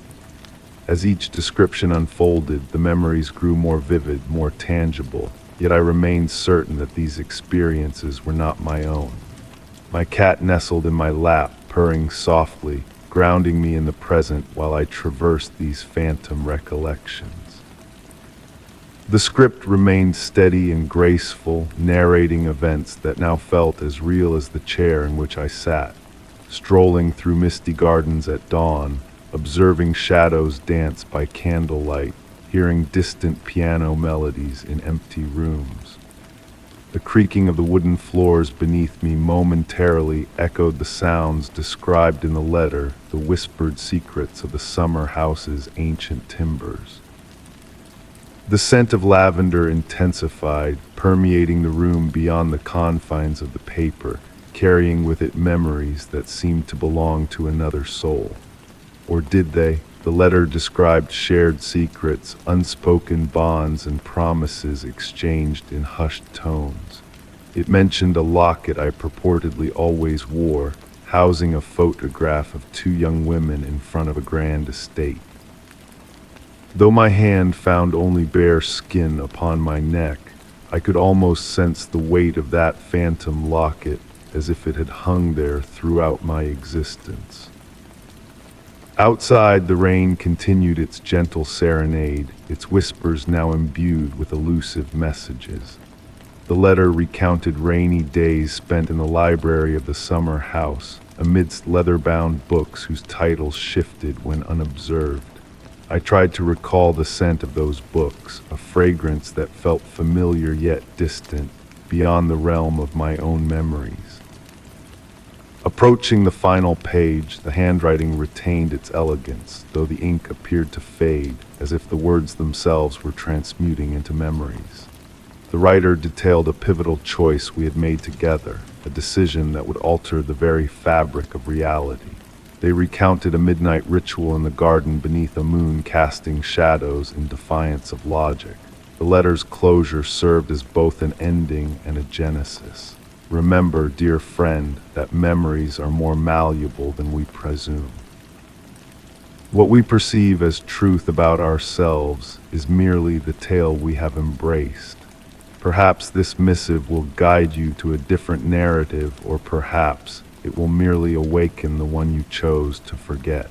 As each description unfolded, the memories grew more vivid, more tangible, yet I remained certain that these experiences were not my own. My cat nestled in my lap, purring softly, grounding me in the present while I traversed these phantom recollections. The script remained steady and graceful, narrating events that now felt as real as the chair in which I sat, strolling through misty gardens at dawn, observing shadows dance by candlelight, hearing distant piano melodies in empty rooms. The creaking of the wooden floors beneath me momentarily echoed the sounds described in the letter, the whispered secrets of the summer house's ancient timbers. The scent of lavender intensified, permeating the room beyond the confines of the paper, carrying with it memories that seemed to belong to another soul. Or did they? The letter described shared secrets, unspoken bonds, and promises exchanged in hushed tones. It mentioned a locket I purportedly always wore, housing a photograph of two young women in front of a grand estate. Though my hand found only bare skin upon my neck, I could almost sense the weight of that phantom locket as if it had hung there throughout my existence. Outside, the rain continued its gentle serenade, its whispers now imbued with elusive messages. The letter recounted rainy days spent in the library of the summer house, amidst leather-bound books whose titles shifted when unobserved. I tried to recall the scent of those books, a fragrance that felt familiar yet distant, beyond the realm of my own memories. Approaching the final page, the handwriting retained its elegance, though the ink appeared to fade, as if the words themselves were transmuting into memories. The writer detailed a pivotal choice we had made together, a decision that would alter the very fabric of reality. They recounted a midnight ritual in the garden beneath a moon casting shadows in defiance of logic. The letter's closure served as both an ending and a genesis. Remember, dear friend, that memories are more malleable than we presume. What we perceive as truth about ourselves is merely the tale we have embraced. Perhaps this missive will guide you to a different narrative, or perhaps it will merely awaken the one you chose to forget.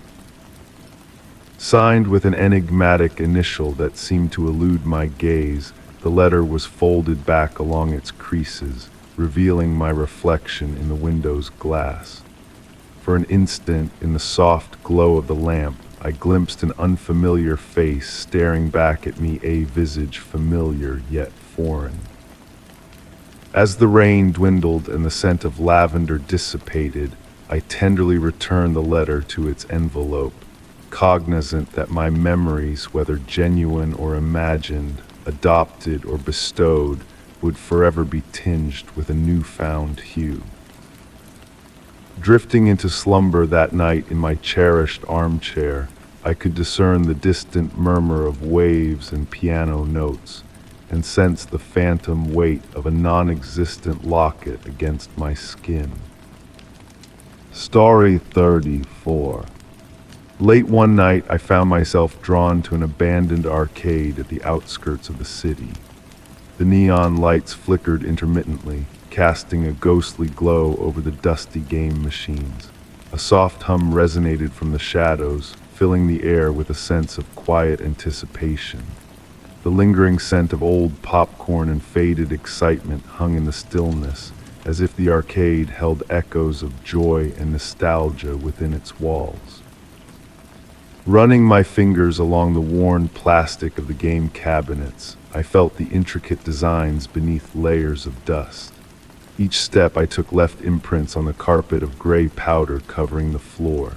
Signed with an enigmatic initial that seemed to elude my gaze, the letter was folded back along its creases, revealing my reflection in the window's glass. For an instant, in the soft glow of the lamp, I glimpsed an unfamiliar face staring back at me, a visage familiar yet foreign. As the rain dwindled and the scent of lavender dissipated, I tenderly returned the letter to its envelope, cognizant that my memories, whether genuine or imagined, adopted or bestowed, would forever be tinged with a newfound hue. Drifting into slumber that night in my cherished armchair, I could discern the distant murmur of waves and piano notes, and sense the phantom weight of a non-existent locket against my skin. Story 34. Late one night, I found myself drawn to an abandoned arcade at the outskirts of the city. The neon lights flickered intermittently, casting a ghostly glow over the dusty game machines. A soft hum resonated from the shadows, filling the air with a sense of quiet anticipation. The lingering scent of old popcorn and faded excitement hung in the stillness, as if the arcade held echoes of joy and nostalgia within its walls. Running my fingers along the worn plastic of the game cabinets, I felt the intricate designs beneath layers of dust. Each step I took left imprints on the carpet of gray powder covering the floor.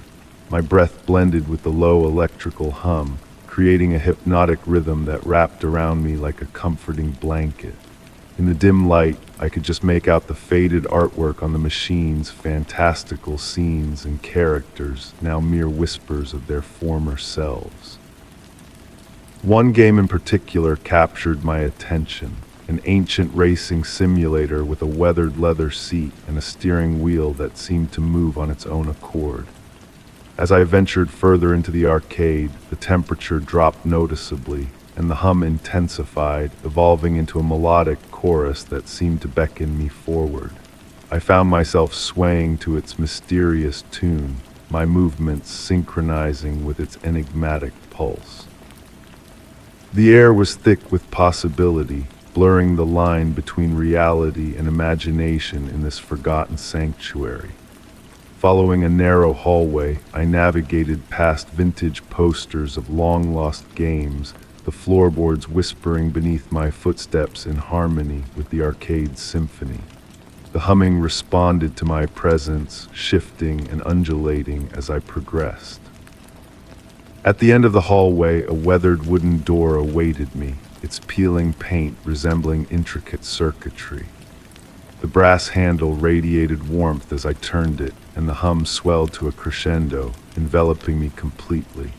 My breath blended with the low electrical hum, creating a hypnotic rhythm that wrapped around me like a comforting blanket. In the dim light, I could just make out the faded artwork on the machines, fantastical scenes and characters, now mere whispers of their former selves. One game in particular captured my attention, an ancient racing simulator with a weathered leather seat and a steering wheel that seemed to move on its own accord. As I ventured further into the arcade, the temperature dropped noticeably, and the hum intensified, evolving into a melodic chorus that seemed to beckon me forward. I found myself swaying to its mysterious tune, my movements synchronizing with its enigmatic pulse. The air was thick with possibility, blurring the line between reality and imagination in this forgotten sanctuary. Following a narrow hallway, I navigated past vintage posters of long-lost games, the floorboards whispering beneath my footsteps in harmony with the arcade's symphony. The humming responded to my presence, shifting and undulating as I progressed. At the end of the hallway, a weathered wooden door awaited me, its peeling paint resembling intricate circuitry. The brass handle radiated warmth as I turned it, and the hum swelled to a crescendo, enveloping me completely.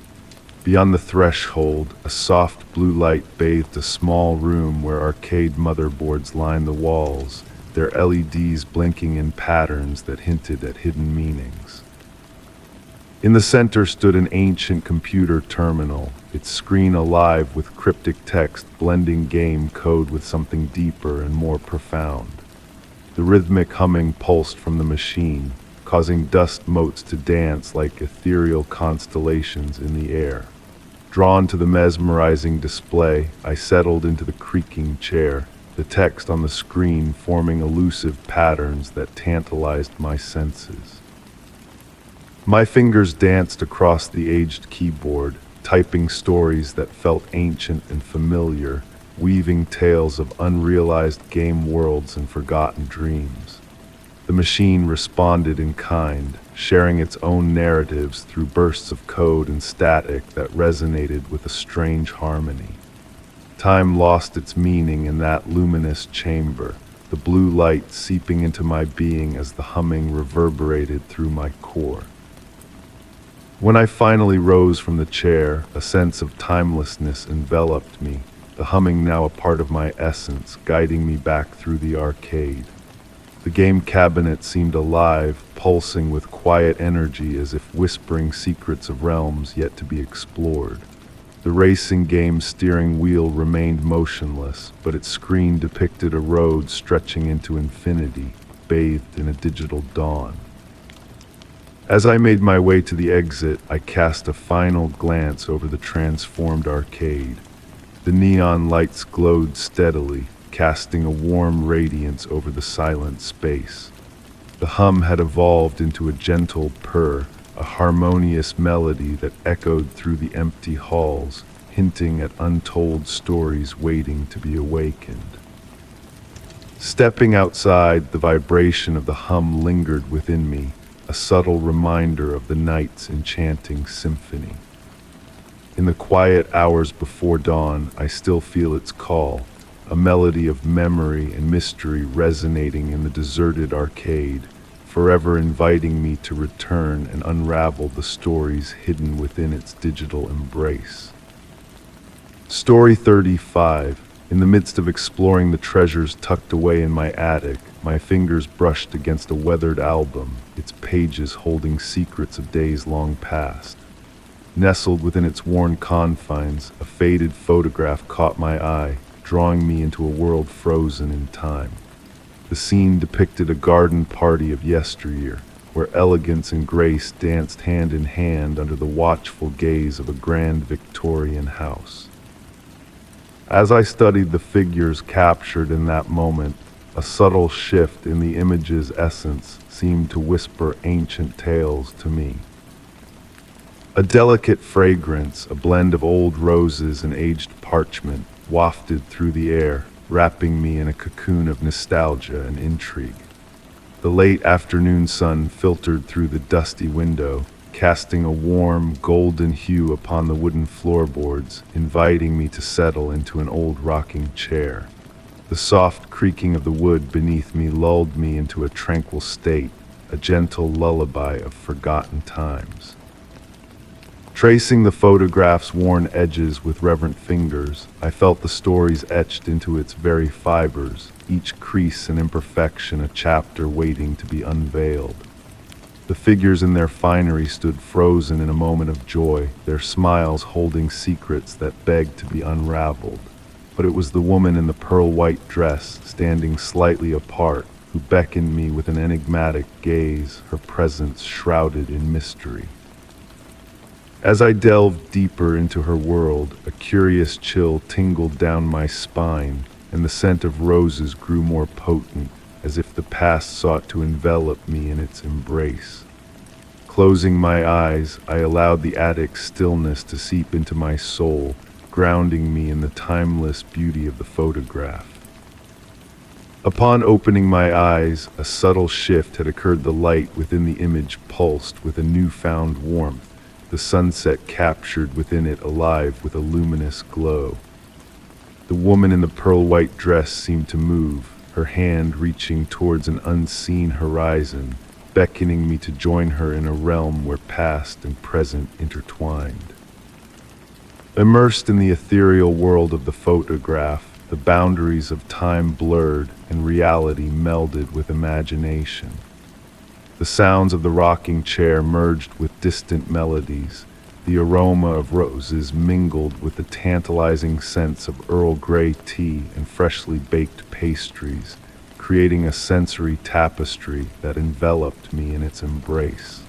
Beyond the threshold, a soft blue light bathed a small room where arcade motherboards lined the walls, their LEDs blinking in patterns that hinted at hidden meanings. In the center stood an ancient computer terminal, its screen alive with cryptic text blending game code with something deeper and more profound. The rhythmic humming pulsed from the machine, causing dust motes to dance like ethereal constellations in the air. Drawn to the mesmerizing display, I settled into the creaking chair, the text on the screen forming elusive patterns that tantalized my senses. My fingers danced across the aged keyboard, typing stories that felt ancient and familiar, weaving tales of unrealized game worlds and forgotten dreams. The machine responded in kind, sharing its own narratives through bursts of code and static that resonated with a strange harmony. Time lost its meaning in that luminous chamber, the blue light seeping into my being as the humming reverberated through my core. When I finally rose from the chair, a sense of timelessness enveloped me, the humming now a part of my essence, guiding me back through the arcade. The game cabinet seemed alive, pulsing with quiet energy as if whispering secrets of realms yet to be explored. The racing game's steering wheel remained motionless, but its screen depicted a road stretching into infinity, bathed in a digital dawn. As I made my way to the exit, I cast a final glance over the transformed arcade. The neon lights glowed steadily, casting a warm radiance over the silent space. The hum had evolved into a gentle purr, a harmonious melody that echoed through the empty halls, hinting at untold stories waiting to be awakened. Stepping outside, the vibration of the hum lingered within me, a subtle reminder of the night's enchanting symphony. In the quiet hours before dawn, I still feel its call, a melody of memory and mystery resonating in the deserted arcade, forever inviting me to return and unravel the stories hidden within its digital embrace. Story 35. In the midst of exploring the treasures tucked away in my attic, my fingers brushed against a weathered album, its pages holding secrets of days long past. Nestled within its worn confines, a faded photograph caught my eye, drawing me into a world frozen in time. The scene depicted a garden party of yesteryear, where elegance and grace danced hand in hand under the watchful gaze of a grand Victorian house. As I studied the figures captured in that moment, a subtle shift in the image's essence seemed to whisper ancient tales to me. A delicate fragrance, a blend of old roses and aged parchment, wafted through the air, wrapping me in a cocoon of nostalgia and intrigue. The late afternoon sun filtered through the dusty window, casting a warm, golden hue upon the wooden floorboards, inviting me to settle into an old rocking chair. The soft creaking of the wood beneath me lulled me into a tranquil state, a gentle lullaby of forgotten times. Tracing the photograph's worn edges with reverent fingers, I felt the stories etched into its very fibers, each crease and imperfection a chapter waiting to be unveiled. The figures in their finery stood frozen in a moment of joy, their smiles holding secrets that begged to be unraveled. But it was the woman in the pearl-white dress, standing slightly apart, who beckoned me with an enigmatic gaze, her presence shrouded in mystery. As I delved deeper into her world, a curious chill tingled down my spine, and the scent of roses grew more potent, as if the past sought to envelop me in its embrace. Closing my eyes, I allowed the attic's stillness to seep into my soul, grounding me in the timeless beauty of the photograph. Upon opening my eyes, a subtle shift had occurred. The light within the image pulsed with a newfound warmth, the sunset captured within it alive with a luminous glow. The woman in the pearl-white dress seemed to move, her hand reaching towards an unseen horizon, beckoning me to join her in a realm where past and present intertwined. Immersed in the ethereal world of the photograph, the boundaries of time blurred and reality melded with imagination. The sounds of the rocking chair merged with distant melodies. The aroma of roses mingled with the tantalizing scents of Earl Grey tea and freshly baked pastries, creating a sensory tapestry that enveloped me in its embrace.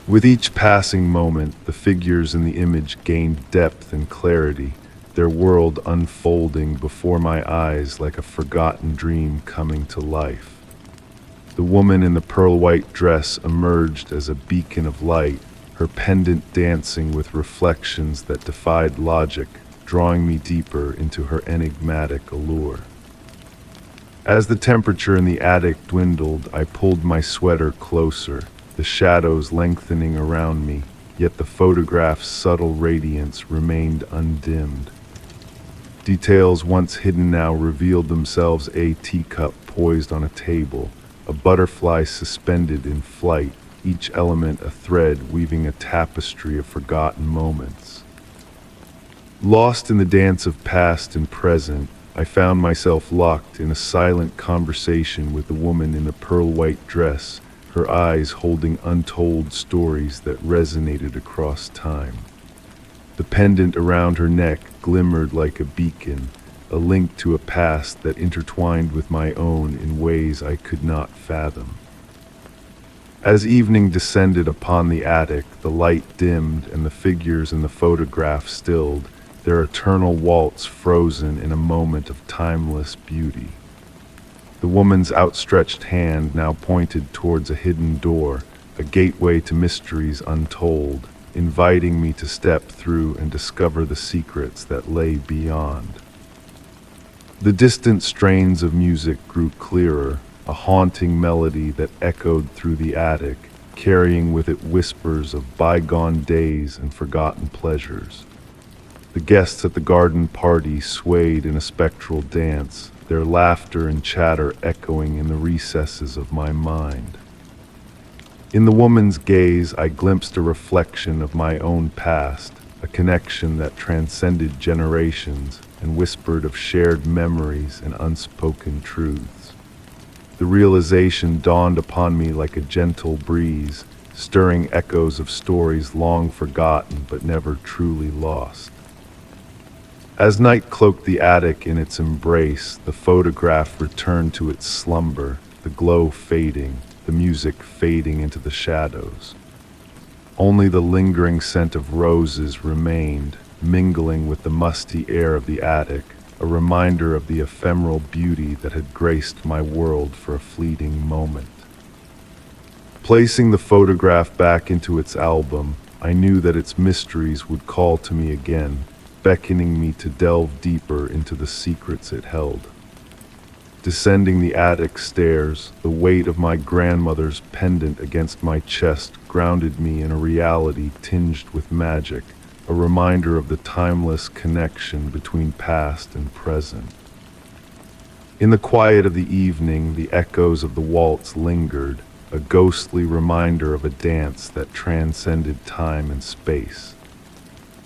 With each passing moment, the figures in the image gained depth and clarity, their world unfolding before my eyes like a forgotten dream coming to life. The woman in the pearl-white dress emerged as a beacon of light, her pendant dancing with reflections that defied logic, drawing me deeper into her enigmatic allure. As the temperature in the attic dwindled, I pulled my sweater closer, the shadows lengthening around me, yet the photograph's subtle radiance remained undimmed. Details once hidden now revealed themselves: a teacup poised on a table, a butterfly suspended in flight, each element a thread weaving a tapestry of forgotten moments. Lost in the dance of past and present, I found myself locked in a silent conversation with the woman in the pearl-white dress, her eyes holding untold stories that resonated across time. The pendant around her neck glimmered like a beacon, a link to a past that intertwined with my own in ways I could not fathom. As evening descended upon the attic, the light dimmed and the figures in the photograph stilled, their eternal waltz frozen in a moment of timeless beauty. The woman's outstretched hand now pointed towards a hidden door, a gateway to mysteries untold, inviting me to step through and discover the secrets that lay beyond. The distant strains of music grew clearer, a haunting melody that echoed through the attic, carrying with it whispers of bygone days and forgotten pleasures. The guests at the garden party swayed in a spectral dance, their laughter and chatter echoing in the recesses of my mind. In the woman's gaze, I glimpsed a reflection of my own past, a connection that transcended generations and whispered of shared memories and unspoken truths. The realization dawned upon me like a gentle breeze, stirring echoes of stories long forgotten but never truly lost. As night cloaked the attic in its embrace, the photograph returned to its slumber, the glow fading, the music fading into the shadows. Only the lingering scent of roses remained, mingling with the musty air of the attic, a reminder of the ephemeral beauty that had graced my world for a fleeting moment. Placing the photograph back into its album, I knew that its mysteries would call to me again, beckoning me to delve deeper into the secrets it held. Descending the attic stairs, the weight of my grandmother's pendant against my chest grounded me in a reality tinged with magic, a reminder of the timeless connection between past and present. In the quiet of the evening, the echoes of the waltz lingered, a ghostly reminder of a dance that transcended time and space.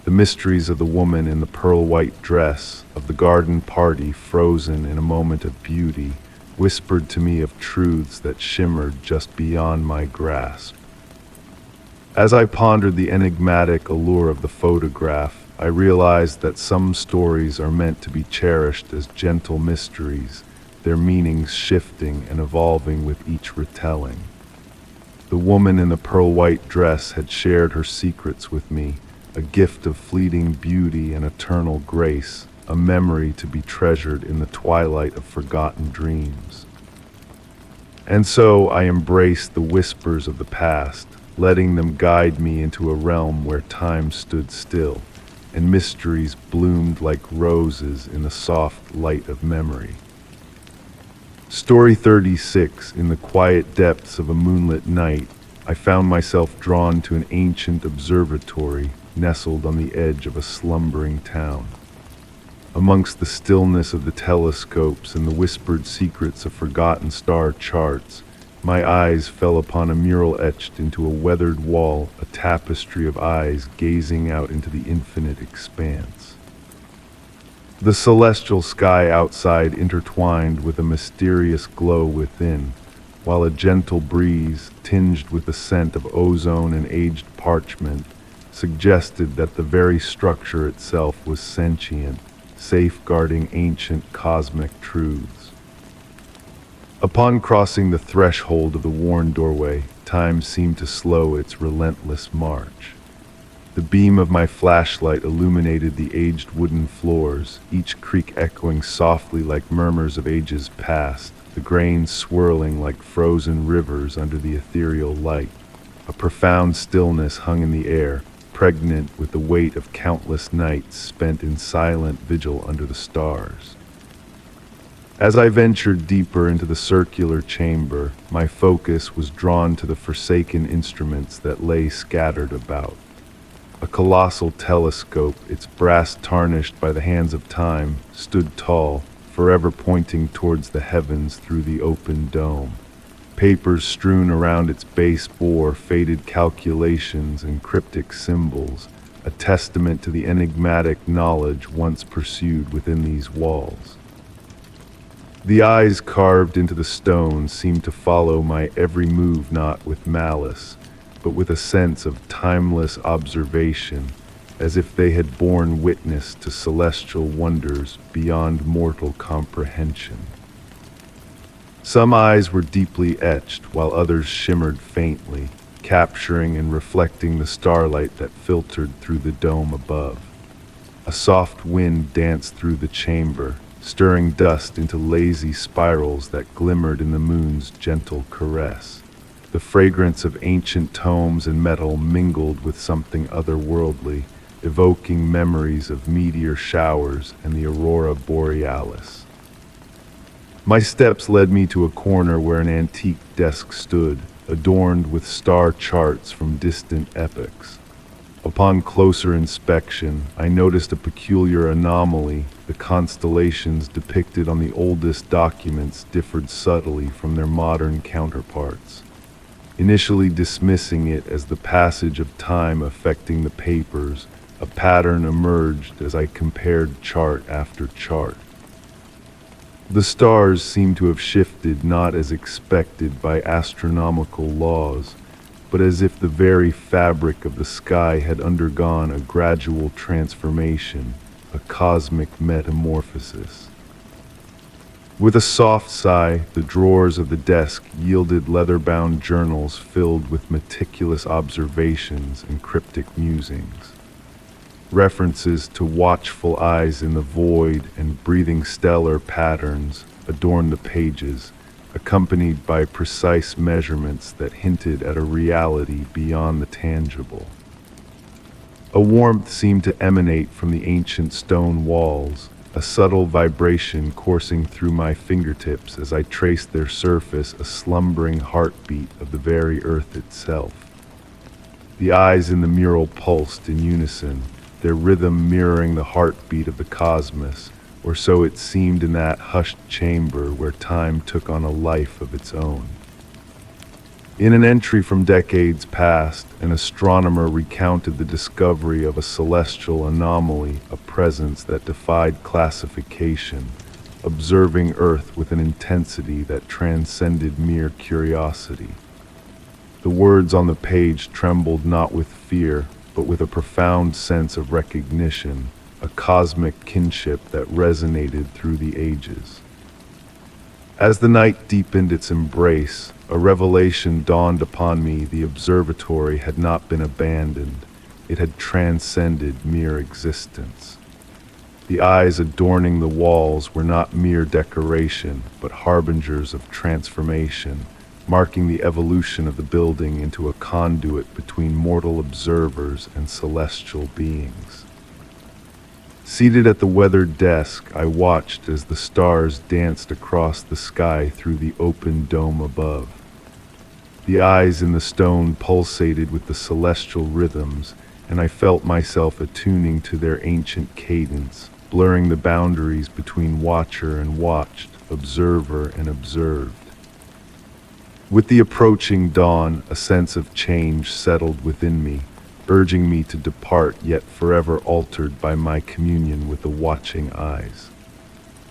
The mysteries of the woman in the pearl-white dress, of the garden party frozen in a moment of beauty, whispered to me of truths that shimmered just beyond my grasp. As I pondered the enigmatic allure of the photograph, I realized that some stories are meant to be cherished as gentle mysteries, their meanings shifting and evolving with each retelling. The woman in the pearl-white dress had shared her secrets with me, a gift of fleeting beauty and eternal grace, a memory to be treasured in the twilight of forgotten dreams. And so I embraced the whispers of the past, letting them guide me into a realm where time stood still, and mysteries bloomed like roses in the soft light of memory. Story 36. In the quiet depths of a moonlit night, I found myself drawn to an ancient observatory nestled on the edge of a slumbering town. Amongst the stillness of the telescopes and the whispered secrets of forgotten star charts, my eyes fell upon a mural etched into a weathered wall, a tapestry of eyes gazing out into the infinite expanse. The celestial sky outside intertwined with a mysterious glow within, while a gentle breeze, tinged with the scent of ozone and aged parchment, suggested that the very structure itself was sentient, safeguarding ancient cosmic truths. Upon crossing the threshold of the worn doorway, time seemed to slow its relentless march. The beam of my flashlight illuminated the aged wooden floors, each creak echoing softly like murmurs of ages past, the grains swirling like frozen rivers under the ethereal light. A profound stillness hung in the air, pregnant with the weight of countless nights spent in silent vigil under the stars. As I ventured deeper into the circular chamber, my focus was drawn to the forsaken instruments that lay scattered about. A colossal telescope, its brass tarnished by the hands of time, stood tall, forever pointing towards the heavens through the open dome. Papers strewn around its base bore faded calculations and cryptic symbols, a testament to the enigmatic knowledge once pursued within these walls. The eyes carved into the stone seemed to follow my every move, not with malice, but with a sense of timeless observation, as if they had borne witness to celestial wonders beyond mortal comprehension. Some eyes were deeply etched, while others shimmered faintly, capturing and reflecting the starlight that filtered through the dome above. A soft wind danced through the chamber, stirring dust into lazy spirals that glimmered in the moon's gentle caress. The fragrance of ancient tomes and metal mingled with something otherworldly, evoking memories of meteor showers and the aurora borealis. My steps led me to a corner where an antique desk stood, adorned with star charts from distant epochs. Upon closer inspection, I noticed a peculiar anomaly. The constellations depicted on the oldest documents differed subtly from their modern counterparts. Initially dismissing it as the passage of time affecting the papers, a pattern emerged as I compared chart after chart. The stars seemed to have shifted not as expected by astronomical laws, but as if the very fabric of the sky had undergone a gradual transformation, a cosmic metamorphosis. With a soft sigh, the drawers of the desk yielded leather-bound journals filled with meticulous observations and cryptic musings. References to watchful eyes in the void and breathing stellar patterns adorned the pages, accompanied by precise measurements that hinted at a reality beyond the tangible. A warmth seemed to emanate from the ancient stone walls, a subtle vibration coursing through my fingertips as I traced their surface, a slumbering heartbeat of the very earth itself. The eyes in the mural pulsed in unison, their rhythm mirroring the heartbeat of the cosmos, or so it seemed in that hushed chamber where time took on a life of its own. In an entry from decades past, an astronomer recounted the discovery of a celestial anomaly, a presence that defied classification, observing Earth with an intensity that transcended mere curiosity. The words on the page trembled not with fear, but with a profound sense of recognition, a cosmic kinship that resonated through the ages. As the night deepened its embrace, a revelation dawned upon me. The observatory had not been abandoned, it had transcended mere existence. The eyes adorning the walls were not mere decoration, but harbingers of transformation, marking the evolution of the building into a conduit between mortal observers and celestial beings. Seated at the weathered desk, I watched as the stars danced across the sky through the open dome above. The eyes in the stone pulsated with the celestial rhythms, and I felt myself attuning to their ancient cadence, blurring the boundaries between watcher and watched, observer and observed. With the approaching dawn, a sense of change settled within me, urging me to depart, yet forever altered by my communion with the watching eyes.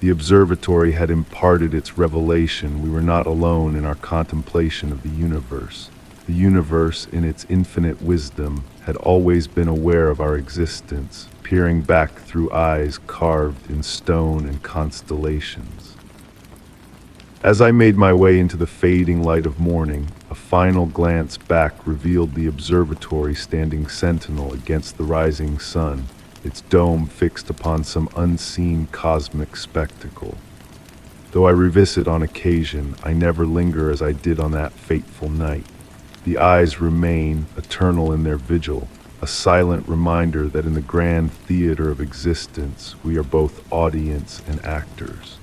The observatory had imparted its revelation. We were not alone in our contemplation of the universe. The universe, in its infinite wisdom, had always been aware of our existence, peering back through eyes carved in stone and constellations. As I made my way into the fading light of morning, a final glance back revealed the observatory standing sentinel against the rising sun, its dome fixed upon some unseen cosmic spectacle. Though I revisit on occasion, I never linger as I did on that fateful night. The eyes remain, eternal in their vigil, a silent reminder that in the grand theater of existence, we are both audience and actors.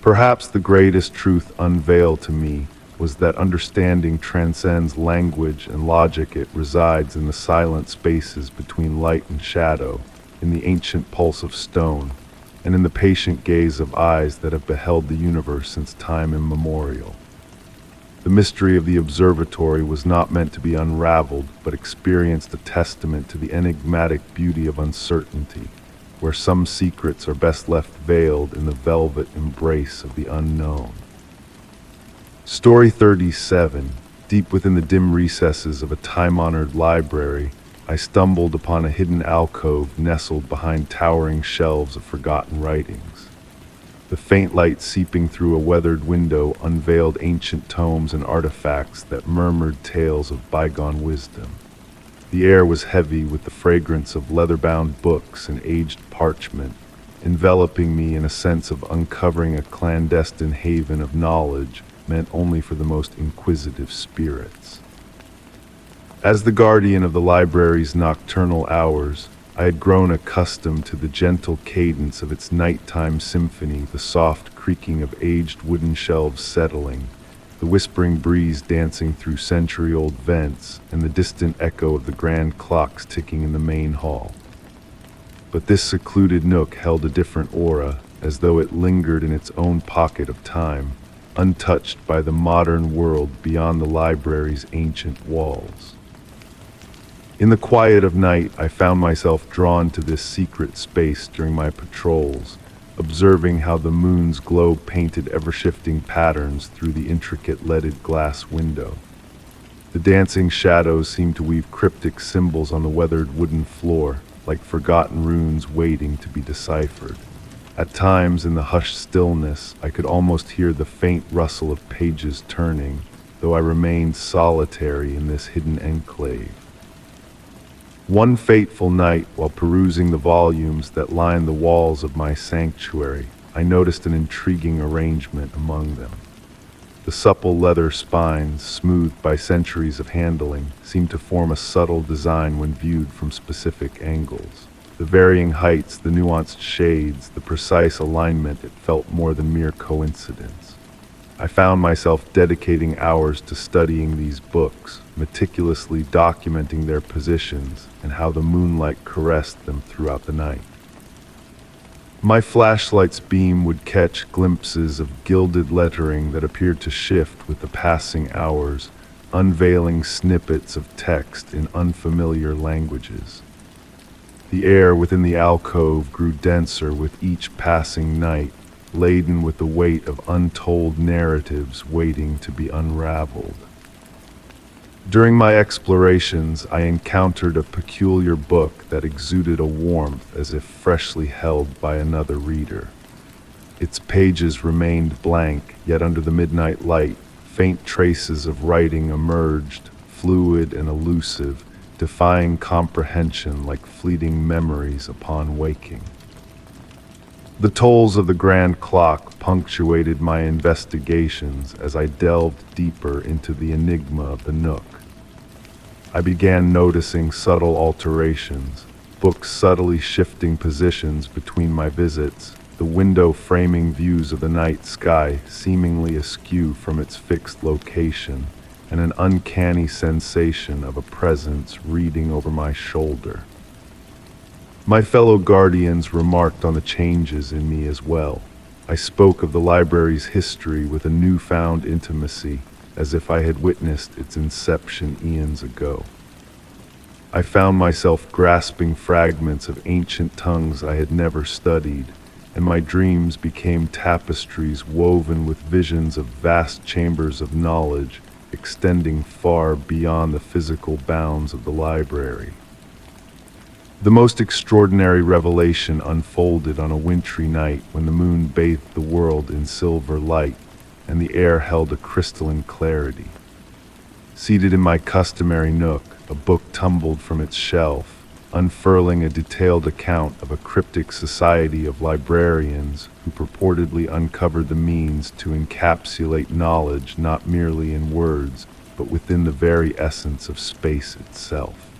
Perhaps the greatest truth unveiled to me was that understanding transcends language and logic. It resides in the silent spaces between light and shadow, in the ancient pulse of stone, and in the patient gaze of eyes that have beheld the universe since time immemorial. The mystery of the observatory was not meant to be unraveled, but experienced a testament to the enigmatic beauty of uncertainty, where some secrets are best left veiled in the velvet embrace of the unknown. Story 37. Deep within the dim recesses of a time-honored library, I stumbled upon a hidden alcove nestled behind towering shelves of forgotten writings. The The faint light seeping through a weathered window unveiled ancient tomes and artifacts that murmured tales of bygone wisdom. The air was heavy with the fragrance of leather-bound books and aged parchment, enveloping me in a sense of uncovering a clandestine haven of knowledge meant only for the most inquisitive spirits. As the guardian of the library's nocturnal hours, I had grown accustomed to the gentle cadence of its nighttime symphony, the soft creaking of aged wooden shelves settling, the whispering breeze dancing through century-old vents, and the distant echo of the grand clocks ticking in the main hall. But this secluded nook held a different aura, as though it lingered in its own pocket of time, untouched by the modern world beyond the library's ancient walls. In the quiet of night, I found myself drawn to this secret space during my patrols, observing how the moon's glow painted ever-shifting patterns through the intricate leaded glass window. The dancing shadows seemed to weave cryptic symbols on the weathered wooden floor, like forgotten runes waiting to be deciphered. At times, in the hushed stillness, I could almost hear the faint rustle of pages turning, though I remained solitary in this hidden enclave. One fateful night, while perusing the volumes that lined the walls of my sanctuary, I noticed an intriguing arrangement among them. The supple leather spines, smoothed by centuries of handling, seemed to form a subtle design when viewed from specific angles. The varying heights, the nuanced shades, the precise alignment, it felt more than mere coincidence. I found myself dedicating hours to studying these books, meticulously documenting their positions and how the moonlight caressed them throughout the night. My flashlight's beam would catch glimpses of gilded lettering that appeared to shift with the passing hours, unveiling snippets of text in unfamiliar languages. The air within the alcove grew denser with each passing night, laden with the weight of untold narratives waiting to be unraveled. During my explorations, I encountered a peculiar book that exuded a warmth as if freshly held by another reader. Its pages remained blank, yet under the midnight light, faint traces of writing emerged, fluid and elusive, defying comprehension like fleeting memories upon waking. The tolls of the grand clock punctuated my investigations as I delved deeper into the enigma of the nook. I began noticing subtle alterations, books subtly shifting positions between my visits, the window framing views of the night sky seemingly askew from its fixed location, and an uncanny sensation of a presence reading over my shoulder. My fellow guardians remarked on the changes in me as well. I spoke of the library's history with a newfound intimacy, as if I had witnessed its inception eons ago. I found myself grasping fragments of ancient tongues I had never studied, and my dreams became tapestries woven with visions of vast chambers of knowledge extending far beyond the physical bounds of the library. The most extraordinary revelation unfolded on a wintry night when the moon bathed the world in silver light and the air held a crystalline clarity. Seated in my customary nook, a book tumbled from its shelf, unfurling a detailed account of a cryptic society of librarians who purportedly uncovered the means to encapsulate knowledge not merely in words, but within the very essence of space itself.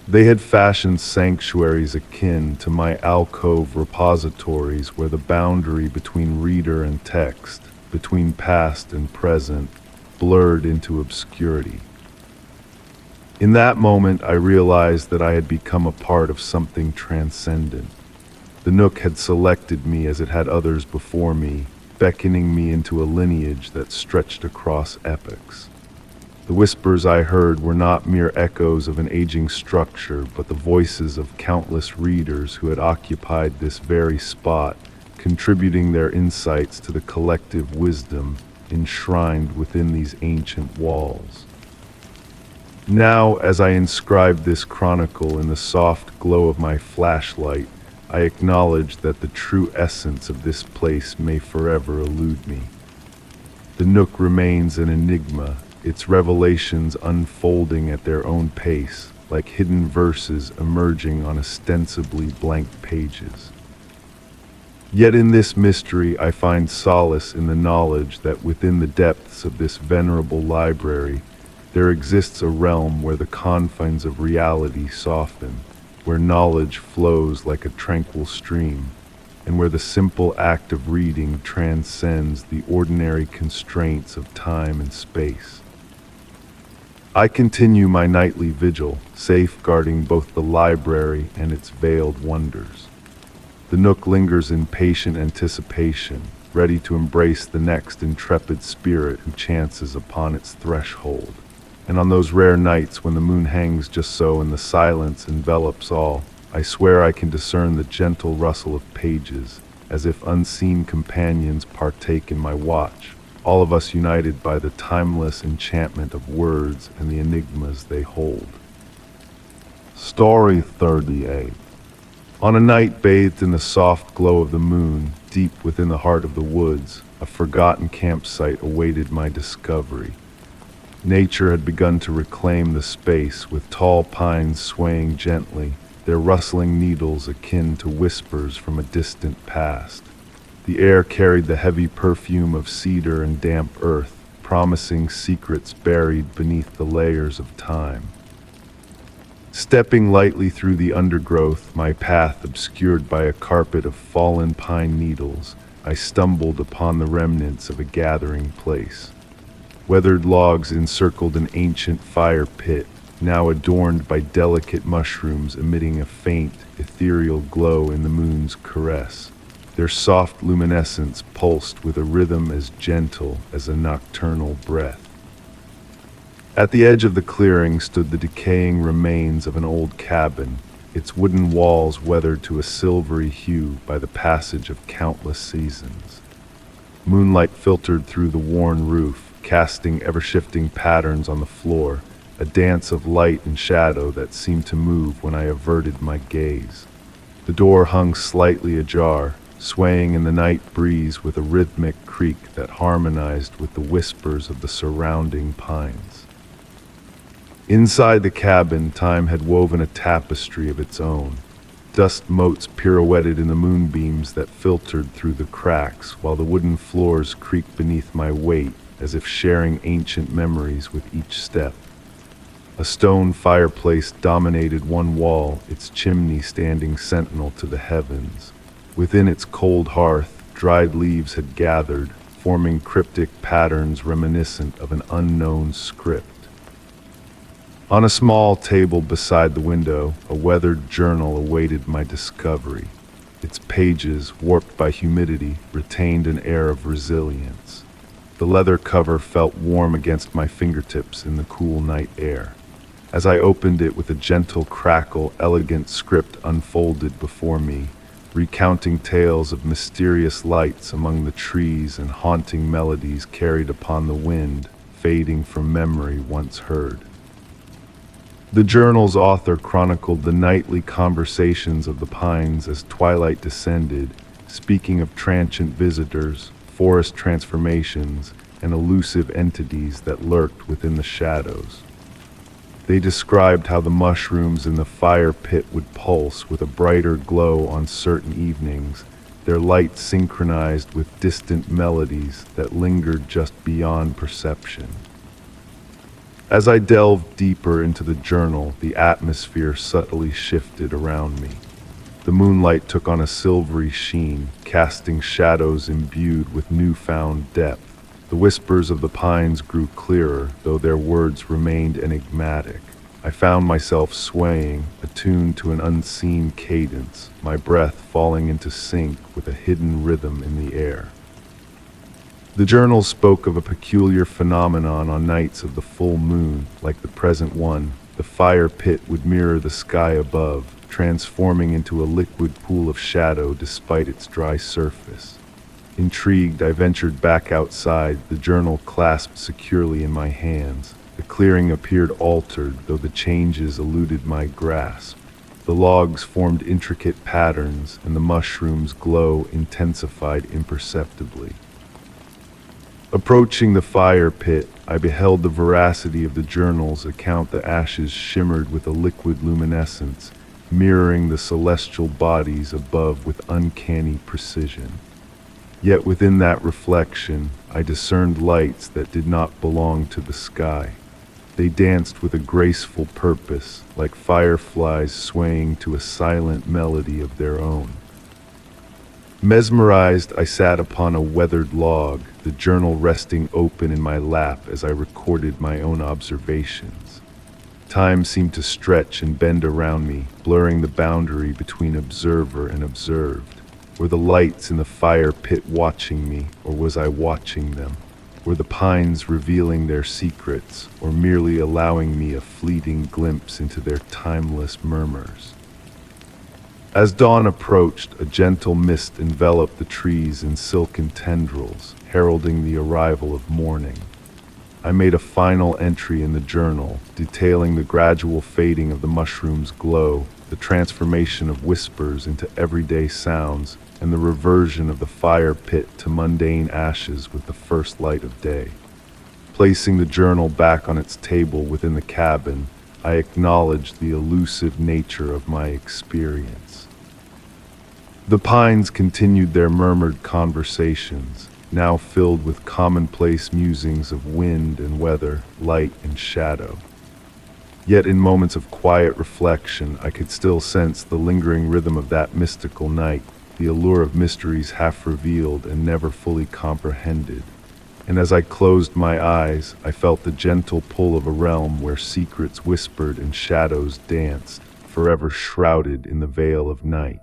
They had fashioned sanctuaries akin to my alcove repositories where the boundary between reader and text, between past and present, blurred into obscurity. In that moment, I realized that I had become a part of something transcendent. The Nook had selected me as it had others before me, beckoning me into a lineage that stretched across epochs. The whispers I heard were not mere echoes of an aging structure, but the voices of countless readers who had occupied this very spot, contributing their insights to the collective wisdom enshrined within these ancient walls. Now, as I inscribed this chronicle in the soft glow of my flashlight, I acknowledge that the true essence of this place may forever elude me. The nook remains an enigma, its revelations unfolding at their own pace, like hidden verses emerging on ostensibly blank pages. Yet in this mystery I find solace in the knowledge that within the depths of this venerable library there exists a realm where the confines of reality soften, where knowledge flows like a tranquil stream, and where the simple act of reading transcends the ordinary constraints of time and space. I continue my nightly vigil, safeguarding both the library and its veiled wonders. The nook lingers in patient anticipation, ready to embrace the next intrepid spirit who chances upon its threshold. And on those rare nights when the moon hangs just so and the silence envelops all, I swear I can discern the gentle rustle of pages, as if unseen companions partake in my watch, all of us united by the timeless enchantment of words and the enigmas they hold. Story 38. On a night bathed in the soft glow of the moon, deep within the heart of the woods, a forgotten campsite awaited my discovery. Nature had begun to reclaim the space, with tall pines swaying gently, their rustling needles akin to whispers from a distant past. The air carried the heavy perfume of cedar and damp earth, promising secrets buried beneath the layers of time. Stepping lightly through the undergrowth, my path obscured by a carpet of fallen pine needles, I stumbled upon the remnants of a gathering place. Weathered logs encircled an ancient fire pit, now adorned by delicate mushrooms emitting a faint, ethereal glow in the moon's caress. Their soft luminescence pulsed with a rhythm as gentle as a nocturnal breath. At the edge of the clearing stood the decaying remains of an old cabin, its wooden walls weathered to a silvery hue by the passage of countless seasons. Moonlight filtered through the worn roof, casting ever-shifting patterns on the floor, a dance of light and shadow that seemed to move when I averted my gaze. The door hung slightly ajar, swaying in the night breeze with a rhythmic creak that harmonized with the whispers of the surrounding pines. Inside the cabin, time had woven a tapestry of its own. Dust motes pirouetted in the moonbeams that filtered through the cracks, while the wooden floors creaked beneath my weight, as if sharing ancient memories with each step. A stone fireplace dominated one wall, its chimney standing sentinel to the heavens. Within its cold hearth, dried leaves had gathered, forming cryptic patterns reminiscent of an unknown script. On a small table beside the window, a weathered journal awaited my discovery. Its pages, warped by humidity, retained an air of resilience. The leather cover felt warm against my fingertips in the cool night air. As I opened it with a gentle crackle, elegant script unfolded before me, recounting tales of mysterious lights among the trees and haunting melodies carried upon the wind, fading from memory once heard. The journal's author chronicled the nightly conversations of the pines as twilight descended, speaking of transient visitors, forest transformations, and elusive entities that lurked within the shadows. They described how the mushrooms in the fire pit would pulse with a brighter glow on certain evenings, their light synchronized with distant melodies that lingered just beyond perception. As I delved deeper into the journal, the atmosphere subtly shifted around me. The moonlight took on a silvery sheen, casting shadows imbued with newfound depth. The whispers of the pines grew clearer, though their words remained enigmatic. I found myself swaying, attuned to an unseen cadence, my breath falling into sync with a hidden rhythm in the air. The journal spoke of a peculiar phenomenon on nights of the full moon, like the present one. The fire pit would mirror the sky above, transforming into a liquid pool of shadow despite its dry surface. Intrigued, I ventured back outside, the journal clasped securely in my hands. The clearing appeared altered, though the changes eluded my grasp. The logs formed intricate patterns, and the mushroom's glow intensified imperceptibly. Approaching the fire pit, I beheld the veracity of the journal's account. The ashes shimmered with a liquid luminescence, mirroring the celestial bodies above with uncanny precision. Yet within that reflection, I discerned lights that did not belong to the sky. They danced with a graceful purpose, like fireflies swaying to a silent melody of their own. Mesmerized, I sat upon a weathered log, the journal resting open in my lap as I recorded my own observations. Time seemed to stretch and bend around me, blurring the boundary between observer and observed. Were the lights in the fire pit watching me, or was I watching them? Were the pines revealing their secrets, or merely allowing me a fleeting glimpse into their timeless murmurs? As dawn approached, a gentle mist enveloped the trees in silken tendrils, heralding the arrival of morning. I made a final entry in the journal, detailing the gradual fading of the mushroom's glow, the transformation of whispers into everyday sounds, and the reversion of the fire pit to mundane ashes with the first light of day. Placing the journal back on its table within the cabin, I acknowledged the elusive nature of my experience. The pines continued their murmured conversations, now filled with commonplace musings of wind and weather, light and shadow. Yet in moments of quiet reflection, I could still sense the lingering rhythm of that mystical night, the allure of mysteries half revealed and never fully comprehended. And as I closed my eyes, I felt the gentle pull of a realm where secrets whispered and shadows danced, forever shrouded in the veil of night.